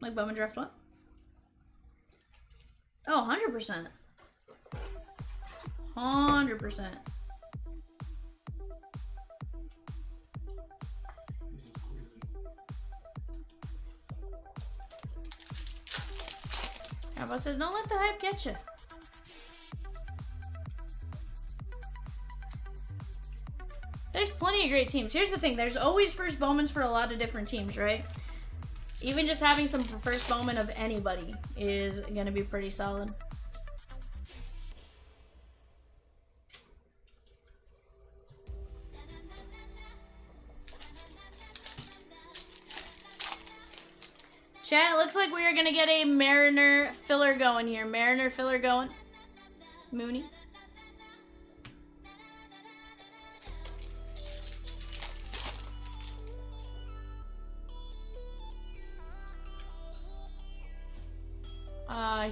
Like Bowman Draft what? Oh, 100%. 100%. This is crazy. Grandpa says, don't let the hype get you. There's plenty of great teams. Here's the thing. There's always first Bowmans for a lot of different teams, right? Even just having some first Bowman of anybody is going to be pretty solid. Chat, it looks like we are going to get a Mariner filler going here. Mariner filler going. Mooney.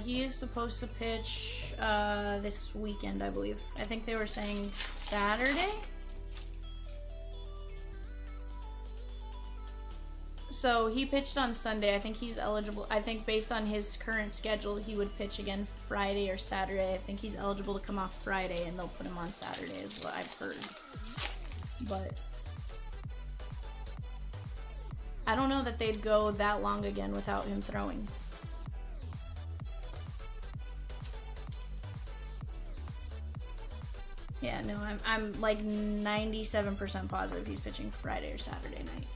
He is supposed to pitch this weekend, I believe. I think they were saying Saturday? So he pitched on Sunday. I think he's eligible. I think based on his current schedule, he would pitch again Friday or Saturday. I think he's eligible to come off Friday, and they'll put him on Saturday is what I've heard. But I don't know that they'd go that long again without him throwing. Yeah, no, I'm like 97% positive he's pitching Friday or Saturday night.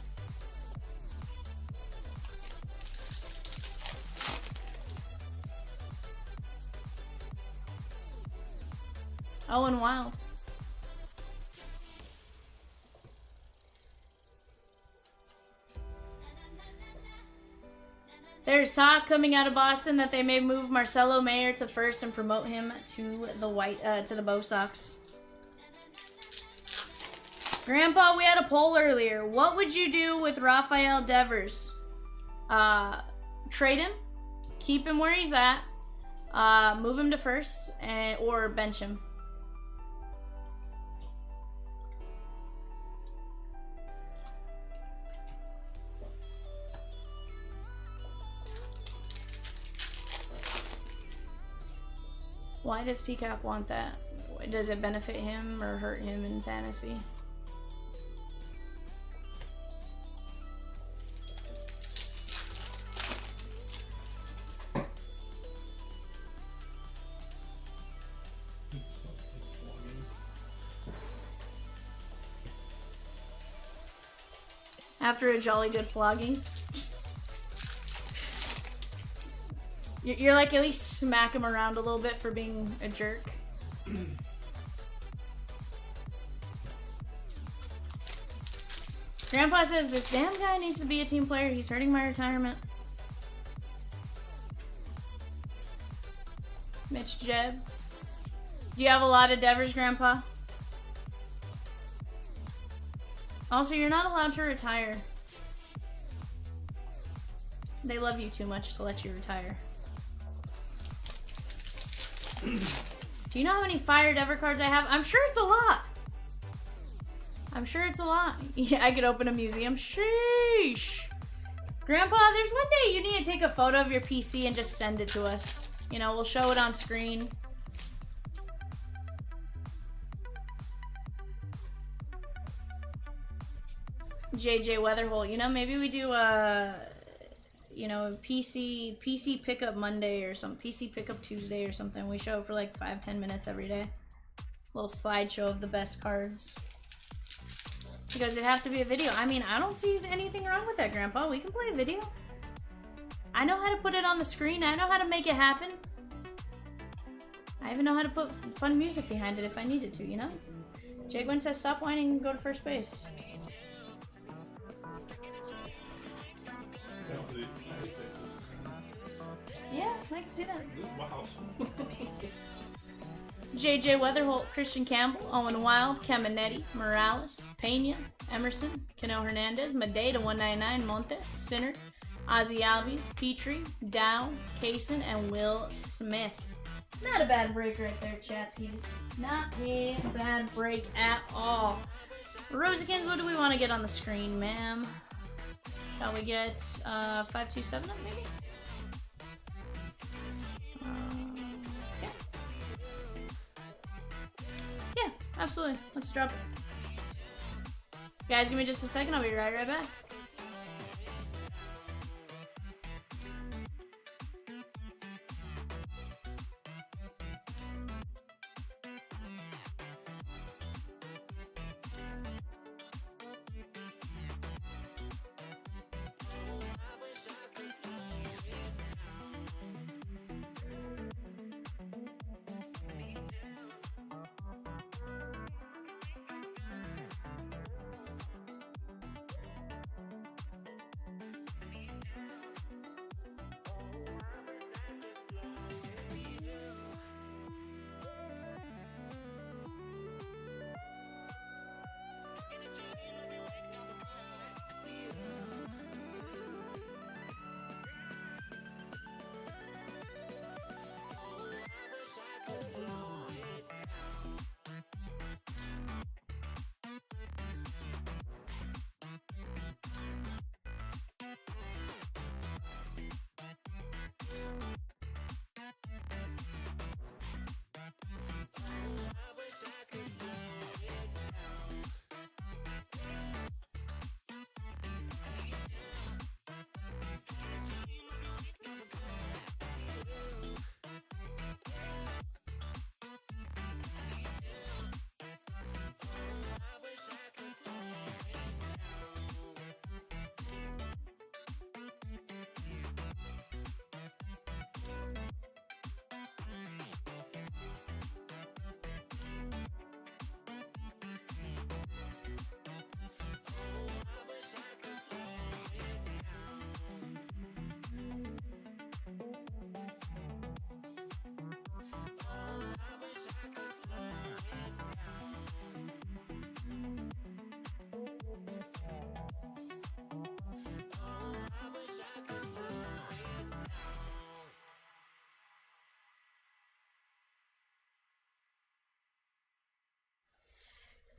Oh, and Wild. There's talk coming out of Boston that they may move Marcelo Mayer to first and promote him to the Bo Sox. Grandpa, we had a poll earlier. What would you do with Rafael Devers? Trade him, keep him where he's at, move him to first, or bench him. Why does Peacock want that? Does it benefit him or hurt him in fantasy? After a jolly good flogging. You're like, at least smack him around a little bit for being a jerk. Grandpa says, this damn guy needs to be a team player. He's hurting my retirement. Mitch Jeb. Do you have a lot of Devers, Grandpa? Also, you're not allowed to retire. They love you too much to let you retire. Do you know how many Fire Dever cards I have? I'm sure it's a lot. I'm sure it's a lot. Yeah, I could open a museum. Sheesh. Grandpa, there's one day you need to take a photo of your PC and just send it to us. You know, we'll show it on screen. JJ Weatherholt, you know, maybe we do you know, PC pickup Monday or some PC pickup Tuesday or something. We show it for like 5-10 minutes every day. Little slideshow of the best cards. Because it'd have to be a video. I mean, I don't see anything wrong with that, Grandpa. We can play a video. I know how to put it on the screen. I know how to make it happen. I even know how to put fun music behind it if I needed to, you know? Jagwin says stop whining and go to first base. Yeah, I can see that. Wow. JJ Weatherholt, Christian Campbell, Owen Wild, Caminetti, Morales, Pena, Emerson, Cano Hernandez, Madej to 199, Montes, Sinner, Ozzy Albies, Petrie, Dow, Kaysen, and Will Smith. Not a bad break right there, Chatskis. Not a bad break at all. Rosikins, what do we want to get on the screen, ma'am? Shall we get 527 up, maybe? Yeah. Yeah, absolutely. Let's drop it. Guys, give me just a second. I'll be right back.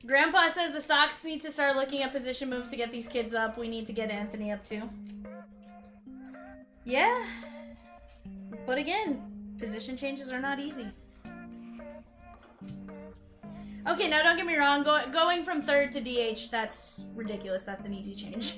Grandpa says the Sox need to start looking at position moves to get these kids up. We need to get Anthony up too. Yeah. But again, position changes are not easy. Okay, now don't get me wrong. Going from third to DH, that's ridiculous. That's an easy change.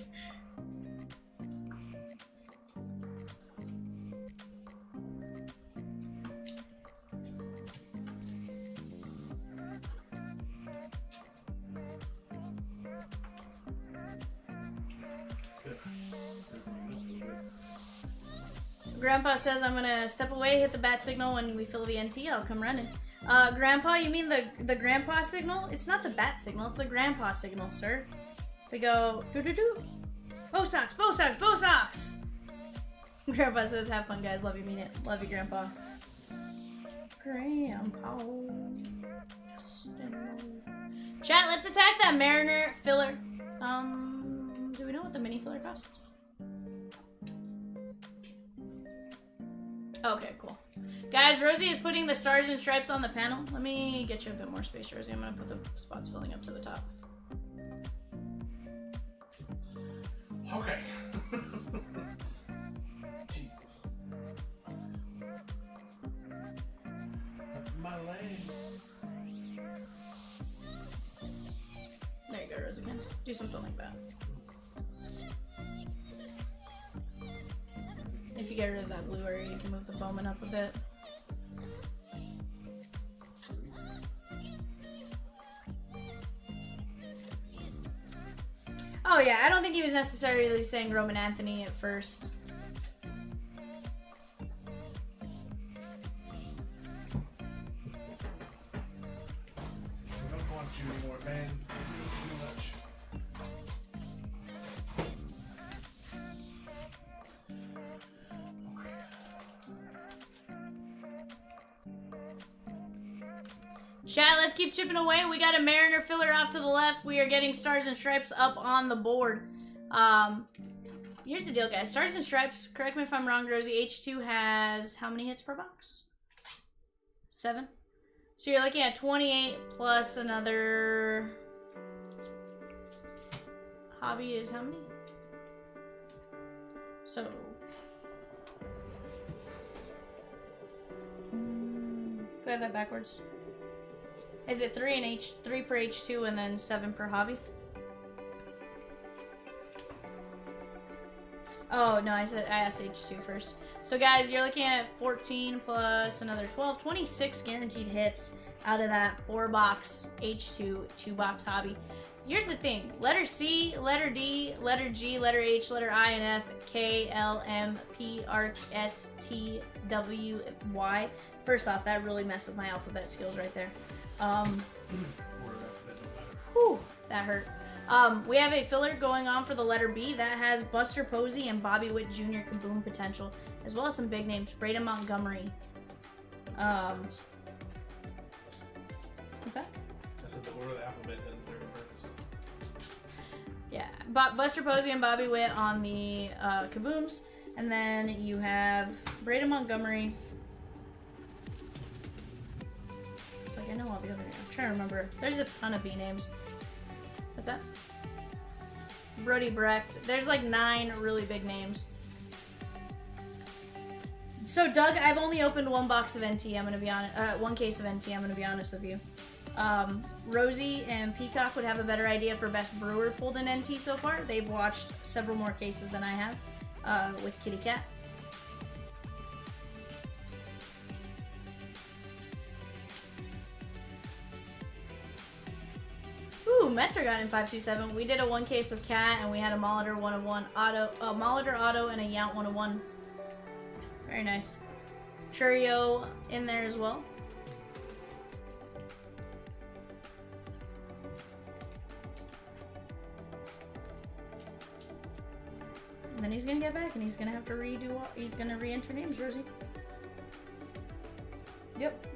Grandpa says I'm gonna step away, hit the bat signal when we fill the NT. I'll come running. Grandpa, you mean the grandpa signal? It's not the bat signal, it's the grandpa signal, sir. We go doo-doo-doo. Bo Sox, Bo Sox, Bo Sox! Grandpa says, have fun, guys. Love you, mean it. Love you, Grandpa. Grandpa. Chat, let's attack that Mariner filler. Do we know what the mini filler costs? Okay, cool. Guys, Rosie is putting the stars and stripes on the panel. Let me get you a bit more space, Rosie. I'm gonna put the spots filling up to the top. Okay. Jesus. My leg. There you go, Rosie. Do something like that. If you get rid of that blue area, you can move the Bowman up a bit. Oh yeah, I don't think he was necessarily saying Roman Anthony at first. I don't want you anymore, man. You're doing too much. Chat, let's keep chipping away. We got a Mariner filler off to the left. We are getting stars and stripes up on the board. Here's the deal, guys. Stars and stripes, correct me if I'm wrong, Rosie, H2 has how many hits per box? 7. So you're looking at 28 plus another... Hobby is how many? So... Go ahead, that backwards. Is it 3 and 3 per H2 and then 7 per hobby? Oh no, I asked H2 first. So guys, you're looking at 14 plus another 12, 26 guaranteed hits out of that 4-box H2, 2-box hobby. Here's the thing: letter C, letter D, letter G, letter H, letter I, and F, K, L, M, P, R, S, T, W, Y. First off, that really messed with my alphabet skills right there. Whew, that hurt. We have a filler going on for the letter B that has Buster Posey and Bobby Witt Jr. kaboom potential, as well as some big names. Braden Montgomery. What's that? I said the order of the alphabet doesn't serve a purpose. Yeah, Buster Posey and Bobby Witt on the kabooms, and then you have Braden Montgomery. It's like I know all the other names. I'm trying to remember. There's a ton of B names. What's that? Brody Brecht. There's like 9 really big names. So Doug, I've only opened 1 box of NT. I'm gonna be honest. 1 case of NT. I'm gonna be honest with you. Rosie and Peacock would have a better idea for best brewer pulled in NT so far. They've watched several more cases than I have with Kitty Cat. Ooh, Metzer got in 527. We did a 1 case with Cat, and we had a Molitor 101 auto, a Molitor auto, and a Yount 101. Very nice. Churio in there as well. And then he's gonna get back, and he's gonna have to redo. He's gonna re-enter names, Rosie. Yep.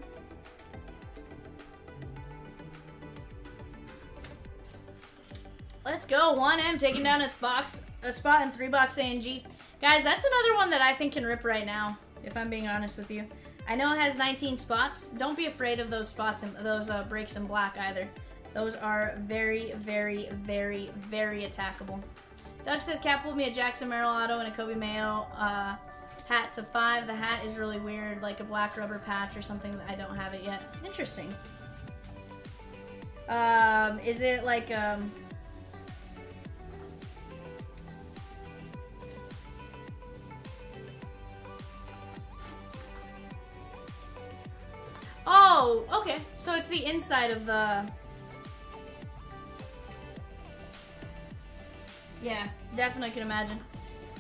Let's go. 1M taking down a spot in 3-box ANG. Guys, that's another one that I think can rip right now, if I'm being honest with you. I know it has 19 spots. Don't be afraid of those spots and those breaks in black either. Those are very, very, very, very attackable. Doug says, Cap pulled me a Jackson Merrill auto and a Kobe Mayo hat to 5. The hat is really weird, like a black rubber patch or something. I don't have it yet. Interesting. Is it like, oh, okay. So it's the inside of the... Yeah, definitely can imagine.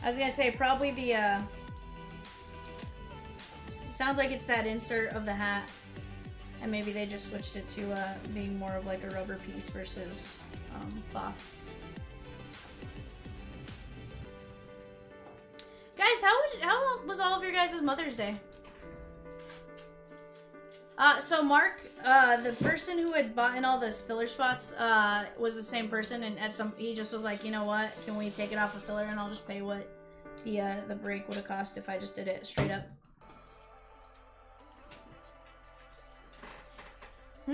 I was gonna say, probably the, sounds like it's that insert of the hat. And maybe they just switched it to, being more of like a rubber piece versus, cloth. Guys, how was all of your guys' Mother's Day? So Mark, the person who had bought in all those filler spots, was the same person, and he just was like, you know what, can we take it off of filler and I'll just pay what the break would have cost if I just did it straight up. Hmm?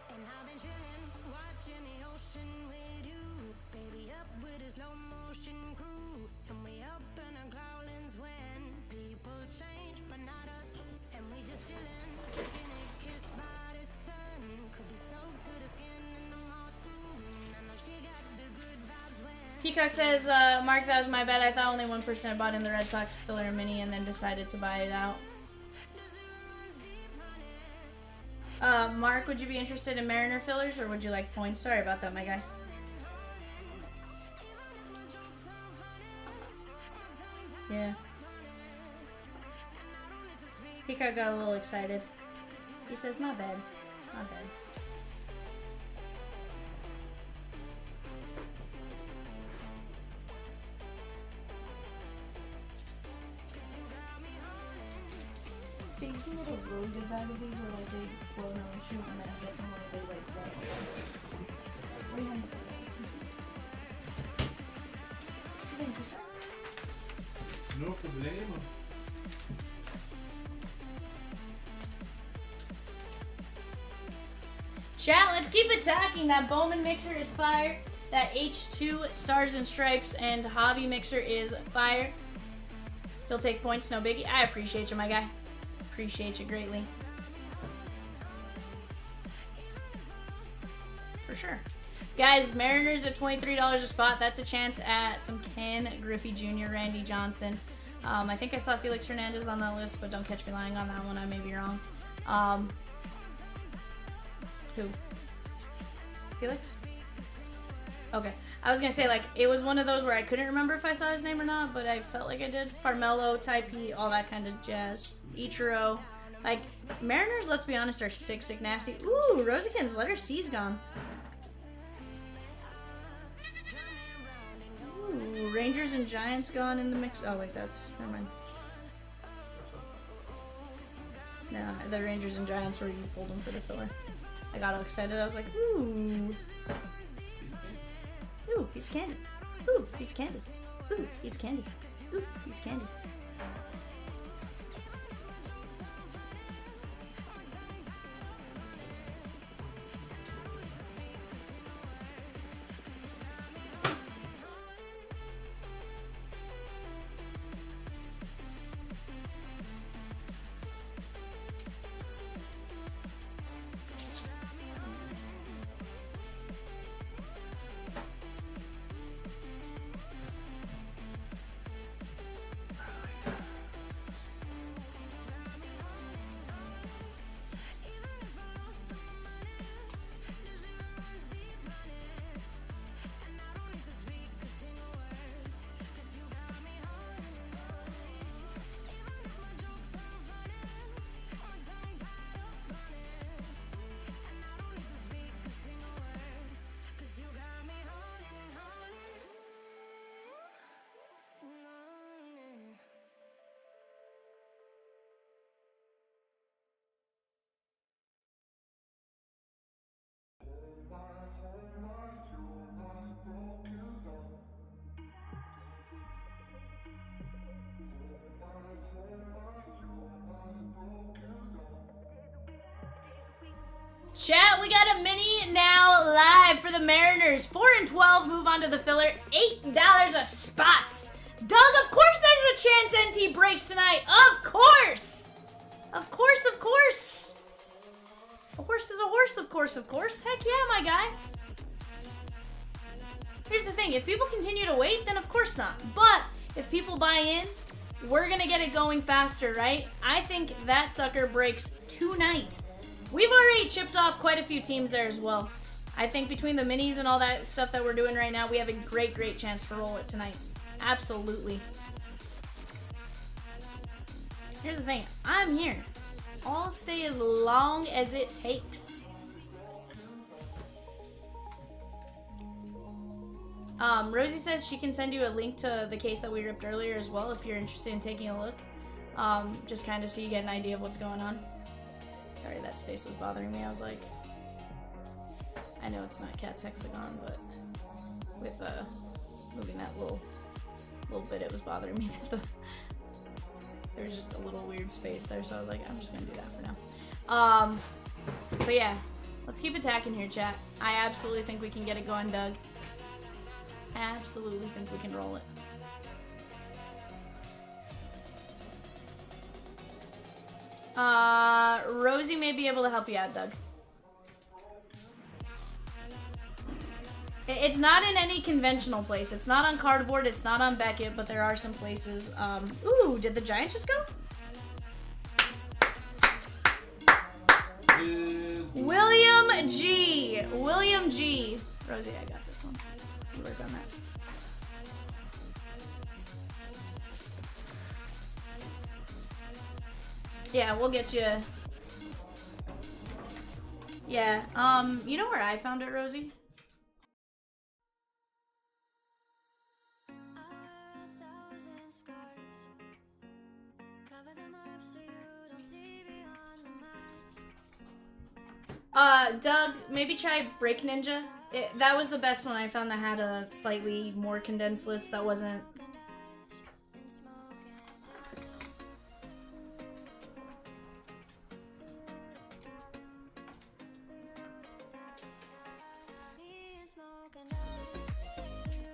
And I've been chillin', watching the ocean with you. Baby up with a slow motion crew. And we up in our growlings when people change, but not us. And we just chillin', kicking it, kissed by the sun. Could be soaked to the skin in the mall soon. I know she got the good vibes when. Peacock says, Mark, that was my bad. I thought only 1% had bought in the Red Sox filler mini and then decided to buy it out. Mark, would you be interested in Mariner fillers or would you like points? Sorry about that, my guy. Yeah. Peacock got a little excited. He says, my bad. My bad. See, you can get a really good bag of these where like they blow no issue and then get some where they like blow. What do you think? Thank you, sir. No problema. Chat, let's keep attacking. That Bowman mixer is fire. That H2 Stars and Stripes and Hobby mixer is fire. He'll take points, no biggie. I appreciate you, my guy. Appreciate you greatly. For sure. Guys, Mariners at $23 a spot. That's a chance at some Ken Griffey Jr., Randy Johnson. I think I saw Felix Hernandez on that list, but don't catch me lying on that one. I may be wrong. Who? Felix? Okay. I was going to say, like, it was one of those where I couldn't remember if I saw his name or not, but I felt like I did. Farmello, Taipei, all that kind of jazz. Ichiro. Like, Mariners, let's be honest, are sick nasty. Ooh, Rosykins, letter C's gone. Ooh, Rangers and Giants gone in the mix. Oh, wait, that's... Never mind. No, the Rangers and Giants where you pulled them for the filler. I got all excited. I was like, ooh. Ooh, piece of candy. Ooh, piece of candy. Ooh, piece of candy. Ooh, piece of candy. Chat, we got a mini now live for the Mariners. 4 and 12 move on to the filler. $8 a spot. Doug, of course there's a chance NT breaks tonight. Of course. Of course, of course. A horse is a horse, of course, of course. Heck yeah, my guy. Here's the thing. If people continue to wait, then of course not. But if people buy in, we're going to get it going faster, right? I think that sucker breaks tonight. We've already chipped off quite a few teams there as well. I think between the minis and all that stuff that we're doing right now, we have a great chance to roll it tonight. Absolutely. Here's the thing. I'm here. I'll stay as long as it takes. Rosie says she can send you a link to the case that we ripped earlier as well if you're interested in taking a look. Just kind of so you get an idea of what's going on. Sorry, that space was bothering me. I was like, I know it's not Cat's Hexagon, but with moving that little bit, it was bothering me that there was just a little weird space there, so I was like, I'm just gonna do that for now. But yeah, let's keep attacking here, chat. I absolutely think we can get it going, Doug. I absolutely think we can roll it. Rosie may be able to help you out, Doug. It's not in any conventional place. It's not on Cardboard, it's not on Beckett, but there are some places. Ooh, did the Giant just go? William G. William G. Rosie, I got this one. You work on that. Yeah, we'll get you. Yeah, you know where I found it, Rosie? Doug, maybe try Break Ninja. That was the best one I found that had a slightly more condensed list that wasn't...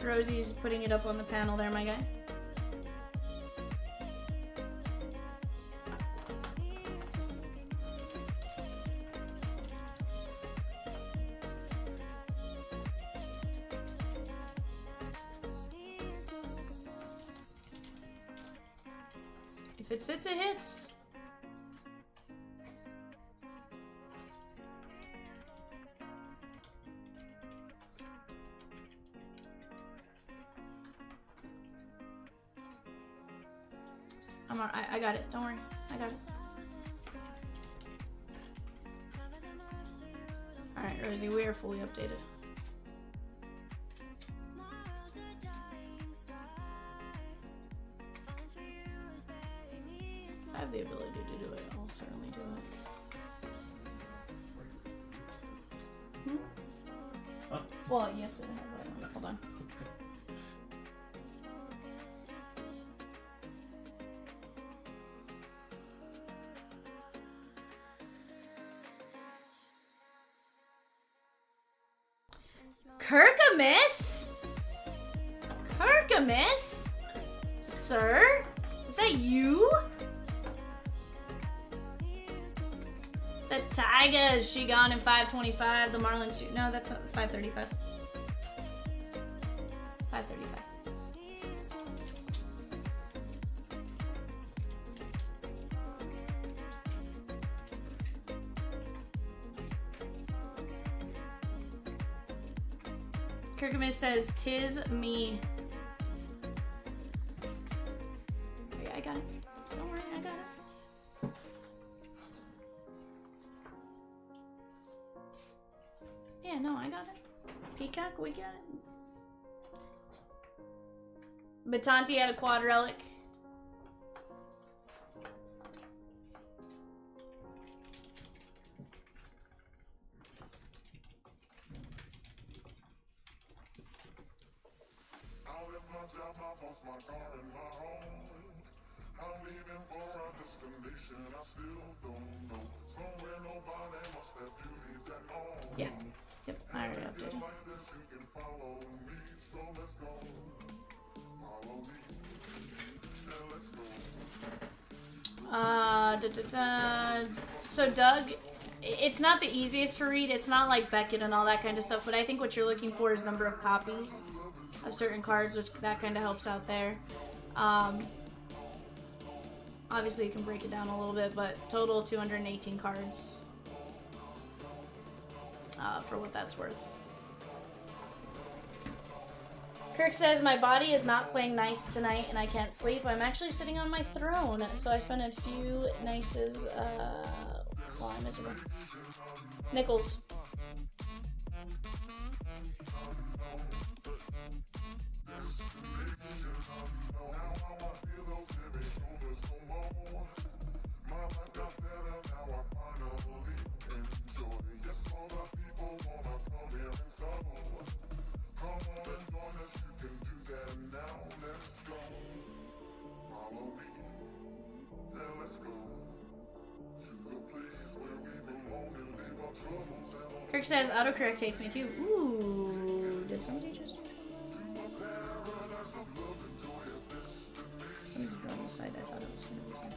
Rosie's putting it up on the panel there, my guy. If it sits, it hits. I got it. Don't worry. I got it. Alright, Rosie, we are fully updated. If I have the ability to do it, I'll certainly do it. Hmm? Huh? Well, you have to have that one. Hold on. Kirkamis? Kirkamis? Sir? Is that you? The Tigers, she gone in 525. The Marlins suit. No, that's 535. 535. Kirkamis says, "'Tis me." Oh, yeah, I got it. Don't worry, I got it. Yeah, no, I got it. Peacock, we got it. Batanti had a quad relic. My car and my home. I'm leaving for a destination I still don't know. Somewhere nobody must have duties that Yeah. Yep, I already updated. So Doug, it's not the easiest to read. It's not like Beckett and all that kind of stuff, but I think what you're looking for is number of copies of certain cards, which that kind of helps out there. Obviously you can break it down a little bit, but total 218 cards for what that's worth. Kirk says, my body is not playing nice tonight and I can't sleep. I'm actually sitting on my throne, so I spent a few nices while I'm miserable. Nickels. Kirk says, autocorrect hates me too. Ooh, did somebody just... Somebody drew on the side, I thought it was going to be something.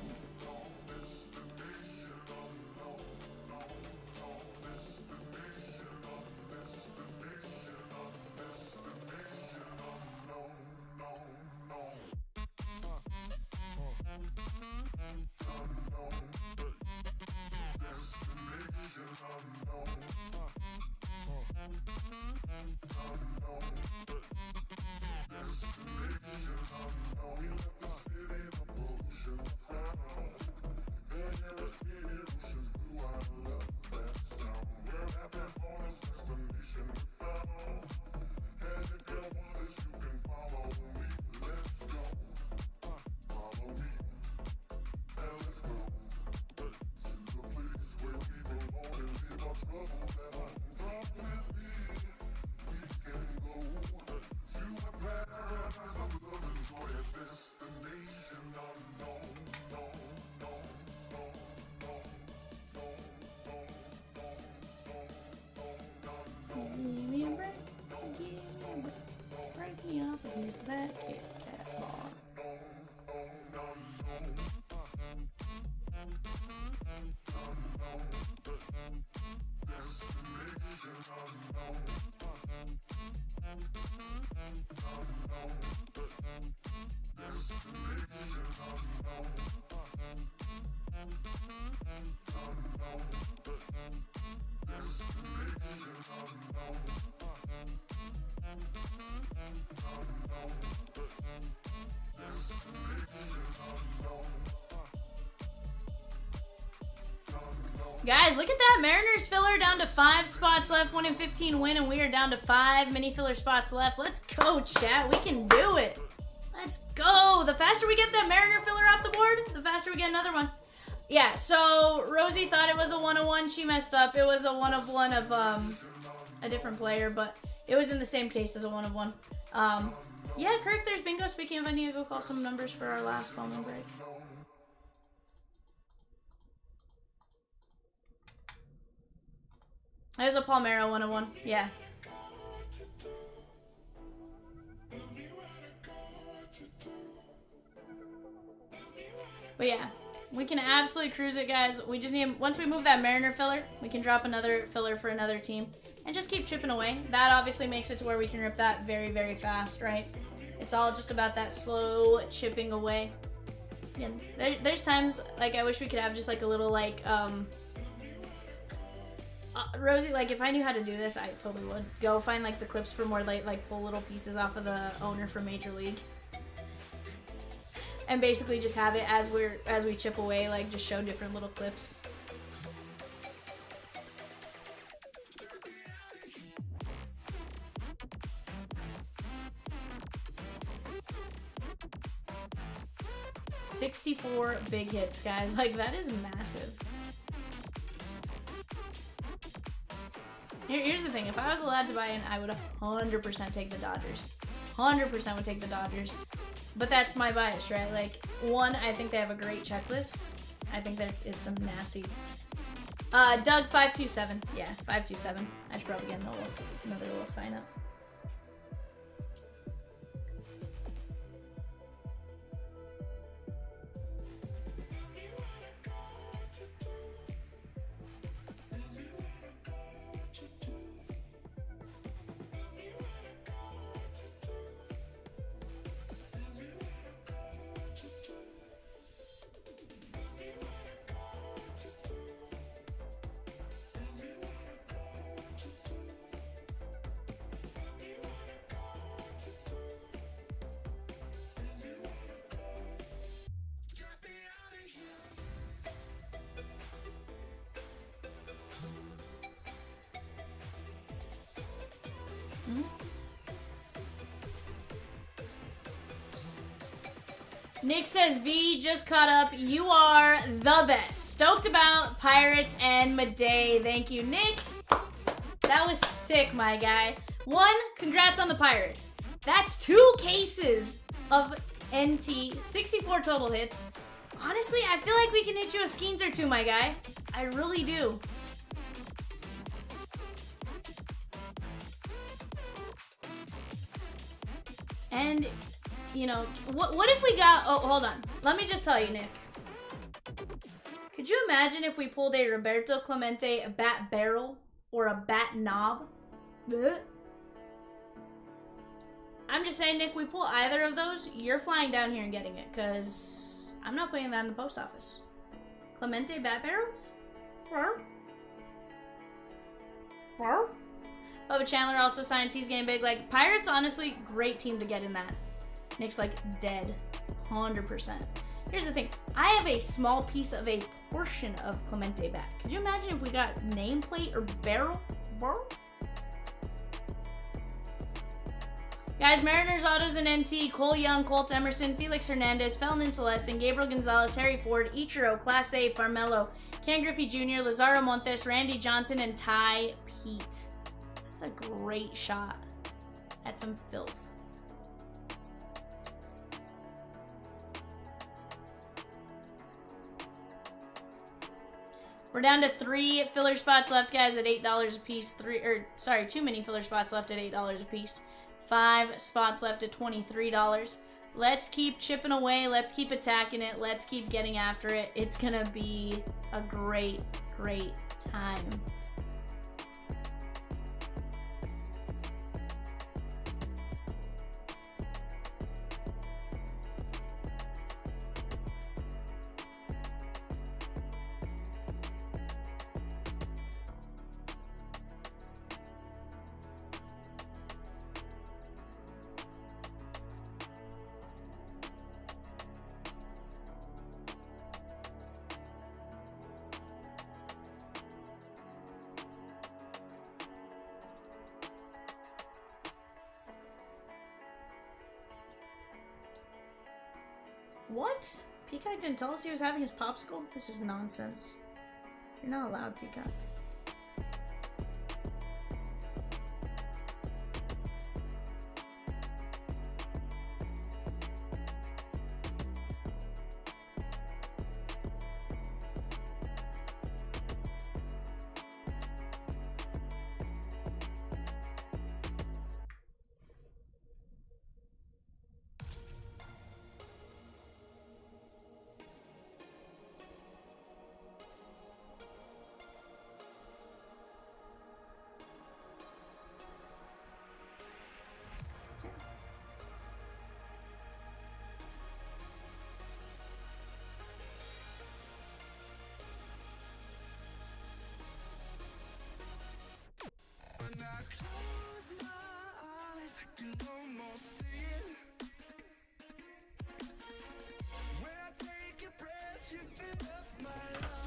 Use that Kit Kat bar. Guys, look at that. Mariners filler down to 5 spots left. 1 in 15 win, and we are down to 5 mini filler spots left. Let's go, chat. We can do it. Let's go. The faster we get that Mariner filler off the board, the faster we get another one. Yeah, so Rosie thought it was a 1-of-1. She messed up. It was a 1-of-1 of a different player, but it was in the same case as a 1-of-1. Yeah, Kirk, there's bingo. Speaking of, I need to go call some numbers for our last Bowman break. There's a Palmero 1-of-1. Yeah. But yeah, we can absolutely cruise it, guys. We just need, once we move that Mariner filler, we can drop another filler for another team and just keep chipping away. That obviously makes it to where we can rip that very, very fast, right? It's all just about that slow chipping away. Yeah, there's times, like, I wish we could have just, like, a little, like, Rosie, like, if I knew how to do this, I totally would. Go find, like, the clips for more, like pull little pieces off of the owner for Major League. And basically just have it as we chip away, like, just show different little clips. $64 big hits, guys. Like, that is massive. Here's the thing. If I was allowed to buy in, I would 100% take the Dodgers. 100% would take the Dodgers. But that's my bias, right? Like, one, I think they have a great checklist. I think there is some nasty Doug 527. Yeah, 527. I should probably get another little sign up. Nick says, V just caught up. You are the best. Stoked about Pirates and Madej. Thank you, Nick. That was sick, my guy. 1, congrats on the Pirates. That's 2 cases of NT, 64 total hits. Honestly, I feel like we can hit you a Skeens or 2, my guy. I really do. And, you know, what if we got... Oh, hold on. Let me just tell you, Nick. Could you imagine if we pulled a Roberto Clemente a bat barrel or a bat knob? Blech. I'm just saying, Nick, we pull either of those, you're flying down here and getting it, because I'm not putting that in the post office. Clemente bat barrels? Bubba Chandler also signs he's getting big. Like, Pirates, honestly, great team to get in that. Nick's like dead. 100%. Here's the thing. I have a small piece of a portion of Clemente bat. Could you imagine if we got nameplate or barrel? Guys, Mariners autos and NT, Cole Young, Colt Emerson, Felix Hernandez, Felton Celestin, Gabriel Gonzalez, Harry Ford, Ichiro, Class A, Farmelo, Ken Griffey Jr., Lazaro Montes, Randy Johnson, and Ty Pete. That's a great shot at some filth. We're down to 3 filler spots left, guys, at $8 a piece. 2 mini filler spots left at $8 a piece. 5 spots left at $23. Let's keep chipping away. Let's keep attacking it. Let's keep getting after it. It's gonna be a great, great time. What? Peacock didn't tell us he was having his popsicle? This is nonsense. You're not allowed, Peacock.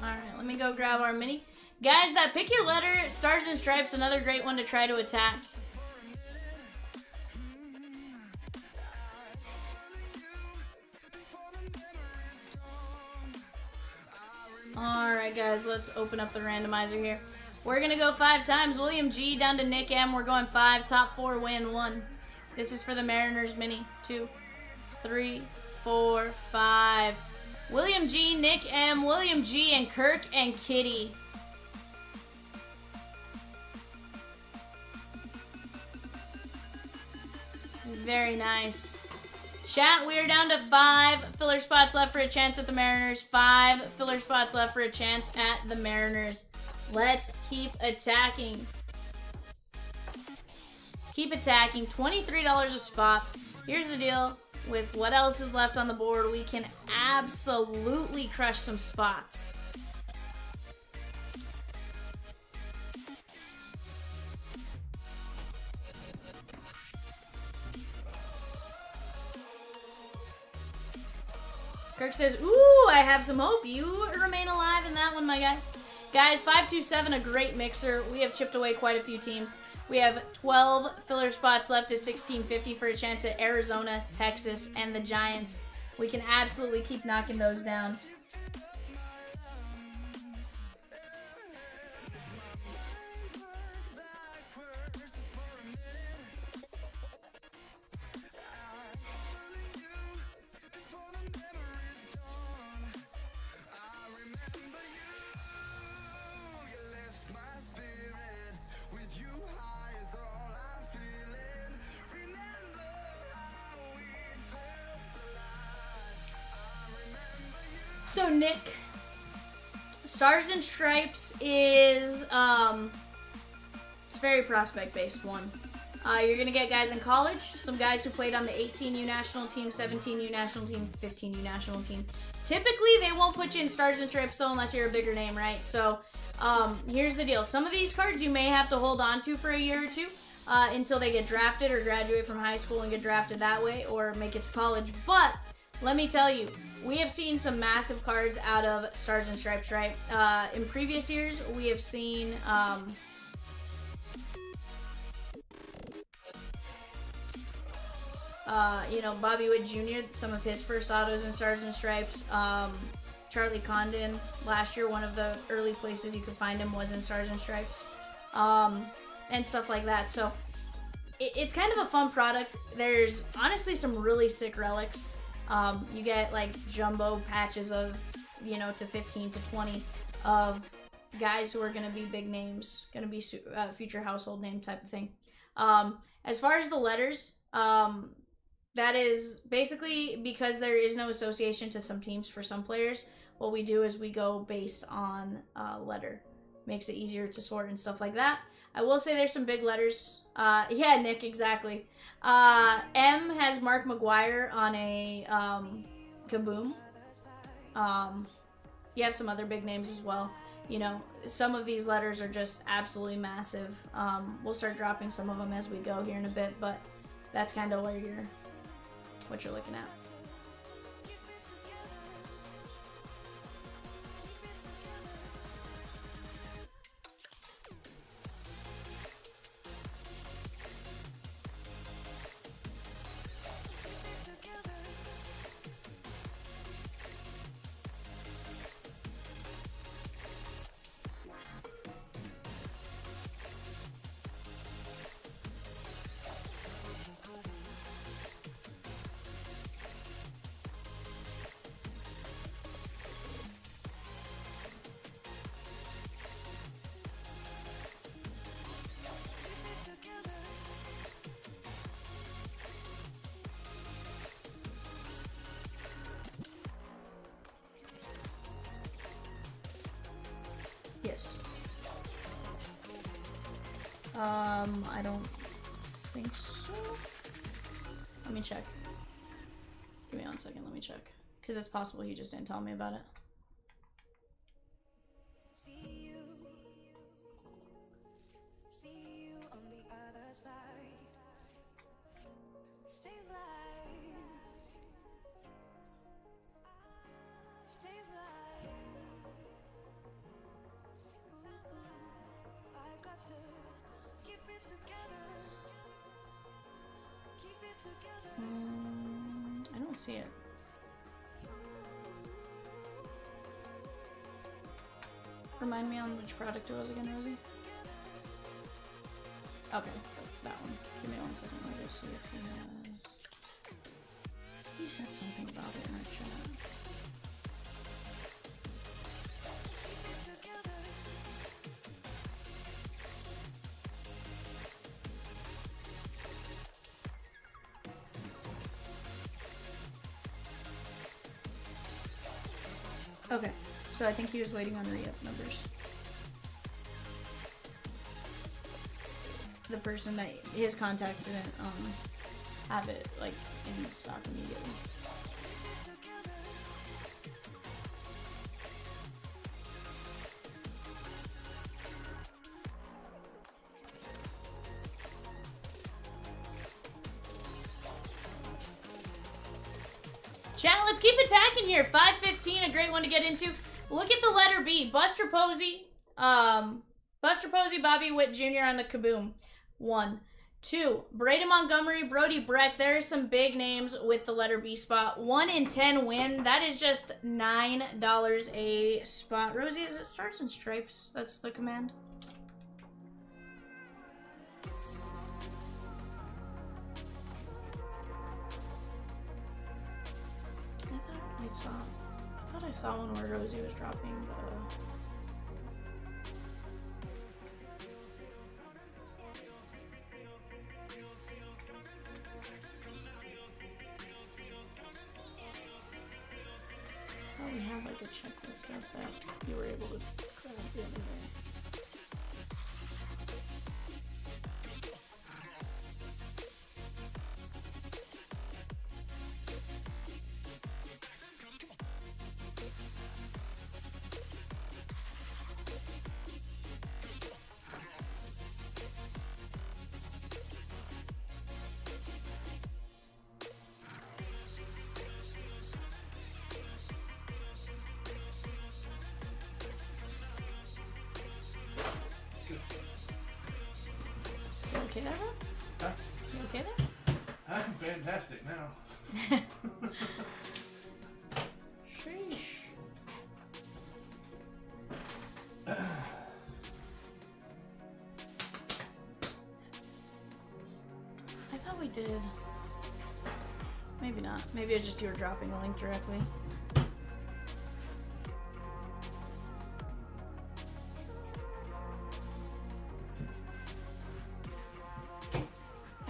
Alright, let me go grab our mini. Guys, that Pick Your Letter, Stars and Stripes, another great one to try to attack. Alright, guys, let's open up the randomizer here. We're going to go 5 times. William G down to Nick M. We're going 5. Top 4 win 1. This is for the Mariners mini. 2, 3, 4, 5. William G, Nick M, William G, and Kirk and Kitty. Very nice. Chat, we are down to 5 filler spots left for a chance at the Mariners. 5 filler spots left for a chance at the Mariners. Let's keep attacking. Let's keep attacking. $23 a spot. Here's the deal. With what else is left on the board, we can absolutely crush some spots. Kirk says, ooh, I have some hope. You remain alive in that one, my guy. Guys, 527, a great mixer. We have chipped away quite a few teams. We have 12 filler spots left at 1650 for a chance at Arizona, Texas, and the Giants. We can absolutely keep knocking those down. So Nick, Stars and Stripes is it's a very prospect based one. You're gonna get guys in college, some guys who played on the 18U national team, 17U national team, 15U national team. Typically, they won't put you in Stars and Stripes so unless you're a bigger name, right? So here's the deal: some of these cards you may have to hold on to for a year or two until they get drafted or graduate from high school and get drafted that way, or make it to college. But let me tell you, we have seen some massive cards out of Stars and Stripes, right? In previous years, we have seen you know, Bobby Witt Jr., some of his first autos in Stars and Stripes. Charlie Condon, last year, one of the early places you could find him was in Stars and Stripes. And stuff like that. So, it's kind of a fun product. There's honestly some really sick relics. You get like jumbo patches of, you know, to 15 to 20 of guys who are going to be big names, going to be future household name type of thing. As far as the letters, that is basically because there is no association to some teams for some players. What we do is we go based on letter. Makes it easier to sort and stuff like that. I will say there's some big letters. Yeah, Nick, exactly. M has Mark McGuire on a Kaboom. You have some other big names as well. You know, some of these letters are just absolutely massive. We'll start dropping some of them as we go here in a bit, but that's kind of what you're looking at. Yes. I don't think so. Let me check. Give me 1 second, let me check. Because it's possible he just didn't tell me about it. See you on the other side. Stay alive. Stay alive. I got to keep it together. Keep it together. I don't see it. Remind me on which product it was again, Rosie? Okay, that one. Give me 1 second. Let me go see if he has... He said something about it in our chat. Okay, so I think he was waiting on re-up numbers. The person that his contact didn't have it like in stock immediately. Chat, let's keep attacking here. 5:15, a great one to get into. Look at the letter B. Buster Posey, Bobby Witt Jr. on the Kaboom. 1. 2. Braden Montgomery, Brody Breck. There are some big names with the letter B spot. 1 in 10 win. That is just $9 a spot. Rosie, is it Stars and Stripes? That's the command. I thought I saw one where Rosie was dropping the... Oh, we have like a checklist of that you were able to grab the other day. You okay there, bro? Huh? You okay there? I'm fantastic now. Sheesh. I thought we did. Maybe not. Maybe it's just you were dropping a link directly.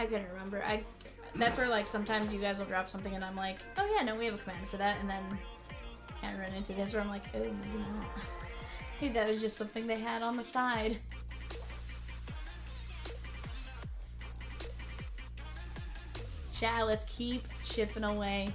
I couldn't remember. That's where like sometimes you guys will drop something and I'm like, oh yeah, no, we have a command for that, and then kind of run into this where I'm like, oh, maybe not. Maybe that was just something they had on the side. Chat, let's keep chipping away.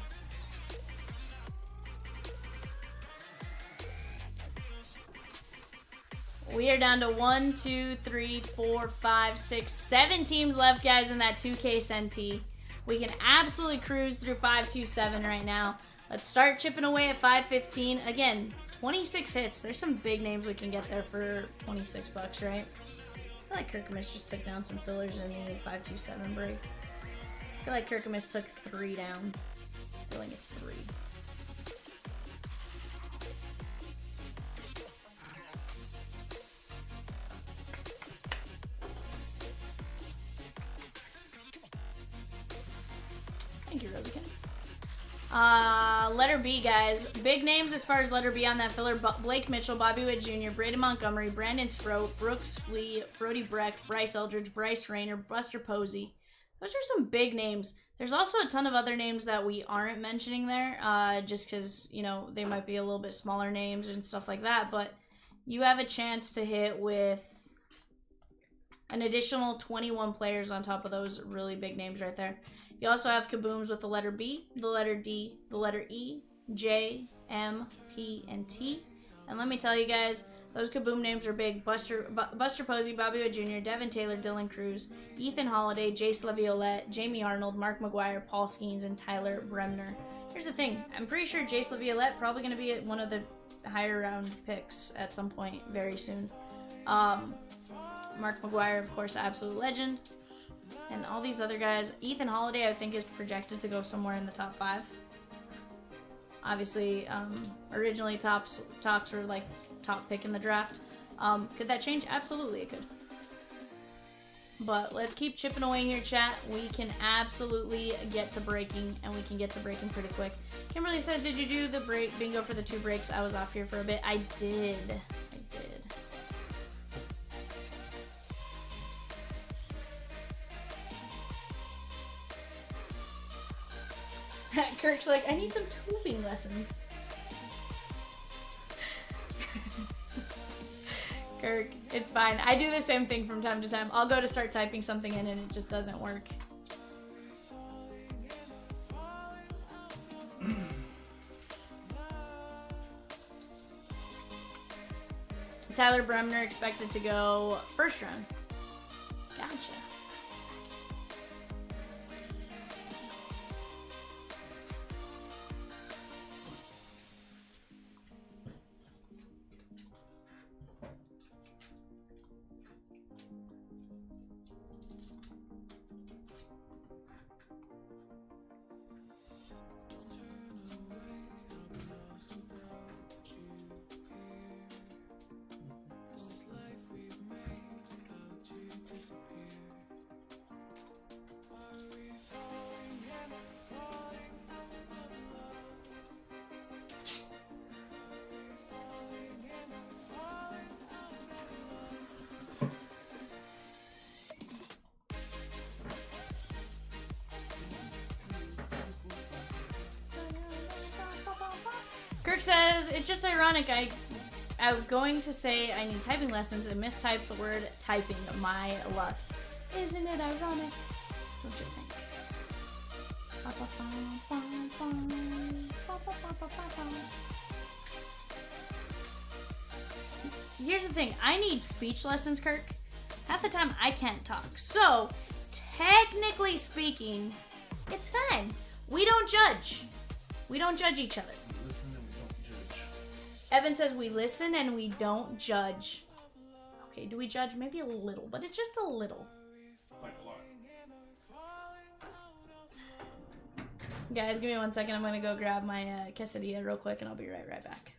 We are down to 1, 2, 3, 4, 5, 6, 7 teams left, guys, in that 2K Senti. We can absolutely cruise through 527 right now. Let's start chipping away at 515. Again, 26 hits. There's some big names we can get there for 26 bucks, right? I feel like Kirkamis just took down some fillers in the 527 break. I feel like Kirkamis took 3 down. I feel like it's 3. Thank you, Rosie. Letter B, guys. Big names as far as letter B on that filler. Blake Mitchell, Bobby Witt Jr., Braden Montgomery, Brandon Sproat, Brooks Lee, Brody Breck, Bryce Eldridge, Bryce Rayner, Buster Posey. Those are some big names. There's also a ton of other names that we aren't mentioning there, just because, you know, they might be a little bit smaller names and stuff like that, but you have a chance to hit with an additional 21 players on top of those really big names right there. You also have kabooms with the letter B, the letter D, the letter E, J, M, P, and T. And let me tell you guys, those kaboom names are big. Buster Posey, Bobby Witt Jr., Devin Taylor, Dylan Cruz, Ethan Holiday, Jace Laviolette, Jamie Arnold, Mark McGuire, Paul Skeens, and Tyler Bremner. Here's the thing. I'm pretty sure Jace Laviolette probably going to be one of the higher round picks at some point very soon. Mark McGuire, of course, absolute legend. And all these other guys. Ethan Holiday, I think, is projected to go somewhere in the top 5. Obviously, originally talks were like top pick in the draft. Could that change? Absolutely, it could. But let's keep chipping away here, chat. We can absolutely get to breaking, and we can get to breaking pretty quick. Kimberly said, did you do the break bingo for the 2 breaks? I was off here for a bit. I did. Kirk's like, I need some tubing lessons. Kirk, it's fine. I do the same thing from time to time. I'll go to start typing something in and it just doesn't work. Tyler Bremner expected to go first round. Gotcha. Kirk says, it's just ironic. I was going to say I need typing lessons and mistyped the word typing. My luck. Isn't it ironic? What do you think? Here's the thing. I need speech lessons, Kirk. Half the time I can't talk. So, technically speaking, it's fine. We don't judge. We don't judge each other. Evan says we listen and we don't judge. Okay, do we judge? Maybe a little, but it's just a little. Like a lot. Guys, give me 1 second. I'm gonna go grab my quesadilla real quick and I'll be right back.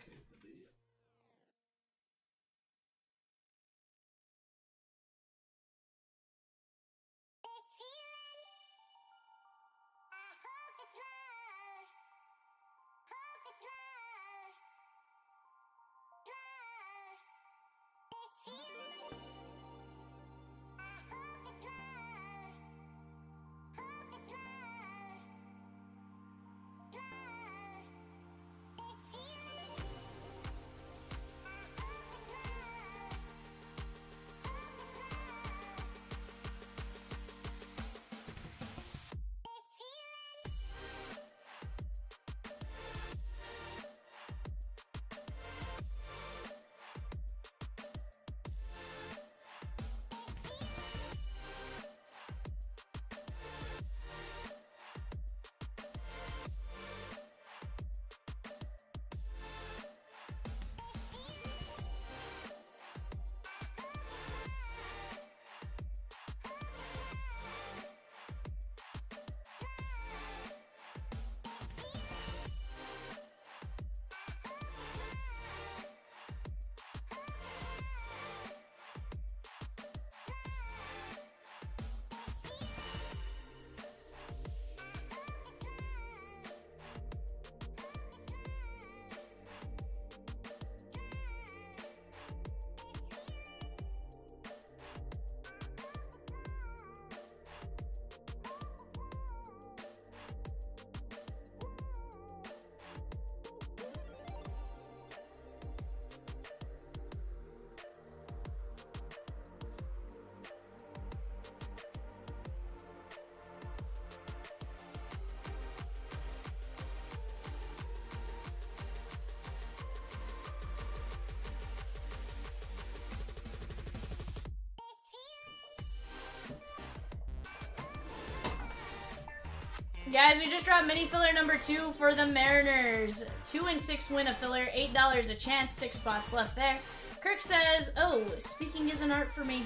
Guys, we just dropped mini filler number 2 for the Mariners. 2 and 6 win a filler, $8 a chance, 6 spots left there. Kirk says, oh, speaking is an art for me.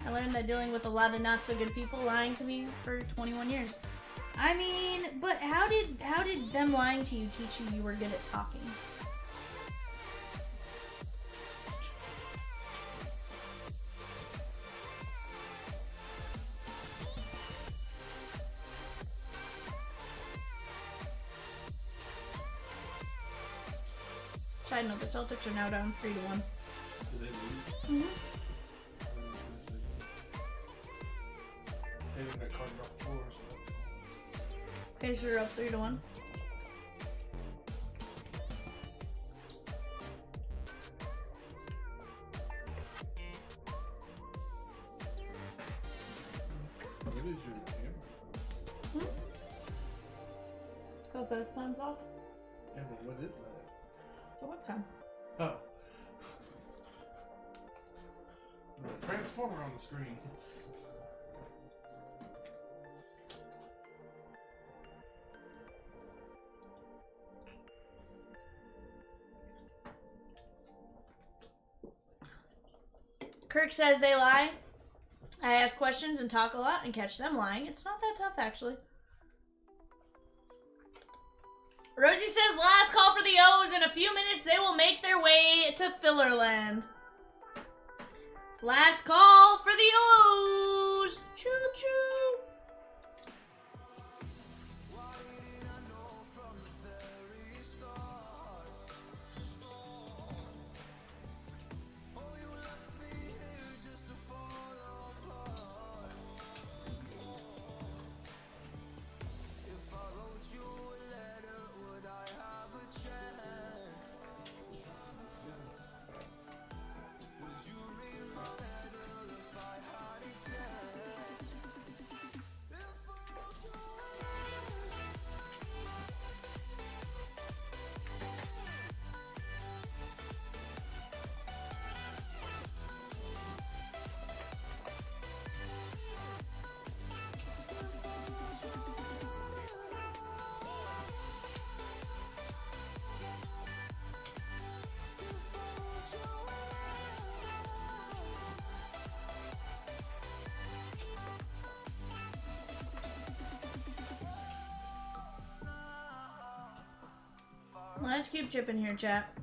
I learned that dealing with a lot of not so good people lying to me for 21 years. I mean, but how did them lying to you teach you were good at talking? Side note, the Celtics are now down 3-1. Did they lose? Mm-hmm. They didn't get carted off the floor, so that's cool. Okay, so you're up 3-1. What is your camera? Go those ones off. Yeah, but what is that? The webcam. Oh. There's a transformer on the screen. Kirk says they lie. I ask questions and talk a lot and catch them lying. It's not that tough, actually. Rosie says last call for the O's. In a few minutes, they will make their way to Fillerland. Last call for the O's. Choo choo. Let's keep chipping here, chat.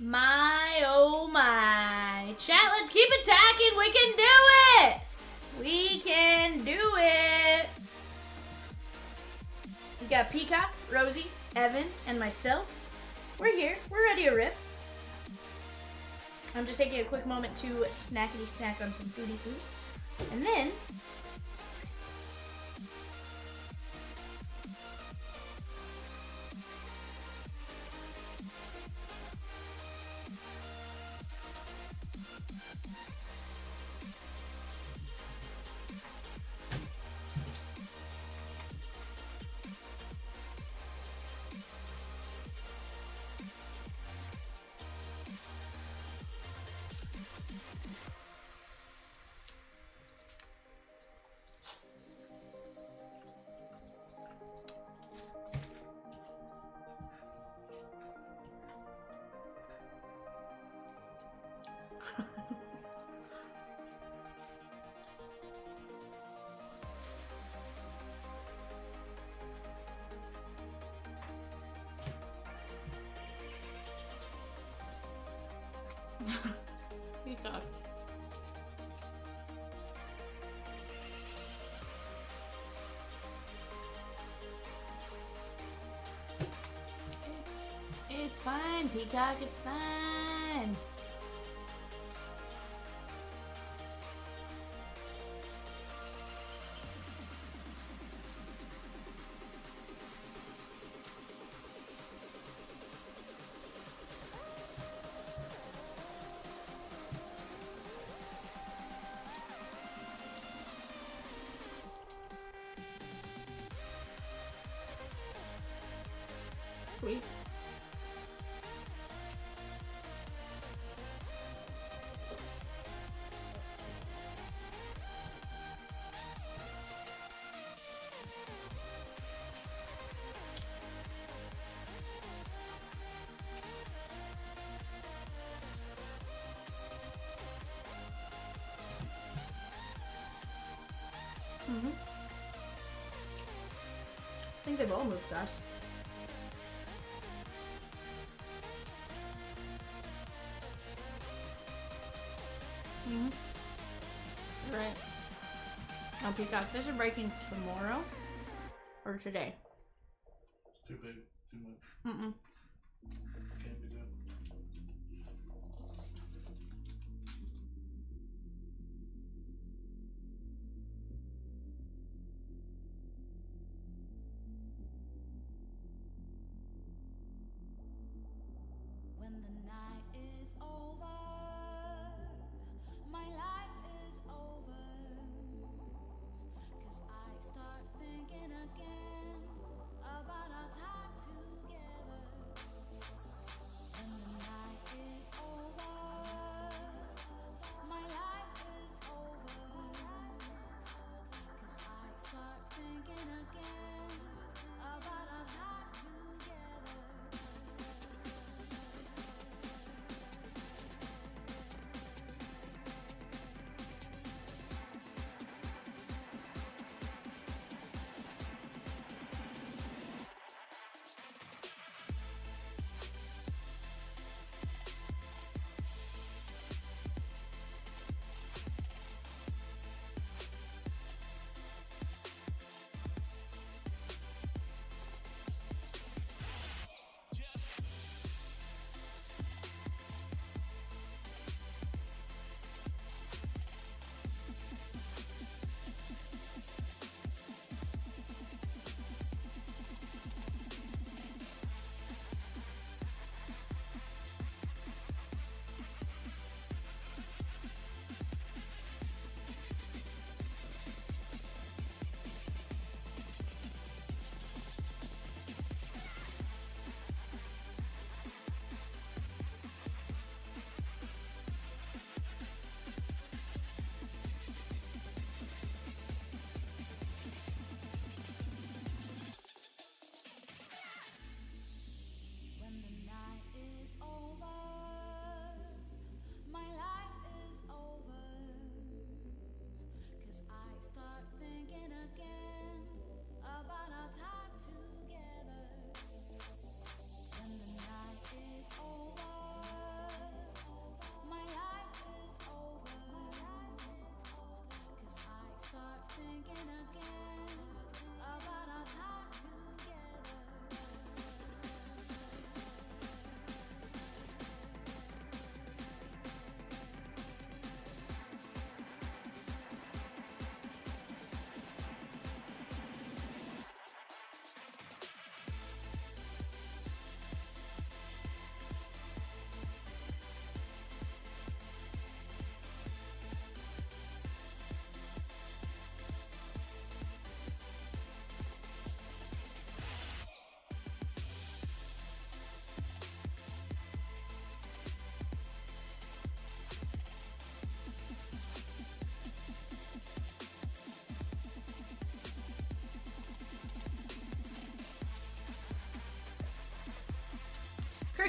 My, oh my. Chat, let's keep attacking. We can do it. We can do it. You got Peacock. Rosie, Evan, and myself. We're here. We're ready to rip. I'm just taking a quick moment to snackety snack on some foodie food. And then Peacock. It's fine, Peacock, it's fine. Sweet. I think they've all moved fast. Right. Now, Peacock, this is breaking tomorrow or today. It's too big, too much. Mm-mm. Can't be done. When the night is over, my life is over. 'Cause I start thinking again about our time together. When the night is over, my life is over. 'Cause I start thinking again about our time together. When the night is over, my life is over. 'Cause I start thinking again about our time together. When the night is over, my life is over. 'Cause I start thinking again about our time together.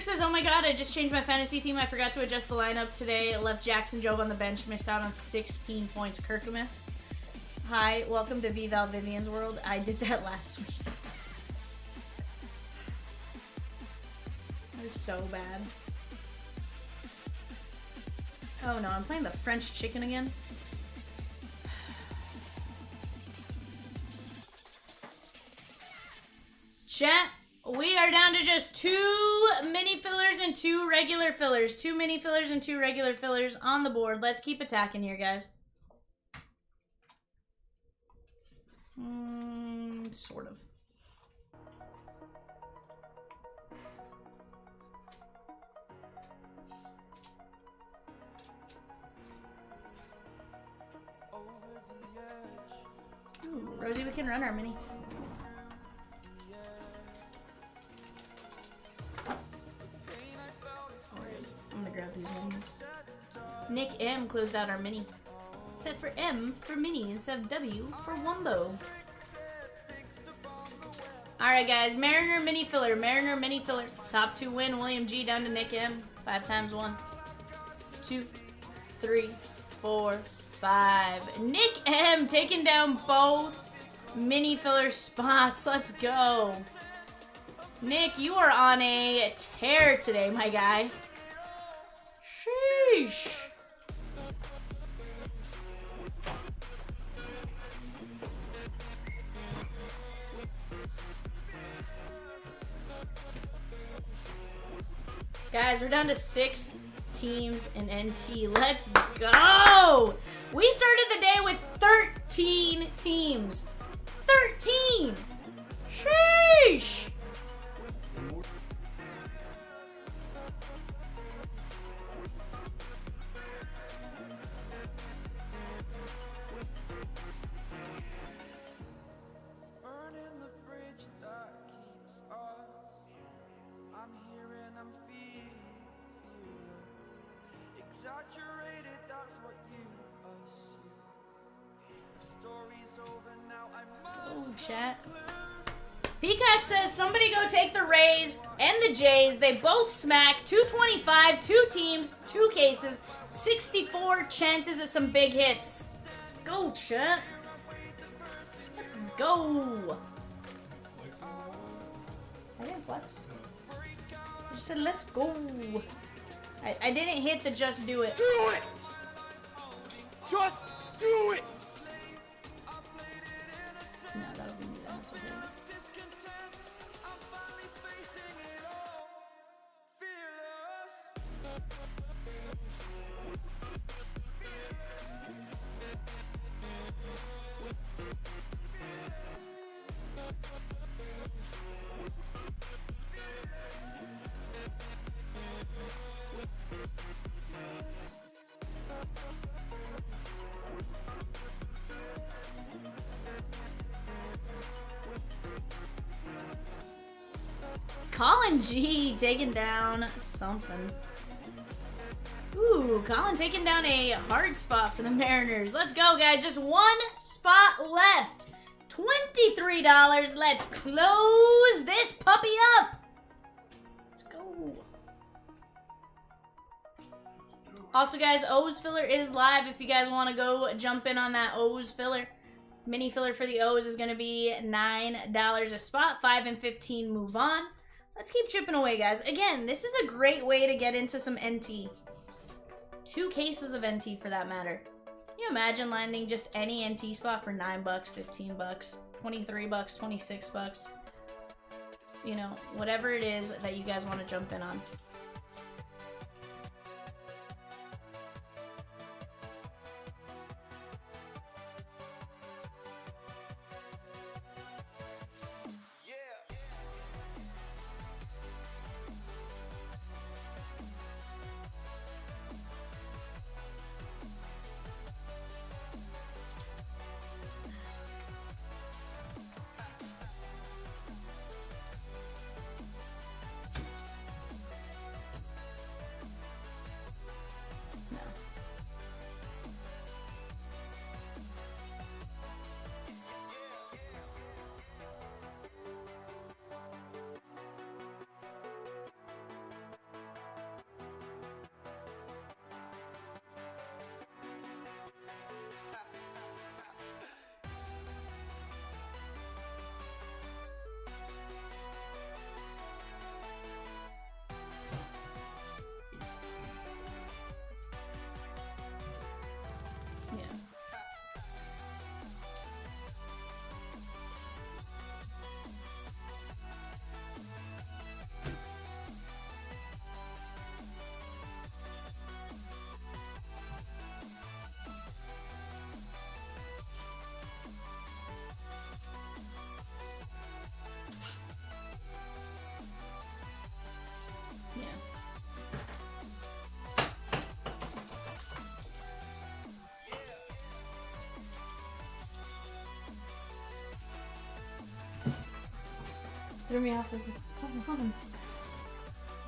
Kirk says, oh my god, I just changed my fantasy team. I forgot to adjust the lineup today. I left Jackson Jobe on the bench. Missed out on 16 points. Kirkamus. Hi, welcome to Vivan's world. I did that last week. That was so bad. Oh no, I'm playing the French chicken again. Chat, we are down to just 2 mini fillers and 2 regular fillers. 2 mini fillers and 2 regular fillers on the board. Let's keep attacking here, guys. Sort of. Ooh, Rosie, we can run our mini. I'm gonna grab these ones. Nick M closed out our mini. Set for M for mini instead of W for Wumbo. Alright guys, Mariner mini filler, Mariner mini filler. Top 2 win, William G down to Nick M. 5 times 1, 2, 3, 4, 5. Nick M taking down both mini filler spots. Let's go. Nick, you are on a tear today, my guy. Sheesh. Guys, we're down to 6 teams in NT. Let's go! We started the day with 13 teams. 13! Sheesh! Burning the bridge that keeps us. I'm here and I'm feeling fearless. Exaggerated, that's what you assume. The story's over now, I must Oh, chat. Peacock says, somebody go take the Rays and the Jays. They both smack. 225, 2 teams, 2 cases, 64 chances at some big hits. Let's go, chat. Let's go. I didn't flex. I just said, let's go. I didn't hit the just do it. Do it! Just do it! No, that'll be me. That's okay. Colin G taking down something. Ooh, Colin taking down a hard spot for the Mariners. Let's go, guys. Just 1 spot left. $23. Let's close this puppy up. Let's go. Also, guys, O's filler is live if you guys want to go jump in on that O's filler. Mini filler for the O's is going to be $9 a spot. 5 and 15 move on. Let's keep chipping away, guys. Again, this is a great way to get into some NT. 2 cases of NT for that matter. Can you imagine landing just any NT spot for $9, $15, $23, $26? You know, whatever it is that you guys want to jump in on. threw me off was what's going on.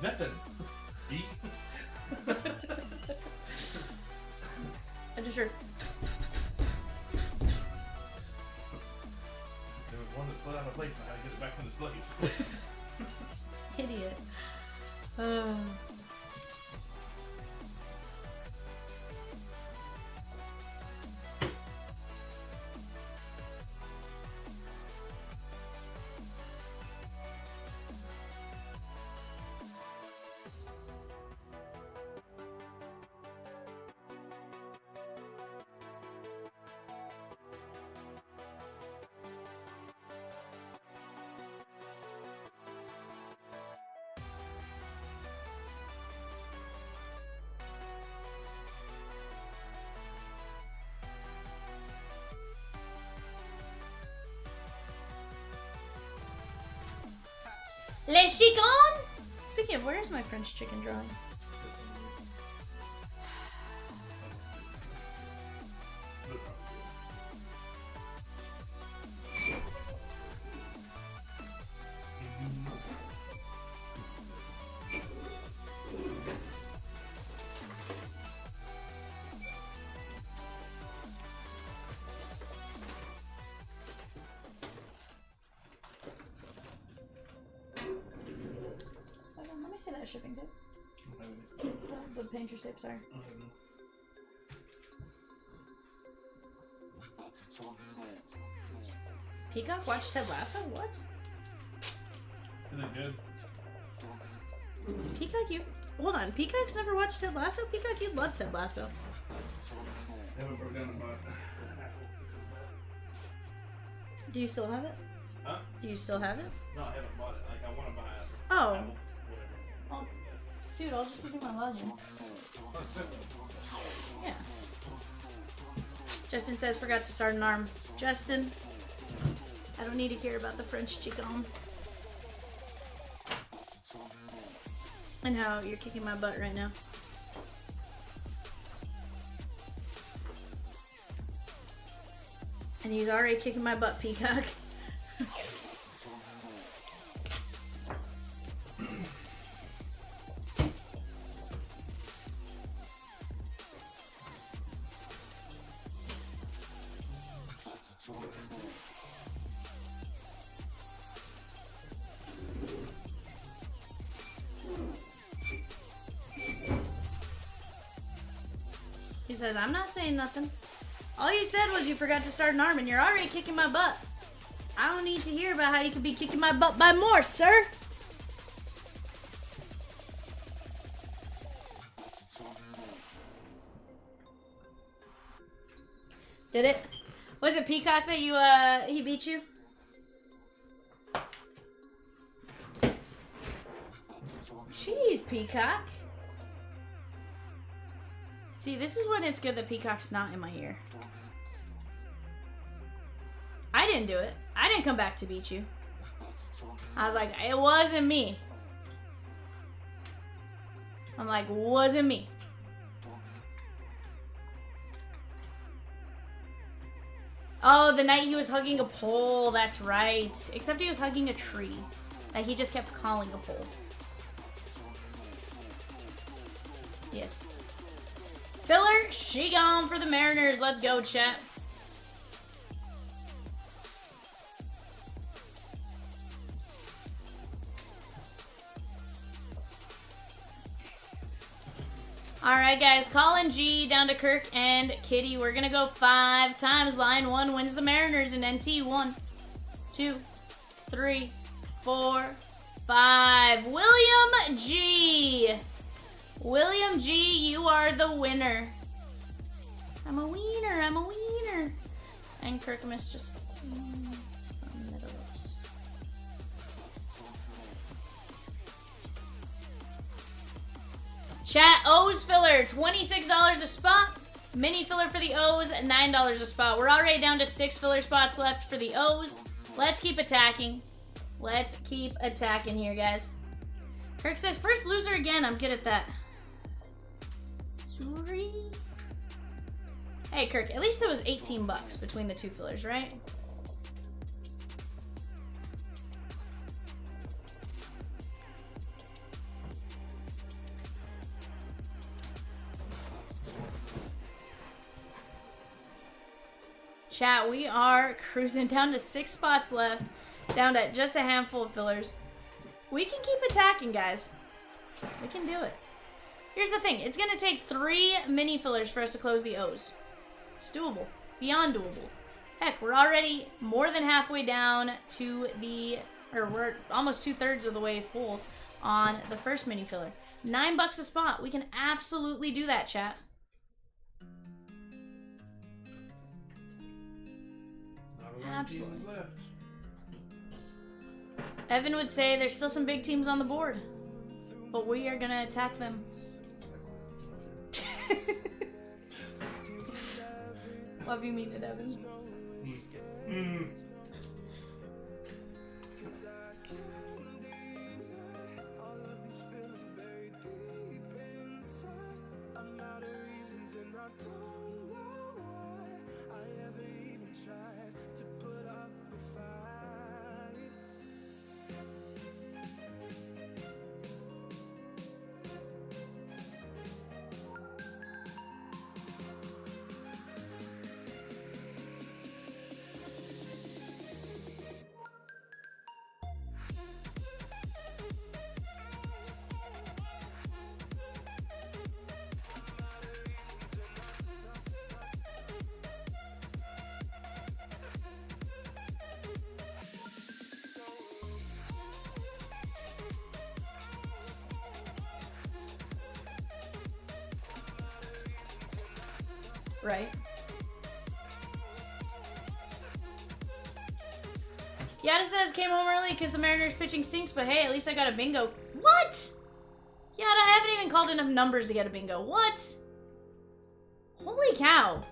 Nothing. Eat. I just heard. There was one that slid out of place and I had to get it back in its place. Idiot. Les chicken! Speaking of, where's my French chicken drawing? Let me see that shipping too. The painter's tape, sorry. Peacock watched Ted Lasso? What? Is it good? Peacock, you... Hold on, Peacock's never watched Ted Lasso? Peacock, you love Ted Lasso. Haven't broke down the butt. Do you still have it? Huh? Do you still have it? No, I haven't bought it. Like, I want to buy it. Oh. Whatever. Oh. Dude, I'll just give you my login. Yeah. Justin says, forgot to start an arm. Justin, I don't need to hear about the French chicken. And how you're kicking my butt right now. And he's already kicking my butt, Peacock. He says, I'm not saying nothing. All you said was you forgot to start an arm and you're already kicking my butt. I don't need to hear about how you could be kicking my butt by more, sir. Did it? Was it Peacock that you, he beat you? Jeez, Peacock. See, this is when it's good that Peacock's not in my ear. I didn't do it. I didn't come back to beat you. I was like, it wasn't me. I'm like, wasn't me. Oh, the night he was hugging a pole. That's right. Except he was hugging a tree that he just kept calling a pole. Yes. Filler, she gone for the Mariners. Let's go, chat. Alright, guys. Colin G down to Kirk and Kitty. We're going to go 5 times. Line 1 wins the Mariners in NT. 1, 2, 3, 4, 5. William G. William G, you are the winner. I'm a wiener. I'm a wiener. And Kirkmas just... Chat, O's filler, $26 a spot. Mini filler for the O's, $9 a spot. We're already down to 6 filler spots left for the O's. Let's keep attacking. Let's keep attacking here, guys. Kirk says, first loser again. I'm good at that. Sorry. Hey, Kirk, at least it was 18 bucks between the 2 fillers, right? Chat, we are cruising down to 6 spots left. Down to just a handful of fillers. We can keep attacking, guys. We can do it. Here's the thing. It's going to take 3 mini fillers for us to close the O's. It's doable. Beyond doable. Heck, we're already more than halfway down to the... Or we're almost 2/3 of the way full on the first mini filler. $9 a spot. We can absolutely do that, chat. Absolutely. Left. Evan would say there's still some big teams on the board, but we are gonna attack them. Love you, mean it, Evan. Right. Yada says came home early because the Mariners pitching stinks, but hey, at least I got a bingo. What? Yada, I haven't even called enough numbers to get a bingo. What? Holy cow.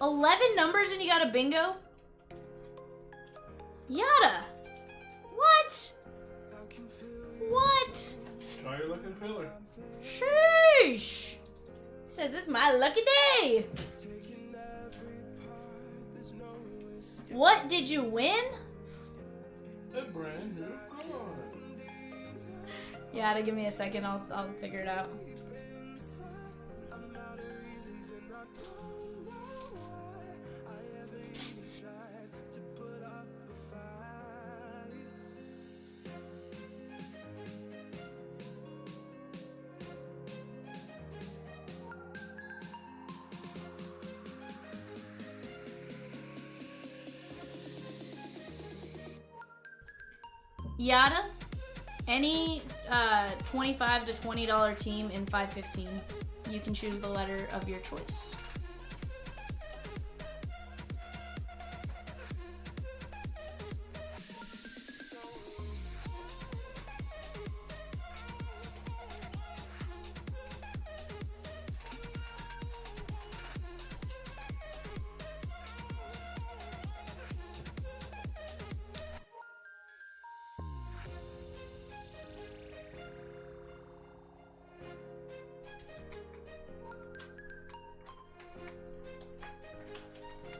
11 numbers and you got a bingo? Yada. What? What? Try your luck and filler. Sheesh. Says it's my lucky day. What did you win? A brand new card. Yeah, give me a second. I'll figure it out. Yada, any $25 to $20 team in 515, you can choose the letter of your choice.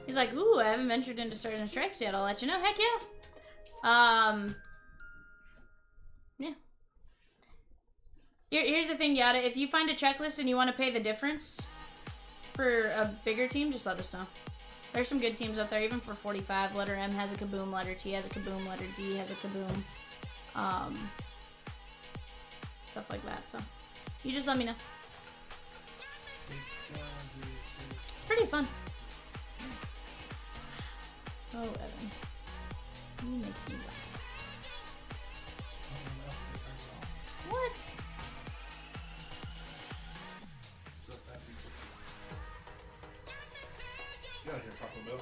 He's like, ooh, I haven't ventured into Stars and Stripes yet. I'll let you know. Heck yeah. Yeah. Here's the thing, Yada. If you find a checklist and you want to pay the difference for a bigger team, just let us know. There's some good teams out there, even for 45. Letter M has a kaboom, letter T has a kaboom, letter D has a kaboom. Stuff like that, so you just let me know. It's pretty fun. Oh, Evan. You make me laugh. What? Get out of here, Taco Bell.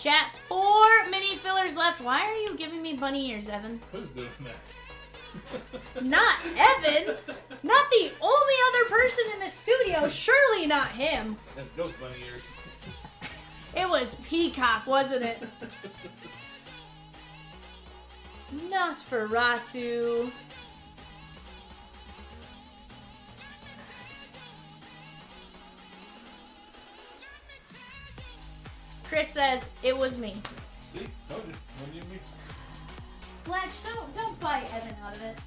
Chat, 4 mini fillers left. Why are you giving me bunny ears, Evan? Who's doing next? Not Evan! Not the only other person in the studio. Surely not him. That's Ghost Bunny ears. It was Peacock, wasn't it? Nosferatu. Chris says it was me. See? Told you. Wasn't you me? Fletch, don't buy Evan out of it.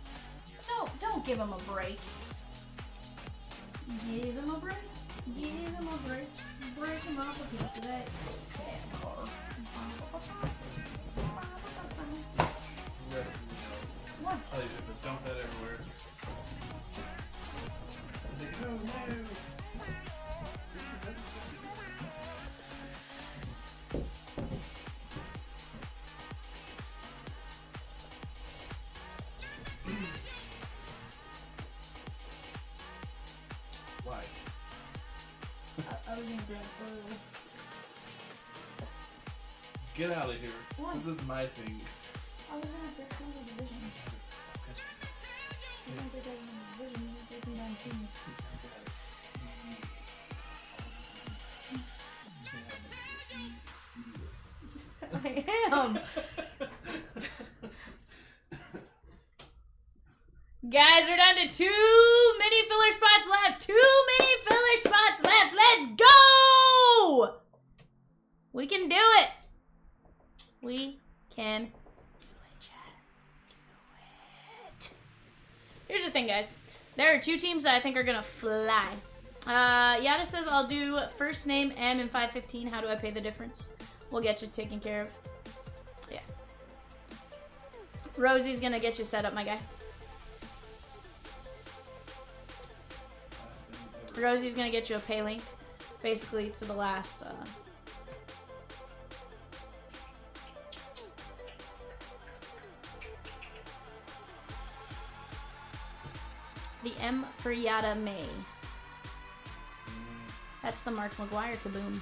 Don't give him a break. Give him a break. Give him a break. Break him off a piece of that hammer. What? Oh, you just dump that everywhere. No, no. Why? I was gonna grab further. Get out of here. Why? This is my thing. I was gonna grab further division. You don't think I was in the division, you're breaking down teams. I am. Guys, we're down to 2 mini filler spots left. 2 mini filler spots left. Let's go! We can do it. We can do it, chat. Do it. Here's the thing, guys. There are 2 teams that I think are gonna fly. Yada says I'll do first name M in 515. How do I pay the difference? We'll get you taken care of. Yeah. Rosie's gonna get you set up, my guy. Rosie's gonna get you a pay link, basically to the last. The M for Yada May. That's the Mark McGuire kaboom.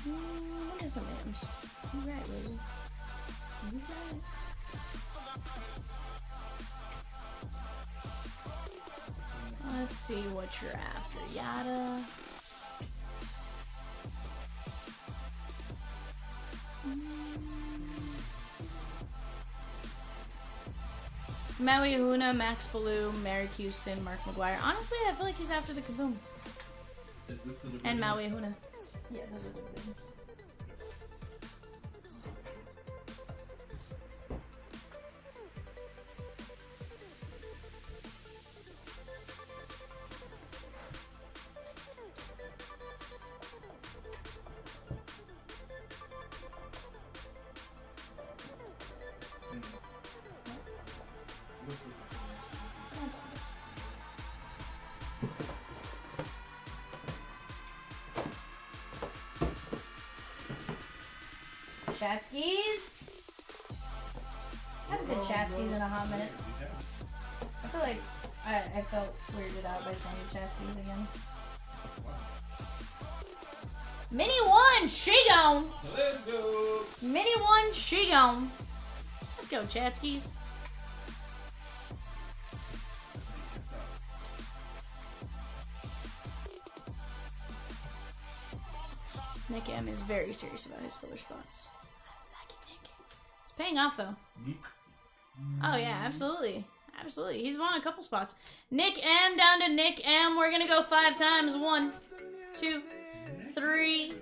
What is some M's? You right, Rosie. You got it. Let's see what you're after, Yada. Maui Huna, Max Ballou, Merrick Houston, Mark McGuire. Honestly, I feel like he's after the kaboom. Is this the And Maui Huna. Yeah, those are good things. Chatskis? I haven't said Chatskis in a hot minute. I feel like I felt weirded out by saying Chatskis again. Mini 1, she gone. Let's go. Mini 1, she gone. Let's go, Chatskis. Nick M is very serious about his filler spots. I like it, Nick. It's paying off, though. Oh, yeah, absolutely. Absolutely. He's won a couple spots. Nick M down to Nick M. We're going to go 5 times. 1, 2, 3,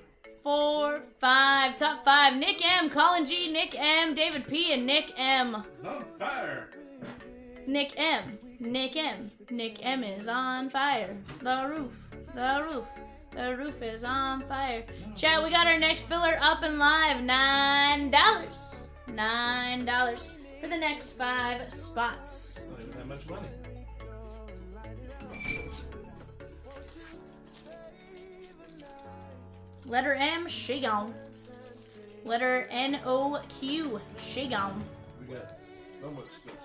4, 5. Top 5. Nick M, Colin G, Nick M, David P, and Nick M. On fire. Nick M. Nick M. Nick M is on fire. The roof. The roof. The roof is on fire. Chat, we got our next filler up and live. $9. $9 for the next 5 spots. I don't even have much money. Letter M, she gone. Letter N-O-Q, she gone. We got so much stuff.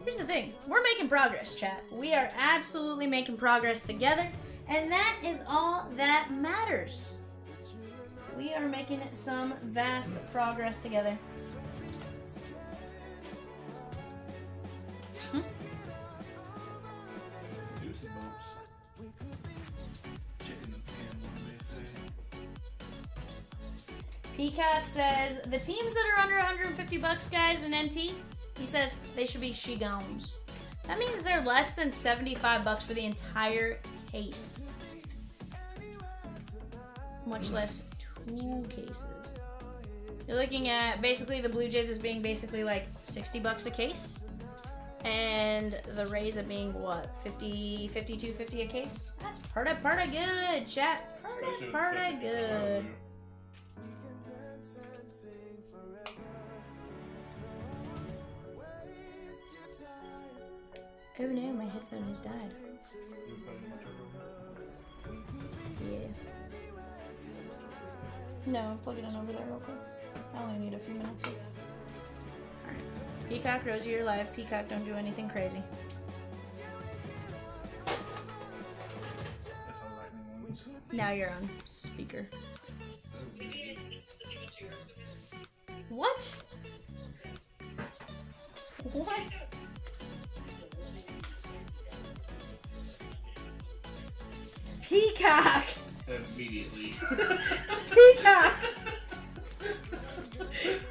Here's the thing. We're making progress, chat. We are absolutely making progress together. And that is all that matters. We are making some vast progress together. Do some bumps. Chicken and skin, what do they say? Peacock says the teams that are under 150 bucks, guys, in NT, he says they should be Shigons. That means they're less than 75 bucks for the entire case. Much less 2 cases. You're looking at basically the Blue Jays as being basically like 60 bucks a case. And the Rays at being what, 50, 52, 50 a case? That's pretty good, chat. Pretty good. Oh no, my headphone has died. Yeah. No, plug it in over there real quick. I only need a few minutes. Alright. Peacock, Rosie, you're live. Peacock, don't do anything crazy. Now you're on speaker. What? What? Peacock! Immediately. Peacock!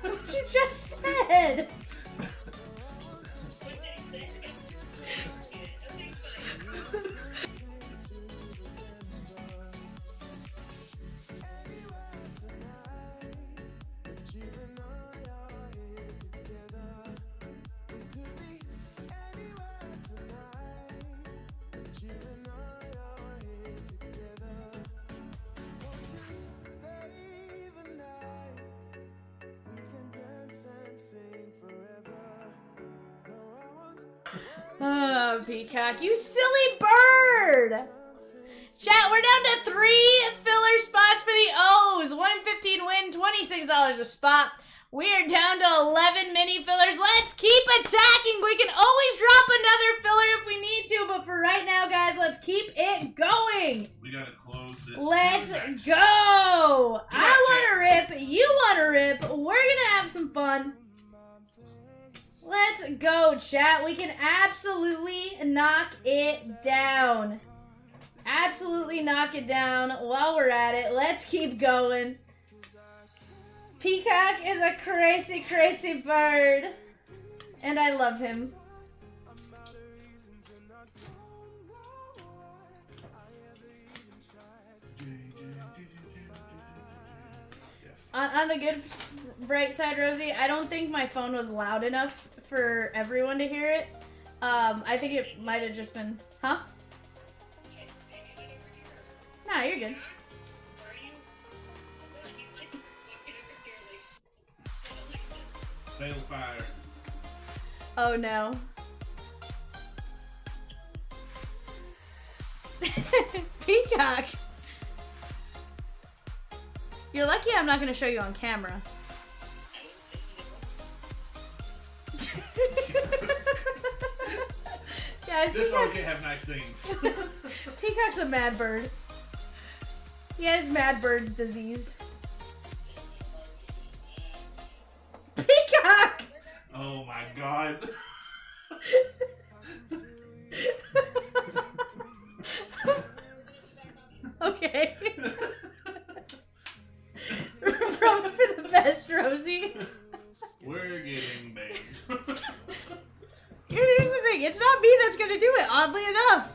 What you just said? Oh, Peacock, you silly bird! Chat, we're down to 3 filler spots for the O's. 115 win, $26 a spot. We are down to 11 mini fillers. Let's keep attacking. We can always drop another filler if we need to, but for right now, guys, let's keep it going. We gotta close this. Let's transaction. go. I want to rip. You want to rip. We're going to have some fun. Let's go, chat. We can absolutely knock it down. Absolutely knock it down while we're at it. Let's keep going. Peacock is a crazy, crazy bird. And I love him. On the good, bright side, Rosie, I don't think my phone was loud enough for everyone to hear it. I think it might have just been, huh? Nah, you're good. Fail fire. Oh no. Peacock! You're lucky I'm not going to show you on camera. Guys, This one Peacock's, can have nice things. Peacock's a mad bird. He has mad bird's disease. Peacock! Oh my god. Okay. Probably for the best, Rosie. We're getting banged. Here's the thing, it's not me that's gonna do it, oddly enough.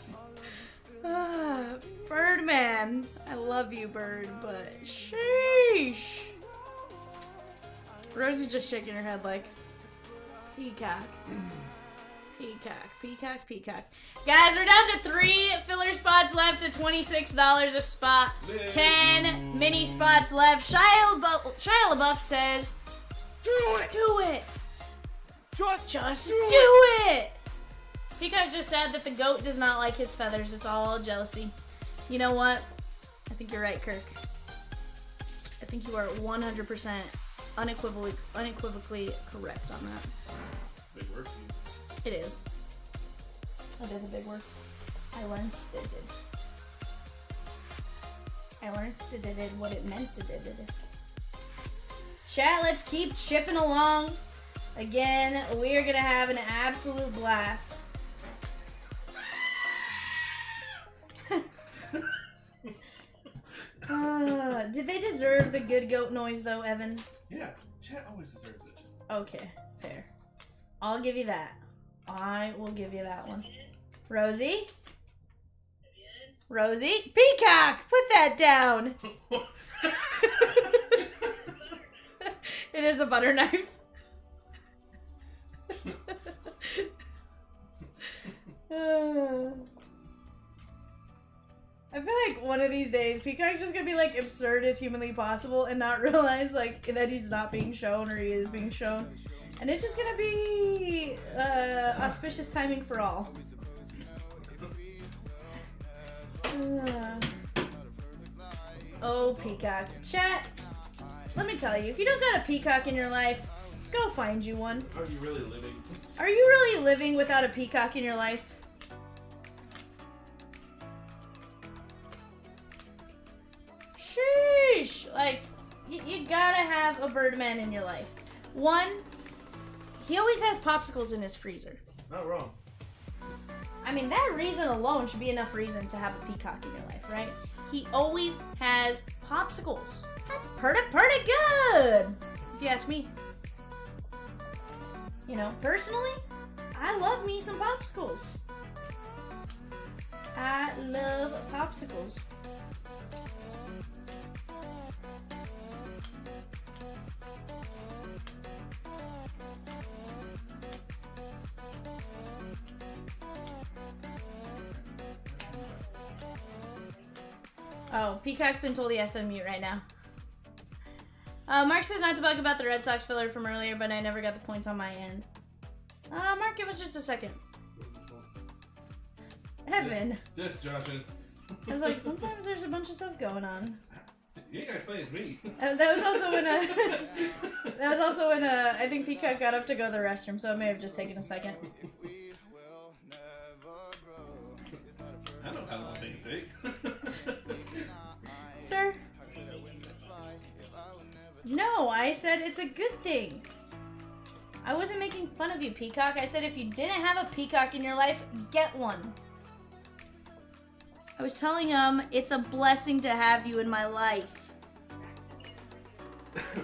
Birdman. I love you, bird, but sheesh. Rosie's just shaking her head like, Peacock. Peacock, peacock, peacock. Guys, we're down to 3 filler spots left at $26 a spot. 10 mini spots left. Shia LaBeouf says, Do it! do it. Just Do it! Peacock just said that the goat does not like his feathers. It's all jealousy. You know what? I think you're right, Kirk. I think you are 100% unequivocally correct on that. Big work for you. It is. It is a big word. I learned stinted. I learned what it meant to did. Chat, let's keep chipping along. Again, we are gonna have an absolute blast. Did they deserve the good goat noise though, Evan? Yeah, chat always deserves it. Okay, fair. I'll give you that. I will give you that one. Rosie? Rosie? Peacock! Put that down! It is a butter knife. I feel like one of these days, Peacock's just gonna be like absurd as humanly possible and not realize like that he's not being shown or he is being shown. And it's just gonna be auspicious timing for all. Oh, Peacock. Chat, let me tell you, if you don't got a peacock in your life, go find you one. Are you really living? Are you really living without a peacock in your life? Sheesh! Like, you gotta have a birdman in your life. One, he always has popsicles in his freezer. Not wrong. I mean, that reason alone should be enough reason to have a peacock in your life, right? He always has popsicles. That's pretty good, if you ask me. You know, personally, I love me some popsicles. I love popsicles. Oh, Peacock's been told he has to unmute right now. Mark says not to bug about the Red Sox filler from earlier, but I never got the points on my end. Mark, give us just a second. Evan. Just joshing. I was like, sometimes there's a bunch of stuff going on. You guys play as me. That was also when I think Peacock got up to go to the restroom, so it may have just taken a second. I know how long things take. Sir? No, I said it's a good thing. I wasn't making fun of you, Peacock. I said if you didn't have a peacock in your life, get one. I was telling him it's a blessing to have you in my life.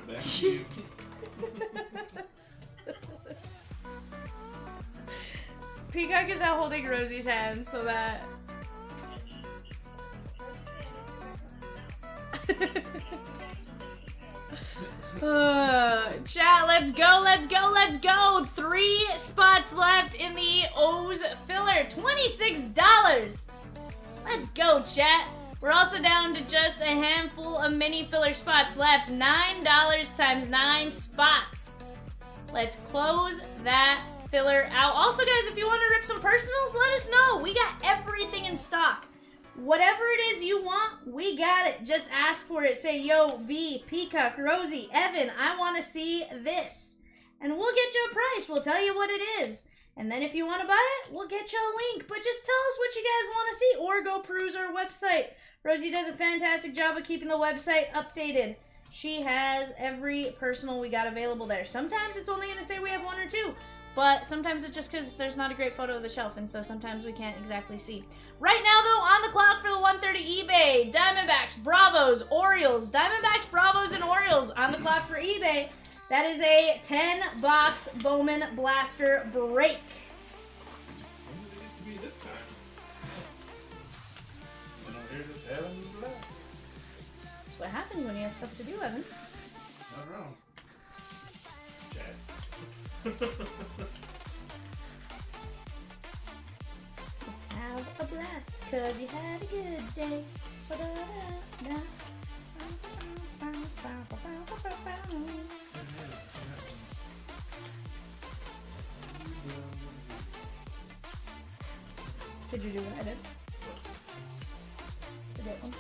Back to you. Peacock is now holding Rosie's hand so that... Chat, let's go! 3 spots left in the O's filler. $26! Let's go, chat. We're also down to just a handful of mini filler spots left. $9 times 9 spots. Let's close that filler out. Also, guys, if you want to rip some personals, let us know. We got everything in stock. Whatever it is you want, we got it. Just ask for it. Say, yo, V, Peacock, Rosie, Evan, I want to see this. And we'll get you a price. We'll tell you what it is. And then if you want to buy it, we'll get you a link. But just tell us what you guys want to see or go peruse our website. Rosie does a fantastic job of keeping the website updated. She has every personal we got available there. Sometimes it's only going to say we have 1 or 2. But sometimes it's just because there's not a great photo of the shelf, and so sometimes we can't exactly see. Right now, though, on the clock for the 130 eBay, Diamondbacks, Bravos, Orioles. Diamondbacks, Bravos, and Orioles on the clock for eBay. That is a 10-box Bowman Blaster break. When did it get to be this time? You know, here's this Evan's left. That's what happens when you have stuff to do, Evan. Not wrong. Chat. Have a blast, cause you had a good day. Ba-da-da-da. Did you do what I did? The date one?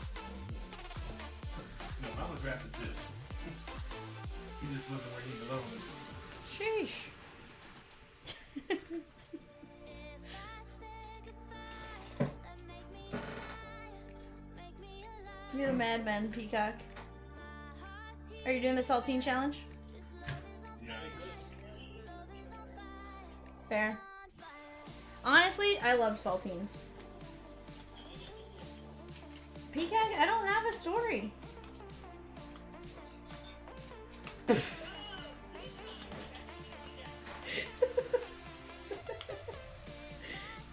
No, Mama drafted this. He just wasn't where he belonged. Sheesh. You're a madman, Peacock. Are you doing the saltine challenge? Yikes. Fair. Honestly, I love saltines. Peacock, I don't have a story.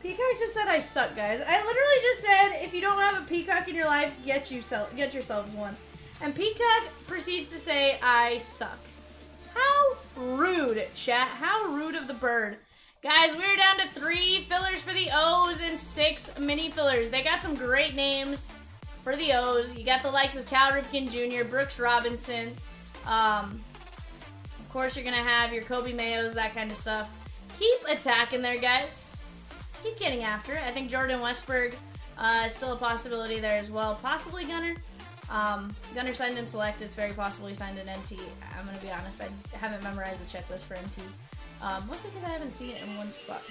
Peacock just said I suck, guys. I literally just said if you don't have a peacock in your life, get yourselves one. And Peacock proceeds to say I suck. How rude, chat. How rude of the bird. Guys, we're down to 3 fillers for the O's and 6 mini fillers. They got some great names for the O's. You got the likes of Cal Ripken Jr., Brooks Robinson. Of course, you're going to have your Kobe Mayos, that kind of stuff. Keep attacking there, guys. Keep getting after it. I think Jordan Westberg is still a possibility there as well. Possibly Gunner. Gunner signed in Select. It's very possibly signed in NT. I'm going to be honest. I haven't memorized the checklist for NT. Mostly because I haven't seen it in one spot.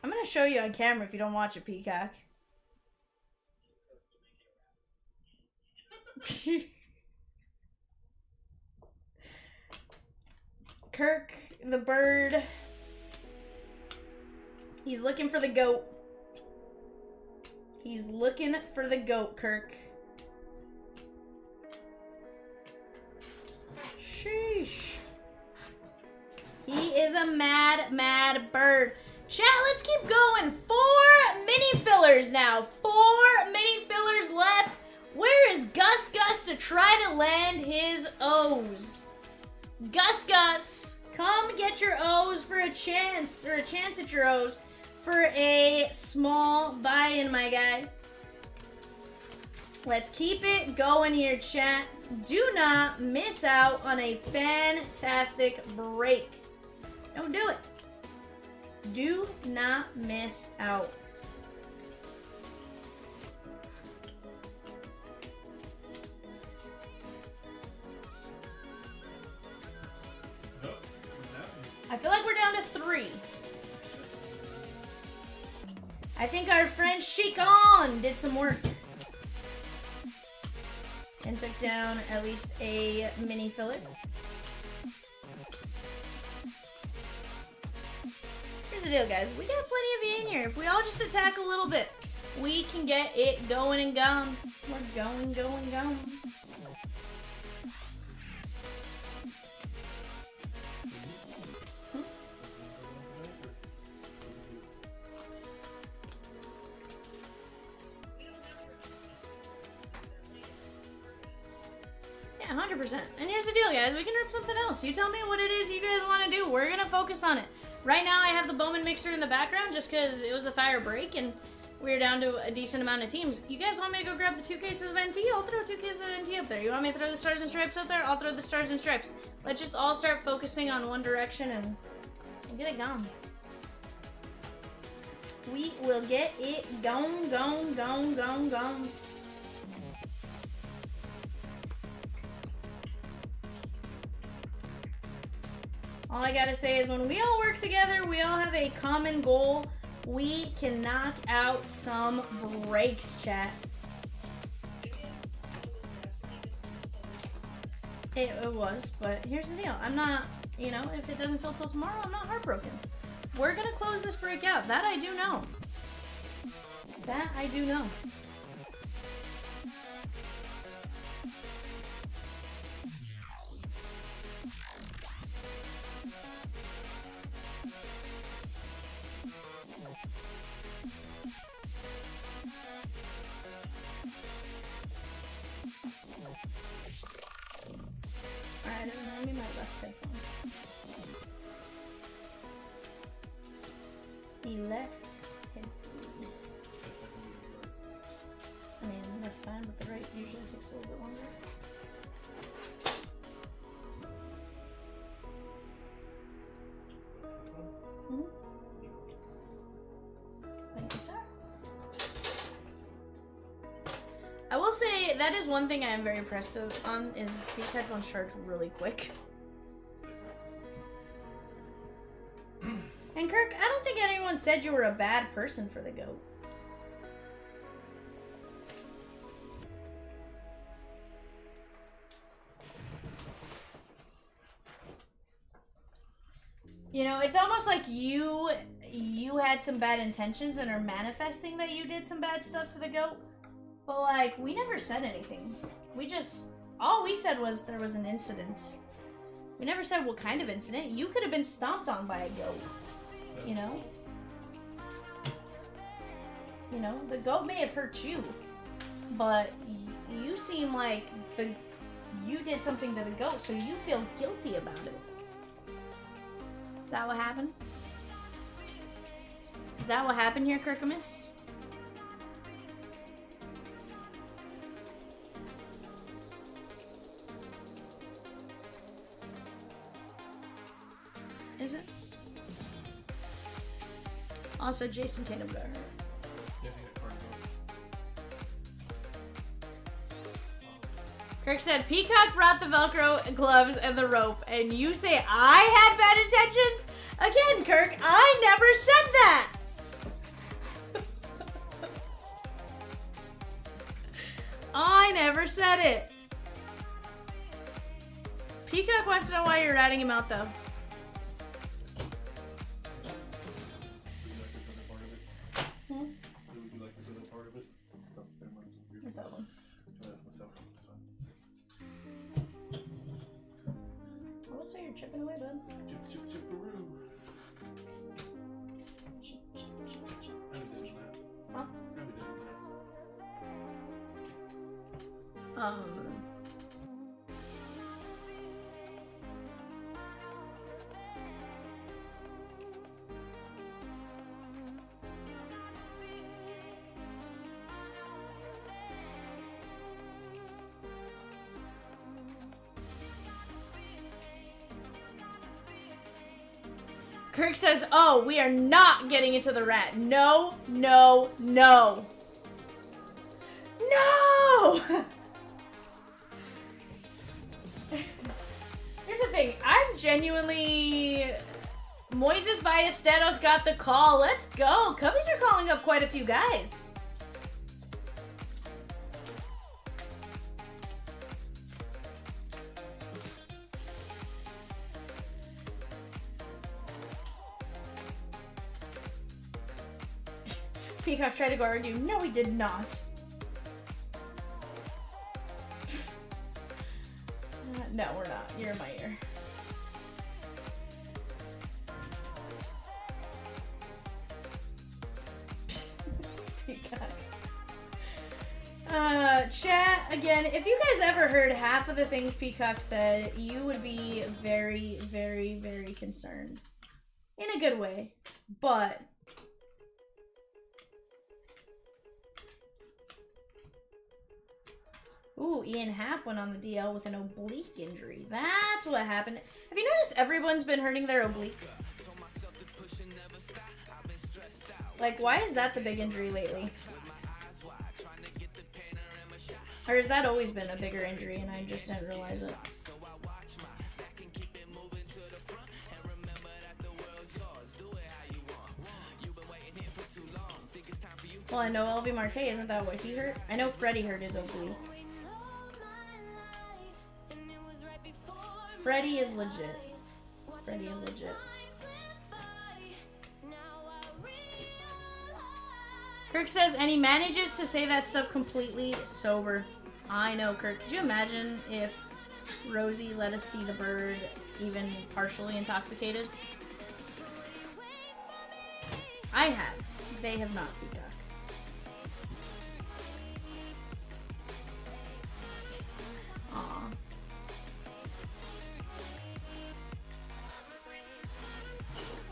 I'm going to show you on camera if you don't watch it, Peacock. Kirk, the bird. He's looking for the goat. He's looking for the goat, Kirk. Sheesh. He is a mad, mad bird. Chat, let's keep going. 4 mini fillers now. 4 mini fillers left. Where is Gus to try to land his O's? Gus, come get your O's for a chance, or a chance at your O's for a small buy-in, my guy. Let's keep it going here, chat. Do not miss out on a fantastic break. Don't do it. Do not miss out. I feel like we're down to 3. I think our friend Shikon did some work. And took down at least a mini filler. Here's the deal, guys. We got plenty of you in here. If we all just attack a little bit, we can get it going and gone. We're going. Yeah, 100%. And here's the deal, guys. We can rip something else. You tell me what it is you guys want to do. We're going to focus on it. Right now, I have the Bowman mixer in the background just because it was a fire break and we're down to a decent amount of teams. You guys want me to go grab the 2 cases of NT? I'll throw 2 cases of NT up there. You want me to throw the Stars and Stripes up there? I'll throw the Stars and Stripes. Let's just all start focusing on one direction and get it gone. We will get it gone. All I gotta say is when we all work together, we all have a common goal. We can knock out some breaks, chat. It was, but here's the deal. I'm not, you know, if it doesn't fill till tomorrow, I'm not heartbroken. We're gonna close this break out. That I do know. That I do know. Alright, let me my left headphone. The left headphone. I mean, that's fine, but the right usually takes a little bit longer. Thank you, sir. I will say that is one thing I am very impressed on is these headphones charge really quick. And Kirk, I don't think anyone said you were a bad person for the goat. You know, it's almost like you had some bad intentions and are manifesting that you did some bad stuff to the goat. But like, we never said anything. All we said was there was an incident. We never said what kind of incident. You could have been stomped on by a goat. You know? You know, the goat may have hurt you, but you seem like you did something to the goat, so you feel guilty about it. Is that what happened? Is that what happened here, Kirkamus? Is it? Also, Jason Tatum got hurt. Yeah, he got cardio. Kirk said, Peacock brought the Velcro gloves and the rope, and you say I had bad intentions? Again, Kirk, I never said that! I never said it. Peacock wants to know why you're ratting him out, though. Would you like this other part of it? Where's that one? Myself. I will say you're chipping away, bud. Chip, chip, chipperoo. Chip, chip, chip, chip. How we doing that? Huh? How we doing that? Kirk says, oh, we are not getting into the rat. No, no, no. No! Here's the thing. I'm genuinely... Moises Ballesteros got the call. Let's go. Cubbies are calling up quite a few guys. Peacock tried to go argue. No, he did not. No, we're not. You're in my ear. Peacock. Chat, again, if you guys ever heard half of the things Peacock said, you would be very, very, very concerned. In a good way. But... Ooh, Ian Happ went on the DL with an oblique injury. That's what happened. Have you noticed everyone's been hurting their oblique? Like, why is that the big injury lately? Or has that always been a bigger injury and I just didn't realize it? Well, I know Elvie Marte, isn't that what he hurt? I know Freddie hurt his oblique. Freddie is legit. Freddie is legit. Kirk says, and he manages to say that stuff completely sober. I know, Kirk. Could you imagine if Rosie let us see the bird even partially intoxicated? I have. They have not, Peacock. Aw.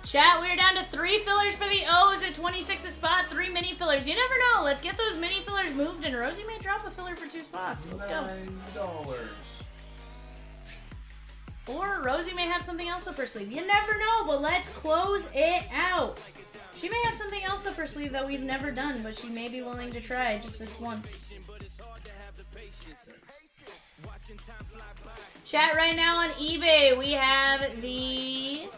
Chat, we're down to 3 fillers for the O's at 26 a spot, 3 mini fillers. You never know. Let's get those mini fillers moved, and Rosie may drop a filler for 2 spots. Let's go. $9. Or Rosie may have something else up her sleeve. You never know, but let's close it out. She may have something else up her sleeve that we've never done, but she may be willing to try just this once. Chat, right now on eBay, we have the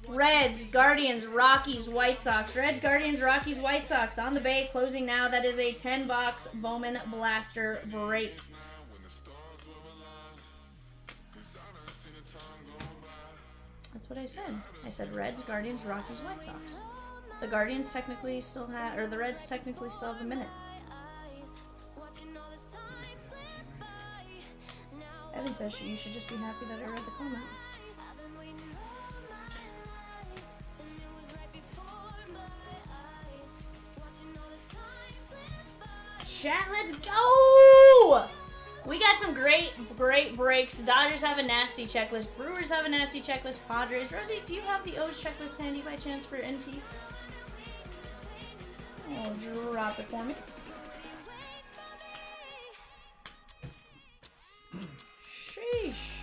Reds, Guardians, Rockies, White Sox. Reds, Guardians, Rockies, White Sox on the bay, closing now. That is a 10-box Bowman Blaster break. That's what I said. I said Reds, Guardians, Rockies, White Sox. The Guardians technically still have, or the Reds technically still have a minute. Evan says you should just be happy that I read the comment. Chat, let's go! We got some great breaks. Dodgers have a nasty checklist. Brewers have a nasty checklist. Padres. Rosie, do you have the O's checklist handy by chance for NT? Oh, drop it for me. Sheesh.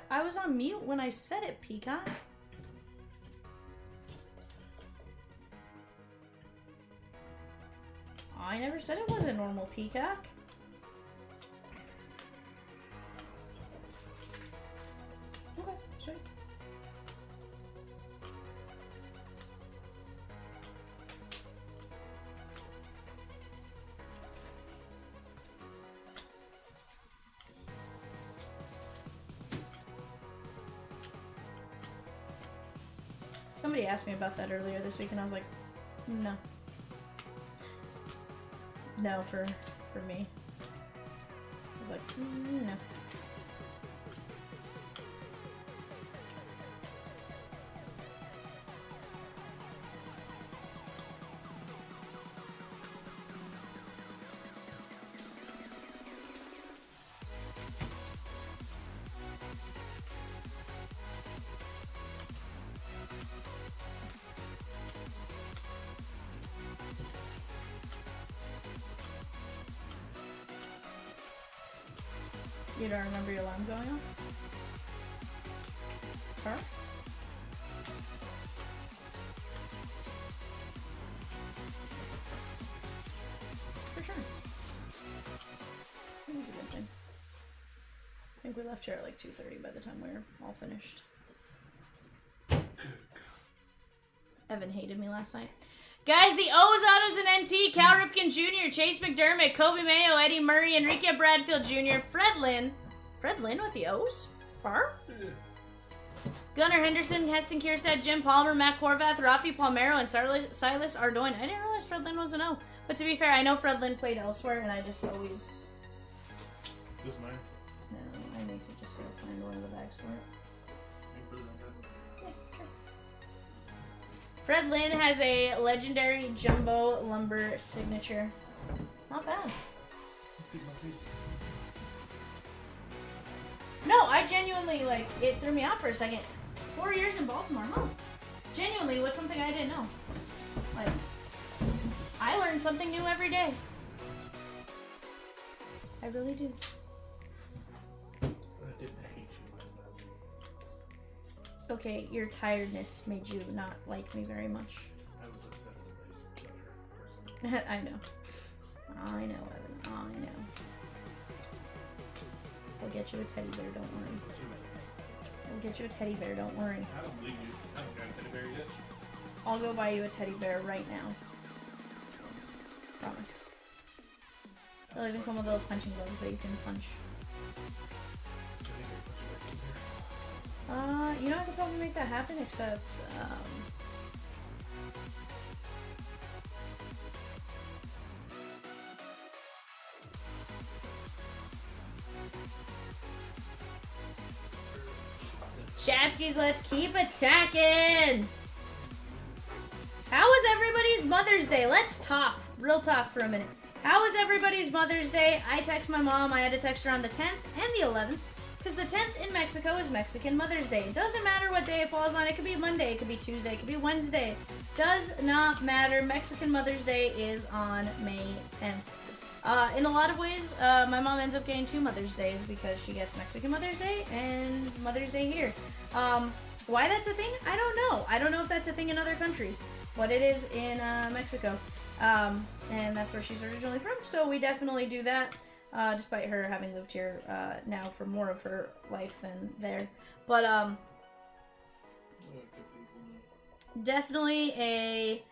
I was on mute when I said it, Peacock. I never said it wasn't normal, Peacock. Okay, sweet. Somebody asked me about that earlier this week, and I was like, no. No, for me. I was like, no. You don't remember your alarm going off? Her? For sure. It was a good thing. I think we left here at like 2:30 by the time we were all finished. Evan hated me last night. Guys, the O's, Autos, and NT, Cal Ripken Jr., Chase McDermott, Kobe Mayo, Eddie Murray, Enrique Bradfield Jr., Fred Lynn with the O's? Bar? Gunnar Henderson, Heston Kierstead, Jim Palmer, Matt Horvath, Rafi Palmeiro, and Silas Ardoin. I didn't realize Fred Lynn was an O. But to be fair, I know Fred Lynn played elsewhere, and I just always... Just mine. No, I need to just go find one of the bags for it. Yeah, sure. Fred Lynn has a legendary jumbo lumber signature. Not bad. No, I genuinely, like, it threw me off for a second. 4 years in Baltimore, huh? Genuinely was something I didn't know. Like, I learn something new every day. I really do. I didn't hate you last night. Okay, your tiredness made you not like me very much. I was obsessed with each other person. I know, Evan. I know. I'll get you a teddy bear, don't worry. I'll get you a teddy bear, don't worry. I don't believe you. I haven't got a teddy bear yet. I'll go buy you a teddy bear right now. Promise. They'll even come with little punching gloves that you can punch. You know I could probably make that happen, except, Shatskis, let's keep attacking! How was everybody's Mother's Day? Let's talk. Real talk for a minute. How was everybody's Mother's Day? I text my mom. I had to text her on the 10th and the 11th. Because the 10th in Mexico is Mexican Mother's Day. It doesn't matter what day it falls on. It could be Monday, it could be Tuesday, it could be Wednesday. Does not matter. Mexican Mother's Day is on May 10th. In a lot of ways, my mom ends up getting 2 Mother's Days because she gets Mexican Mother's Day and Mother's Day here. Why that's a thing? I don't know. I don't know if that's a thing in other countries, but it is in Mexico. And that's where she's originally from, so we definitely do that, despite her having lived here now for more of her life than there. But definitely a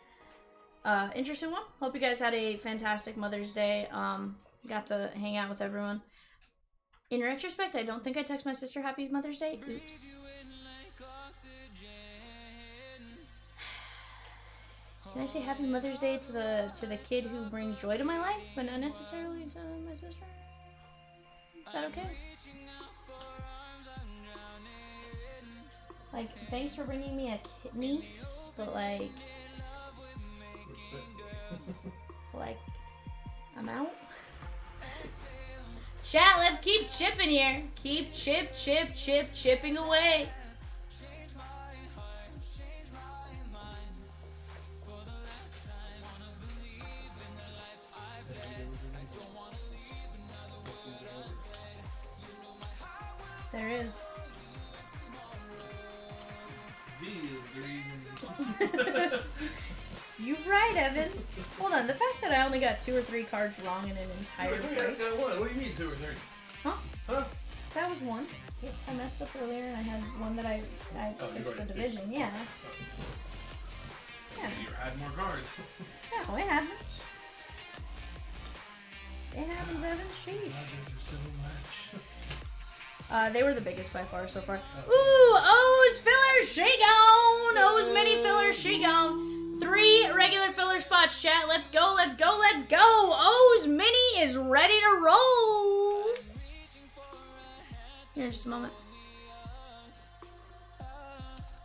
interesting one. Hope you guys had a fantastic Mother's Day. Got to hang out with everyone. In retrospect, I don't think I text my sister Happy Mother's Day. Oops. Can I say Happy Mother's Day to the kid who brings joy to my life, but not necessarily to my sister? Is that okay? Like, thanks for bringing me a niece, but like, I'm out. Chat, let's keep chipping here. Keep chipping away. There is. You're right, Evan. Hold on, the fact that I only got 2 or 3 cards wrong in an entire break. What do you mean 2 or 3? Huh? Huh? That was one. I messed up earlier and I had one that I fixed the division. Yeah. Yeah. You had more cards. No, it happens. It happens, Evan. Sheesh. They were the biggest by far so far. Ooh, O's filler, she gone. O's mini filler, she gone. 3 regular filler spots, chat. Let's go, let's go, let's go. O's mini is ready to roll. Here in just a moment.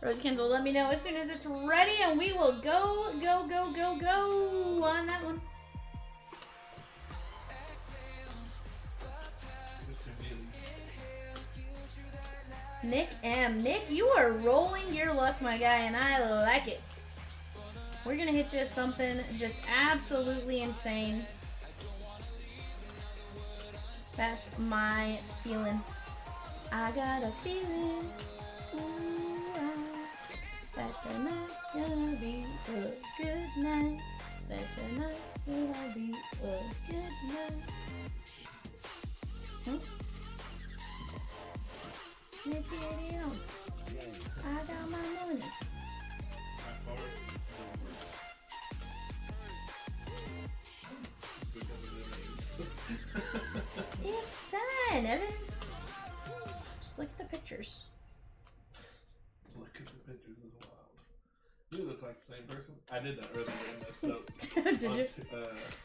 Rosie will let me know as soon as it's ready, and we will go on that one. Nick M. Nick, you are rolling your luck, my guy, and I like it. We're gonna hit you with something just absolutely insane. That's my feeling. I got a feeling. That tonight's gonna be a good night. That tonight's gonna be a good night. I got my money. It's fine, Evan. Just look at the pictures. Look at the pictures is wild. You look like the same person. I did that earlier and messed up. Did you? I don't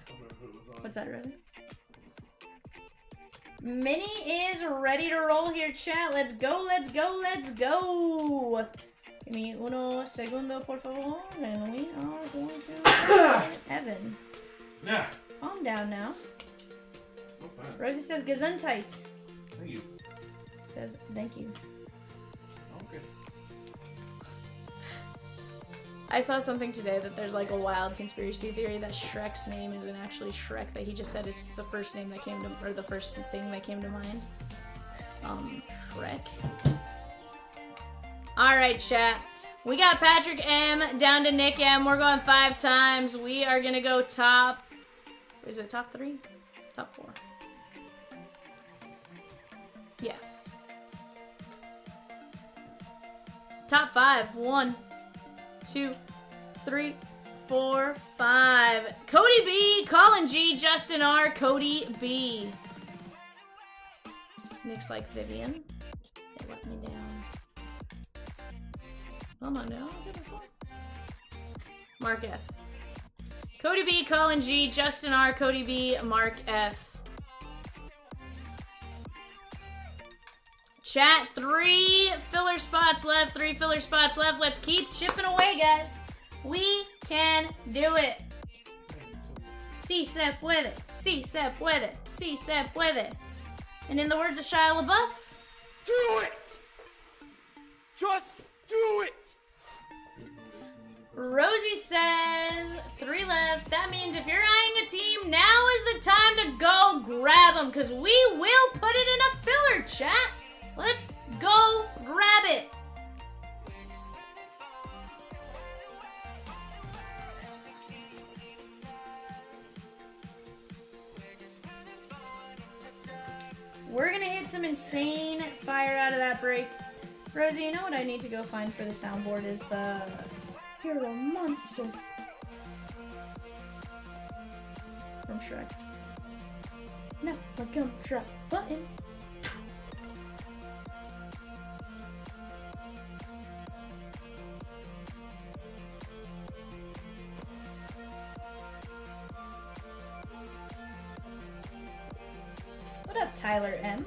remember who it was on. What's that, ready? Mini is ready to roll here, chat. Let's go, let's go, let's go. Give me uno segundo, por favor. And we are going to Evan. Yeah. Calm down now. Okay. Rosie says gesundheit. Thank you. Says thank you. Okay. I saw something today that there's like a wild conspiracy theory that Shrek's name isn't actually Shrek, that he just said is the first name that came to, or the first thing that came to mind. Shrek. Alright, chat. We got Patrick M down to Nick M. We're going 5 times. We are gonna go top, is it top 3? Top 4. Yeah. Top 5. 1, 2, 3, 4, 5. Cody B, Colin G, Justin R, Cody B. Nick's like Vivian. They let me down. Hold on now. Mark F. Cody B, Colin G, Justin R, Cody B, Mark F. Chat, 3 filler spots left, 3 filler spots left. Let's keep chipping away, guys. We can do it. Si se puede, si se puede, si se puede. And in the words of Shia LaBeouf, do it! Just do it! Rosie says 3 left. That means if you're eyeing a team, now is the time to go grab them, because we will put it in a filler, chat. Let's go grab it. We're gonna hit some insane fire out of that break. Rosie, you know what I need to go find for the soundboard is the Hero Monster from Shrek. No, I come drop button. What up, Tyler M?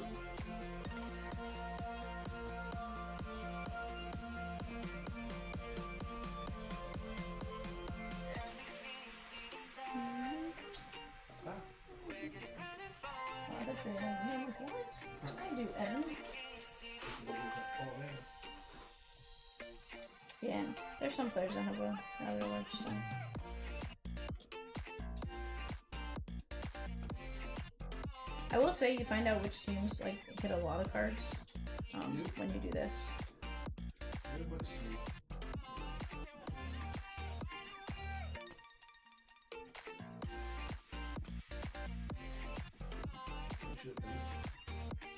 What? I do Evan. Yeah, there's some players that have a rather large style. I will say you find out which teams like hit a lot of cards when you do this.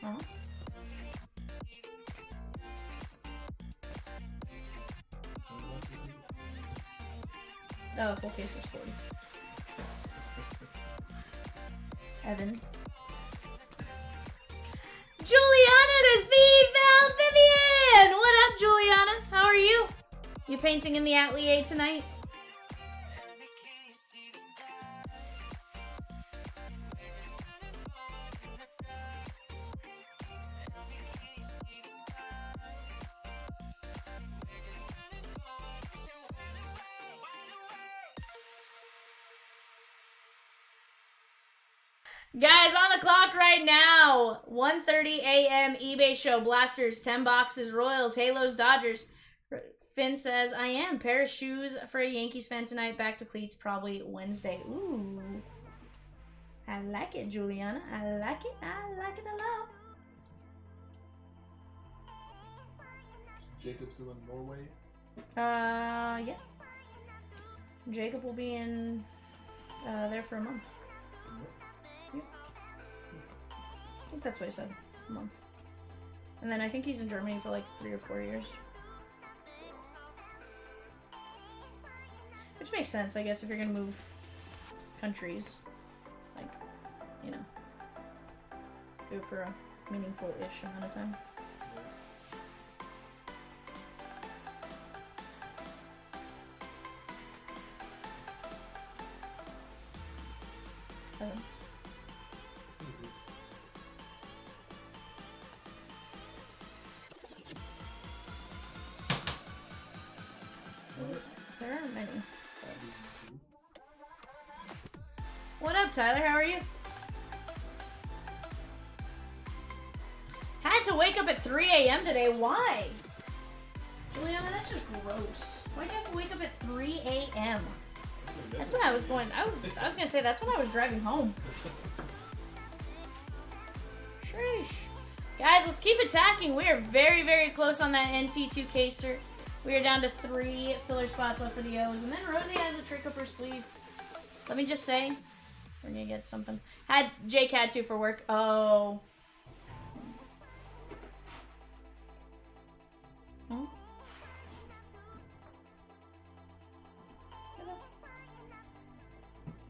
Uh-huh. Oh, full case is 40. Evan. Juliana, it is Vivan Vivian! What up, Juliana? How are you? You painting in the atelier tonight? Guys, on the clock right now, 1:30 a.m. eBay show, Blasters, 10 boxes, Royals, Halos, Dodgers. Finn says, I am. Pair of shoes for a Yankees fan tonight. Back to cleats probably Wednesday. Ooh. I like it, Juliana. I like it. I like it a lot. Jacob's still in Norway? Yeah. Jacob will be in there for a month. Yep. I think that's what he said. A month. And then I think he's in Germany for like 3 or 4 years. Which makes sense, I guess, if you're gonna move countries. Like, you know, do it for a meaningful-ish amount of time. There aren't many. What up, Tyler? How are you? Had to wake up at 3 a.m. today. Why? Juliana, that's just gross. Why do you have to wake up at 3 a.m.? That's when I was going. I was gonna say that's when I was driving home. Sheesh. Guys, let's keep attacking. We are very, very close on that NT2 caster. We are down to 3 filler spots left for the O's. And then Rosie has a trick up her sleeve. Let me just say, we're gonna get something. Jake had to for work. Oh. Huh?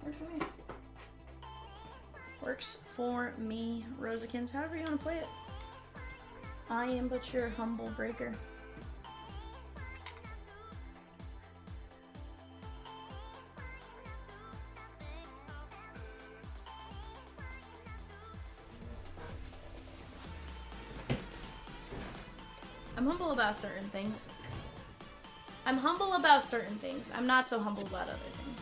Works for me. Works for me, Rosikins. However you want to play it. I am but your humble breaker. I'm humble about certain things. I'm humble about certain things. I'm not so humble about other things.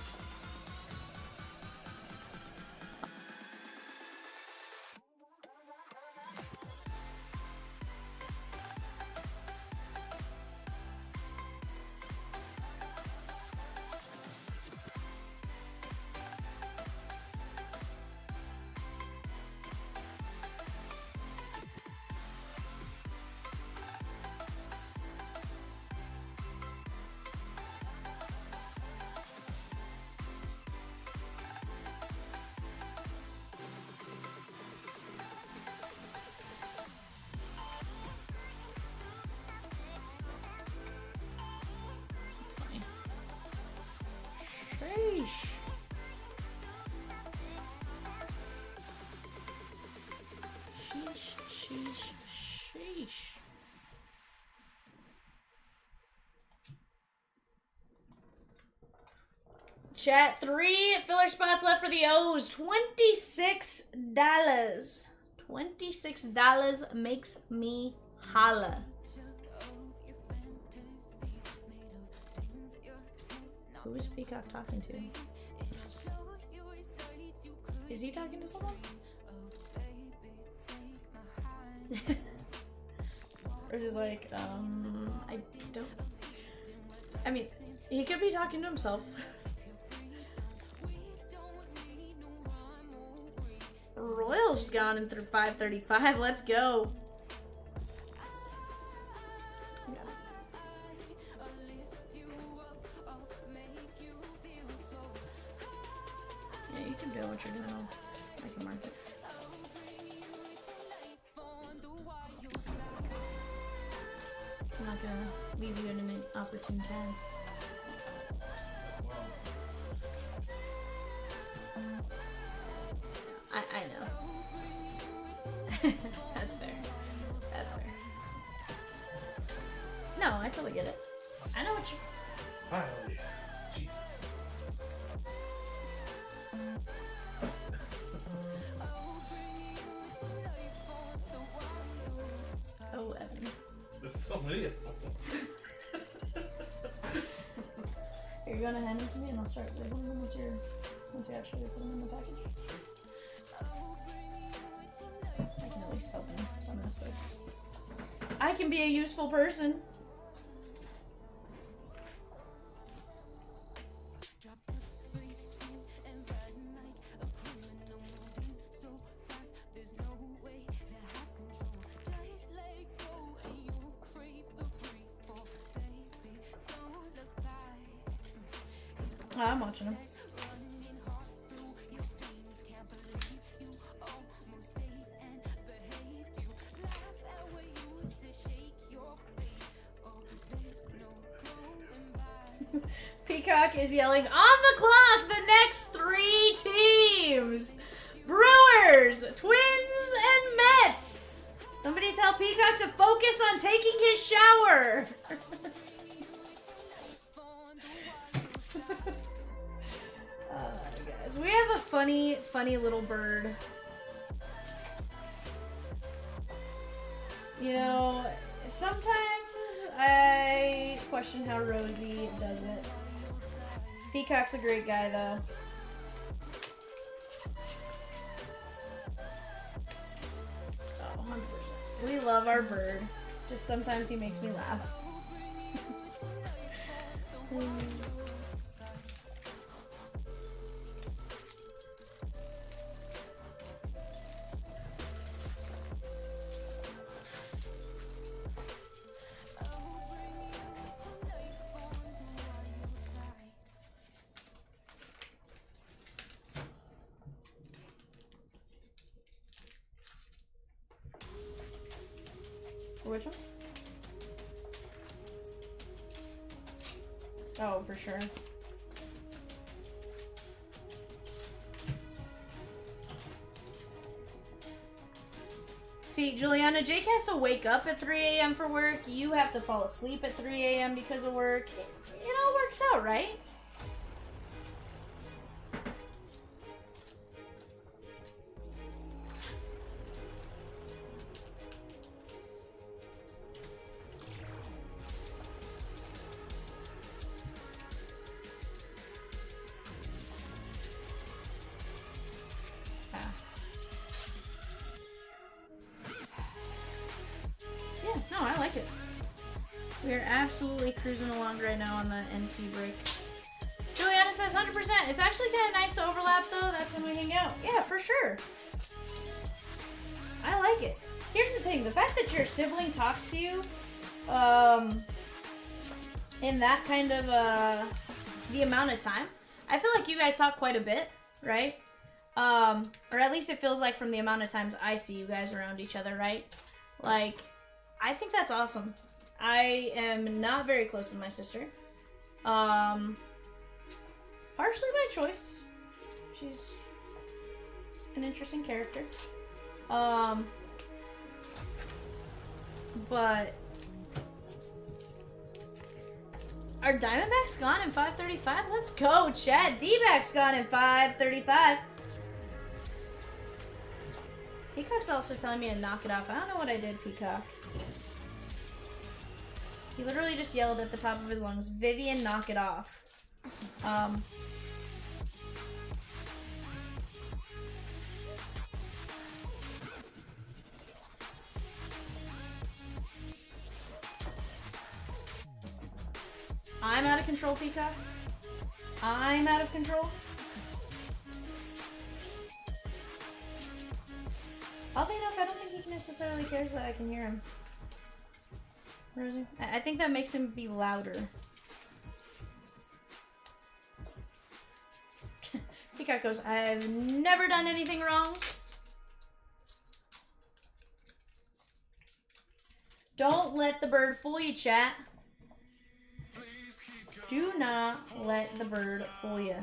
Chat, 3 filler spots left for the O's. $26. $26 makes me holla. Who is Peacock talking to? Is he talking to someone? Or is he like, I don't... I mean, he could be talking to himself. Royals gone in through 535. Let's go. Yeah, you can do what you're doing. I can mark it. I'm not gonna leave you in an opportune time. I know. That's fair. That's fair. No, I totally get it. I know what you... Finally. Jesus. Oh, Evan. There's so many of them. Are you gonna hand them to me and I'll start labeling them once you actually put them in the package? I can at least help in some aspects. I can be a useful person. I'm watching him. Peacock is yelling, on the clock, the next 3 teams! Brewers, Twins, and Mets! Somebody tell Peacock to focus on taking his shower! Guys, we have a funny little bird. You know, sometimes I question how Rosie does it. Peacock's a great guy, though. Oh, 100%. We love our bird. Just sometimes he makes me laugh. Which one? Oh, for sure. See, Juliana, Jake has to wake up at 3 a.m. for work. You have to fall asleep at 3 a.m. because of work. It all works out, right? No, I like it. We are absolutely cruising along right now on the NT break. Juliana says 100%. It's actually kind of nice to overlap, though. That's when we hang out. Yeah, for sure. I like it. Here's the thing. The fact that your sibling talks to you in that kind of the amount of time, I feel like you guys talk quite a bit, right? Or at least it feels like from the amount of times I see you guys around each other, right? Like, I think that's awesome. I am not very close with my sister. Partially by choice. She's an interesting character. But Are Diamondbacks gone in 535? Let's go, chat. D-backs gone in 535. Peacock's also telling me to knock it off. I don't know what I did, Peacock. He literally just yelled at the top of his lungs, Vivian, knock it off. I'm out of control, Peacock. I'm out of control. Oddly enough, I don't think he necessarily cares that I can hear him. Where is he? I think that makes him be louder. Peacock goes, I've never done anything wrong. Don't let the bird fool you, chat. Do not let the bird fool you.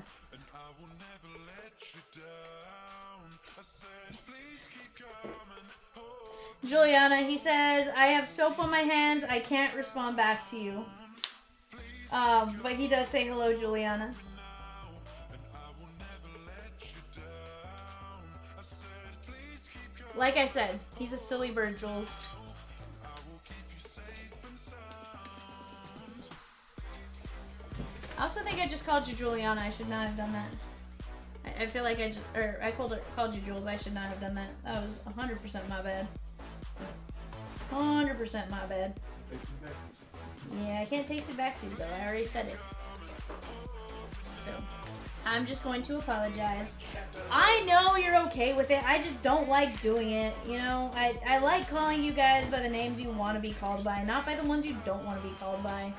Juliana, he says, I have soap on my hands. I can't respond back to you. But he does say hello, Juliana. Like I said, he's a silly bird, Jules. I also think I just called you Juliana. I should not have done that. I feel like I called you Jules. I should not have done that. That was 100% my bad. 100% my bad. Yeah, I can't taste the backsies though. I already said it. So, I'm just going to apologize. I know you're okay with it. I just don't like doing it. You know, I like calling you guys by the names you want to be called by, not by the ones you don't want to be called by.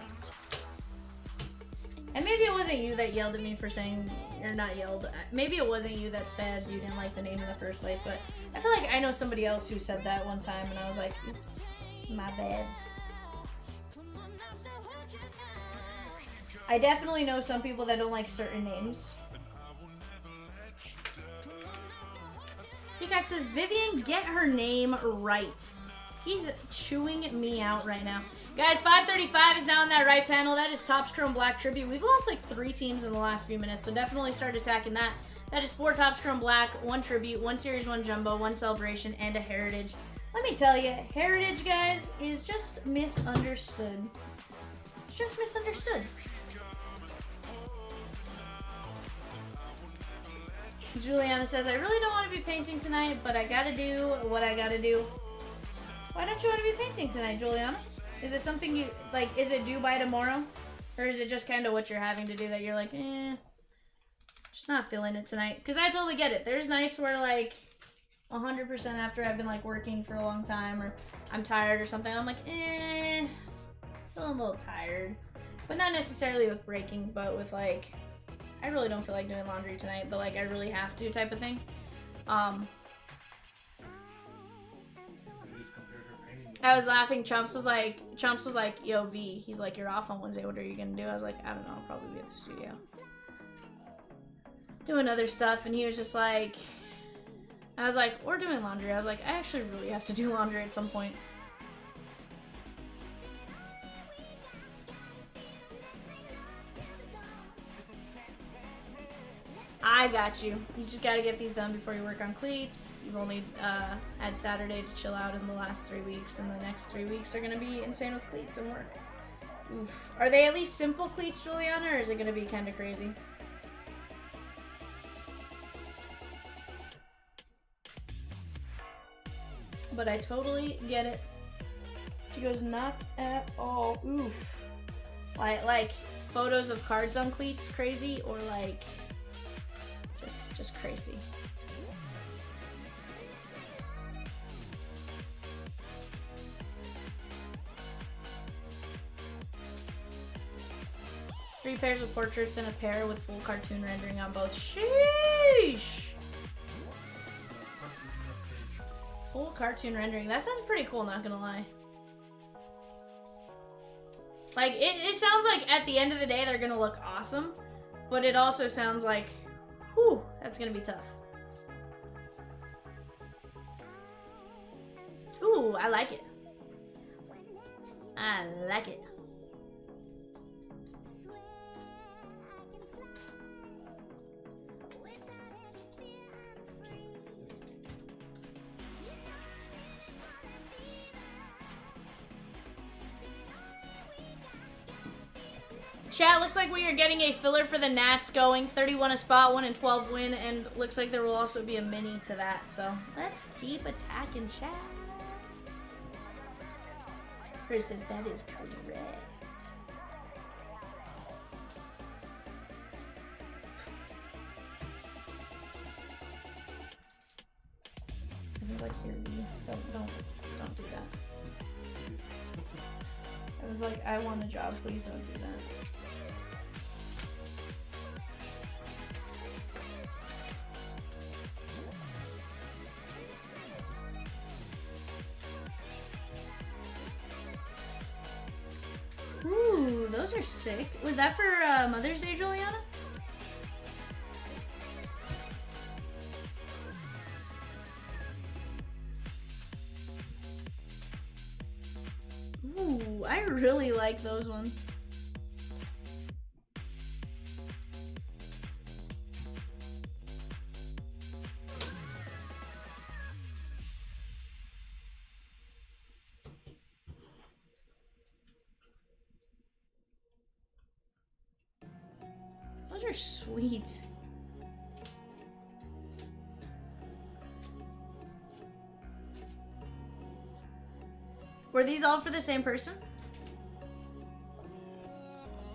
And maybe it wasn't you that yelled at me for saying, or not yelled, maybe it wasn't you that said you didn't like the name in the first place, but I feel like I know somebody else who said that one time, and I was like, it's my bad. I definitely know some people that don't like certain names. Peacock says, Vivian, get her name right. He's chewing me out right now. Guys, 535 is now in that right panel. That is Topps Chrome Black Tribute. We've lost like 3 teams in the last few minutes, so definitely start attacking that. That is 4 Topps Chrome Black, 1 Tribute, 1 Series 1 Jumbo, 1 Celebration, and a Heritage. Let me tell you, Heritage, guys, is just misunderstood. It's just misunderstood. Juliana says, I really don't want to be painting tonight, but I gotta do what I gotta do. Why don't you want to be painting tonight, Juliana? Is it something you, like, is it due by tomorrow? Or is it just kind of what you're having to do that you're like, just not feeling it tonight? Because I totally get it. There's nights where, like, 100% after I've been, like, working for a long time or I'm tired or something, I'm like, feeling a little tired. But not necessarily with breaking, but with, like, I really don't feel like doing laundry tonight, but, like, I really have to type of thing. I was laughing. Chomps was like, yo, V. He's like, you're off on Wednesday. What are you gonna do? I was like, I don't know. I'll probably be at the studio doing other stuff. And he was just like, I was like, we're doing laundry. I was like, I actually really have to do laundry at some point. I got you. You just gotta get these done before you work on cleats. You've only had Saturday to chill out in the last 3 weeks, and the next 3 weeks are gonna be insane with cleats and work. Oof. Are they at least simple cleats, Juliana, or is it gonna be kind of crazy? But I totally get it. She goes, not at all. Oof. Like photos of cards on cleats, crazy, or like just crazy. Three pairs of portraits and a pair with full cartoon rendering on both. Sheesh! Full cartoon rendering. That sounds pretty cool, not gonna lie. Like, it sounds like at the end of the day they're gonna look awesome, but it also sounds like, whew, that's gonna be tough. Ooh, I like it. I like it. swear I can fly without any fear. I'm free. You know I really wanna be there. Chat, looks like we are getting a filler for the Nats going. 31 a spot, 1 and 12 win, and looks like there will also be a mini to that. So let's keep attacking, chat. Chris says that is correct. I think like here we don't do that. I was like, I want a job, please don't do that. Ooh, those are sick. Was that for Mother's Day, Juliana? Ooh, I really like those ones. Those are sweet. Were these all for the same person?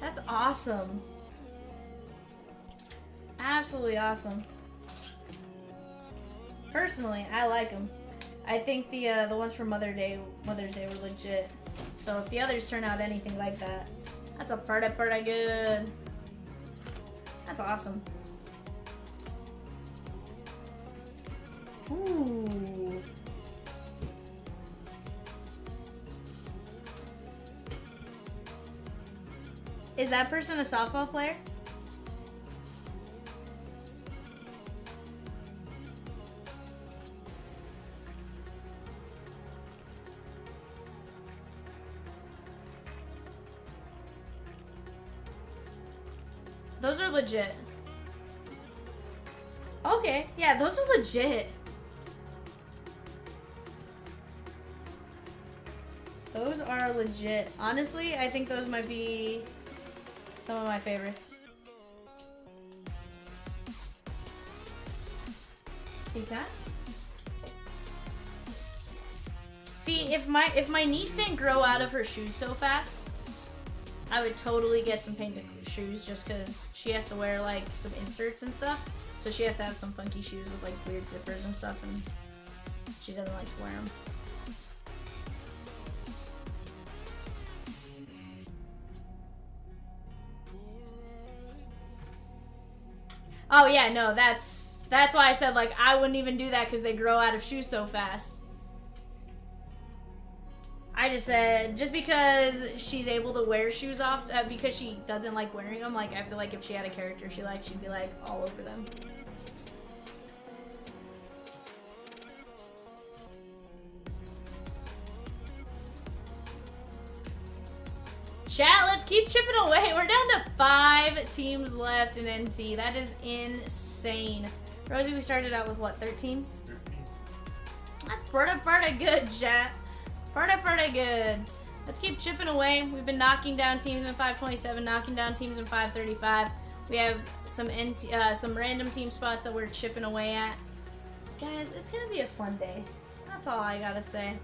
That's awesome. Absolutely awesome. Personally, I like them. I think the ones for Mother's Day were legit. So if the others turn out anything like that, that's a pretty good. That's awesome. Ooh. Is that person a softball player? Those are legit. Okay, yeah, those are legit. Those are legit. Honestly, I think those might be some of my favorites. Peacock? See, if my niece didn't grow out of her shoes so fast, I would totally get some painted shoes just because she has to wear like some inserts and stuff. So she has to have some funky shoes with like weird zippers and stuff, and she doesn't like to wear them. Oh yeah, no, that's why I said like I wouldn't even do that because they grow out of shoes so fast. I just said just because she's able to wear shoes off because she doesn't like wearing them. Like I feel like if she had a character she liked, she'd be like all over them. Chat, let's keep chipping away. We're down to 5 teams left in NT. That is insane. Rosie, we started out with what, 13? 13. That's pretty good, chat. Pretty good. Let's keep chipping away. We've been knocking down teams in 527, knocking down teams in 535. We have some random team spots that we're chipping away at. Guys, it's gonna be a fun day. That's all I gotta say.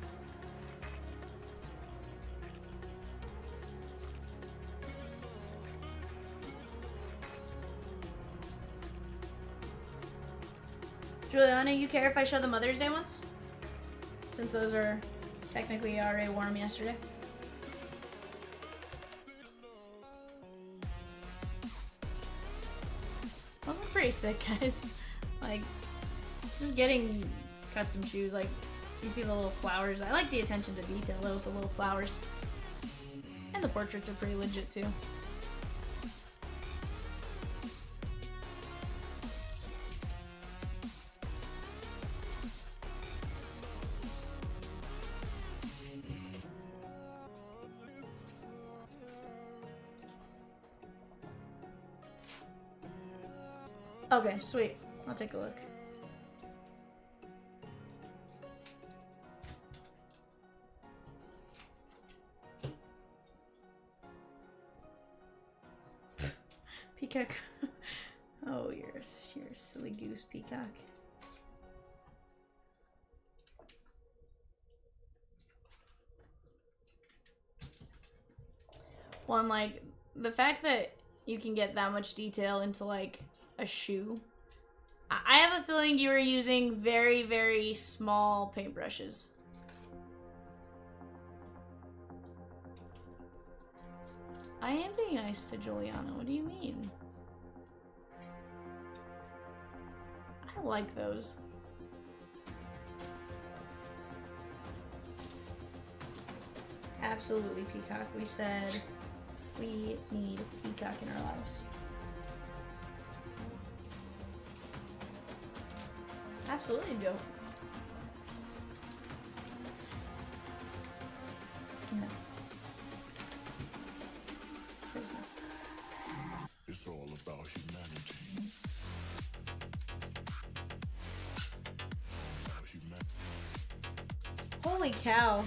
Juliana, you care if I show the Mother's Day ones? Since those are technically already warm yesterday. Those are pretty sick, guys. Like, just getting custom shoes. Like, you see the little flowers. I like the attention to detail though with the little flowers. And the portraits are pretty legit too. Okay, sweet. I'll take a look. Peacock. Oh, you're a silly goose, Peacock. One, like, the fact that you can get that much detail into, like, a shoe. I have a feeling you are using very, very small paintbrushes. I am being nice to Juliana. What do you mean? I like those. Absolutely, Peacock. We said we need Peacock in our lives. Absolutely dope. No. There's no. It's all about humanity. Holy cow.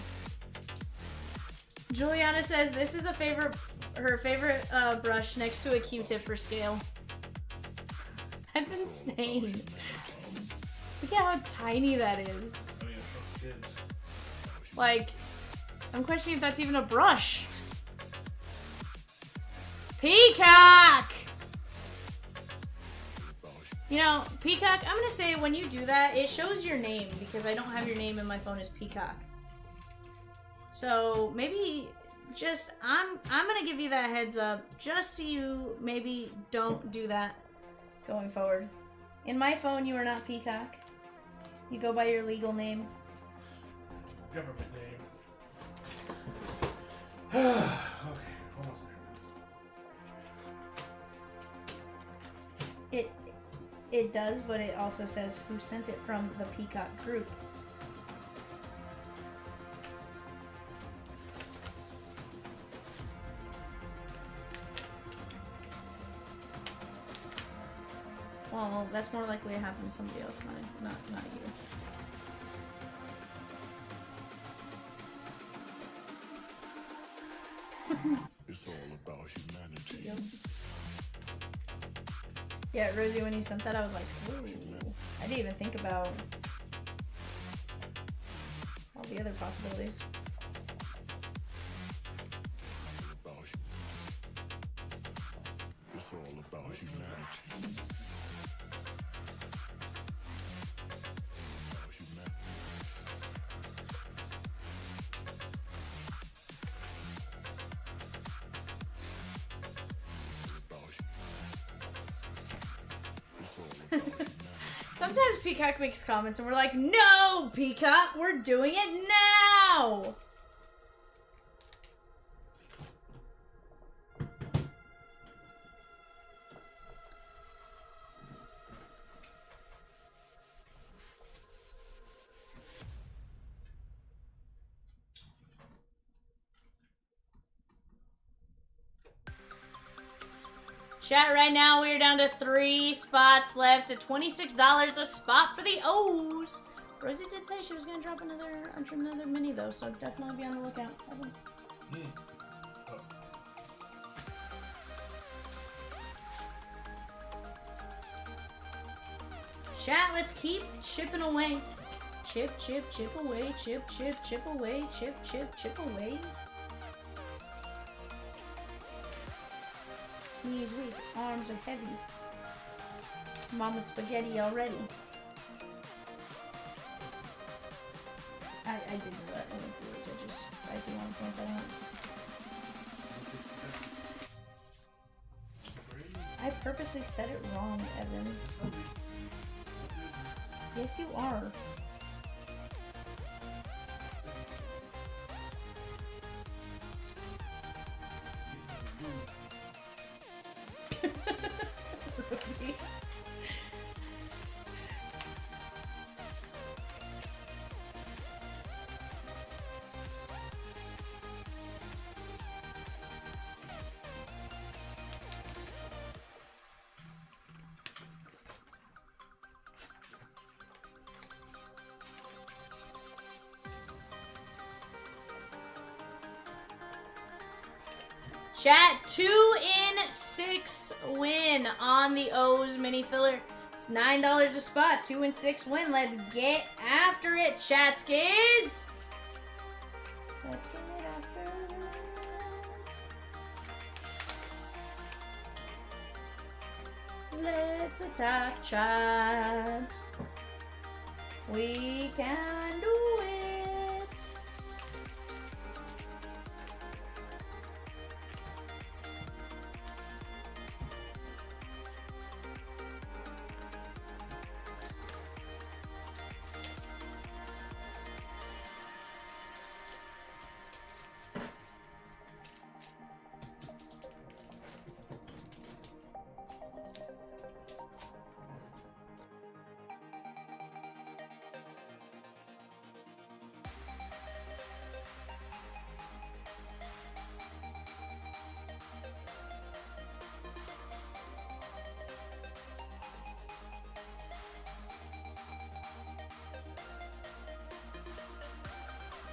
Juliana says this is her favorite brush next to a Q-tip for scale. That's insane. Look at how tiny that is. I mean, it's for kids. Like, I'm questioning if that's even a brush. Peacock! You know, Peacock, I'm gonna say when you do that, it shows your name because I don't have your name in my phone as Peacock. So maybe just, I'm gonna give you that heads up just so you maybe don't do that going forward. In my phone, you are not Peacock. You go by your legal name. Government name. Okay, almost there. It does, but it also says who sent it from the Peacock group. Well, that's more likely to happen to somebody else, not you. It's all about humanity. Yep. Yeah, Rosie, when you sent that, I was like, ooh. I didn't even think about all the other possibilities. It's all about humanity. Sometimes Peacock makes comments and we're like, no, Peacock, we're doing it now! Chat, right now we are down to 3 spots left at $26 a spot for the O's. Rosie did say she was gonna drop another mini though, so definitely be on the lookout. Chat, let's keep chipping away. Chip, chip, chip away. Chip, chip, chip away. Chip, chip, chip away. Knees weak, arms are heavy. Mama spaghetti already. I didn't know that. I do want to point that out. I purposely said it wrong, Evan. Yes, you are. Rosie. Chat, 2 in 6 win on the O's mini filler. It's $9 a spot. 2 in 6 win. Let's get after it, chatskis. Let's get after it. Let's attack, chat. We can do it.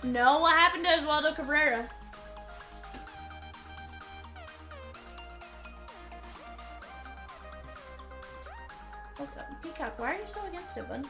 No, what happened to Oswaldo Cabrera? Okay, Peacock, why are you so against it, bud?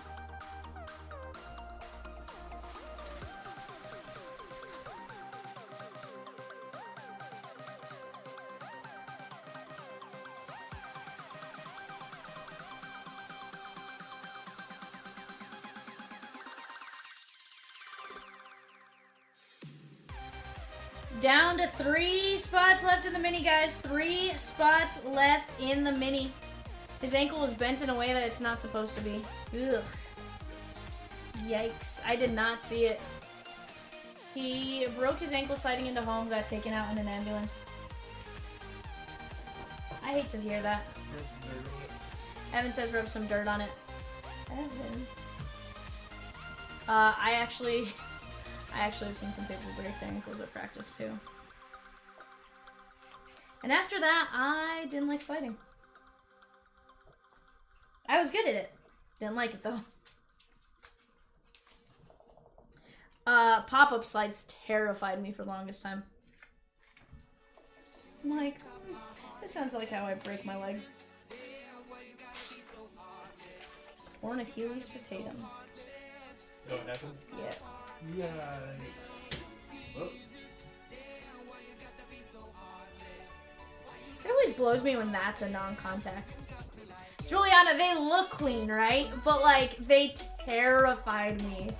Down to 3 spots left in the mini, guys. 3 spots left in the mini. His ankle was bent in a way that it's not supposed to be. Ugh. Yikes. I did not see it. He broke his ankle sliding into home, got taken out in an ambulance. I hate to hear that. Evan says rub some dirt on it. Evan. I actually have seen some people break their ankles at practice too. And after that, I didn't like sliding. I was good at it. Didn't like it though. Pop-up slides terrified me for the longest time. I'm like, this sounds like how I break my leg. Torn Achilles for Tatum. Oh, it happened? Yeah. Yikes. Oh. It always blows me when that's a non-contact. Juliana, they look clean, right? But like, they terrified me.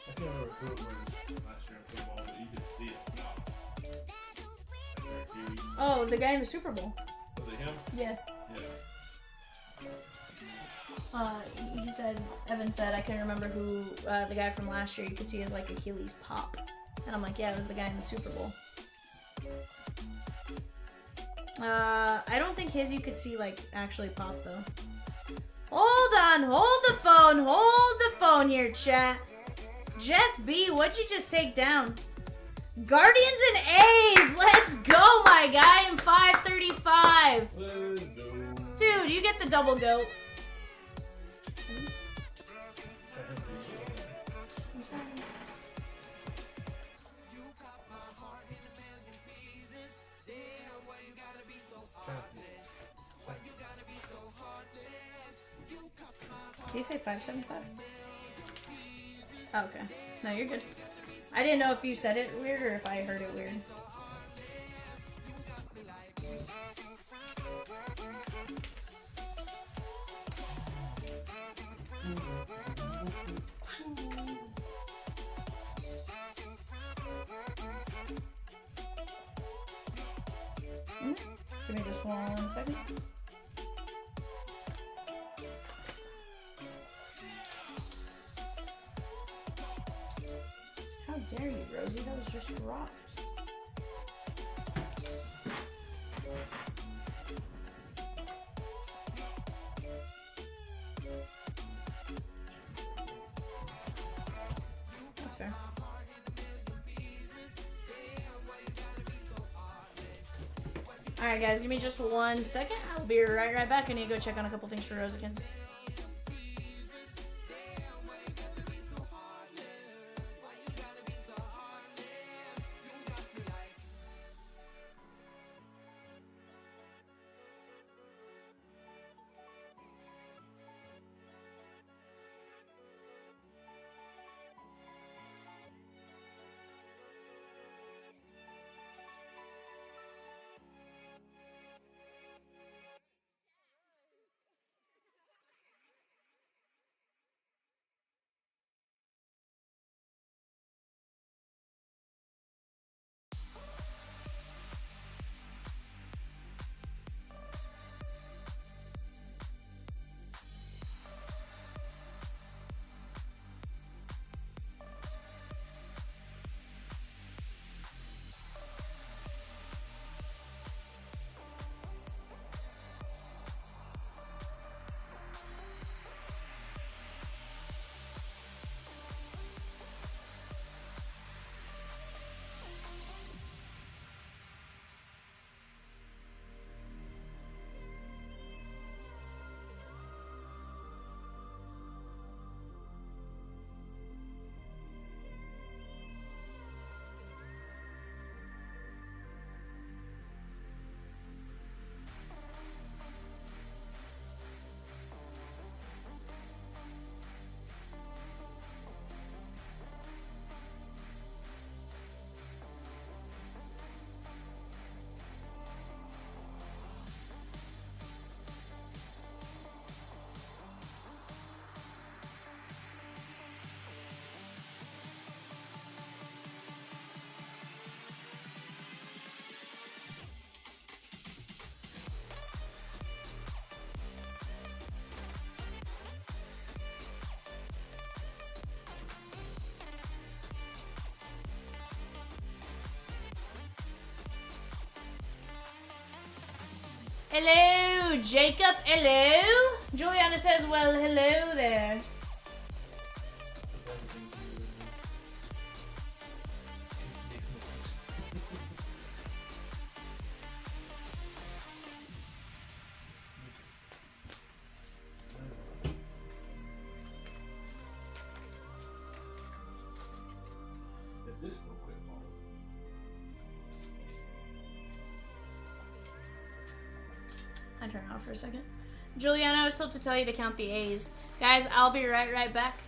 I can't remember who it was last year in football, but you could see it. Oh, the guy in the Super Bowl. Was it him? Yeah. Yeah. He said, Evan said, I can't remember who, the guy from last year, you could see his like Achilles pop. And I'm like, yeah, it was the guy in the Super Bowl. I don't think his you could see like actually pop though. Hold on, hold the phone here, chat. Jeff B, what'd you just take down? Guardians and A's, let's go, my guy, in 535. Let's go. Dude, you get the double goat. Did you say 575? Oh, okay. No, you're good. I didn't know if you said it weird or if I heard it weird. Give me just 1 second. How dare you, Rosie? That was just rocked. That's fair. Alright guys, give me just 1 second. I'll be right back. I need to go check on a couple things for Rosikins. Hello, Jacob. Hello. Juliana says, well, hello there. If this don't quit falling. I turned it off for a second. Juliana, I was told to tell you to count the A's. Guys, I'll be right back.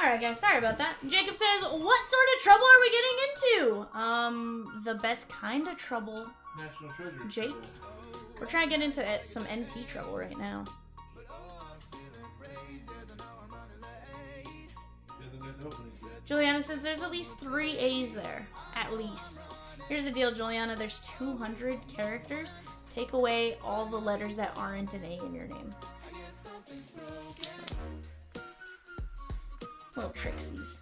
Alright guys, sorry about that. Jacob says, what sort of trouble are we getting into? The best kind of trouble. National Treasure. Jake? We're trying to get into some NT trouble right now. Juliana says there's at least 3 A's there. At least. Here's the deal, Juliana. There's 200 characters. Take away all the letters that aren't an A in your name. Little tricksies.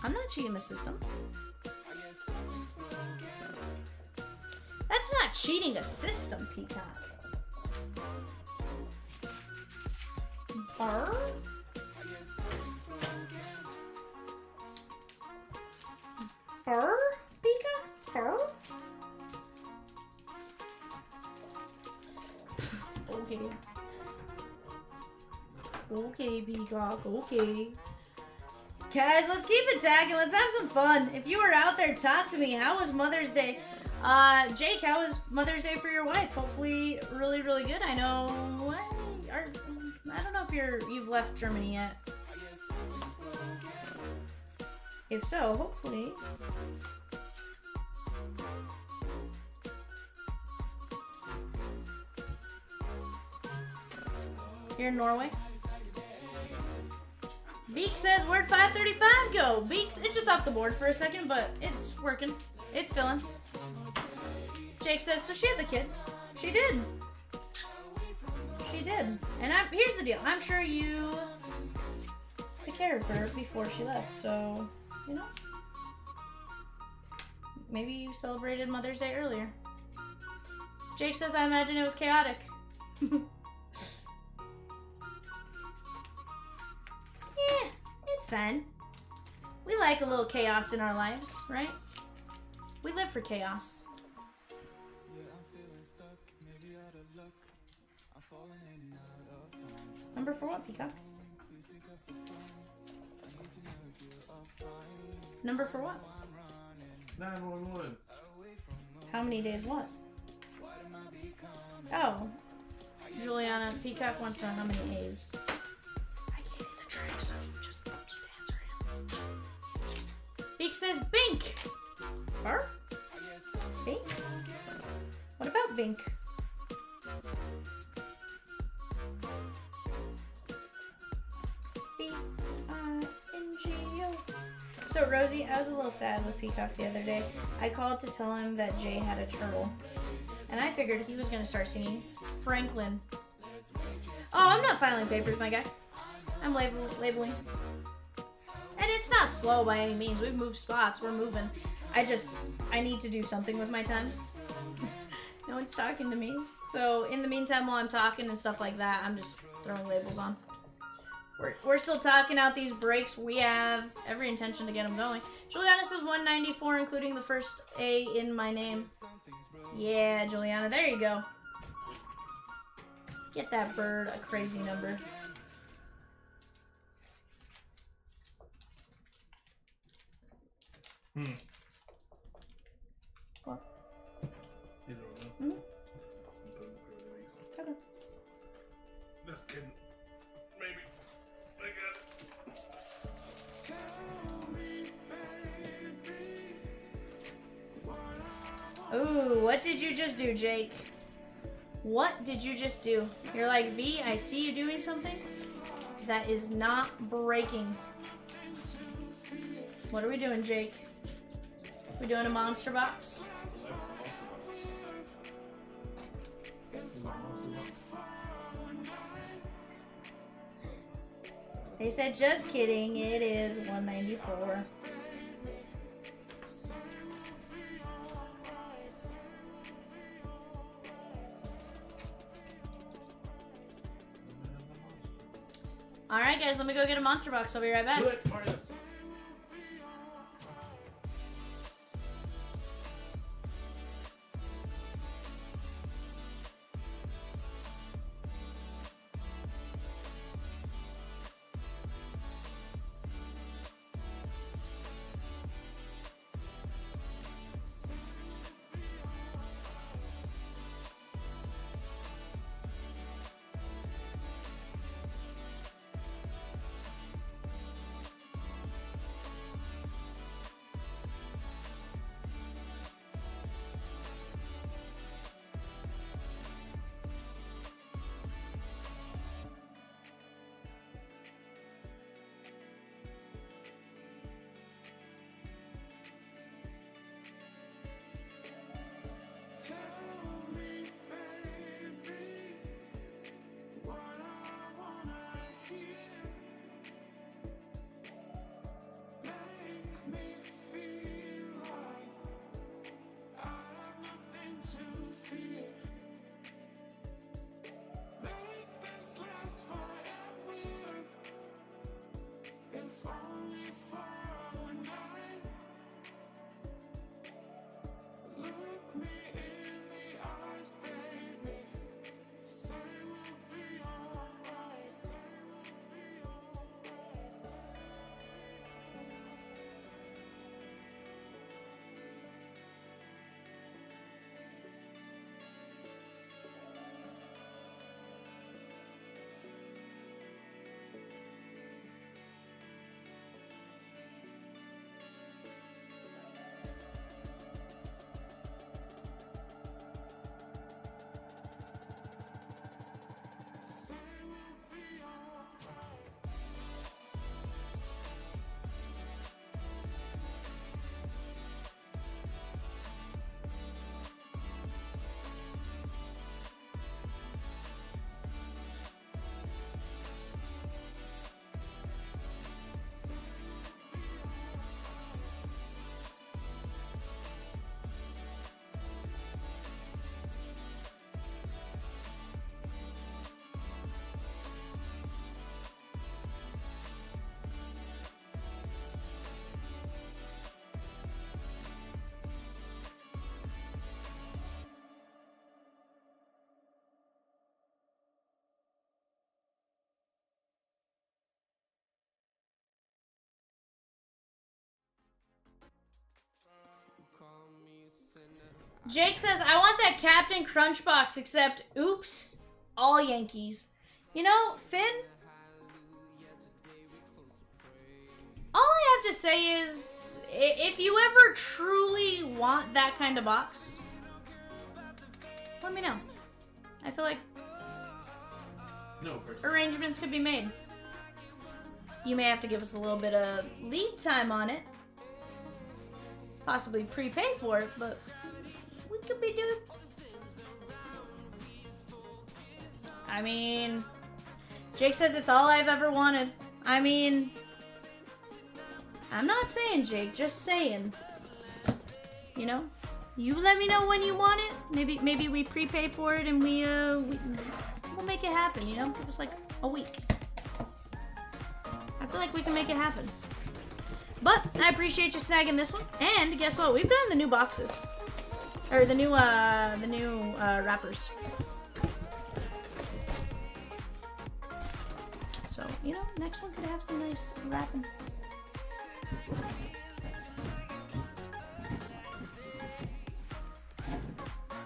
I'm not cheating the system. That's not cheating a system, Peacock. Bar? Bar? Peacock? Bar? Okay. Okay, Peacock, okay. Guys, let's keep it tagging. Let's have some fun. If you were out there, talk to me. How was Mother's Day? Jake, how was Mother's Day for your wife? Hopefully really, really good. I know... I don't know if you've left Germany yet. If so, hopefully... You're in Norway? Beak says, where'd 535 go? Beaks, it's just off the board for a second, but it's working. It's filling. Jake says, so she had the kids. She did. She did. And here's the deal. I'm sure you took care of her before she left, so, you know. Maybe you celebrated Mother's Day earlier. Jake says, I imagine it was chaotic. Yeah, it's fun. We like a little chaos in our lives, right? We live for chaos. Number for what, Peacock? Number for what? 911. How many days what? Oh. Juliana, Peacock wants to know how many A's. I gave you the tray, so just answer him. Beak says Bink! Or? Bink? What about Bink? B-I-N-G-O. So Rosie, I was a little sad with Peacock the other day. I called to tell him that Jay had a turtle. And I figured he was going to start singing Franklin. Oh, I'm not filing papers, my guy. I'm labeling. And it's not slow by any means. We've moved spots. We're moving. I need to do something with my time. No one's talking to me. So in the meantime, while I'm talking and stuff like that, I'm just throwing labels on. We're still talking out these breaks. We have every intention to get them going. Juliana says 194, including the first A in my name. Yeah, Juliana, there you go. Get that bird a crazy number. What? These are all done. Mm-hmm. Put them for the weeks. Okay. Just kidding. Maybe. I got it. Ooh, what did you just do, Jake? What did you just do? You're like, V, I see you doing something that is not breaking. What are we doing, Jake? We doing a monster box? They said, just kidding, it is 194. Alright guys, let me go get a monster box. I'll be right back. Do it, Mario. Jake says, I want that Captain Crunch box, except, oops, all Yankees. You know, Finn, all I have to say is, if you ever truly want that kind of box, let me know. I feel like No, first. arrangements could be made. You may have to give us a little bit of lead time on it. Possibly prepay for it, but we could be doing... I mean... Jake says it's all I've ever wanted. I mean... I'm not saying, Jake, just saying. You know? You let me know when you want it. Maybe we prepay for it and we'll make it happen, you know? Give us like a week. I feel like we can make it happen. But I appreciate you snagging this one. And guess what? We've done the new boxes. Or the new wrappers. So, you know, next one could have some nice wrapping.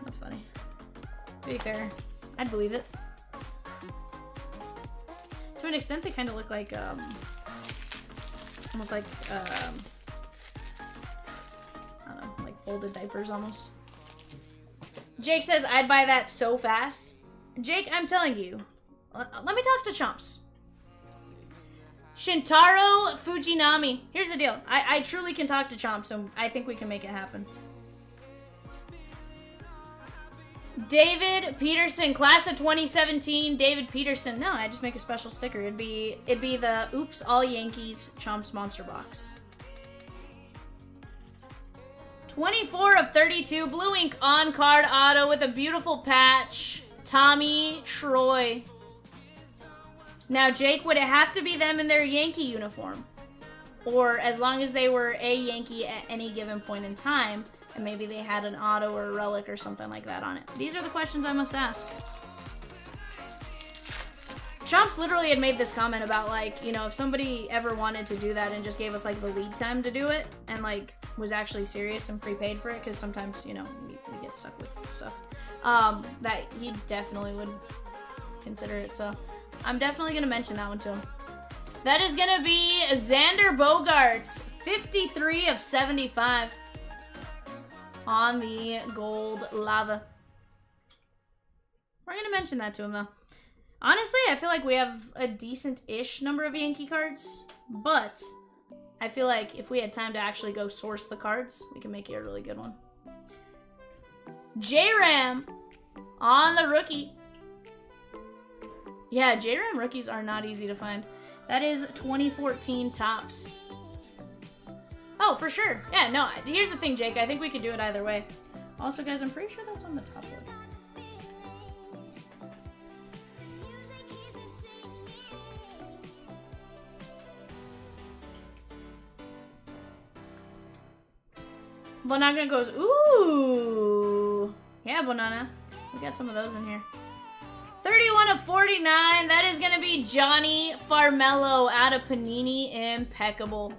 That's funny. To be fair, I'd believe it. To an extent, they kind of look like, almost like, I don't know, like folded diapers almost. Jake says, I'd buy that so fast. Jake, I'm telling you. Let me talk to Chomps. Shintaro Fujinami. Here's the deal. I truly can talk to Chomps, so I think we can make it happen. David Peterson, class of 2017. David Peterson. No, I just make a special sticker. It'd be the Oops All Yankees Chomps Monster Box. 24 of 32. Blue ink on card auto with a beautiful patch. Tommy Troy. Now, Jake, would it have to be them in their Yankee uniform? Or as long as they were a Yankee at any given point in time, and maybe they had an auto or a relic or something like that on it? These are the questions I must ask. Chomps literally had made this comment about, like, you know, if somebody ever wanted to do that and just gave us, like, the lead time to do it, and, like, was actually serious and prepaid for it, because sometimes, you know, we get stuck with stuff, that he definitely would consider it, so I'm definitely going to mention that one to him. That is going to be Xander Bogaerts, 53 of 75 on the gold lava. We're going to mention that to him, though. Honestly, I feel like we have a decent-ish number of Yankee cards, but I feel like if we had time to actually go source the cards, we can make it a really good one. J-Ram on the rookie. Yeah, J-Ram rookies are not easy to find. That is 2014 tops. Oh, for sure. Yeah, no, here's the thing, Jake. I think we could do it either way. Also, guys, I'm pretty sure that's on the top one. Bonagna goes, ooh. Yeah, Bonana. We got some of those in here. 31 of 49. That is going to be Johnny Farmello out of Panini. Impeccable.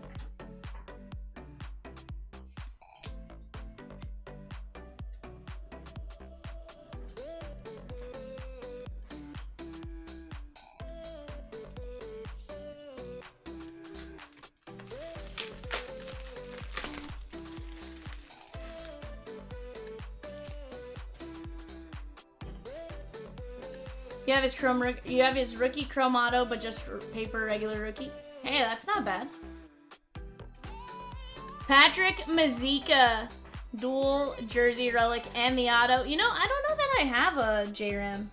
You have his rookie chrome auto, but just paper regular rookie. Hey, that's not bad. Patrick Mazika, dual jersey relic and the auto. You know, I don't know that I have a J-Ram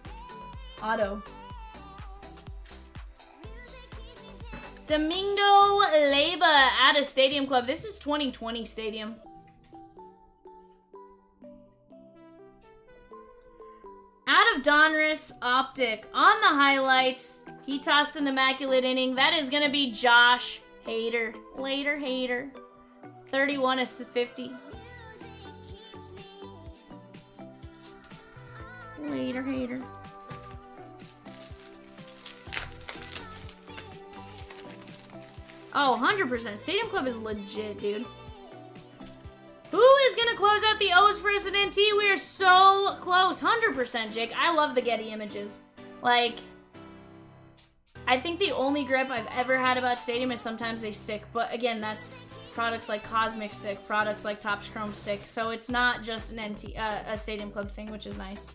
auto. Domingo Leyba out of Stadium Club. This is 2020 Stadium. Out of Donruss Optic on the highlights. He tossed an immaculate inning. That is going to be Josh Hader. Later, Hader. 31 of 50. Later, Hader. Oh, 100%. Stadium Club is legit, dude. Who is going to close close out the O's for us in NT. We are so close. 100%, Jake. I love the Getty images. Like, I think the only grip I've ever had about Stadium is sometimes they stick. But again, that's products like Cosmic Stick, products like Topps Chrome Stick. So it's not just an NT, a Stadium Club thing, which is nice.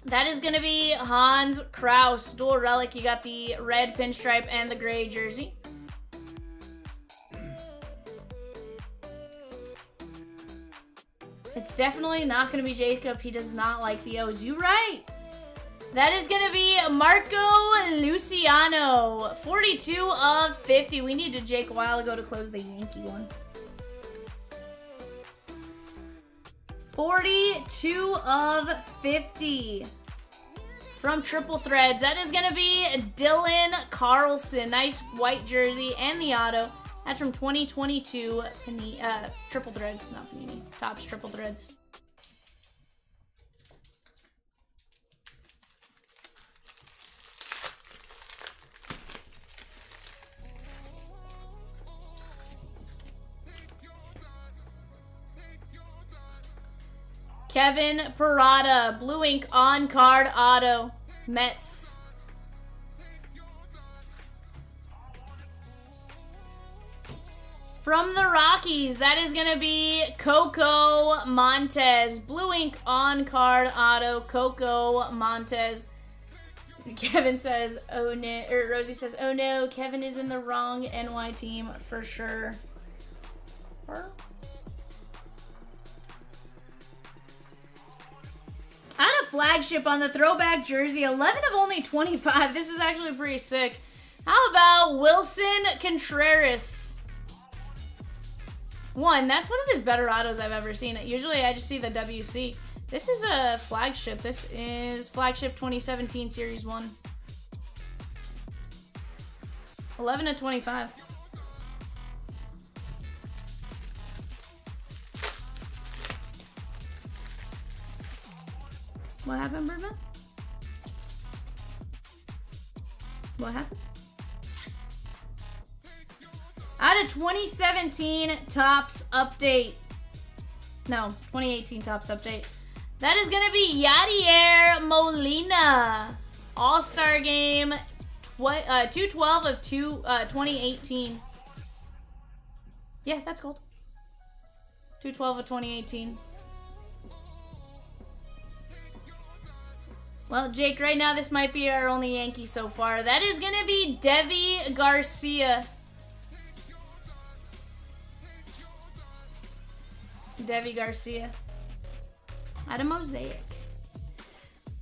That is going to be Hans Kraus. Dual relic. You got the red pinstripe and the gray jersey. It's definitely not going to be Jacob. He does not like the O's. You right. That is going to be Marco Luciano. 42 of 50. We needed Jake a while ago to close the Yankee one. 42 of 50. From Triple Threads. That is going to be Dylan Carlson. Nice white jersey and the auto. That's from 2022 Triple Threads, not Panini. Topps Triple Threads. Kevin Parada, blue ink on card auto, Mets. From the Rockies, that is going to be Coco Montez. Blue ink on card auto, Coco Montez. Kevin says, oh no, or Rosie says, oh no, Kevin is in the wrong NY team for sure. I had a flagship on the throwback jersey, 11 of only 25. This is actually pretty sick. How about Wilson Contreras? That's one of his better autos I've ever seen. Usually I just see the WC. This is a flagship. This is flagship 2017 Series 1. 11 of 25. What happened, Birdman? What happened? Out of 2017 Topps update. No, 2018 Topps update. That is going to be Yadier Molina. All-Star Game 212 of 2018. Yeah, that's gold. 212 of 2018. Well, Jake, right now this might be our only Yankee so far. That is going to be Devi Garcia. Devi Garcia. Out of Mosaic.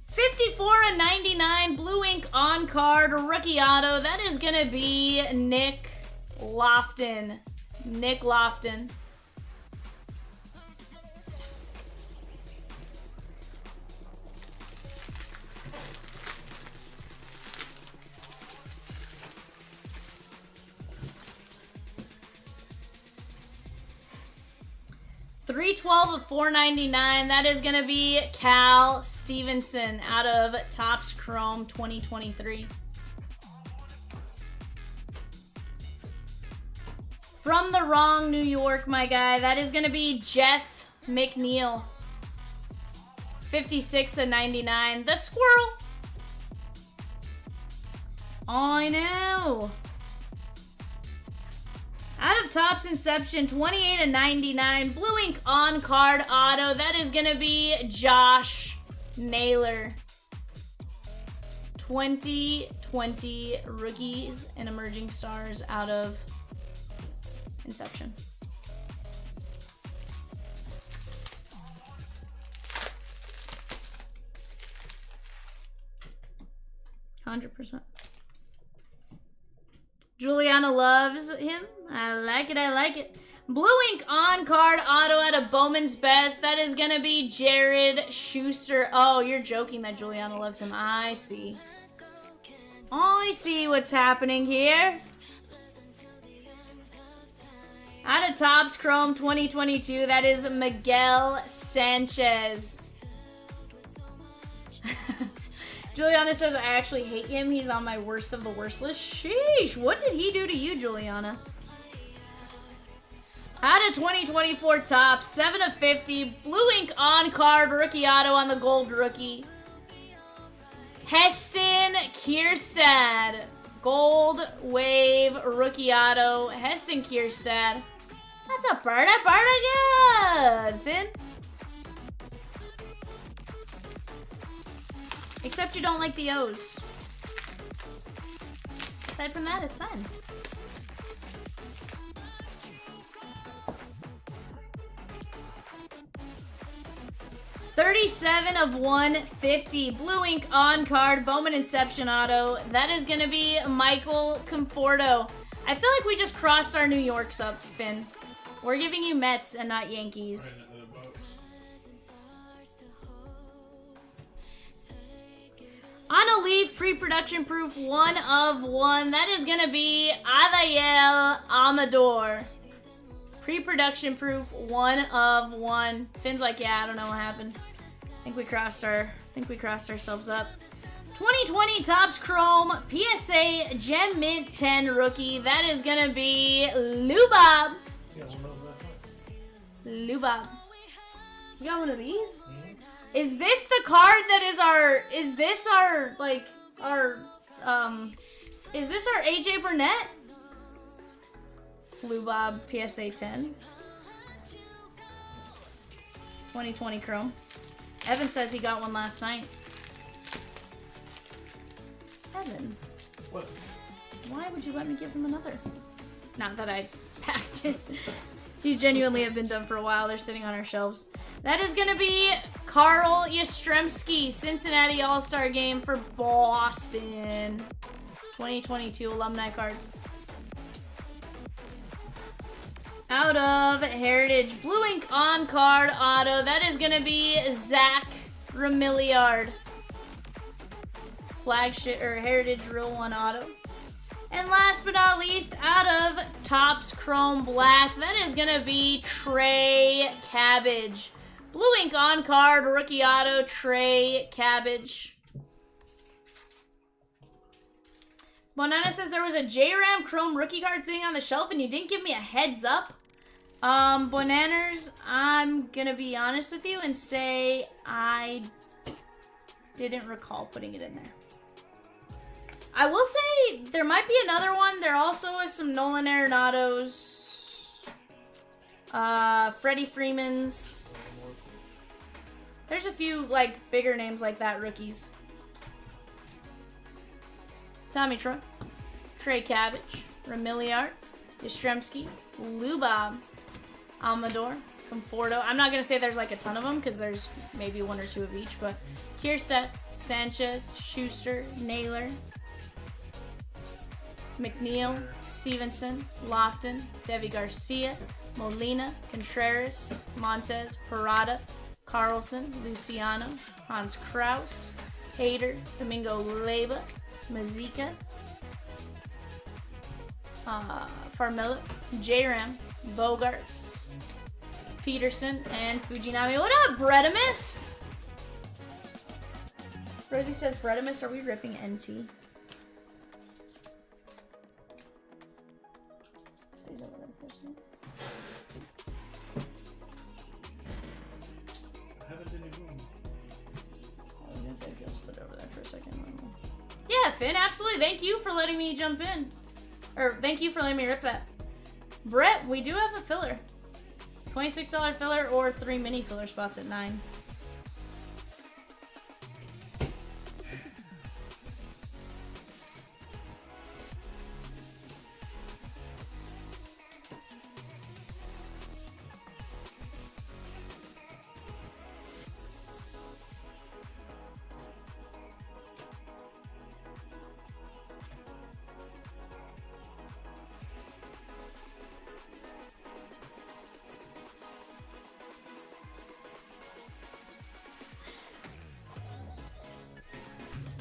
54 of 99. Blue ink on card. Rookie auto. That is going to be Nick Lofton. Nick Lofton. $312 of $499. That is going to be Cal Stevenson out of Topps Chrome 2023. From the wrong New York, my guy. That is going to be Jeff McNeil. 56 of 99. The squirrel. I know. Out of Topps Inception, 28 of 99. Blue ink on card auto. That is going to be Josh Naylor. 2020 rookies and emerging stars out of Inception. $100%. Juliana loves him. I like it, I like it. Blue ink on card auto out of Bowman's Best. That is going to be Jared Schuster. Oh, you're joking that Juliana loves him. I see. I see what's happening here. Out of Topps Chrome 2022, that is Miguel Sanchez. Juliana says, I actually hate him. He's on my worst of the worst list. Sheesh, what did he do to you, Juliana? Out of 2024 Topps, 7 of 50. Blue ink on card, rookie auto on the gold rookie. Heston Kierstad. Gold wave rookie auto. Heston Kierstad. That's a pretty good, Finn. Except you don't like the O's. Aside from that, it's fine. $37 of 150. Blue ink on card. Bowman Inception auto. That is going to be Michael Conforto. I feel like we just crossed our New Yorks up, Finn. We're giving you Mets and not Yankees. On a leaf, pre-production proof, 1 of 1. That is going to be Adael Amador. Pre-production proof, 1 of 1. Finn's like, yeah, I don't know what happened. I think we crossed ourselves up. 2020 Topps Chrome PSA Gem Mint 10 rookie. That is going to be Lubab. Lubab. You got one of these? Mm-hmm. Is this the card that is our, is this our AJ Burnett? Lubab PSA 10. 2020 Chrome. Evan says he got one last night. Evan. What? Why would you let me give him another? Not that I packed it. These genuinely have been done for a while. They're sitting on our shelves. That is going to be Carl Yastrzemski, Cincinnati All-Star Game for Boston. 2022 alumni card. Out of Heritage, blue ink on card auto. That is going to be Zach Remilliard. Flagship or Heritage Real One auto. And last but not least, out of Topps Chrome Black, that is going to be Trey Cabbage. Blue ink on card, rookie auto, Trey Cabbage. Bonana says there was a J-Ram Chrome rookie card sitting on the shelf and you didn't give me a heads up. Bonanners, I'm going to be honest with you and say I didn't recall putting it in there. I will say there might be another one. There also is some Nolan Arenado's, Freddie Freeman's. There's a few like bigger names like that rookies. Tommy Trump, Trey Cabbage, Remilliard, Yastrzemski, Lubab, Amador, Conforto. I'm not gonna say there's like a ton of them because there's maybe one or two of each, but Kierstead, Sanchez, Schuster, Naylor, McNeil, Stevenson, Lofton, Devi Garcia, Molina, Contreras, Montez, Parada, Carlson, Luciano, Hans Kraus, Hader, Domingo Leyva, Mazika, Farmilla, J-Ram, Bogarts, Peterson, and Fujinami. What up, Bredimus? Rosie says, Bredimus, are we ripping NT? Yeah, Finn, absolutely. Thank you for letting me jump in. Or, thank you for letting me rip that. Brett, we do have a filler. $26 filler or 3 mini filler spots at 9.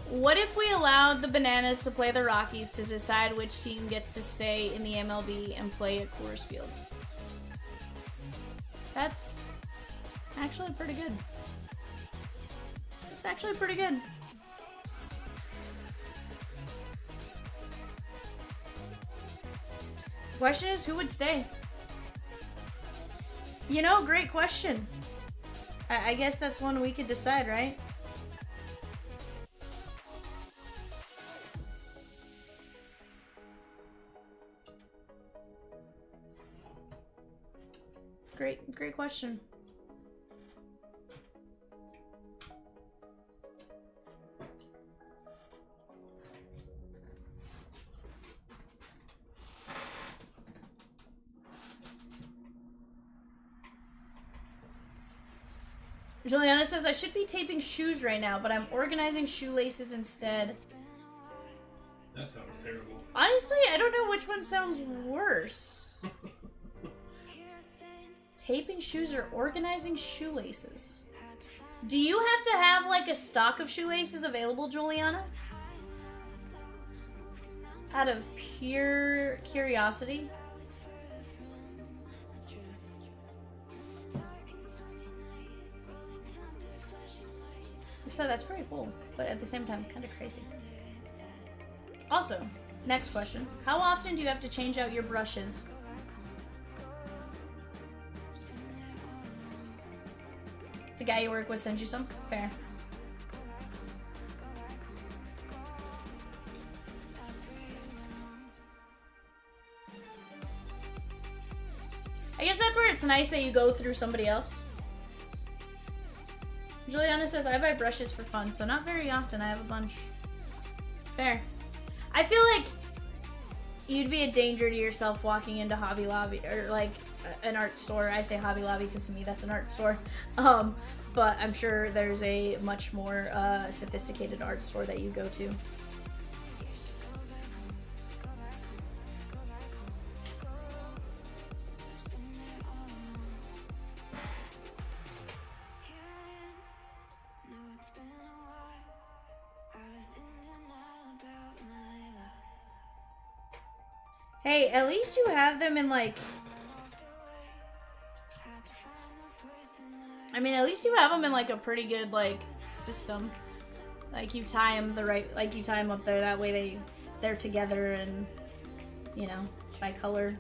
What if we allowed the Bananas to play the Rockies to decide which team gets to stay in the MLB and play at Coors Field? That's actually pretty good. It's actually pretty good. The question is, who would stay? You know, great question. I guess that's one we could decide, right? Great question. Juliana says, I should be taping shoes right now, but I'm organizing shoelaces instead. That sounds terrible. Honestly, I don't know which one sounds worse. Taping shoes or organizing shoelaces? Do you have to have, like, a stock of shoelaces available, Juliana? Out of pure curiosity? So that's pretty cool, but at the same time, kind of crazy. Also, next question. How often do you have to change out your brushes? The guy you work with sent you some? Fair. I guess that's where it's nice that you go through somebody else. Juliana says, I buy brushes for fun, so not very often. I have a bunch. Fair. I feel like you'd be a danger to yourself walking into Hobby Lobby, or like an art store. I say Hobby Lobby because to me that's an art store. But I'm sure there's a much more sophisticated art store that you go to. Hey, at least you have them in like... I mean, at least you have them in like a pretty good like system. Like you tie them the right, like you tie them up there. That way they're together and, you know, by color.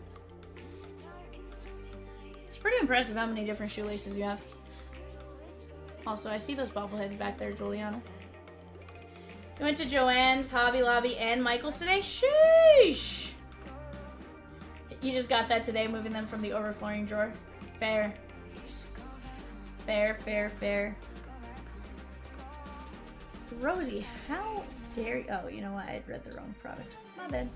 It's pretty impressive how many different shoelaces you have. Also, I see those bobbleheads back there, Juliana. You went to Joann's, Hobby Lobby, and Michael's today? Sheesh! You just got that today, moving them from the overflowing drawer. Fair. Fair, fair, fair. Rosie, how dare you? Oh, you know what? I had read the wrong product. My bad.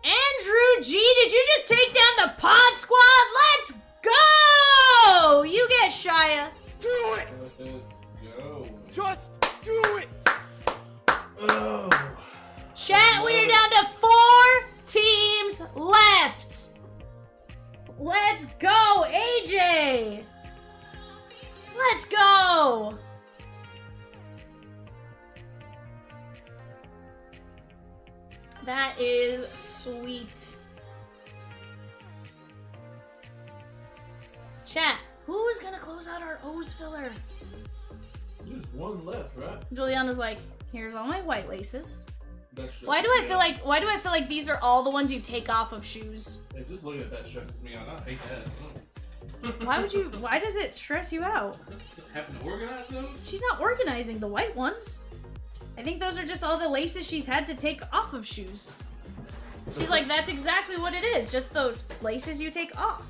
Andrew G, did you just take down the pod squad? Let's go! You get Shia. Do it! Let's go. Just do it! Oh. Chat, we're down to 4 teams left. Let's go, AJ. Let's go. That is sweet. Chat, who's gonna close out our O's filler? Just one left, right? Juliana's like, here's all my white laces. That stresses Why do I me feel out. like these are all the ones you take off of shoes? Hey, just looking at that stresses me out. I hate that. Why would you? Why does it stress you out? Having to organize those? She's not organizing the white ones. I think those are just all the laces she's had to take off of shoes. She's like, that's exactly what it is. Just the laces you take off.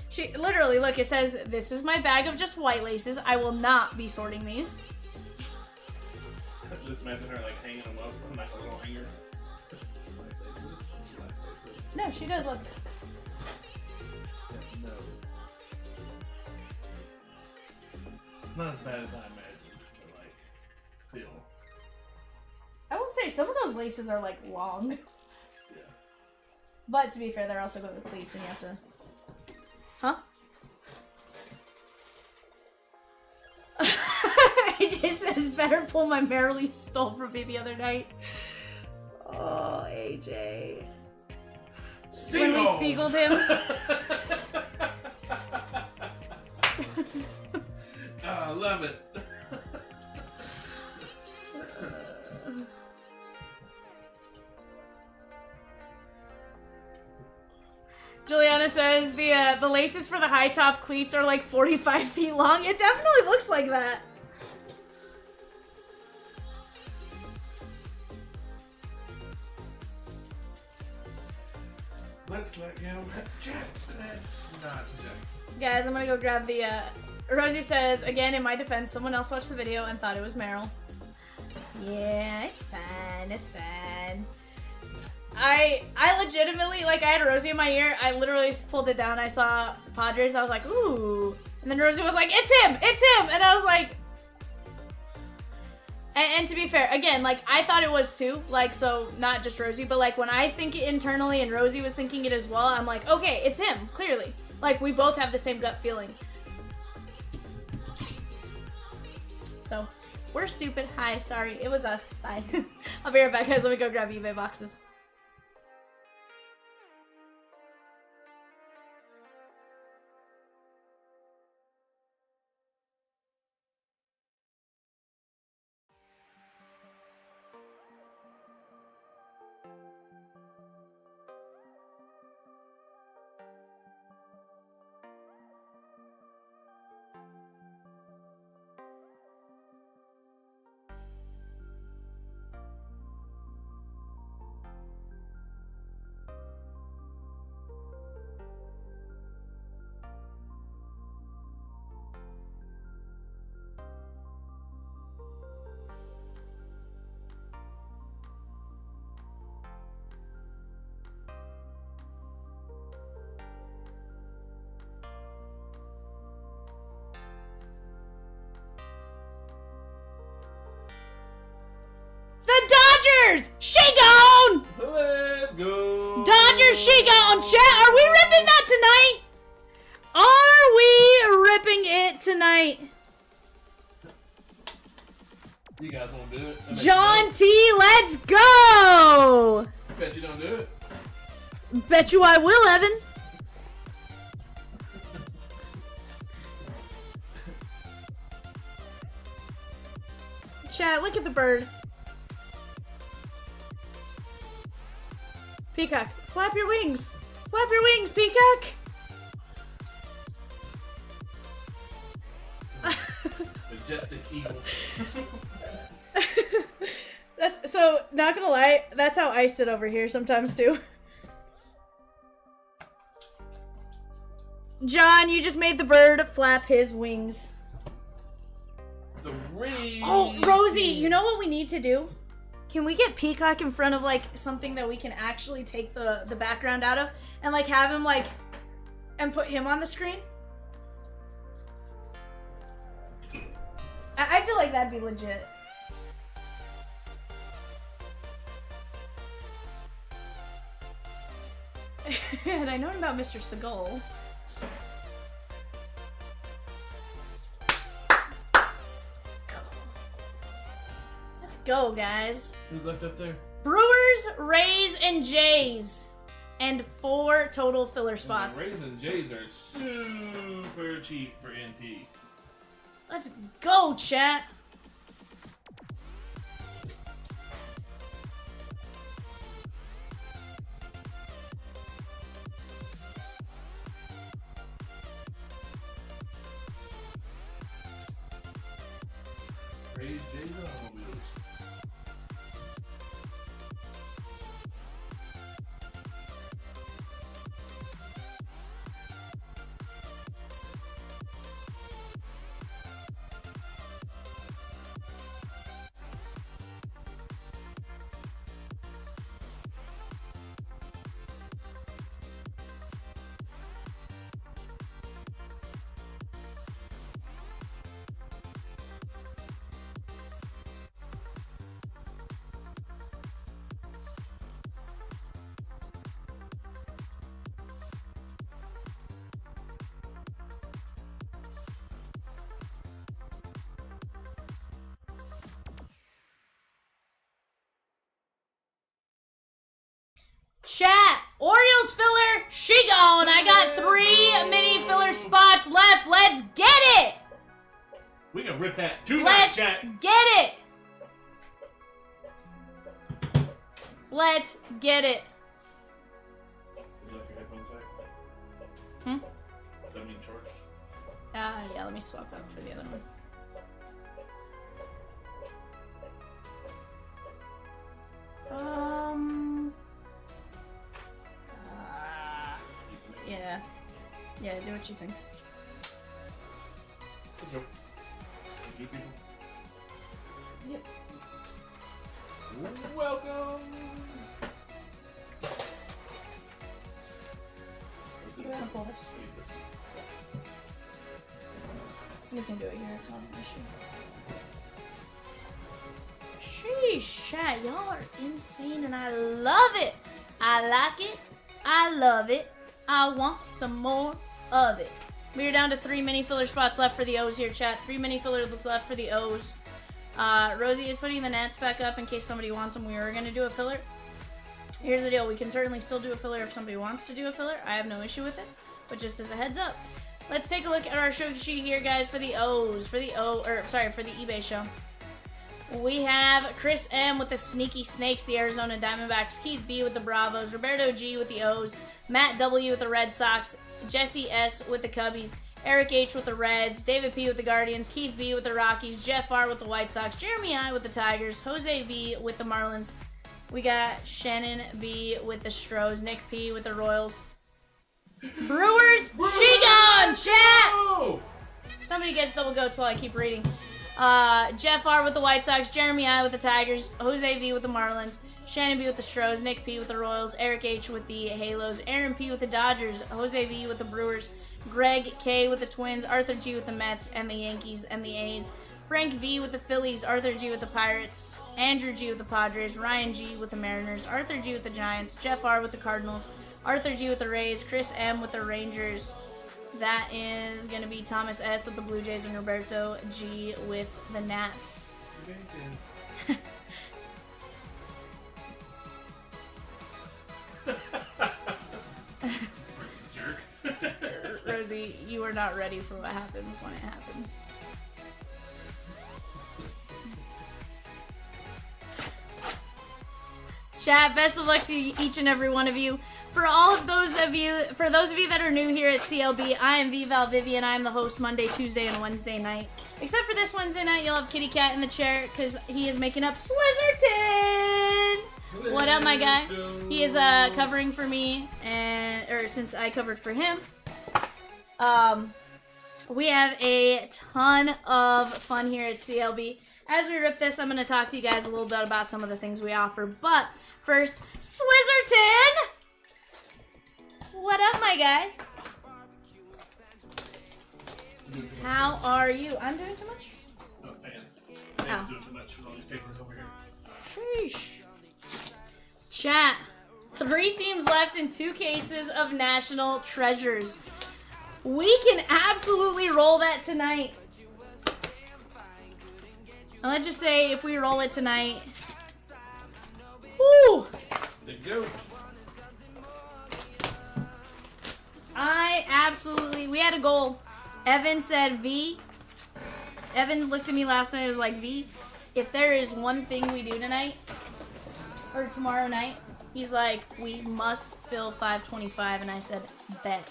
She literally, look, it says, this is my bag of just white laces. I will not be sorting these. Just imagine her like hanging them up from like a little hanger. No, she does look. No. It's not as bad as I imagined, but like, still. I will say some of those laces are like long. Yeah. But to be fair, they're also going with cleats and you have to... Huh? AJ says, better pull my Merrill you stole from me the other night. Oh, AJ. When we seagulled him. Oh, I love it. Juliana says the laces for the high top cleats are like 45 feet long. It definitely looks like that. Let's let go. Jackson. That's not Jackson. Guys, I'm gonna go grab the, Rosie says, again, in my defense, someone else watched the video and thought it was Meryl. Yeah, it's fine, it's fine. I legitimately, like, I had Rosie in my ear, I literally just pulled it down, I saw Padres, I was like, ooh. And then Rosie was like, it's him! And I was like... And to be fair, again, like, I thought it was too, like, so, not just Rosie, but, like, when I think it internally and Rosie was thinking it as well, I'm like, okay, it's him, clearly. Like, we both have the same gut feeling. So, we're stupid. Hi, sorry, it was us. Bye. I'll be right back, guys. Let me go grab eBay boxes. The Dodgers! She gone! Let's go. Dodgers, she gone! Chat, are we ripping that tonight? Are we ripping it tonight? You guys want to do it? I John T, let's go! bet you don't do it. Bet you I will, Evan. Chat, look at the bird. Peacock, flap your wings. Flap your wings, Peacock. Majestic eagle. That's so, not gonna lie, that's how I sit over here sometimes too. John, you just made the bird flap his wings. The ring. Oh, Rosie, you know what we need to do? Can we get Peacock in front of, like, something that we can actually take the background out of? And, like, have him, like, and put him on the screen? I feel like that'd be legit. And I know about Mr. Seagull. Let's go, guys. Who's left up there? Brewers, Rays, and Jays. And 4 total filler spots. Rays and Jays are super cheap for NT. Let's go, chat. Trade data holders. Chat, Orioles filler, she gone. I got 3 mini filler spots left. Let's get it. We can rip that tonight, Let's chat. get it. Let's get it. Would you like your headphones back? Hmm? Does that mean charged? Yeah, let me swap out for the other one. Yeah. Yeah, do what you think. Let's go. Thank you, people. Yep. Welcome. You wanna pull this? We can do it here, it's not an issue. Sheesh, chat, y'all are insane and I love it. I like it. I love it. I want some more of it. We are down to 3 mini filler spots left for the O's here, chat. 3 mini fillers left for the O's. Rosie is putting the nets back up in case somebody wants them. We were going to do a filler. Here's the deal. We can certainly still do a filler if somebody wants to do a filler. I have no issue with it. But just as a heads up. Let's take a look at our show sheet here, guys, for the O's. For the eBay show. We have Chris M with the Sneaky Snakes, the Arizona Diamondbacks. Keith B with the Bravos. Roberto G with the O's. Matt W with the Red Sox. Jesse S with the Cubbies. Eric H with the Reds. David P with the Guardians. Keith B with the Rockies. Jeff R with the White Sox. Jeremy I with the Tigers. Jose V with the Marlins. We got Shannon B with the Stros. Nick P with the Royals. Brewers, she gone, chat! Somebody gets double goats while I keep reading. Jeff R with the White Sox. Jeremy I with the Tigers. Jose V with the Marlins. Shannon B with the Stros. Nick P with the Royals. Eric H with the Halos. Aaron P with the Dodgers. Jose V with the Brewers. Greg K with the Twins. Arthur G with the Mets and the Yankees and the A's. Frank V with the Phillies. Arthur G with the Pirates. Andrew G with the Padres. Ryan G with the Mariners. Arthur G with the Giants. Jeff R with the Cardinals. Arthur G with the Rays. Chris M with the Rangers. That is going to be Thomas S with the Blue Jays and Roberto G with the Nats. Rosie, you are not ready for what happens when it happens. Chat, best of luck to each and every one of you. For those of you that are new here at CLB, I am Vivan. I am the host Monday, Tuesday, and Wednesday night. Except for this Wednesday night, you'll have Kitty Cat in the chair because he is making up Swizzerton. What up, my guy? He is covering for me, or since I covered for him. We have a ton of fun here at CLB. As we rip this, I'm going to talk to you guys a little bit about some of the things we offer. But first, Swizzerton! What up, my guy? How are you? I'm doing too much? No, saying. Oh. I'm doing too much with all these papers over here. Sheesh. Chat. 3 teams left in 2 cases of National Treasures. We can absolutely roll that tonight. And let's just say if we roll it tonight. Woo! The goat. We had a goal. Evan said V. Evan looked at me last night and was like, V, if there is one thing we do tonight, or tomorrow night, he's like, we must fill 525, and I said, bet.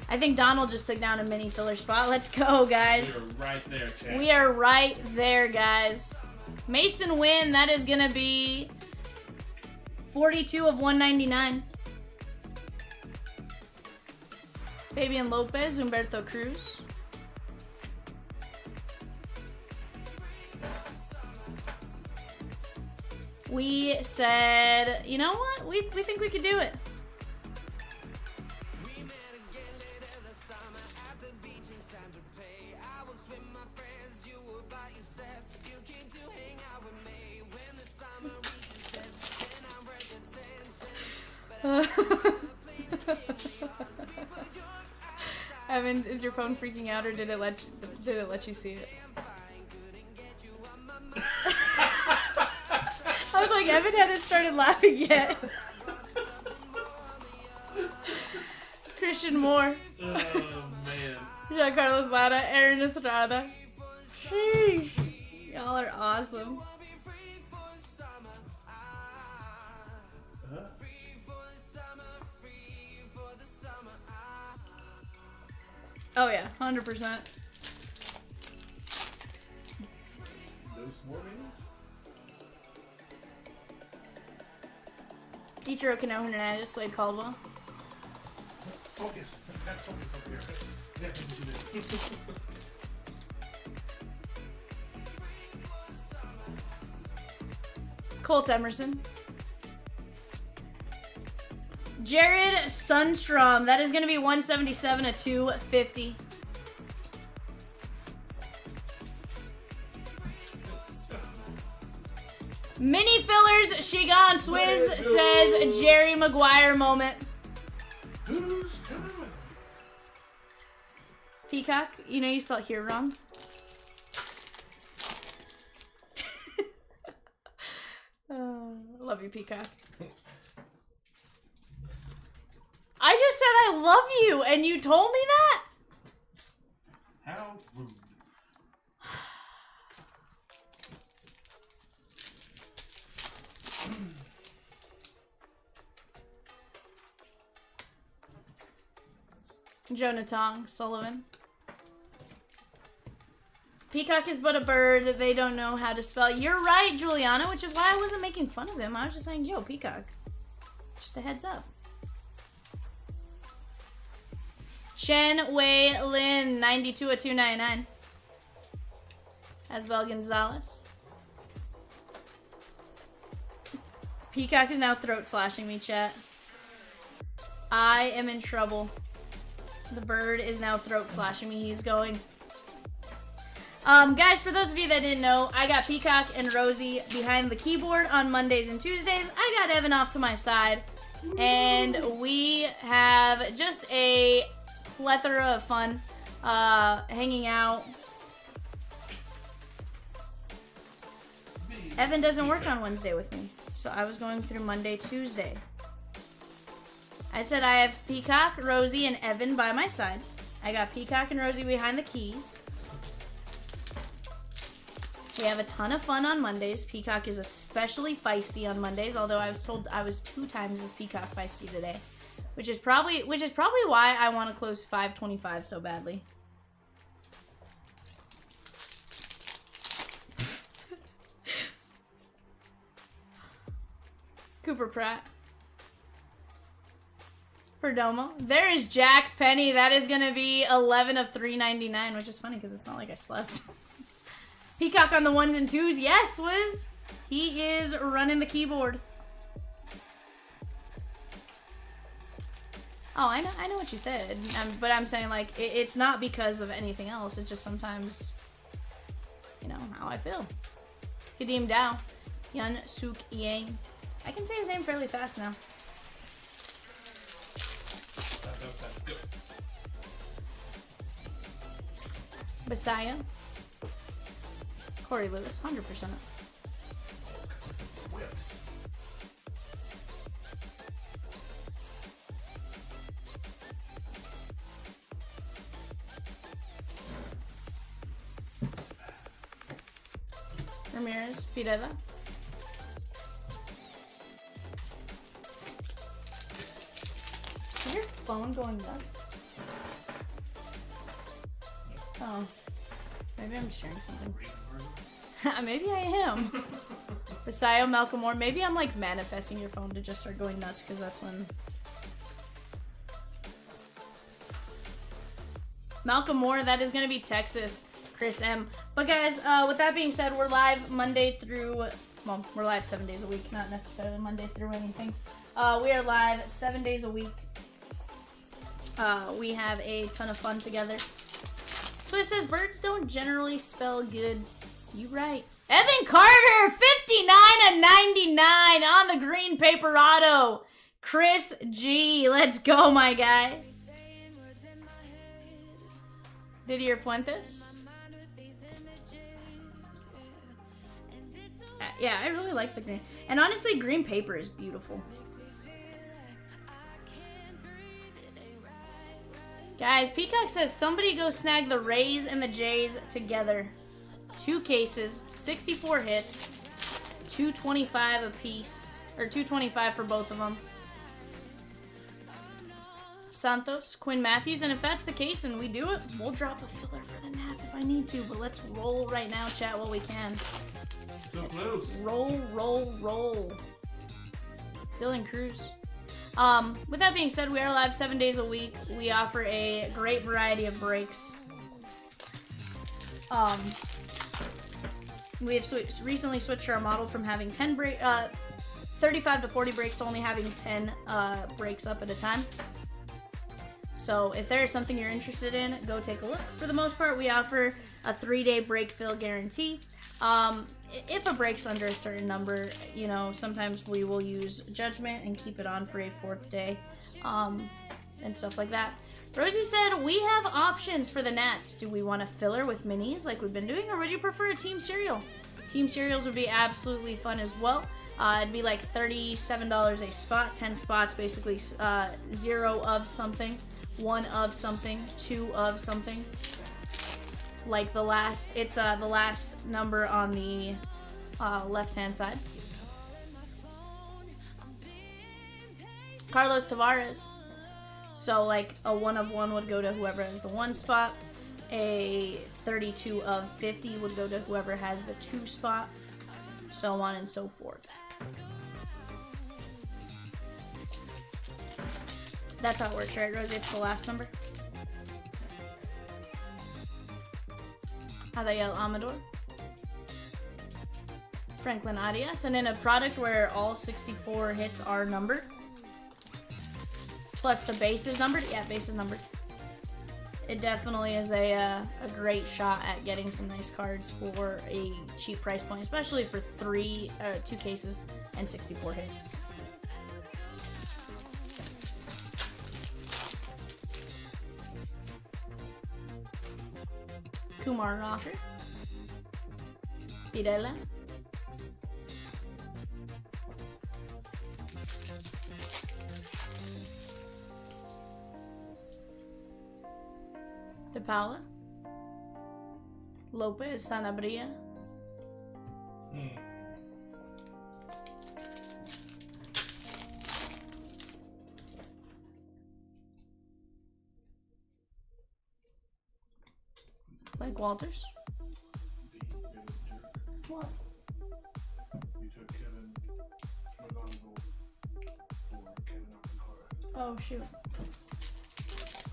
I think Donald just took down a mini filler spot. Let's go, guys. We're right there, chat. We are right there, guys. Mason win. That is going to be 42 of 199. Fabian Lopez, Humberto Cruz. We said, you know what? We think we could do it. Evan, is your phone freaking out, or did it let you see it? I was like, Evan hadn't started laughing yet. Christian Moore. Oh, man. Giancarlo Slada, Aaron Estrada. Sheesh. Y'all are awesome. Oh yeah, 100%. Those more meetings? Ichiro Kano Hernandez, Slade Caldwell. Focus. Focus up here. Yeah, Colt Emerson. Jared Sundstrom. That is going to be 177 of 250. Mini fillers, Shigan Swizz says Jerry Maguire moment. Who's coming? Peacock, you know you spelled here wrong. Love you, Peacock. I just said I love you, and you told me that? How rude. Jonathan Sullivan. Peacock is but a bird. They don't know how to spell. You're right, Juliana, which is why I wasn't making fun of him. I was just saying, yo, Peacock. Just a heads up. Chen Wei Lin, 92 of 299. Asbel Gonzalez. Peacock is now throat slashing me, chat. I am in trouble. The bird is now throat slashing me. He's going. Guys, for those of you that didn't know, I got Peacock and Rosie behind the keyboard on Mondays and Tuesdays. I got Evan off to my side. And we have just a plethora of fun hanging out. Evan doesn't work on Wednesday with me, so I was going through Monday, Tuesday. I said I have Peacock, Rosie, and Evan by my side. I got Peacock and Rosie behind the keys. We have a ton of fun on Mondays. Peacock is especially feisty on Mondays, although I was told I was 2 times as Peacock feisty today. Which is probably why I want to close 525 so badly. Cooper Pratt. Perdomo. There is Jack Penny. That is going to be 11 of 399, which is funny because it's not like I slept. Peacock on the 1s and 2s. Yes, Wiz. He is running the keyboard. Oh, I know what you said, but I'm saying, like, it's not because of anything else. It's just sometimes, you know, how I feel. Kadeem Dow. Yun Suk Yang. I can say his name fairly fast now. Messiah. Corey Lewis, 100%. Ramirez, Pirela. Is your phone going nuts? Oh. Maybe I'm sharing something. Green version. Maybe I am. Basayo, Malcolm Moore. Maybe I'm like manifesting your phone to just start going nuts because that's when. Malcolm Moore, that is going to be Texas. Chris M. But guys, with that being said, we're live Monday through. Well, we're live 7 days a week, not necessarily Monday through anything. We are live 7 days a week. We have a ton of fun together. So it says birds don't generally spell good. You right. Evan Carter, 59/99 on the green paper auto. Chris G, let's go, my guy. Didier Fuentes. Yeah, I really like the green. And honestly, green paper is beautiful. Guys, Peacock says somebody go snag the Rays and the Jays together. 2 cases, 64 hits, 225 a piece, or 225 for both of them. Santos, Quinn Matthews, and if that's the case and we do it, we'll drop a filler for the Nats if I need to, but let's roll right now, chat, while we can. So close. Roll, roll, roll. Dylan Cruz. With that being said, we are live 7 days a week. We offer a great variety of breaks. We have recently switched our model from having 35 to 40 breaks to only having 10 breaks up at a time. So if there is something you're interested in, go take a look. For the most part, we offer a 3-day break fill guarantee. If a break's under a certain number, you know, sometimes we will use judgment and keep it on for a 4th day, and stuff like that. Rosie said, we have options for the Nats. Do we want a filler with minis like we've been doing, or would you prefer a team cereal? Team cereals would be absolutely fun as well. It'd be like $37 a spot, 10 spots, basically 0 of something, 1 of something, 2 of something. Like the last, it's the last number on the left-hand side. Carlos Tavares. So like a 1 of 1 would go to whoever has the 1 spot. A 32 of 50 would go to whoever has the 2 spot. So on and so forth. That's how it works, right, Rosie? It's the last number. Adael Amador. Franklin Arias. And in a product where all 64 hits are numbered, plus the base is numbered. Yeah, base is numbered. It definitely is a great shot at getting some nice cards for a cheap price point, especially for 2 cases and 64 hits. Kumar Rocker. Pirela. De Paula. Lopez Sanabria. Blake Walters. What? You took Kevin McGonigal for Kevin Alcantara. Oh shoot.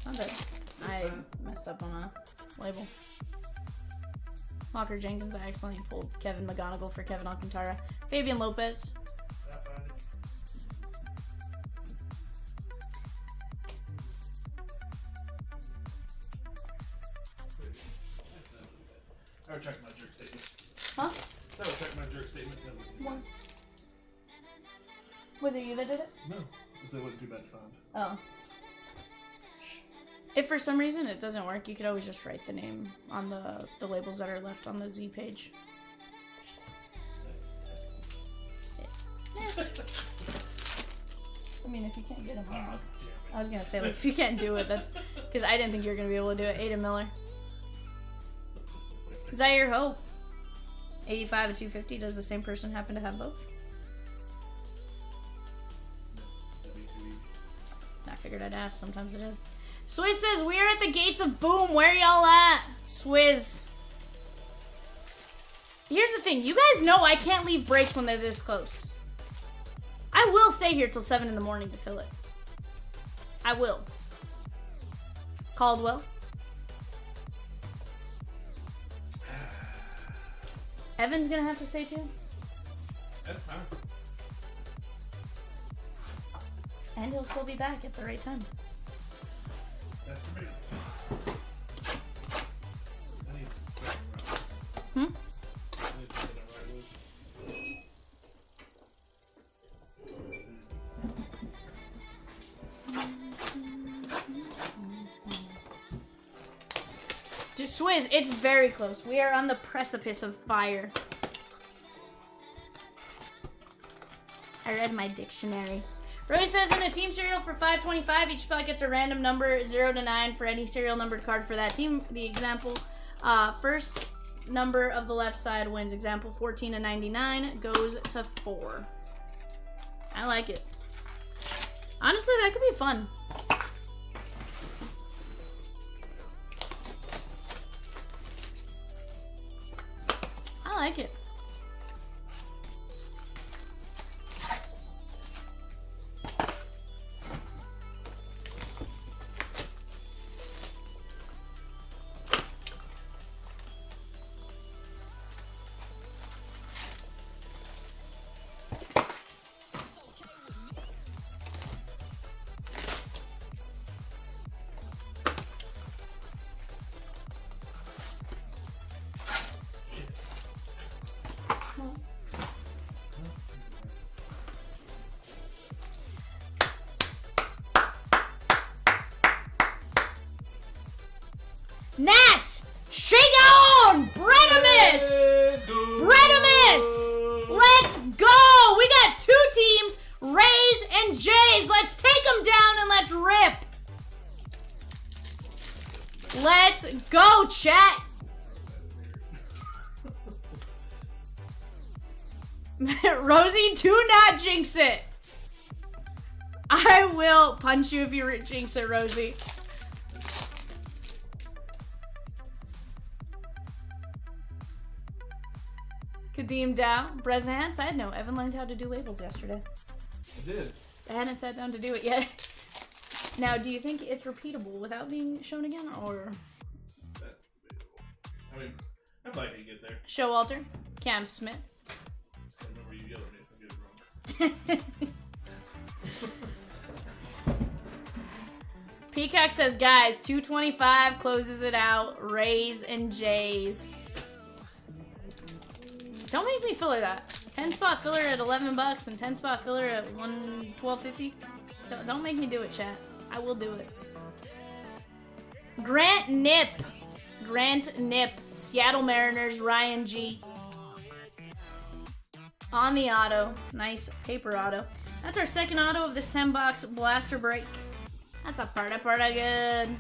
My bad. I messed up on a label. Walker Jenkins, I accidentally pulled Kevin McGonigal for Kevin Alcantara. Fabian Lopez. I would check my jerk statement. Huh? I would check my jerk statement. What? Was it you that did it? No, because they wouldn't do bad to find. Oh. If for some reason it doesn't work, you could always just write the name on the labels that are left on the Z page. Yeah. I mean, if you can't get them on. I was gonna say, like, if you can't do it, that's because I didn't think you were gonna be able to do it. Aiden Miller. Zaire Ho. 85 and 250. Does the same person happen to have both? I figured I'd ask. Sometimes it is. Swizz says, we're at the gates of Boom. Where y'all at? Swizz. Here's the thing. You guys know I can't leave breaks when they're this close. I will stay here till 7 in the morning to fill it. I will. Caldwell. Evan's gonna have to stay too. That's fine. And he'll still be back at the right time. That's for me. I need to check them out. Hmm? I need to check them out. Just Swizz, it's very close. We are on the precipice of fire. I read my dictionary. Roy says in a team cereal for $5.25, each spot gets a random number 0 to 9 for any serial numbered card for that team. The example, first number of the left side wins. Example 14 to 99 goes to 4. I like it. Honestly, that could be fun. I like it. Nats! Shake on! Bredamus! Bredamus! Let's go! We got 2 teams, Rays and Jays. Let's take them down and let's rip. Let's go, chat. Rosie, do not jinx it. I will punch you if you jinx it, Rosie. Kadeem Dow, Bresnant, side note, Evan learned how to do labels yesterday. I did. I hadn't sat down to do it yet. Now, do you think it's repeatable without being shown again, or? That's debatable. I mean, I'd like to get there. Showalter, Cam Smith. I remember you yelled at me if I get it wrong. Peacock says, guys, 225 closes it out. Rays and Jays. Don't make me filler that. 10 spot filler at $11 and 10 spot filler at $12.50. Don't make me do it, chat. I will do it. Grant Nip. Seattle Mariners, Ryan G. On the auto. Nice paper auto. That's our second auto of this 10 box blaster break. That's a parta good.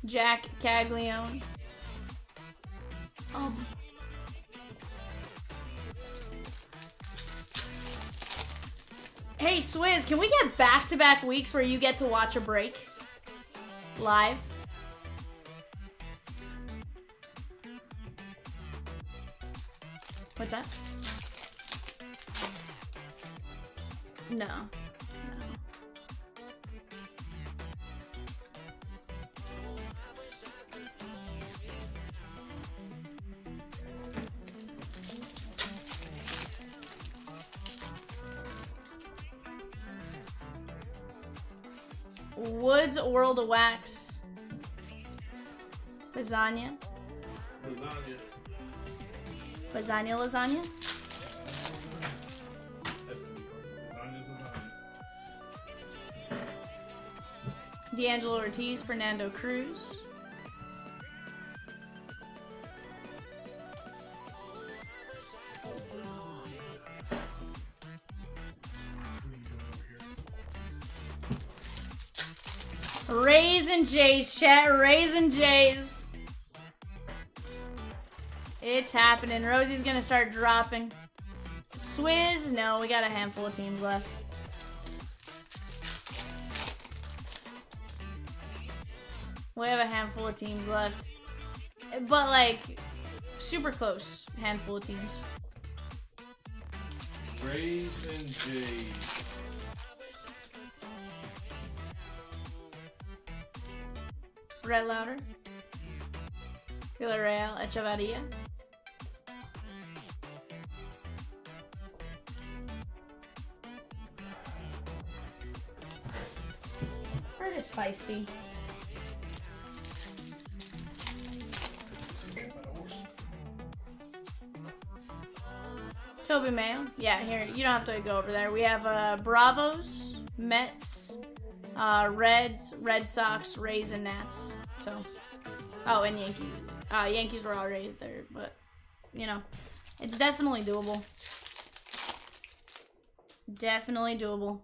Jack Caglione. Hey, Swizz, can we get back-to-back weeks where you get to watch a break? Live? What's that? No. Woods World of Wax. Lasagna. Lasagna. D'Angelo Ortiz, Fernando Cruz. Rays and Jays, chat. Rays and Jays. It's happening. Rosie's gonna start dropping. Swizz, no, we got a handful of teams left. We have a handful of teams left. But, like, super close handful of teams. Rays and Jays. Red Louder. Villarreal, Echevarria. Art is feisty. Toby Mayo. Yeah, here, you don't have to go over there. We have Bravos, Mets, Reds, Red Sox, Rays, and Nats. So, oh, and Yankees. Yankees were already there, but, you know, it's definitely doable. Definitely doable.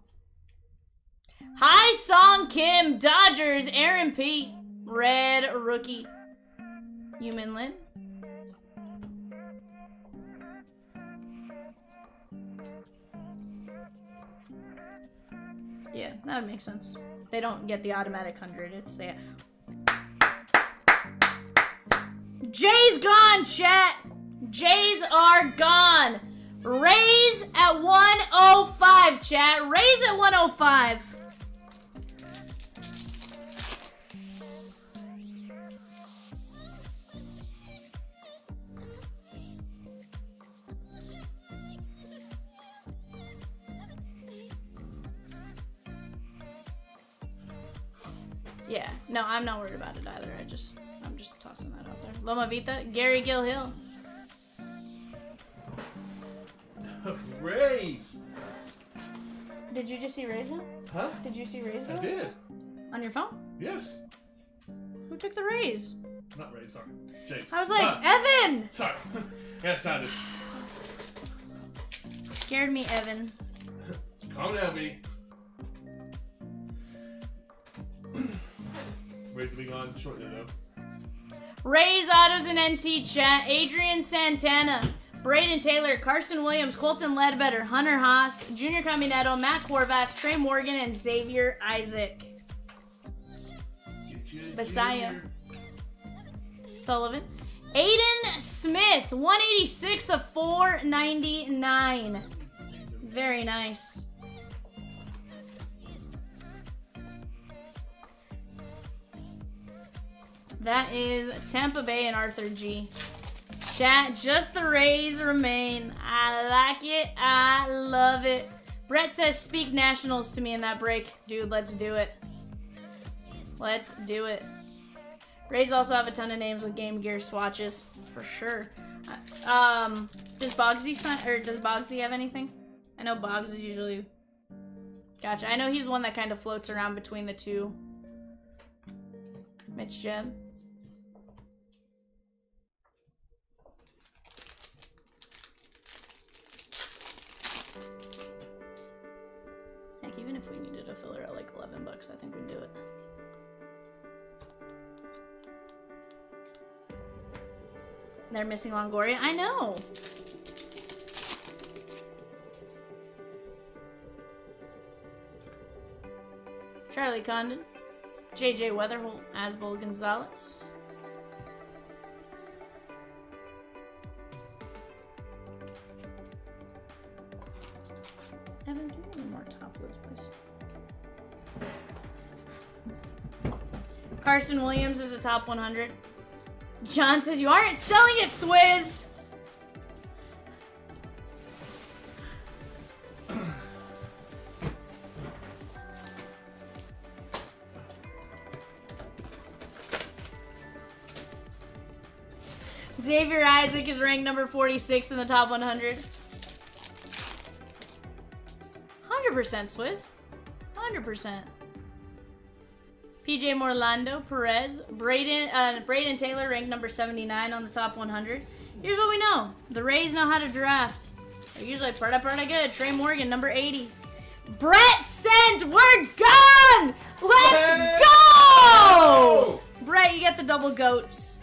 Hi, Song Kim, Dodgers, Aaron P, Red Rookie, Human Lin. Yeah, that would make sense. They don't get the automatic 100. It's the... Jay's gone, chat! Jays are gone! Rays at 105, chat. Rays at 105. Yeah, no, I'm not worried about it either. I'm just tossing that out there. Loma Vita, Gary Gill Hill. Rays! Did you just see Rays now? Huh? Did you see Rays I now? did. On your phone? Yes. Who took the Rays? Not Rays, sorry. Jays. I was like, Evan! Sorry. Yeah, it sounded. Scared me, Evan. Calm down, B. Rays will be gone shortly, though. Rays, Autos, and NT chat. Adrian Santana, Braden Taylor, Carson Williams, Colton Ledbetter, Hunter Haas, Junior Caminetto, Matt Horvath, Trey Morgan, and Xavier Isaac. Messiah. Sullivan. Aiden Smith, 186 of 499. Very nice. That is Tampa Bay and Arthur G. Chat, just the Rays remain. I like it. I love it. Brett says, speak Nationals to me in that break. Dude, let's do it. Let's do it. Rays also have a ton of names with Game Gear swatches. For sure. Does Boggsy sign, or does Boggsy have anything? I know Boggs is usually... Gotcha. I know he's one that kind of floats around between the two. Mitch Jeb. Heck, even if we needed a filler at like $11, I think we'd do it. They're missing Longoria. I know. Charlie Condon, JJ Weatherholt, Asbel Gonzalez. Evan, give me more top loads, please. Carson Williams is a top 100. John says, you aren't selling it, Swizz! Xavier Isaac is ranked number 46 in the top 100. 100% Swizz. 100%. PJ Morlando, Perez, Braden Taylor ranked number 79 on the top 100. Here's what we know. The Rays know how to draft. They're usually pretty good. Trey Morgan, number 80. Brett sent! We're gone! Let's go! Brett, you get the double goats.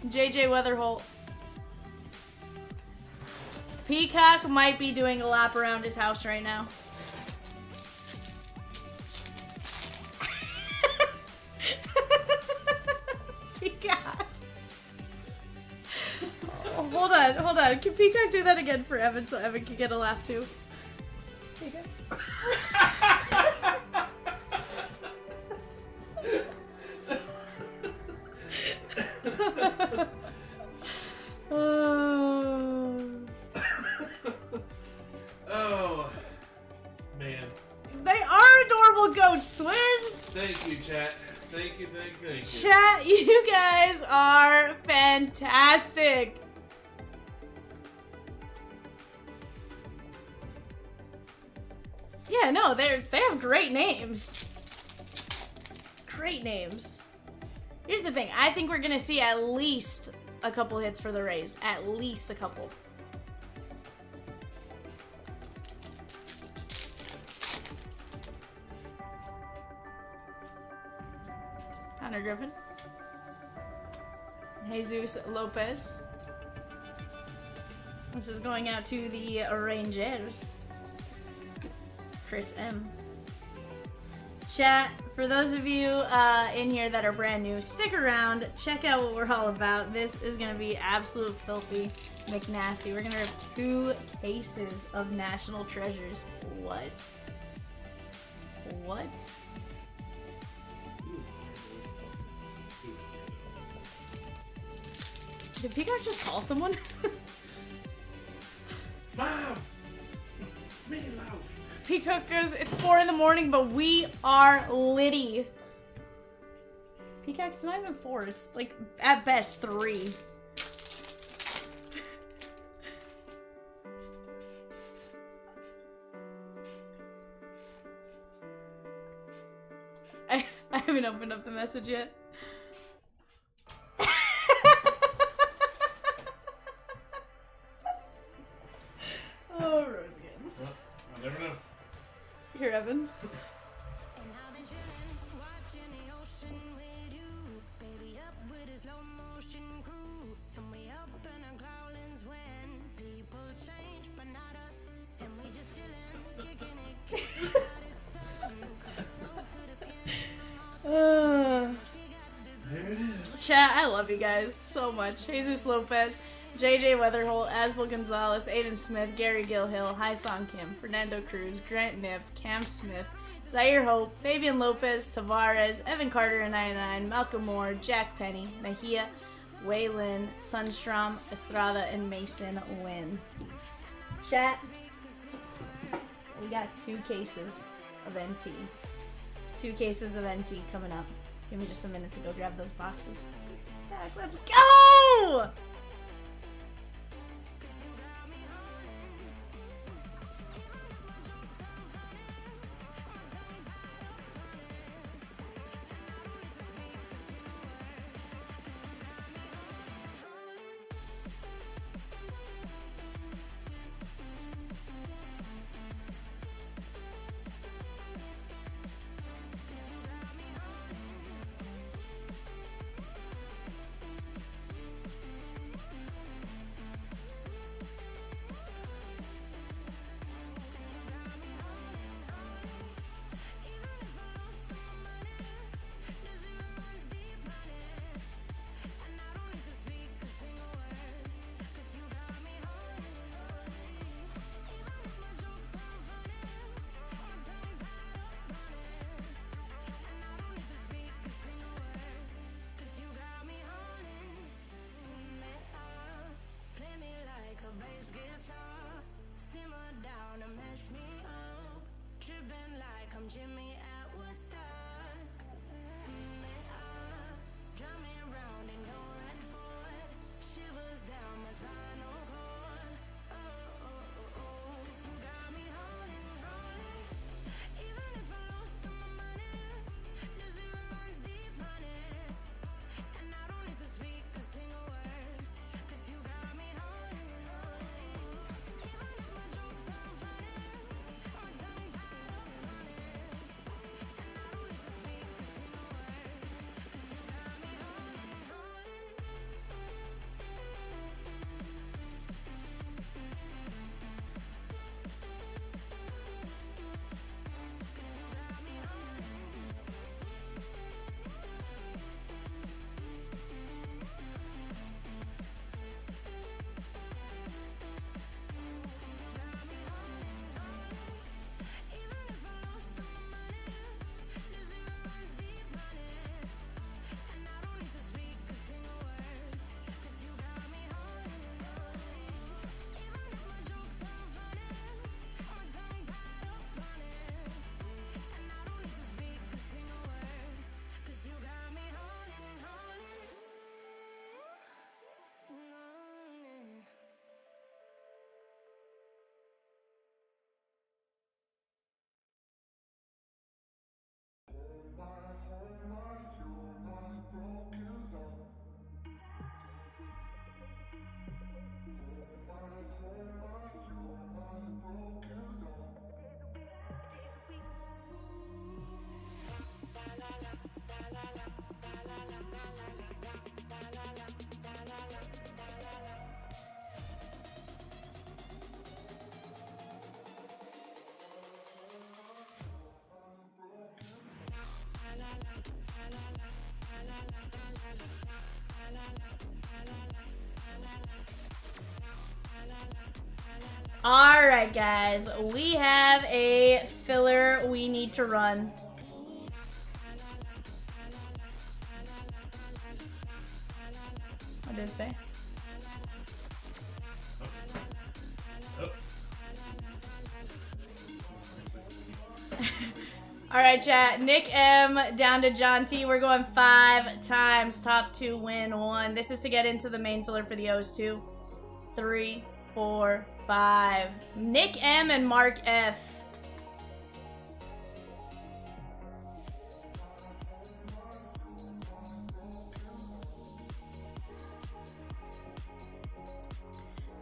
JJ Weatherholt. Peacock might be doing a lap around his house right now. Peacock. Oh, hold on. Can Peacock do that again for Evan so Evan can get a laugh too? Peacock. Oh, man. They are adorable goats, Swizz! Thank you, chat. Thank you. Chat, you guys are fantastic! Yeah, no, they have great names. Great names. Here's the thing, I think we're gonna see at least a couple hits for the Rays. At least a couple. Hunter Griffin. Jesus Lopez. This is going out to the Rangers. Chris M. Chat, for those of you in here that are brand new, stick around, check out what we're all about. This is going to be absolute filthy McNasty. We're going to have 2 cases of National Treasures. What? What? Did Peacock just call someone? Mom! Make it loud. Peacock goes, it's 4 in the morning, but we are litty. Peacock, it's not even 4. It's like, at best, 3. I haven't opened up the message yet. Oh, Rosegames. Well, I'll never know. Here, Evan. And I've been chillin', watching the ocean with you. Baby up with a slow motion crew. And we up in our growlings when people change, but not us. And we just chillin', kicking it, kissing out the sun. Cold to the skin. There it is. Chat, I love you guys so much. Jesus Lopez, JJ Weatherholt, Asbel Gonzalez, Aiden Smith, Gary Gilhill, Hai Song Kim, Fernando Cruz, Grant Nip, Cam Smith, Zaire Hope, Fabian Lopez, Tavares, Evan Carter in 99, Malcolm Moore, Jack Penny, Mejia, Waylon, Sunstrom, Estrada, and Mason Wynn. Chat, we got 2 cases of NT. 2 cases of NT coming up. Give me just a minute to go grab those boxes. Back, let's go! Jimmy at Woodstock. Drum me around and go right forward. Shivers down my spinal cord. Oh, 'cause you got me rolling. Even if I lost all my money, the zero runs deep, honey. And I don't need to speak a single word, 'cause you got me rolling. Even if my jokes sound funny, my tongue tied up running. Alright, guys. We have a filler we need to run. What did it say? Oh. Alright, chat. Nick M down to John T. We're going 5 times. Top 2 win 1. This is to get into the main filler for the O's 2. 3, 4, 5. Nick M and Mark F.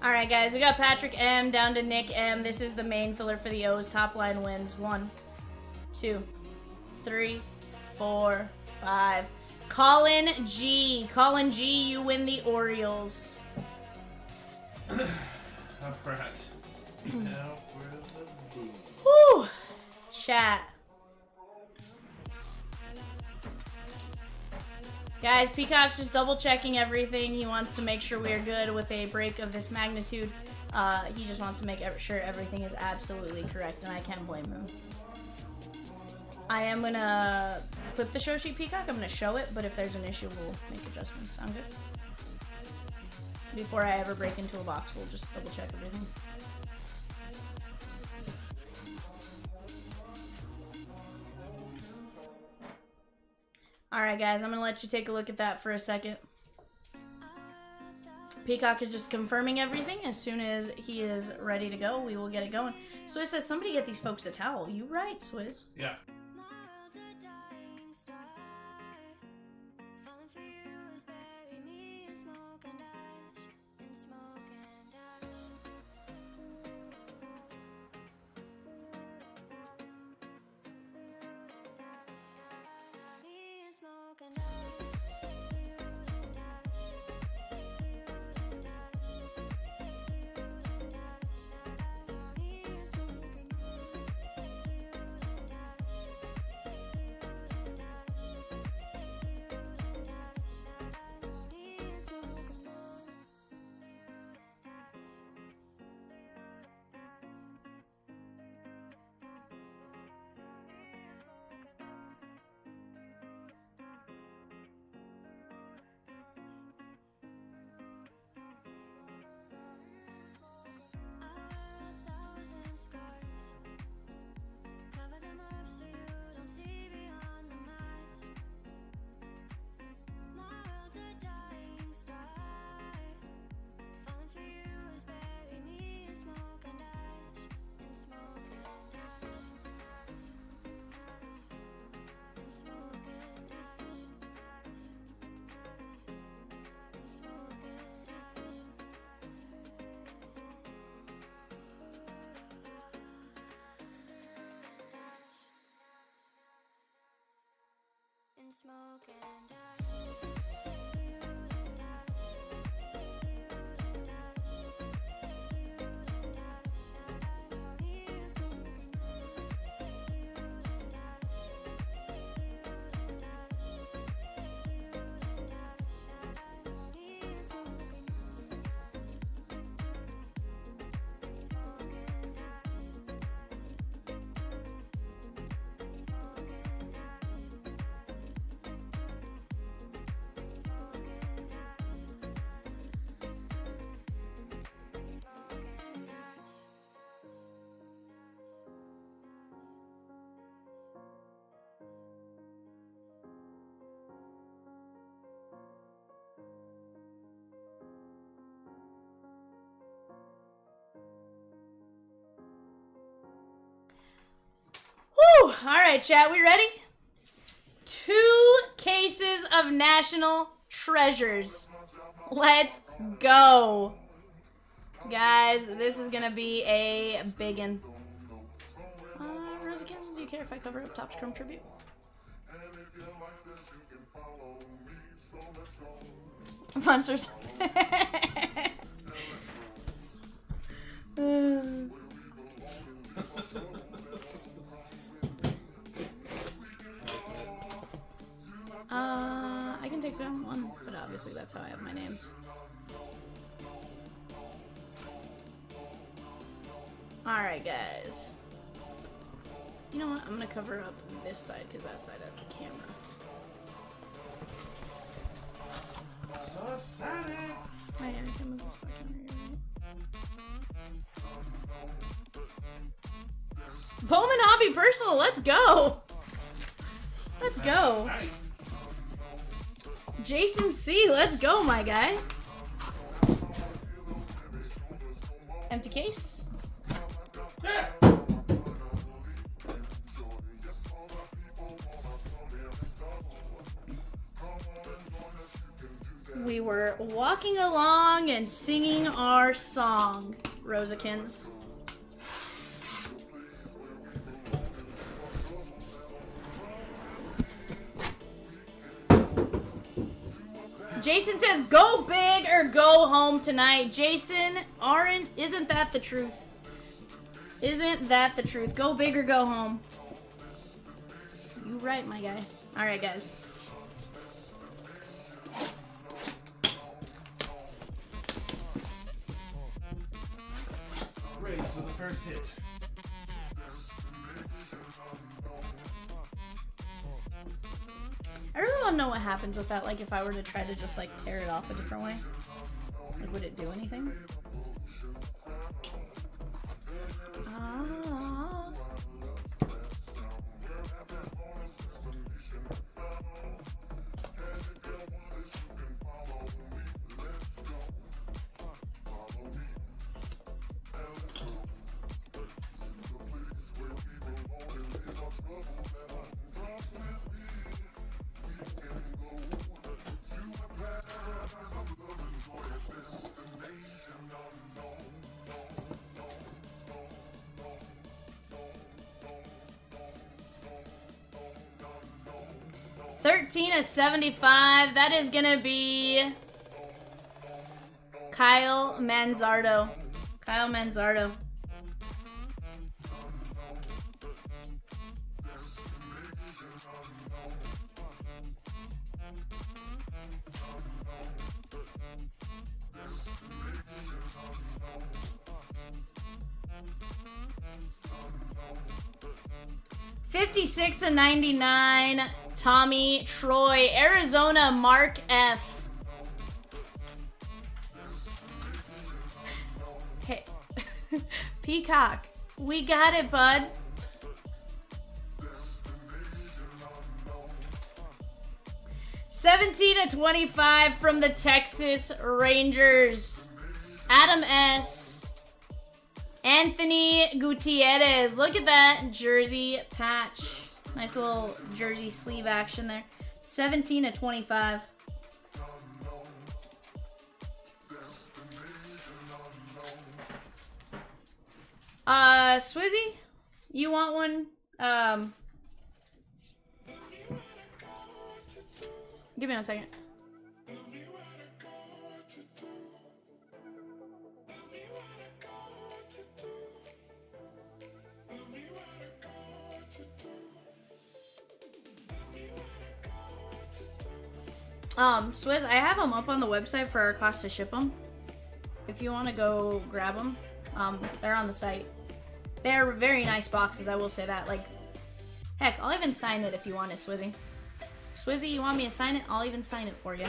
Alright, guys. We got Patrick M down to Nick M. This is the main filler for the O's. Top line wins. 1, 2, 3, 4, 5. Colin G. Colin G, you win the Orioles. Alright. Now for the boom. Whew. Chat. Guys, Peacock's just double checking everything. He wants to make sure we are good with a break of this magnitude. He just wants to make sure everything is absolutely correct, and I can't blame him. I am gonna clip the show sheet, Peacock. I'm gonna show it, but if there's an issue, we'll make adjustments. Sound good? Before I ever break into a box, we'll just double check everything. Alright, guys, I'm gonna let you take a look at that for a second. Peacock is just confirming everything. As soon as he is ready to go, we will get it going. Swizz says, somebody get these folks a towel. You right, Swizz. Yeah. My world's a dying star. Falling for you is bury me in smoke and ash. In smoke and ash. Me in smoke and ash. In smoke and Whew! Alright, chat, we ready? 2 cases of national treasures. Let's go. Guys, this is gonna be a biggin. Rosekins, do you care if I cover up Topps Chrome Tribute? Monsters. I can take down one, but obviously that's how I have my names. Alright, guys. You know what? I'm gonna cover up this side because that side has the camera. So exciting! Wait, I can move this back down here, right? Bowman Hobby Personal, let's go! Let's go. Nice. Jason C, let's go, my guy. Empty case. Yeah. We were walking along and singing our song, Rosakins. Jason says, go big or go home tonight. Jason, isn't that the truth? Isn't that the truth? Go big or go home. You right, my guy. Alright, guys. Ready for the first hit. I really want to know what happens with that, like if I were to try to just like tear it off a different way. Like, would it do anything? Ah. $13.75. That is gonna be Kyle Manzardo. Kyle Manzardo. $56.99. Tommy Troy, Arizona, Mark F. Hey, Peacock, we got it, bud. $17.25 from the Texas Rangers. Adam S. Anthony Gutierrez. Look at that jersey patch. Nice little jersey sleeve action there. $17.25. Swizzy, you want one? Give me 1 second. Swizz, I have them up on the website for our cost to ship them. If you want to go grab them, they're on the site. They're very nice boxes, I will say that. Like, heck, I'll even sign it if you want it, Swizzy. Swizzy, you want me to sign it? I'll even sign it for you.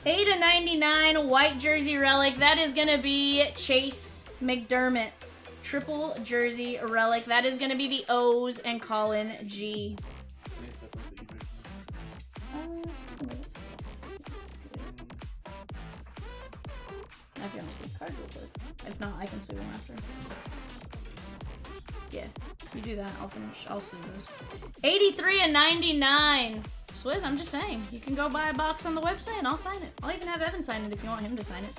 $8.99 white jersey relic. That is gonna be Chase McDermott. Triple jersey relic. That is gonna be the O's and Colin G. If you want to see the card real quick. If not, I can see one after. Yeah, you do that. I'll finish. I'll see those. $83.99. Swizz, I'm just saying. You can go buy a box on the website and I'll sign it. I'll even have Evan sign it if you want him to sign it.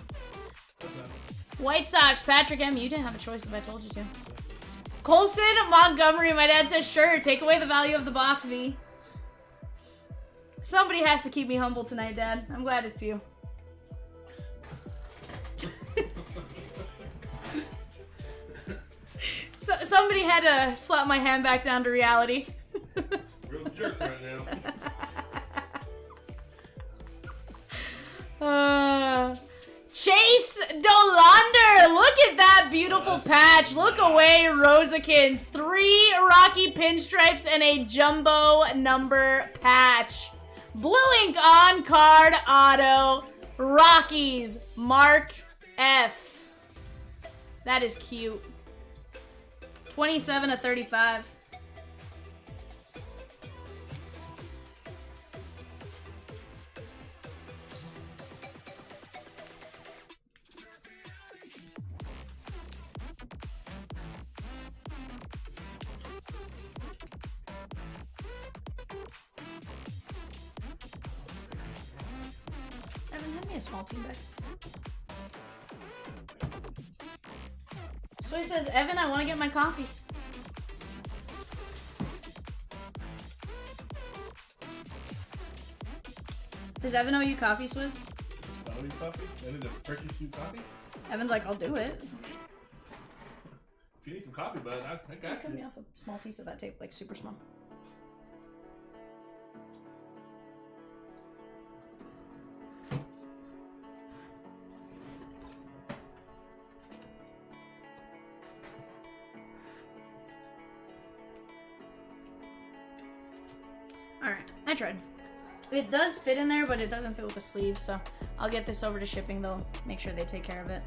White Sox, Patrick M. You didn't have a choice if I told you to. Colson Montgomery, my dad says, sure, take away the value of the box, V. Somebody has to keep me humble tonight, Dad. I'm glad it's you. So, somebody had to slap my hand back down to reality. Real jerk right now. Chase Dolander. Look at that beautiful patch. Look away, Rosakins. 3 Rocky pinstripes and a jumbo number patch. Blue ink on card auto. Rockies. Mark F. That is cute. 27 of 35. Evan, hand me a small team bag. So he says, Evan, I want to get my coffee. Does Evan owe you coffee, Swizz? I owe you coffee? I need to purchase you coffee? Evan's like, I'll do it. If you need some coffee, bud, I got Cut me you. off a small piece of that tape, like super small. Alright, I tried. It does fit in there, but it doesn't fit with the sleeve, so I'll get this over to shipping. They'll make sure they take care of it.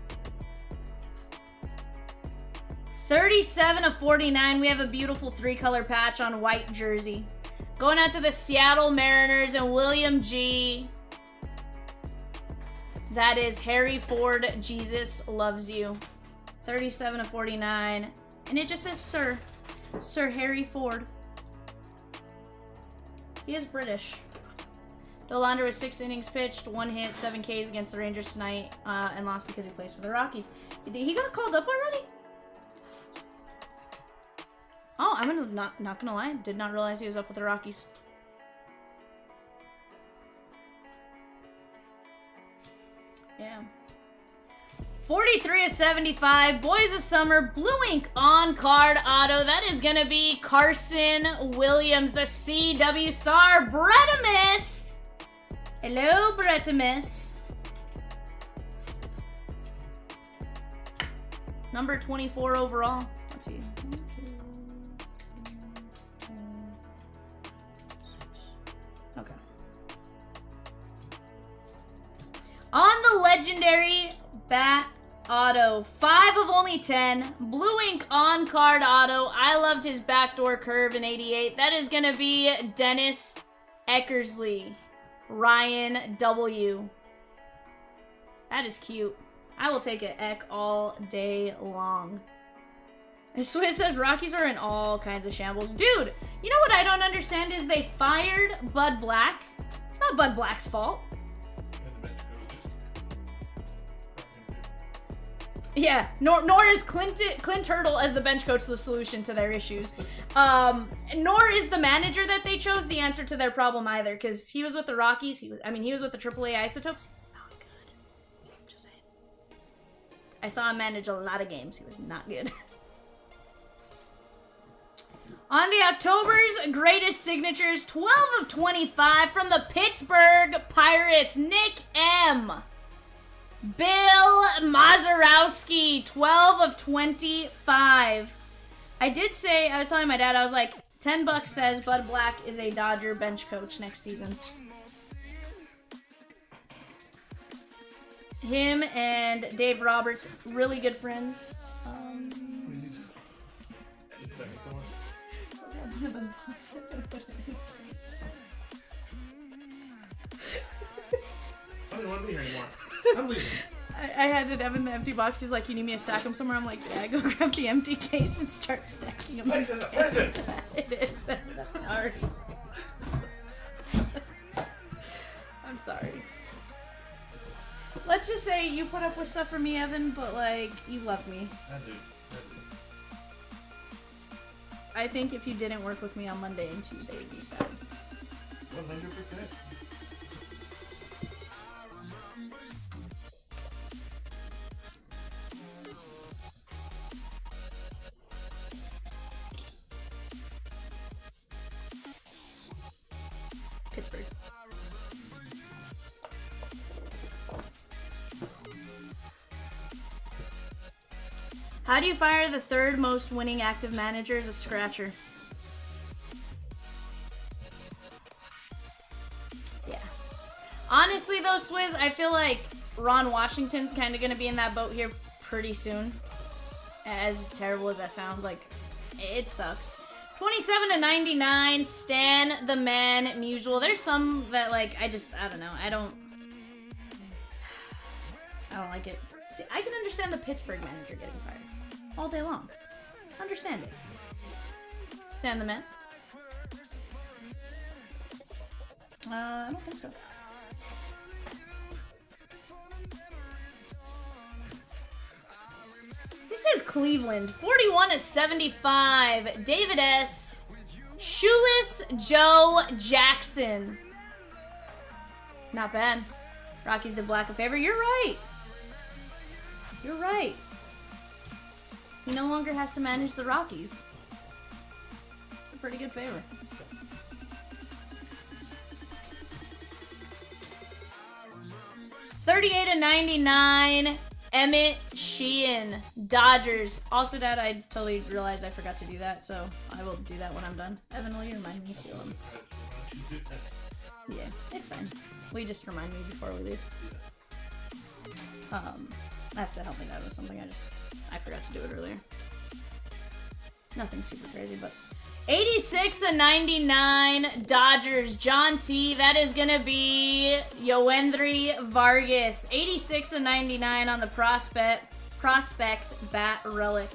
37 of 49. We have a beautiful 3-color patch on white jersey. Going out to the Seattle Mariners and William G. That is Harry Ford. Jesus loves you. 37 of 49. And it just says Sir. Sir Harry Ford. He is British. Dolander with 6 innings pitched, 1 hit, 7 Ks against the Rangers tonight, and lost because he plays for the Rockies. He got called up already? Oh, I'm not gonna lie. Did not realize he was up with the Rockies. Yeah. 43 of 75. Boys of Summer. Blue ink on card auto. That is gonna be Carson Williams, the CW star. Bretamus. Hello, Bretamus. Number 24 overall. Let's see. Okay. On the legendary bat auto, 5 of only 10. Blue ink on card auto. I loved his backdoor curve in 88. That is going to be Dennis Eckersley. Ryan W. That is cute. I will take an Eck all day long. So it says Rockies are in all kinds of shambles. Dude, you know what I don't understand is they fired Bud Black. It's not Bud Black's fault. Yeah, nor is Clint Turtle as the bench coach the solution to their issues. Nor is the manager that they chose the answer to their problem either, because he was with the Rockies. He was with the AAA Isotopes. He was not good. I'm just saying. I saw him manage a lot of games. He was not good. On the October's greatest signatures, 12 of 25 from the Pittsburgh Pirates, Nick M. Bill Mazeroski, 12 of 25. I was telling my dad, I was like, $10 says Bud Black is a Dodger bench coach next season. Him and Dave Roberts, really good friends. I don't want to be here anymore. I'm leaving. I handed Evan the empty box. He's like, you need me to stack them somewhere? I'm like, yeah, go grab the empty case and start stacking them. This is a present. It is. Sorry. I'm sorry. Let's just say you put up with stuff for me, Evan, but like, you love me. I do. I think if you didn't work with me on Monday and Tuesday, you'd be sad. 100%. Pittsburgh. How do you fire the third most winning active manager as a scratcher? Yeah. Honestly, though, Swizz, I feel like Ron Washington's kind of going to be in that boat here pretty soon. As terrible as that sounds, like, it sucks. 27/99, Stan the Man Musial. There's some that, like, I don't know. I don't like it. See, I can understand the Pittsburgh manager getting fired all day long. Understand it. Stan the Man. I don't think so. This is Cleveland. 41/75. David S. Shoeless Joe Jackson. Not bad. Rockies did Black a favor. You're right. You're right. He no longer has to manage the Rockies. It's a pretty good favor. $38/99. Emmett Sheehan, Dodgers. Also, Dad, I totally realized I forgot to do that, so I will do that when I'm done. Evan, will you remind me to do them? Yeah, it's fine. Will you just remind me before we leave? I have to help me out with something. I forgot to do it earlier. Nothing super crazy, but 86/99 Dodgers. John T. That is gonna be Yoendry Vargas. 86/99 on the prospect bat relic.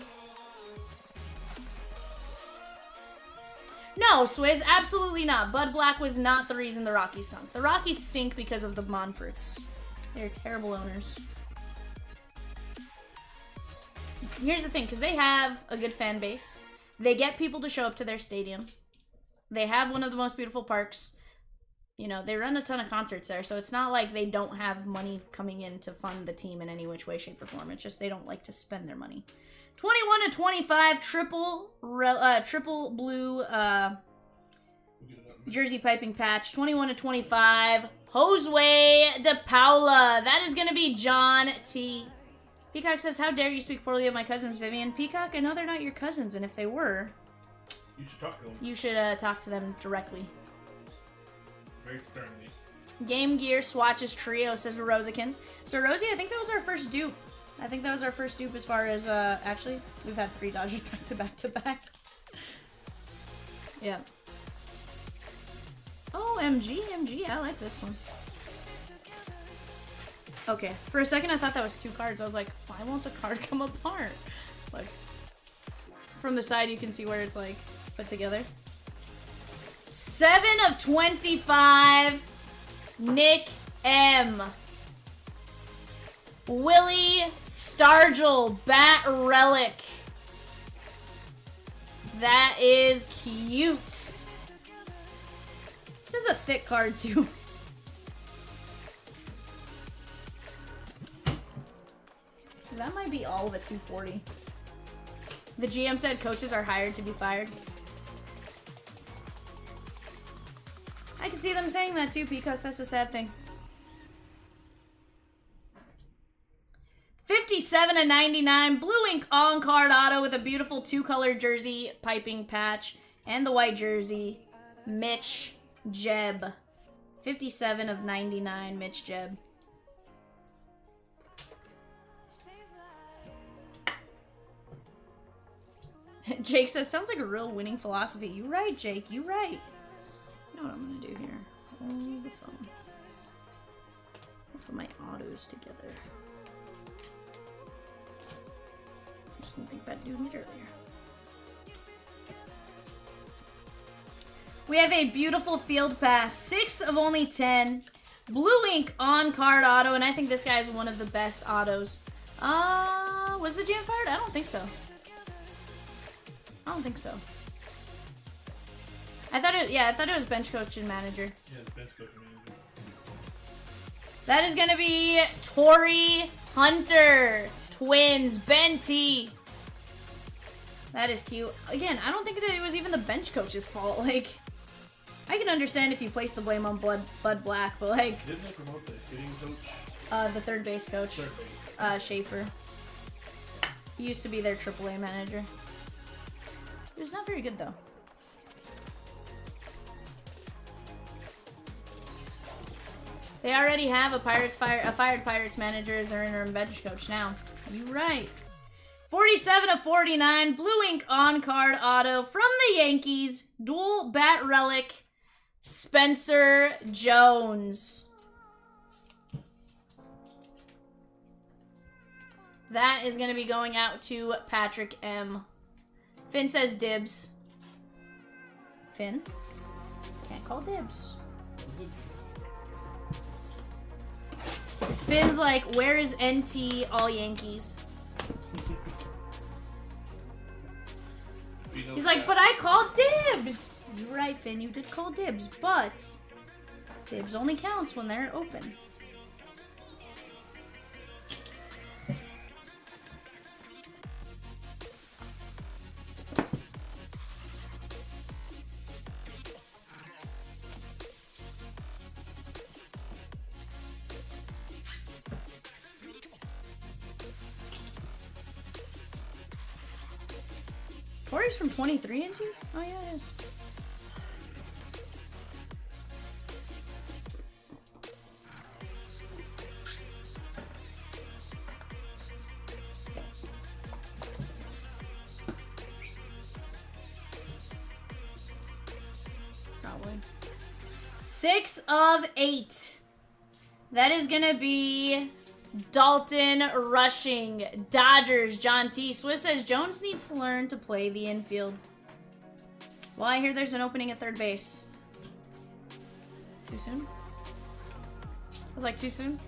No, Swizz, absolutely not. Bud Black was not the reason the Rockies stunk. The Rockies stink because of the Monforts. They're terrible owners. Here's the thing, because they have a good fan base. They get people to show up to their stadium. They have one of the most beautiful parks. You know, they run a ton of concerts there, so it's not like they don't have money coming in to fund the team in any which way, shape, or form. It's just they don't like to spend their money. 21/25 triple blue jersey piping patch. 21/25 Josue De Paula. That is going to be John T. Peacock says, how dare you speak poorly of my cousins, Vivian? Peacock, I know they're not your cousins, and if they were, you should talk to them. You should talk to them directly. Very sternly. Game Gear Swatches Trio, says Rosikins. So, Rosie, I think that was our first dupe. As far as, actually, we've had 3 Dodgers back to back to back. Yeah. Oh, MG, I like this one. Okay, for a second I thought that was 2 cards. I was like, why won't the card come apart? Like, from the side you can see where it's like put together. 7/25, Nick M. Willie Stargell, bat relic. That is cute. This is a thick card too. That might be all of a 240. The GM said coaches are hired to be fired. I can see them saying that too, Peacock. That's a sad thing. 57/99 blue ink on-card auto with a beautiful 2-color jersey piping patch and the white jersey. Mitch Jeb. 57/99 Mitch Jeb. Jake says, sounds like a real winning philosophy. You right, Jake. You right. You know what I'm going to do here? Hold the phone. I'll put my autos together. Just didn't think about doing it earlier. We have a beautiful field pass. 6 of only 10. Blue ink on-card auto, and I think this guy is one of the best autos. Was the GM fired? I don't think so. I don't think so. I thought it was bench coach and manager. Yeah, it's bench coach and manager. That is gonna be Torrey Hunter. Twins, Ben T. That is cute. Again, I don't think that it was even the bench coach's fault. Like, I can understand if you place the blame on Bud Black, but like... Didn't they promote the hitting coach? The third base coach. Third base. Schaefer. He used to be their AAA manager. He was not very good though. They already have a fired Pirates manager as their interim bench coach now. You right. 47 of 49, blue ink on card auto from the Yankees, dual bat relic, Spencer Jones. That is going to be going out to Patrick M. Finn says dibs. Finn? Can't call dibs. This Finn's like, where is NT all Yankees? He's like, but I called dibs! You're right, Finn, you did call dibs, but dibs only counts when they're open. Corey's from 23 into? Oh yeah, it is. Probably. 6 of 8. That is gonna be Dalton rushing. Dodgers, John T. Swiss says Jones needs to learn to play the infield. Well, I hear there's an opening at third base. Too soon? I was like, too soon?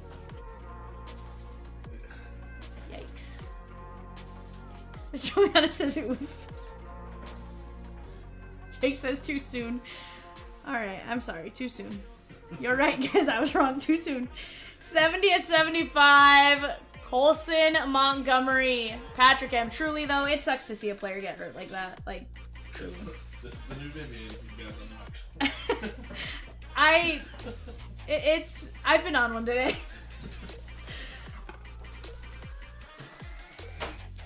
Yikes. Juliana says it would. Jake says too soon. Alright, I'm sorry, too soon. You're right, guys, I was wrong, too soon. 70 of 75, Colson Montgomery. Patrick M. Truly, though, it sucks to see a player get hurt like that. Like, truly. This is the new Vivian you guys unlocked. I've been on one today.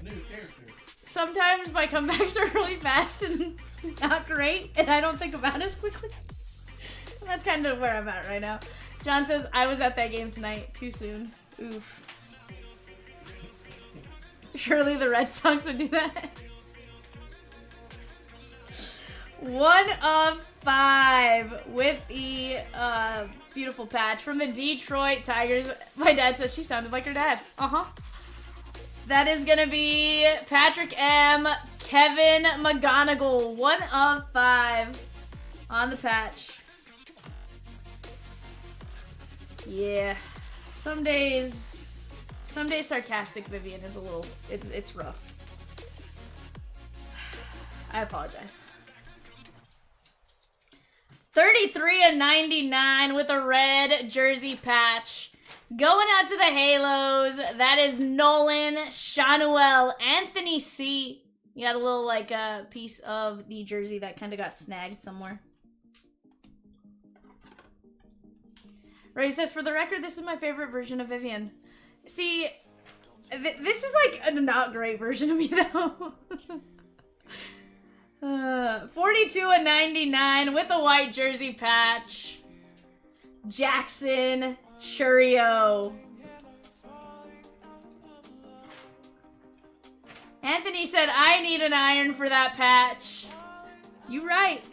New character. Sometimes my comebacks are really fast and not great, and I don't think about it as quickly. And that's kind of where I'm at right now. John says, I was at that game tonight. Too soon. Oof. Surely the Red Sox would do that. 1 of 5 with the beautiful patch from the Detroit Tigers. My dad says she sounded like her dad. Uh-huh. That is going to be Patrick M. Kevin McGonigal. 1 of 5 on the patch. Yeah. Some days sarcastic Vivian is a little, it's rough. I apologize. 33 of 99 with a red jersey patch. Going out to the Halos, that is Nolan Shanuel. Anthony C. You got a little, like, piece of the jersey that kind of got snagged somewhere. Ray says, for the record, this is my favorite version of Vivian. See, this is, like, a not great version of me, though. 42 of 99 with a white jersey patch. Jackson Churio. Anthony said, I need an iron for that patch. You right.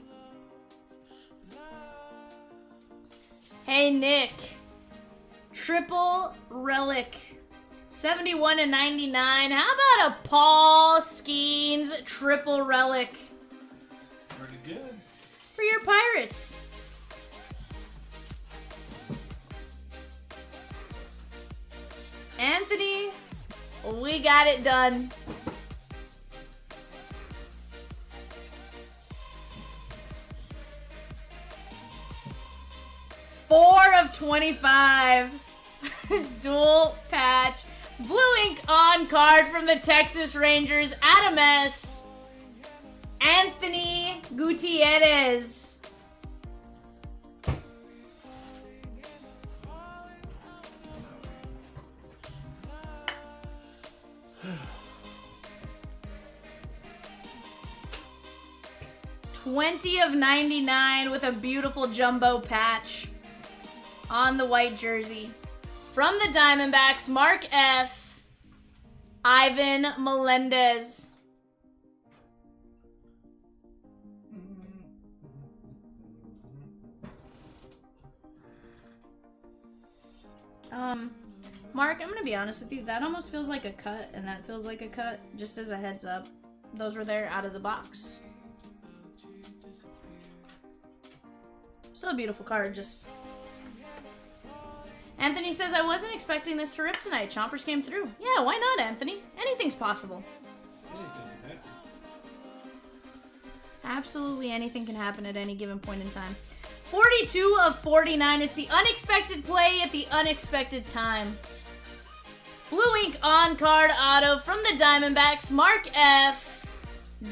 Hey, Nick. Triple relic. 71 and 99. How about a Paul Skeens triple relic? Pretty good. For your Pirates. Anthony, we got it done. Four of 25. Dual patch. Blue ink on card from the Texas Rangers. Adam S. Anthony Gutierrez. 20 of 99 with a beautiful jumbo patch on the white jersey. From the Diamondbacks, Mark F. Ivan Melendez. Mark, I'm gonna be honest with you. That almost feels like a cut, and that feels like a cut. Just as a heads up. Those were there out of the box. Still a beautiful card, just... Anthony says, I wasn't expecting this to rip tonight. Chompers came through. Yeah, why not, Anthony? Anything's possible. Absolutely anything can happen at any given point in time. 42 of 49. It's the unexpected play at the unexpected time. Blue ink on card auto from the Diamondbacks. Mark F.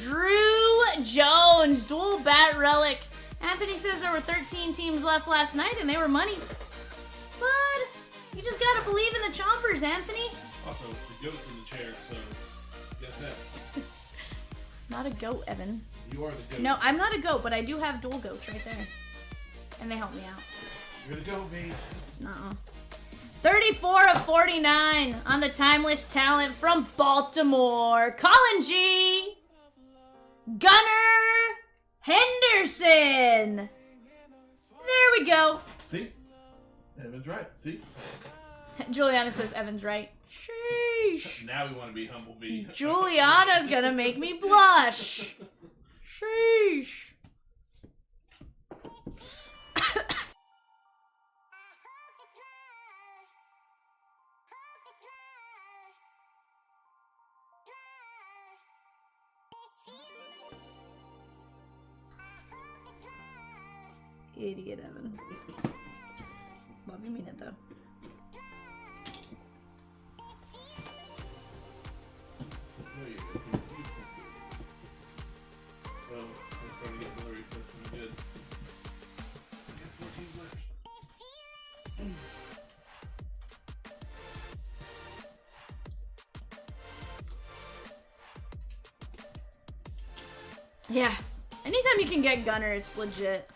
Drew Jones. Dual bat relic. Anthony says there were 13 teams left last night and they were money. But you just gotta believe in the Chompers, Anthony. Also, the goat's in the chair, so guess that. Not a goat, Evan. You are the goat. No, I'm not a goat, but I do have dual goats right there. And they help me out. You're the goat, babe. Nuh-uh. 34 of 49 on the timeless talent from Baltimore. Colin G. Gunnar Henderson. There we go. See? Evan's right. See? Juliana says Evan's right. Sheesh. Now we want to be humble, V. Juliana's gonna make me blush. Sheesh. Idiot, Evan. Love you, mean it though. Well, I'm starting to get blurry, so that's pretty good. I got 14 left. Yeah. Anytime you can get Gunner, it's legit.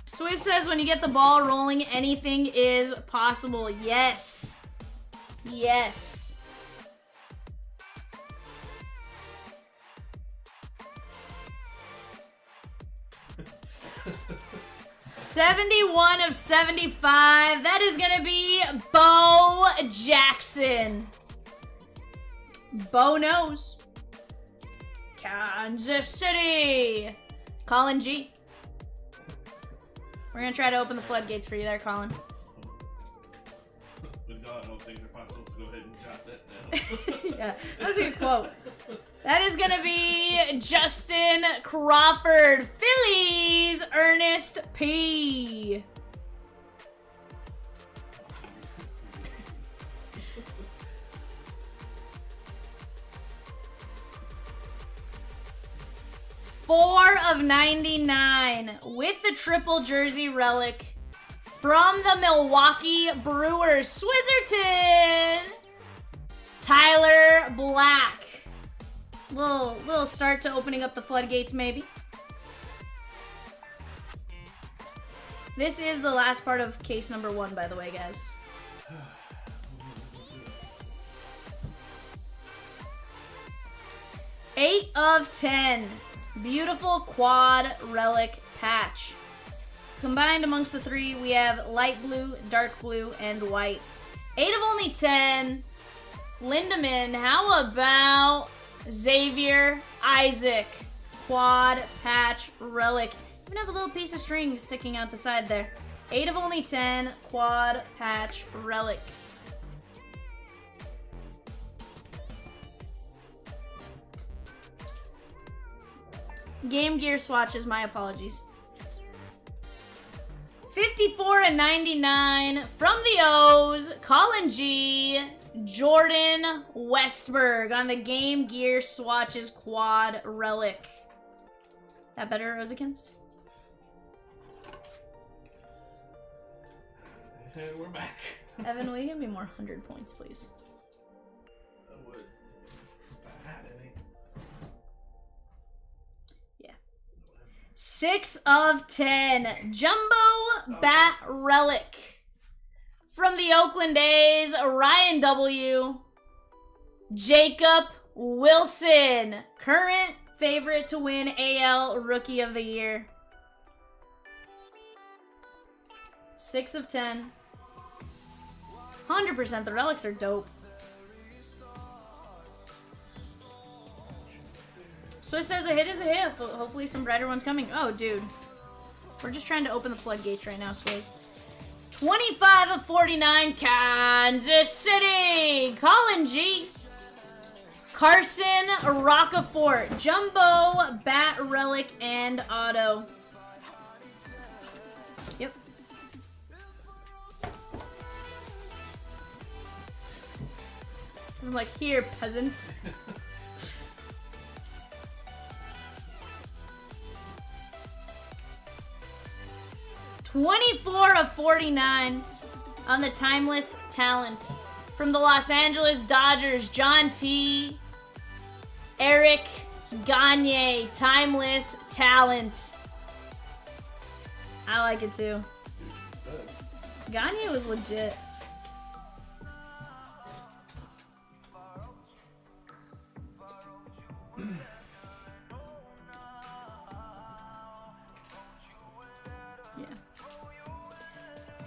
Swiss says when you get the ball rolling, anything is possible. Yes. Yes. $71 of 75. That is gonna be Bo Jackson. Bo knows. Kansas City. Colin G. We're gonna try to open the floodgates for you there, Colin. With God, all things are possible, so go ahead and jot that down. Yeah, that was a good quote. That is gonna be Justin Crawford. Phillies, Ernest P. Four of 99 with the triple jersey relic from the Milwaukee Brewers. Swizzerton, Tyler Black. Little start to opening up the floodgates, maybe. This is the last part of case number 1, by the way, guys. Eight of 10. Beautiful quad relic patch. Combined amongst the three, we have light blue, dark blue, and white. 8 of only 10. Lindemann, how about Xavier Isaac? Quad patch relic. Even have a little piece of string sticking out the side there. 8 of only 10. Quad patch relic. Game Gear swatches, my apologies. 54 and 99 from the O's, Colin G, Jordan Westberg on the Game Gear swatches quad relic. That better, Rosikins? And we're back. Evan, will you give me more 100 points, please? I would. If I had any. Yeah. 6 of 10. Jumbo Bat Relic. From the Oakland A's, Ryan W. Jacob Wilson. Current favorite to win AL Rookie of the Year. 6 of 10. 100%. The relics are dope. Swiss says a hit is a hit. Hopefully some brighter ones coming. Oh, dude. We're just trying to open the floodgates right now, Swizz. 25 of 49, Kansas City. Colin G. Carson Rockefort. Jumbo, Bat Relic, and Auto. Yep. I'm like, here, peasant. $24 of 49 on the Timeless Talent. From the Los Angeles Dodgers, John T. Eric Gagne, Timeless Talent. I like it too. Gagne was legit. Yeah.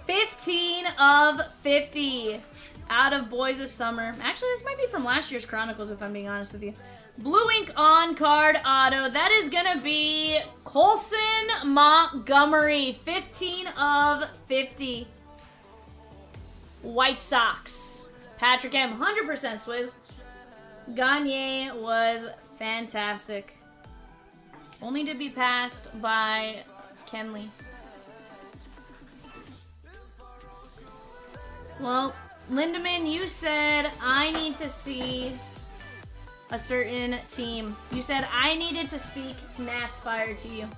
15 of 50 out of Boys of Summer. Actually, this might be from last year's Chronicles, if I'm being honest with you. Blue ink on card auto. That is going to be Colson Montgomery. 15 of 50. White Sox. Patrick M. 100% Swizz. Gagne was fantastic. Only to be passed by Kenley. Well, Lindemann, you said I need to see a certain team. You said I needed to speak Nats Fire to you.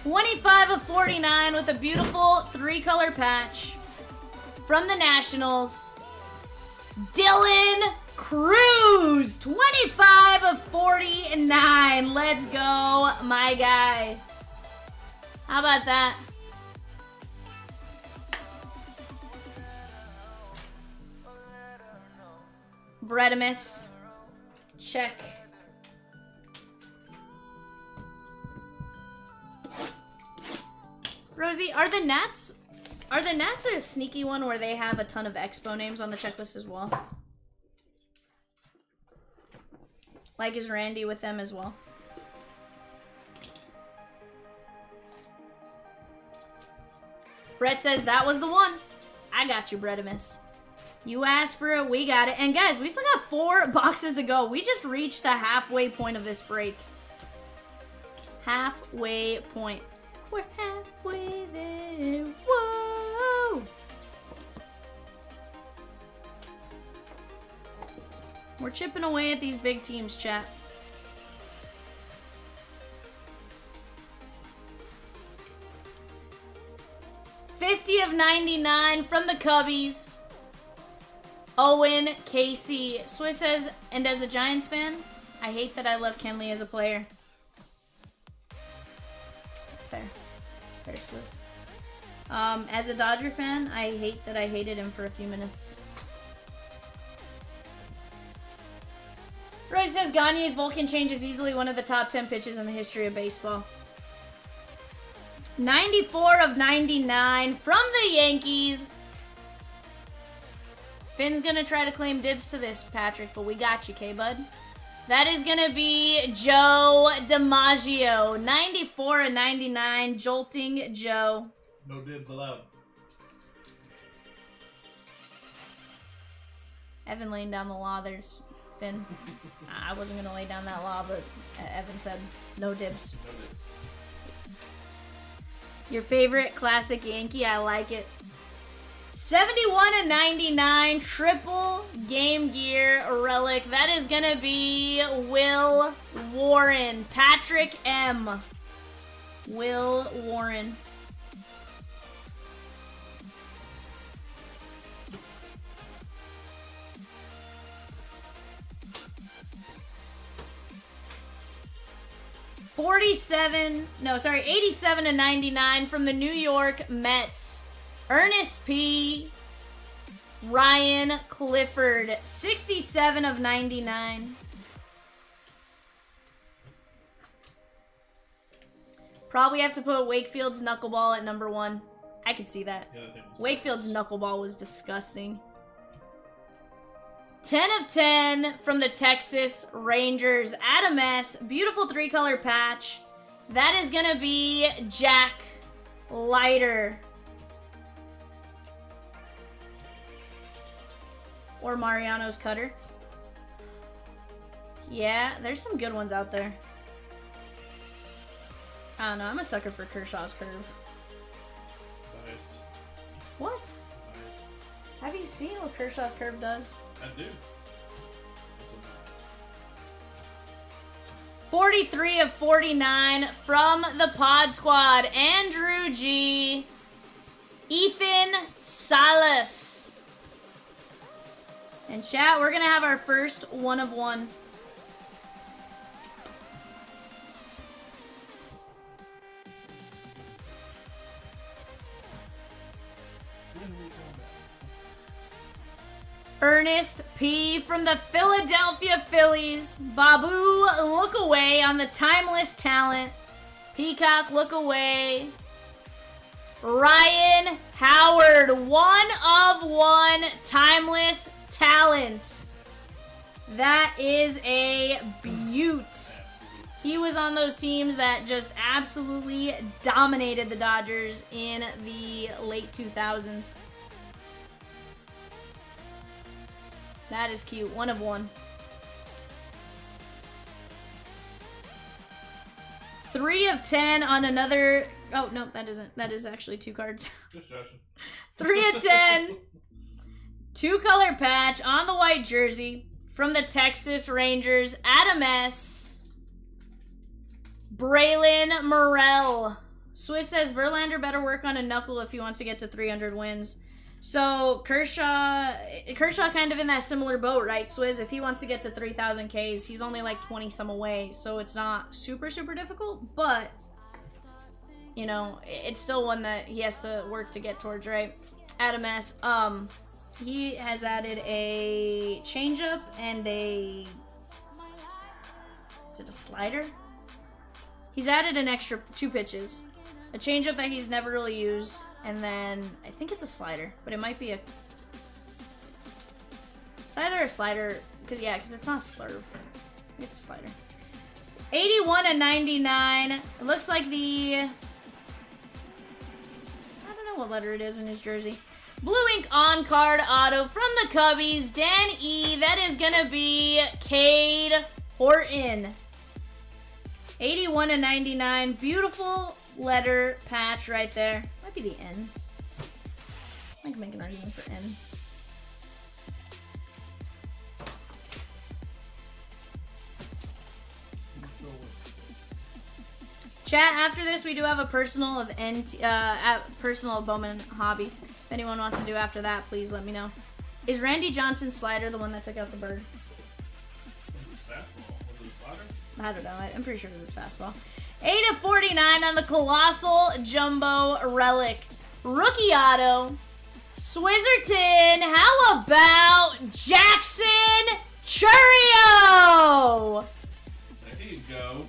25 of 49 with a beautiful 3-color patch from the Nationals. Dylan Cruz. 25 of 49. Let's go, my guy. How about that? Bredimus. Check. Rosie, are the Nats a sneaky one where they have a ton of Expo names on the checklist as well? Like, is Randy with them as well? Brett says that was the one. I got you, Bredimus. You asked for it, we got it. And guys, we still got 4 boxes to go. We just reached the halfway point of this break. Halfway point. We're halfway there. Whoa! We're chipping away at these big teams, chat. $50 of 99 from the Cubbies. Owen Casey. Swiss says, and as a Giants fan, I hate that I love Kenley as a player. It's fair. It's fair, Swiss. As a Dodger fan, I hate that I hated him for a few minutes. Roy says, Gagne's Vulcan change is easily one of the top 10 pitches in the history of baseball. 94 of 99 from the Yankees. Finn's gonna try to claim dibs to this, Patrick, but we got you, K-Bud. That is gonna be Joe DiMaggio. 94 of 99, Jolting Joe. No dibs allowed. Evan laying down the law. There's Finn. I wasn't gonna lay down that law, but Evan said no dibs. No dibs. Your favorite classic Yankee? I like it. 71 of 99, triple Game Gear relic. That is gonna be Will Warren. Patrick M. Will Warren. 87 to 99 from the New York Mets. Ernest P. Ryan Clifford, 67 of 99. Probably have to put Wakefield's knuckleball at number 1. I could see that. The other thing was Wakefield's knuckleball was disgusting. 10 of 10 from the Texas Rangers. Adam S. Beautiful 3-color patch. That is going to be Jack Leiter. Or Mariano's Cutter. Yeah, there's some good ones out there. I don't know. I'm a sucker for Kershaw's Curve. biased. What? Biased. Have you seen what Kershaw's Curve does? I do. 43 of 49 from the Pod Squad. Andrew G. Ethan Salas. And chat, we're going to have our first 1 of 1. Ernest P. from the Philadelphia Phillies. Babu, look away on the timeless talent. Peacock, look away. Ryan Howard, 1 of 1 timeless talent. That is a beaut. He was on those teams that just absolutely dominated the Dodgers in the late 2000s. That is cute. 1 of 1. 3 of 10 on another. Oh, no, that isn't. That is actually 2 cards. Just joshing. 3 of 10. 2-color patch on the white jersey from the Texas Rangers. Adam S. Braylon Morrell. Swiss says Verlander better work on a knuckle if he wants to get to 300 wins. So Kershaw kind of in that similar boat, right, Swizz? If he wants to get to 3,000 Ks, he's only like 20 some away, so it's not super, super difficult, but, you know, it's still one that he has to work to get towards, right? Adam S. He has added a changeup and a... Is it a slider? He's added an extra 2 pitches. A changeup that he's never really used, and then I think it's a slider, but it might be a... It's either a slider, because it's not a slurve. I think it's a slider. 81 and 99. It looks like the... I don't know what letter it is in his jersey. Blue ink on card auto from the Cubbies. Dan E. That is gonna be Cade Horton. 81 and 99. Beautiful letter patch right there. Might be the N. I can make an argument for N. Chat, after this we do have a personal of personal of Bowman hobby. If anyone wants to do after that, please let me know. Is Randy Johnson's slider the one that took out the bird? Fastball. Was it a slider? I don't know. I'm pretty sure it was fastball. 8 of 49 on the Colossal Jumbo Relic. Rookie auto. Swizzerton. How about Jackson Churio? There you go.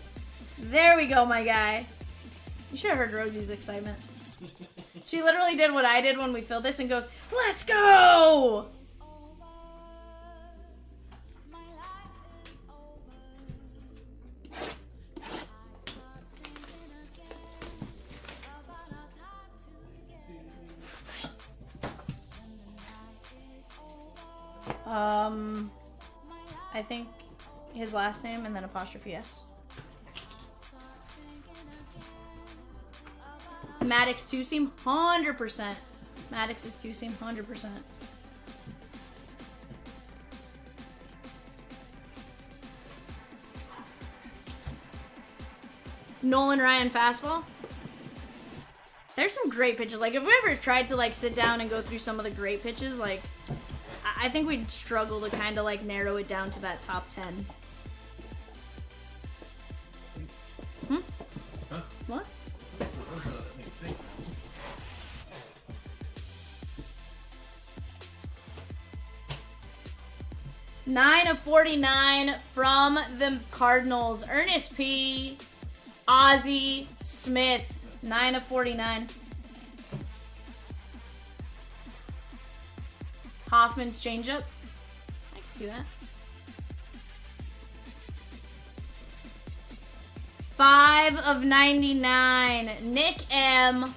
There we go, my guy. You should have heard Rosie's excitement. She literally did what I did when we filled this and goes, "Let's go!" I think his last name and then apostrophe S. Maddox 2-seam, 100%. Maddox is 2-seam, 100%. Nolan Ryan fastball. There's some great pitches. Like, if we ever tried to, like, sit down and go through some of the great pitches, like, I think we'd struggle to kind of, like, narrow it down to that top 10. 9 of 49 from the Cardinals. Ernest P. Ozzie Smith. 9 of 49. Hoffman's changeup. I can see that. 5 of 99. Nick M.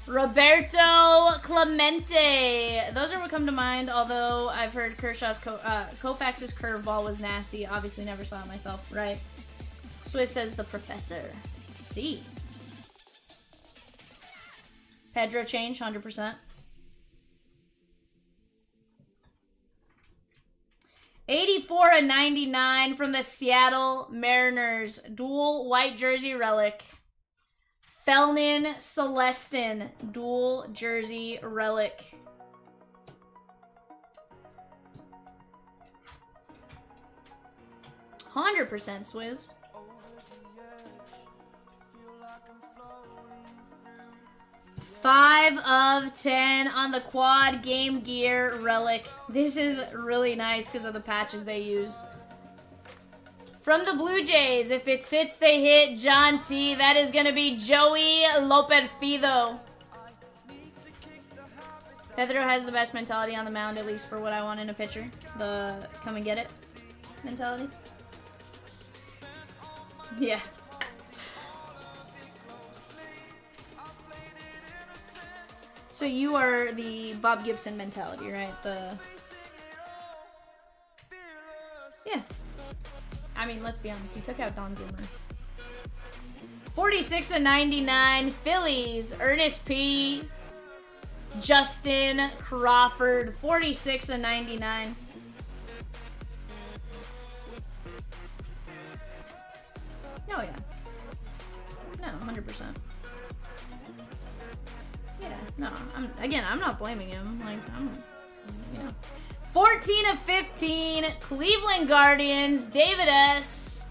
Roberto Clemente. Those are what come to mind, although I've heard Kershaw's Koufax's curveball was nasty. Obviously never saw it myself, right? Swiss says the professor. See. Pedro change, 100%. 84 of 99 from the Seattle Mariners. Dual white jersey relic. Felnin Celestin, dual jersey relic. $100% Swizz. 5 of 10 on the quad Game Gear relic. This is really nice because of the patches they used. From the Blue Jays, if it sits, they hit John T. That is going to be Joey Loperfido. Pedro has the best mentality on the mound, at least for what I want in a pitcher. The come and get it mentality. Yeah. So you are the Bob Gibson mentality, right? Yeah. I mean, let's be honest. He took out Don Zimmer. 46 of 99. Phillies. Ernest P. Justin Crawford. 46 of 99. Oh, yeah. No, 100%. Yeah, no. I'm not blaming him. Like, you know. 14 of 15, Cleveland Guardians, David S.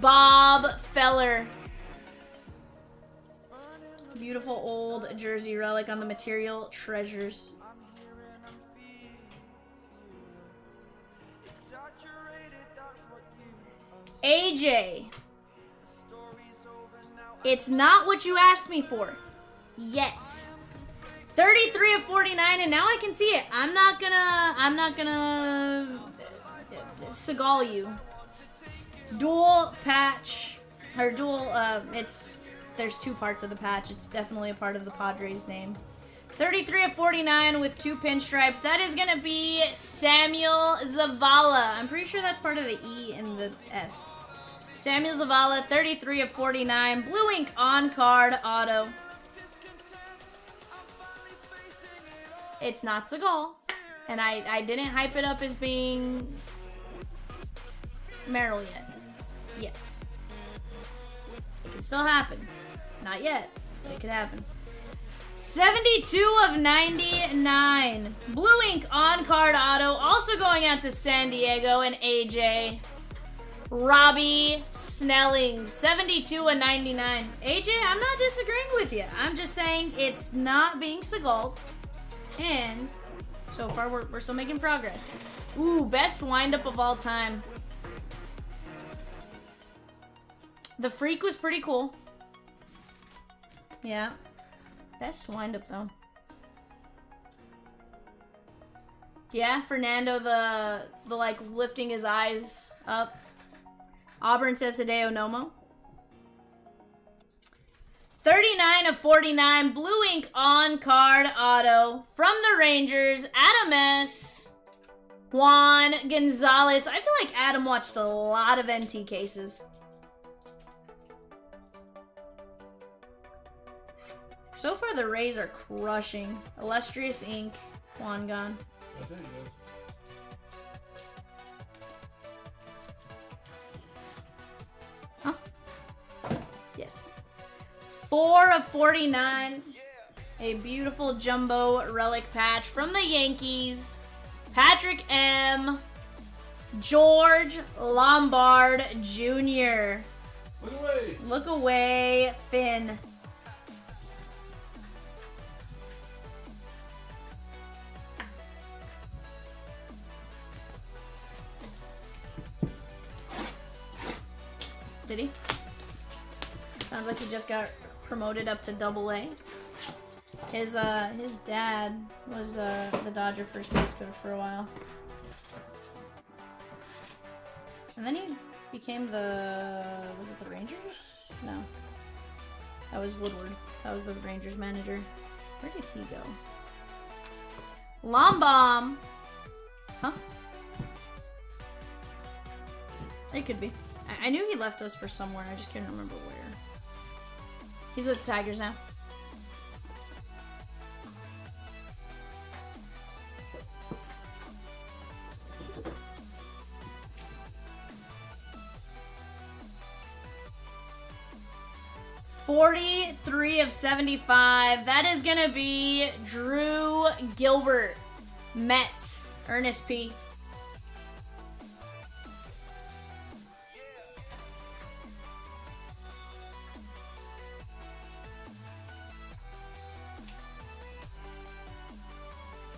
Bob Feller. Beautiful old jersey relic on the material treasures. AJ. It's not what you asked me for. Yet. 33 of 49, and now I can see it. I'm not gonna Seagal you. Dual patch, or dual, there's two parts of the patch. It's definitely a part of the Padres name. 33 of 49 with 2 pinstripes. That is gonna be Samuel Zavala. I'm pretty sure that's part of the E and the S. Samuel Zavala, 33 of 49. Blue ink on card auto. It's not Seagal. And I didn't hype it up as being Merrill yet. It can still happen. Not yet, but it could happen. 72 of 99. Blue ink on card auto. Also going out to San Diego and AJ. Robbie Snelling. 72 of 99. AJ, I'm not disagreeing with you. I'm just saying it's not being Seagal. And so far, we're still making progress. Ooh, best windup of all time. The Freak was pretty cool. Yeah. Best windup, though. Yeah, Fernando, the like, lifting his eyes up. Auburn says Hideo Nomo. 39 of 49, blue ink on card auto from the Rangers, Adam S. Juan Gonzalez. I feel like Adam watched a lot of NT cases. So far, the Rays are crushing. Illustrious ink, Juan gone. I think it is. Huh? Yes. 4 of 49. A beautiful jumbo relic patch from the Yankees. Patrick M. George Lombard Jr. Look away. Look away, Finn. Did he? Sounds like he just got promoted up to AA. His dad was the Dodger first base coach for a while. And then he became was it the Rangers? No. That was Woodward. That was the Rangers manager. Where did he go? Lombom! Huh? It could be. I knew he left us for somewhere, I just couldn't remember where. He's with the Tigers now. $43 of 75. That is gonna be Drew Gilbert. Mets. Ernest P.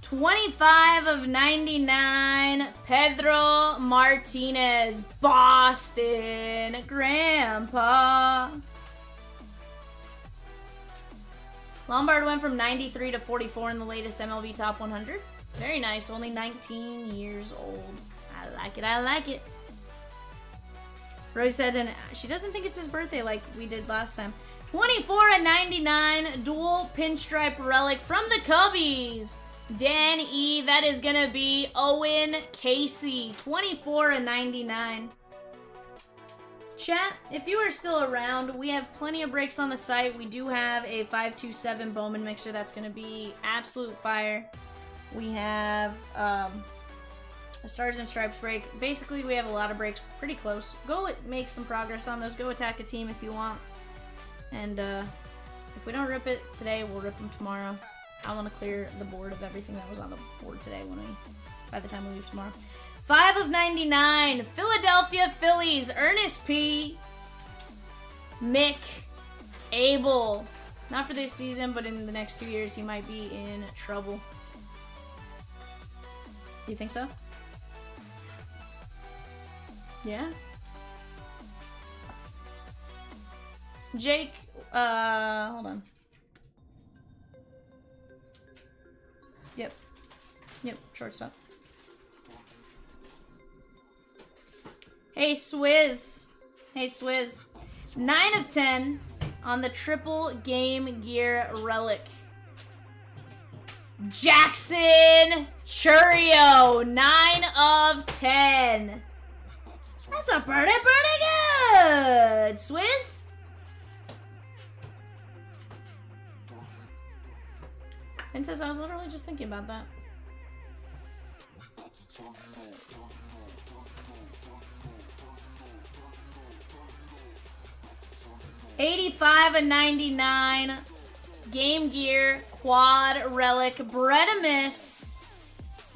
$25 of 99. Pedro Martinez. Boston. Grandpa. Lombard went from 93 to 44 in the latest MLB Top 100. Very nice. Only 19 years old. I like it. I like it. Rose said, and she doesn't think it's his birthday like we did last time. 24 and 99. Dual pinstripe relic from the Cubbies. Dan E. That is going to be Owen Casey. 24 and 99. Chat, if you are still around, we have plenty of breaks on the site. We do have a 527 Bowman mixer that's going to be absolute fire. We have a Stars and Stripes break. Basically, we have a lot of breaks pretty close. Go make some progress on those. Go attack a team if you want. And if we don't rip it today, we'll rip them tomorrow. I want to clear the board of everything that was on the board today by the time we leave tomorrow. 5 of 99. Philadelphia Phillies. Ernest P. Mick Abel. Not for this season, but in the next 2 years, he might be in trouble. Do you think so? Yeah? Jake, hold on. Yep, shortstop. Hey, Swizz. 9 of 10 on the triple Game Gear relic. Jackson Churio. 9 of 10. That's a pretty good. Swizz. Princess, I was literally just thinking about that. $85 of 99. Game Gear Quad Relic Bredemus.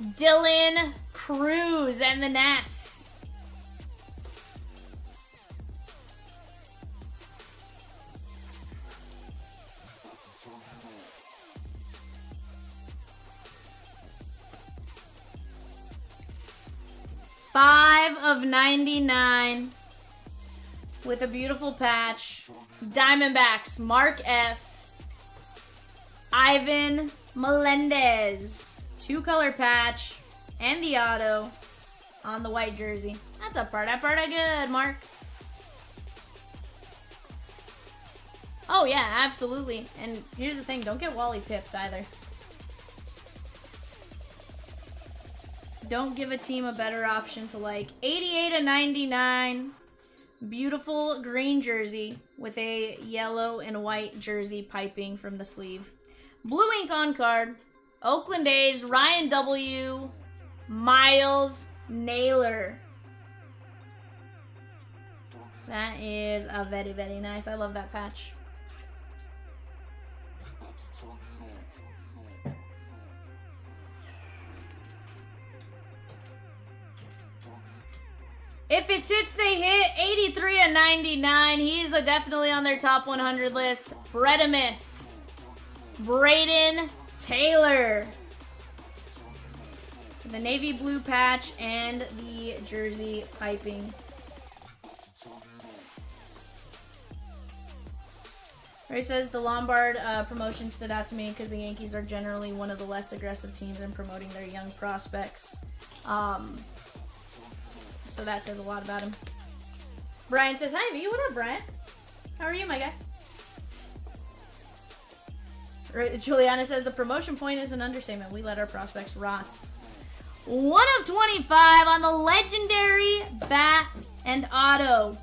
Dylan Cruz and the Nats. $5 of 99 with a beautiful patch. Diamondbacks, Mark F. Ivan Melendez. 2-color patch and the auto on the white jersey. That's a pretty good, Mark. Oh yeah, absolutely. And here's the thing, don't get Wally pipped either. Don't give a team a better option to like. 88 of 99. Beautiful green jersey with a yellow and white jersey piping from the sleeve. Blue ink on card. Oakland A's, Ryan W. Miles Naylor. That is a very, very nice. I love that patch. If it hits, they hit. 83 of 99. He's definitely on their top 100 list. Bredemus. Braden Taylor. The navy blue patch and the jersey piping. Ray says the Lombard promotion stood out to me because the Yankees are generally one of the less aggressive teams in promoting their young prospects. So that says a lot about him. Brian says, hi, V. What up, Brian? How are you, my guy? Juliana says the promotion point is an understatement. We let our prospects rot. 1 of 25 on the legendary bat and auto.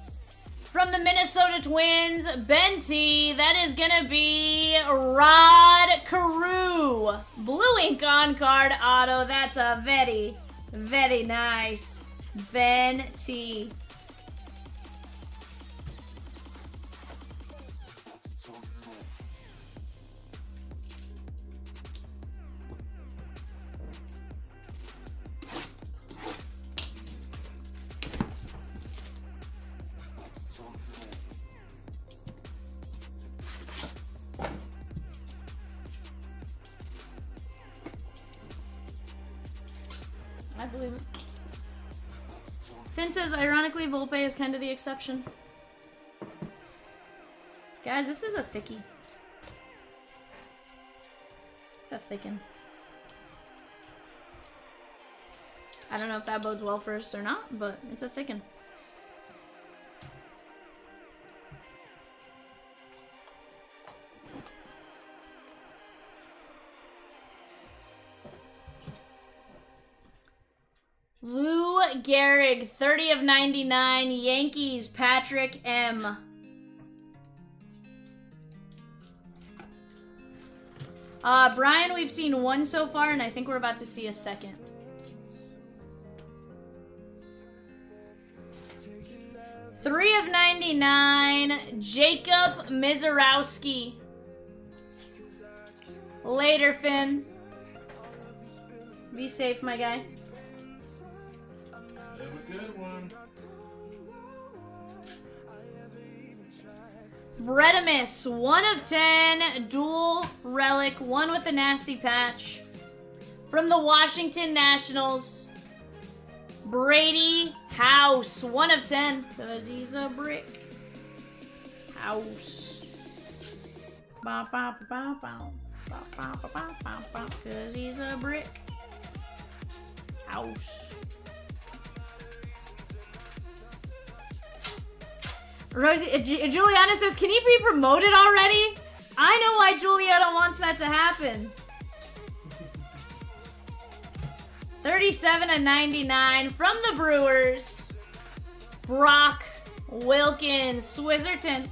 From the Minnesota Twins, Ben T. That is going to be Rod Carew. Blue ink on card auto. That's a very, very nice Ben T. I believe it. Finn says, ironically, Volpe is kind of the exception. Guys, this is a thickie. It's a thickin'. I don't know if that bodes well for us or not, but it's a thickin'. Lou Gehrig, 30 of 99. Yankees, Patrick M. Brian, we've seen one so far, and I think we're about to see a second. Three of 99. Jacob Mizorowski. Later, Finn. Be safe, my guy. Have a good one. Bredimus, 1 of 10, dual relic, 1 with a nasty patch. From the Washington Nationals, Brady House, 1 of 10, because he's a brick. House. Because he's a brick. House. Rosie, Juliana says, can he be promoted already? I know why Juliana wants that to happen. 37 of 99 from the Brewers. Brock Wilkins, Swizzerton.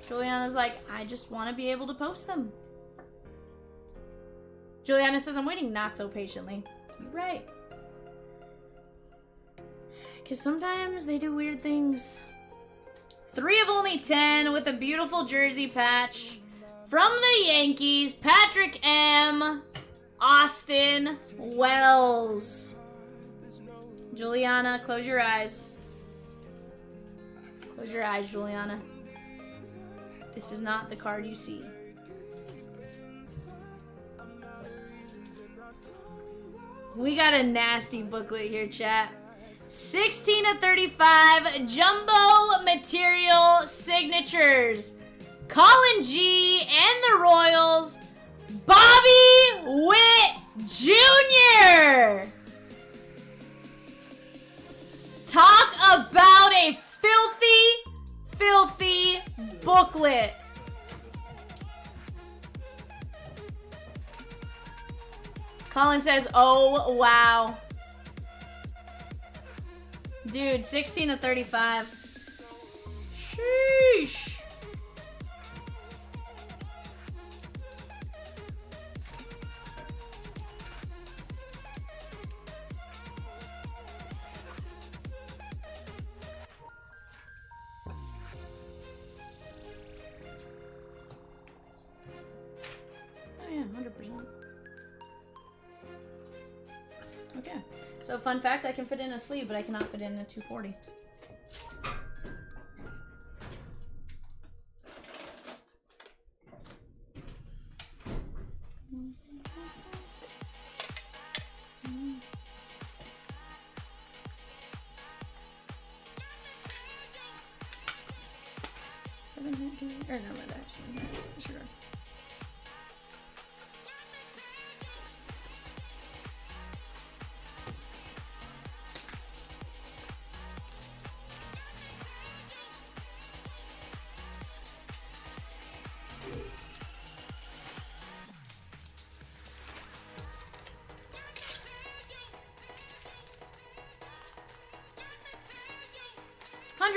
Juliana's like, I just want to be able to post them. Juliana says, I'm waiting not so patiently. You're right. Because sometimes they do weird things. 3 of only 10 with a beautiful jersey patch. From the Yankees, Patrick M. Austin Wells. Juliana, close your eyes. Close your eyes, Juliana. This is not the card you see. We got a nasty booklet here, chat. 16 of 35 jumbo material signatures. Colin G and the Royals. Bobby Witt Jr. Talk about a filthy, filthy booklet. Colin says, oh, wow. Dude, 16 of 35. Sheesh. Oh yeah, 100%. Okay. So fun fact, I can fit in a sleeve, but I cannot fit in a 240. Or no, that actually. Disregard.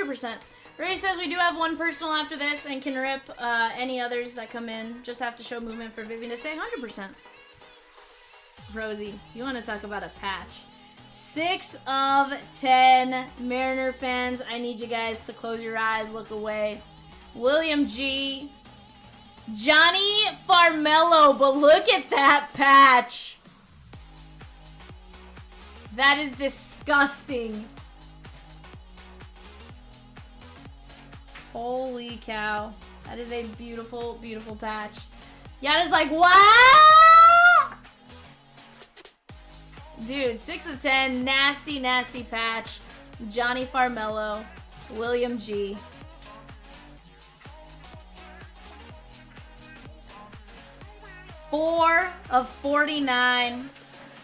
%. Ray says we do have one personal after this and can rip any others that come in. Just have to show movement for Vivian to say 100%. Rosie, you want to talk about a patch. 6 of 10 Mariner fans. I need you guys to close your eyes, look away. William G. Johnny Farmello, but look at that patch. That is disgusting. Holy cow. That is a beautiful, beautiful patch. Yada's like, what? Dude, 6 of 10. Nasty, nasty patch. Johnny Farmello. William G. Four of 49.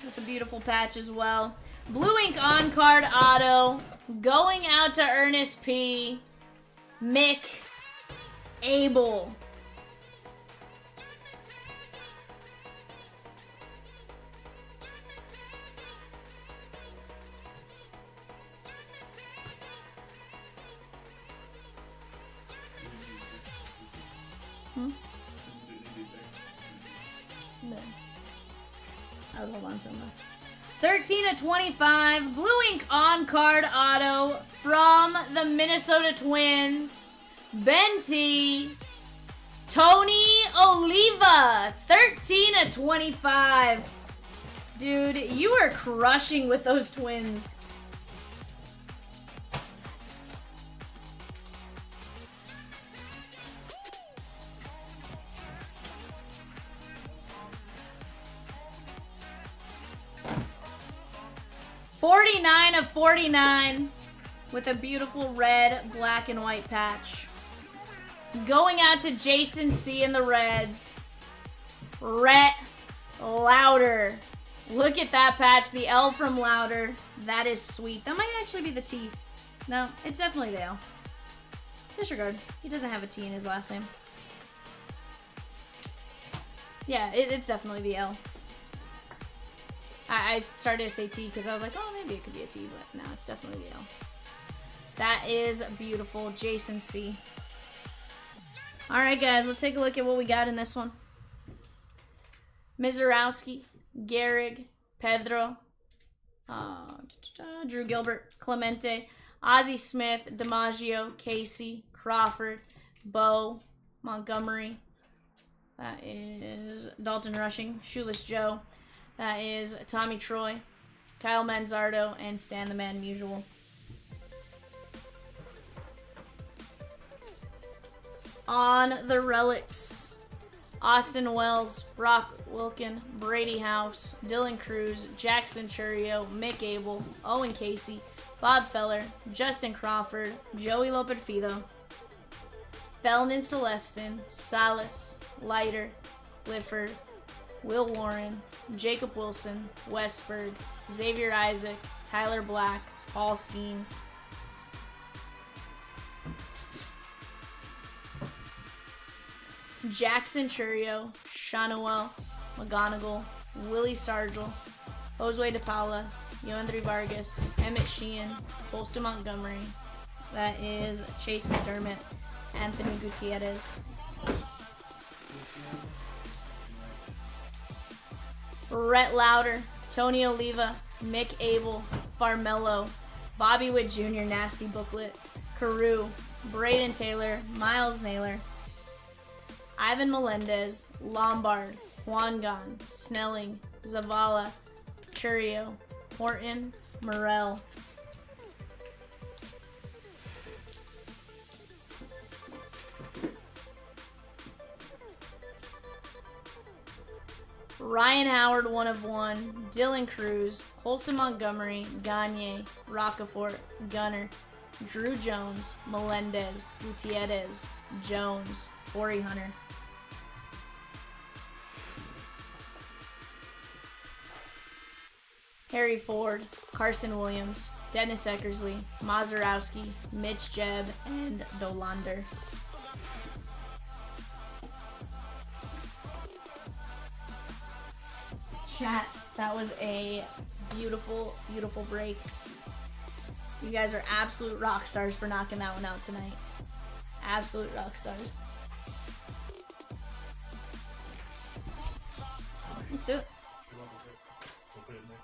With a beautiful patch as well. Blue ink on card auto. Going out to Ernest P. Mick Abel. No. I would hold on to him though. 13 of 25. Blue ink on card auto from the Minnesota Twins. Benty. Tony Oliva. 13 of 25. Dude, you are crushing with those Twins. $49 of 49 with a beautiful red, black, and white patch. Going out to Jason C. in the Reds. Rhett Louder. Look at that patch. The L from Louder. That is sweet. That might actually be the T. No, it's definitely the L. Disregard. He doesn't have a T in his last name. Yeah, it's definitely the L. I started to say T because I was like, oh, maybe it could be a T, but no, it's definitely the L. That is beautiful. Jason C. Alright, guys, let's take a look at what we got in this one. Mizorowski, Gehrig, Pedro, Drew Gilbert, Clemente, Ozzie Smith, DiMaggio, Casey, Crawford, Bo, Montgomery. That is Dalton Rushing, Shoeless Joe. That is Tommy Troy, Kyle Manzardo, and Stan the Man Musial. On the relics, Austin Wells, Brock Wilkin, Brady House, Dylan Cruz, Jackson Churio, Mick Abel, Owen Casey, Bob Feller, Justin Crawford, Joey Loperfido, Felnin Celestin, Salas, Leiter, Clifford, Will Warren, Jacob Wilson, Westberg, Xavier Isaac, Tyler Black, Paul Skeens. Jackson Churio, Shanoel, McGonigal, Willie Sargel, Josue DePaula, Yoandri Vargas, Emmett Sheehan, Colston Montgomery. That is Chase McDermott, Anthony Gutierrez. Rhett Louder, Tony Oliva, Mick Abel, Farmello, Bobby Witt Jr. Nasty Booklet, Carew, Braden Taylor, Miles Naylor, Ivan Melendez, Lombard, Wangan, Snelling, Zavala, Churio, Horton, Morel. Ryan Howard, 1 of 1. Dylan Cruz, Colson Montgomery, Gagne, Rocafort, Gunner, Drew Jones, Melendez, Gutierrez, Jones, Torrey Hunter. Harry Ford, Carson Williams, Dennis Eckersley, Mazeroski, Mitch Jebb, and Dolander. Chat, that was a beautiful, beautiful break. You guys are absolute rock stars for knocking that one out tonight. Absolute rock stars. Let's do it. We'll put it in there.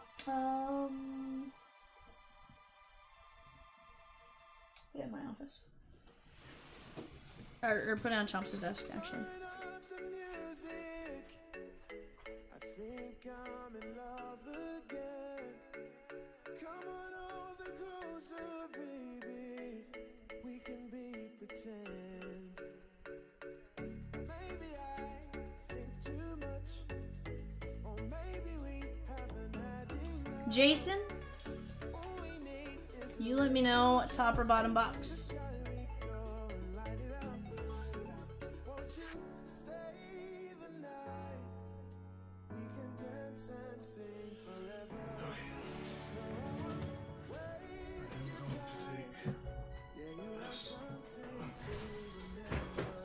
Put it in my office. Or put it on Chomps' desk, actually. Jason, you let me know top or bottom box.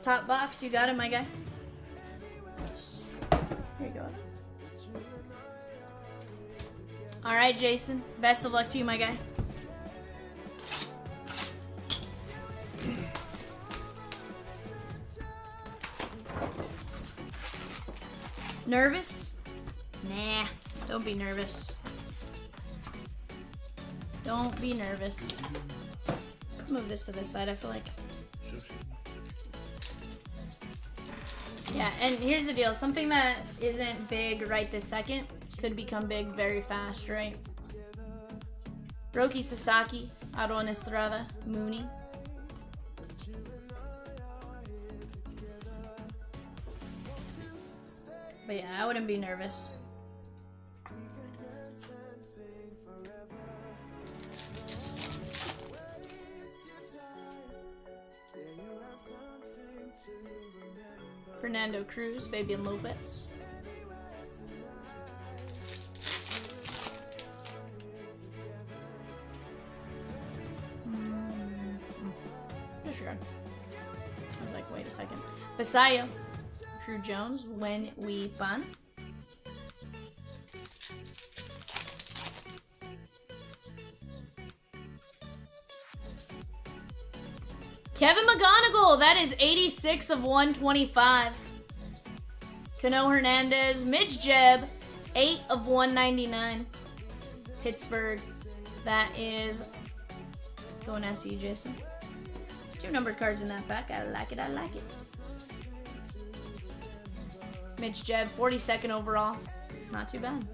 Top box, you got it, my guy. Here you go. All right, Jason. Best of luck to you, my guy. Nervous? Nah, don't be nervous. Don't be nervous. Move this to this side, I feel like. Yeah, and here's the deal. Something that isn't big right this second could become big very fast, right? Roki Sasaki, Aaron Estrada, Mooney. But yeah, I wouldn't be nervous. Fernando Cruz, Fabian Lopez. Sure. I was like, wait a second. Basayo, Drew Jones, Wen Wei Fan. Kevin McGonigal, that is 86 of 125. Cano Hernandez, Mitch Jebb, 8 of 199. Pittsburgh, that is going out to you, Jason. 2 numbered cards in that pack. I like it, I like it. Mitch Jebb, 42nd overall. Not too bad.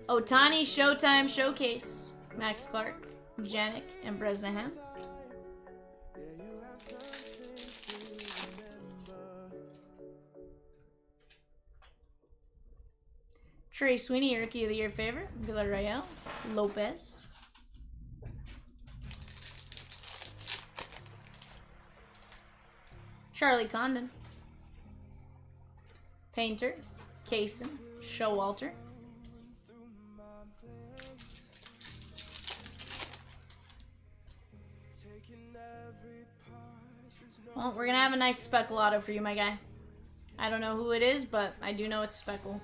Otani Showtime Showcase. Max Clark, Janik, and Bresnahan. Trey Sweeney, Rookie of the Year favorite. Villarreal, Lopez. Charlie Condon. Painter, Kaysen, Showalter. Well, we're gonna have a nice speckle auto for you, my guy. I don't know who it is, but I do know it's speckle.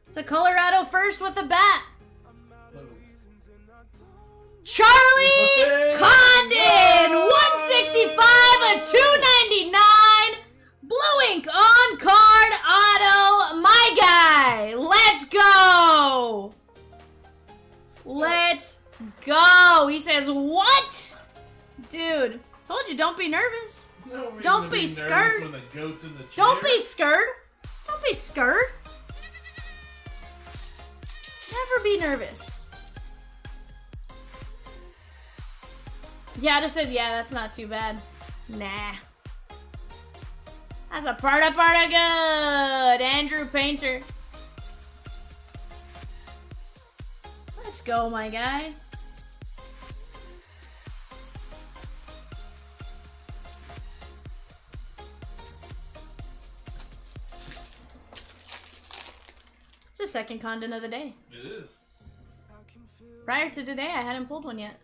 It's a Colorado first with a bat. Charlie Condon, 165 of 299. Blue ink on card auto, my guy. Let's go. Let's go. He says, what? Dude, told you, don't be nervous. No reason Don't to be nervous scared. when the goat's in the chair. Don't be scared. Don't be scared. never be nervous. Yada says, yeah, that's not too bad. Nah. That's a parta good. Andrew Painter. Let's go, my guy. It's the second condon of the day. It is. Prior to today, I hadn't pulled one yet.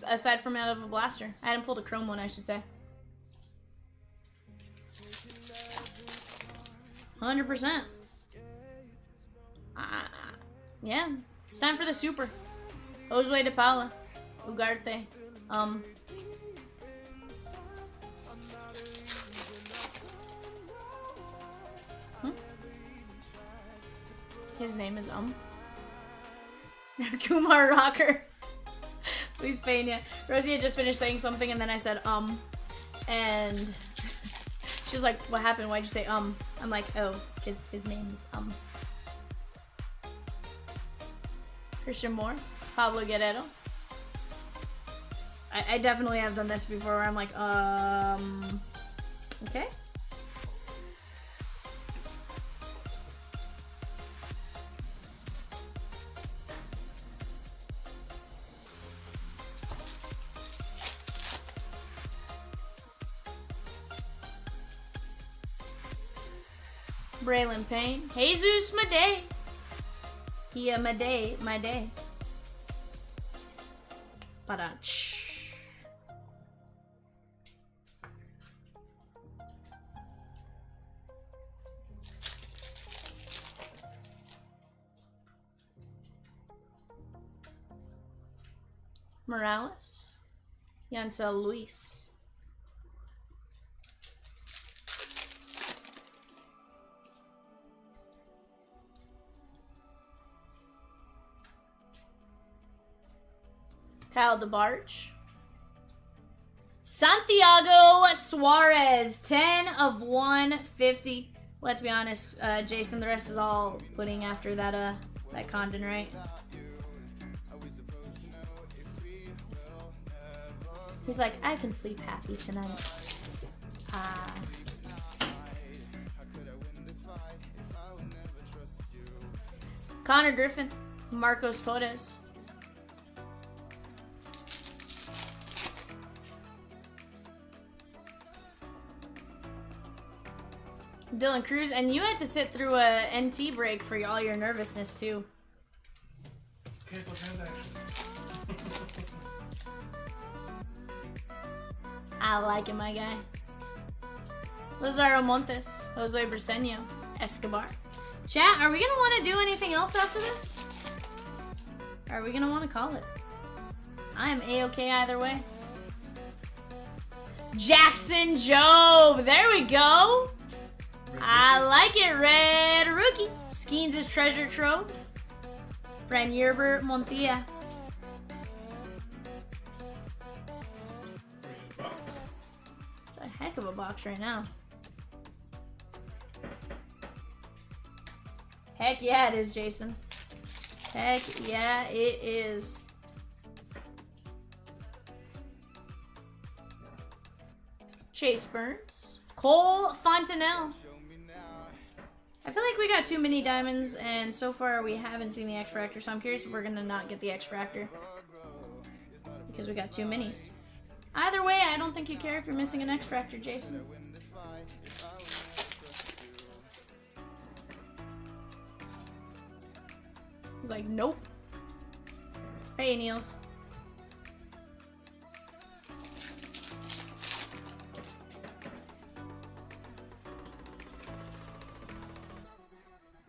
Aside from out of a blaster. I hadn't pulled a chrome one, I should say. 100%. Yeah. It's time for the super. Josue de Paula. Ugarte. His name is Kumar Rocker. Luis Pena. Rosie had just finished saying something and then I said and she was like, what happened? Why'd you say I'm like, oh, his name is Christian Moore. Pablo Guerrero. I definitely have done this before where I'm like, okay. Braylon Payne. Jesus Madej. Here Madej, my day. Badach. Morales. Yancel Luis. Kyle DeBarge. Santiago Suarez, 10 of 150. Let's be honest, Jason, the rest is all pudding after that condon, right? He's like, I can sleep happy tonight. Connor Griffin, Marcos Torres. Dylan Cruz, and you had to sit through a NT break for all your nervousness too. Cancel transaction. I like it, my guy. Lazaro Montes, Jose Briseño, Escobar. Chat, are we gonna want to do anything else after this? Or are we gonna want to call it? I am A-okay either way. Jackson Jobe, there we go. I like it, Red Rookie. Skeens' treasure trove. Fran Yerbert Montilla. It's a heck of a box right now. Heck yeah, it is, Jason. Heck yeah, it is. Chase Burns. Cole Fontenelle. I feel like we got too many diamonds, and so far we haven't seen the X-Fractor, so I'm curious if we're going to not get the X-Fractor. Because we got too minis. Either way, I don't think you care if you're missing an X-Fractor, Jason. He's like, nope. Hey, Niels.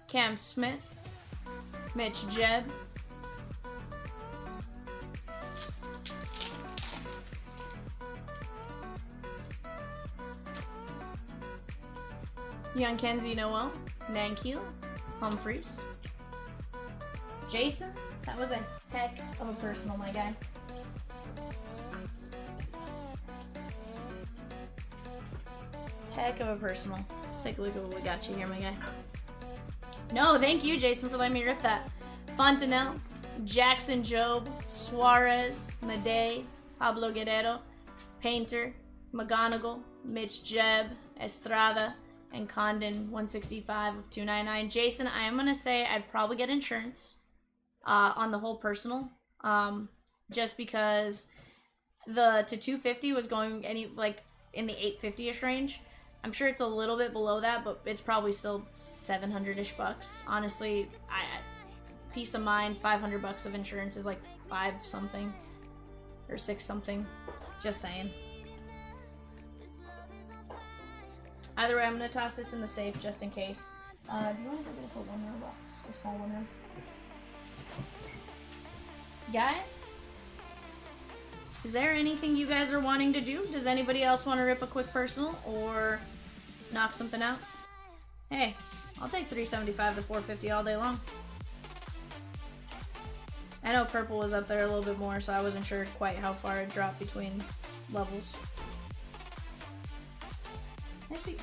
Cam Smith, Mitch Jebb, Young Kenzie Noel, Nankeel, Humphreys, Jason. That was a heck of a personal, my guy. Heck of a personal. Let's take a look at what we got you here, my guy. No, thank you, Jason, for letting me rip that. Fontenelle, Jackson Job, Suarez, Madej, Pablo Guerrero, Painter, McGonigal, Mitch Jeb, Estrada, and Condon 165 of 299. Jason, I am gonna say I'd probably get insurance on the whole personal, just because the to 250 was going in the 850ish range. I'm sure it's a little bit below that, but it's probably still 700ish bucks. Honestly, peace of mind, 500 bucks of insurance is like 5 something or 6 something. Just saying. Either way, I'm gonna toss this in the safe just in case. Do you want to go get us a 1 euro box? A small 1 euro? Guys? Is there anything you guys are wanting to do? Does anybody else want to rip a quick personal or knock something out? Hey, I'll take 375 to 450 all day long. I know purple was up there a little bit more, so I wasn't sure quite how far it dropped between levels. I see.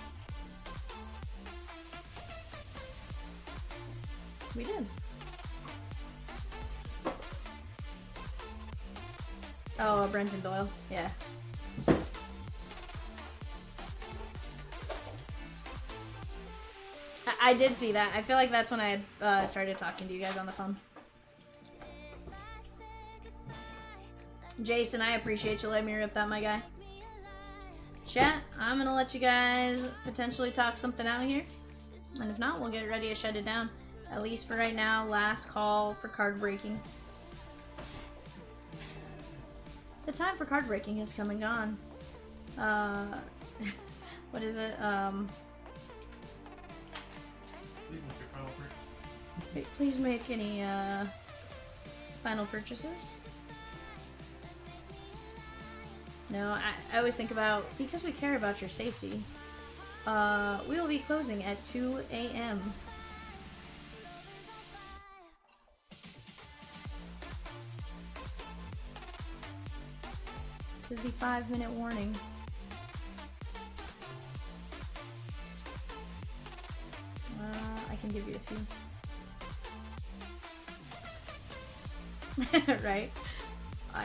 We did. Oh, Brenton Doyle. Yeah. I did see that. I feel like that's when I had started talking to you guys on the phone. Jason, I appreciate you letting me rip that, my guy. Chat, I'm gonna let you guys potentially talk something out here. And if not, we'll get ready to shut it down. At least for right now, last call for card breaking. The time for card breaking has come and gone. What is it? Please make any final purchases. No, I always think about, because we care about your safety, we will be closing at 2 a.m. This is the 5-minute warning. I can give you a few. Right?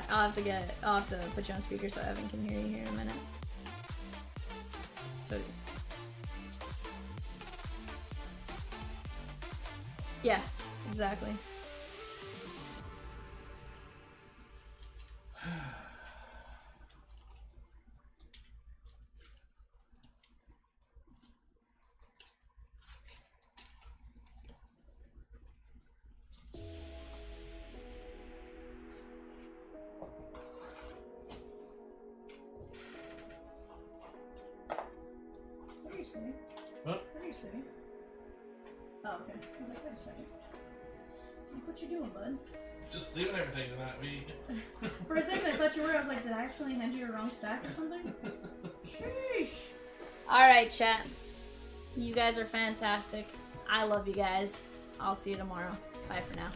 I'll have to put you on speaker so Evan can hear you here in a minute. So yeah, exactly. What are you saying? What? What are you saying? Oh, okay. I was like, wait a second. What you doing, bud? Just leaving everything tonight, we. For a second, I thought you were. I was like, did I accidentally hand you a wrong stack or something? Sheesh. Alright, chat. You guys are fantastic. I love you guys. I'll see you tomorrow. Bye for now.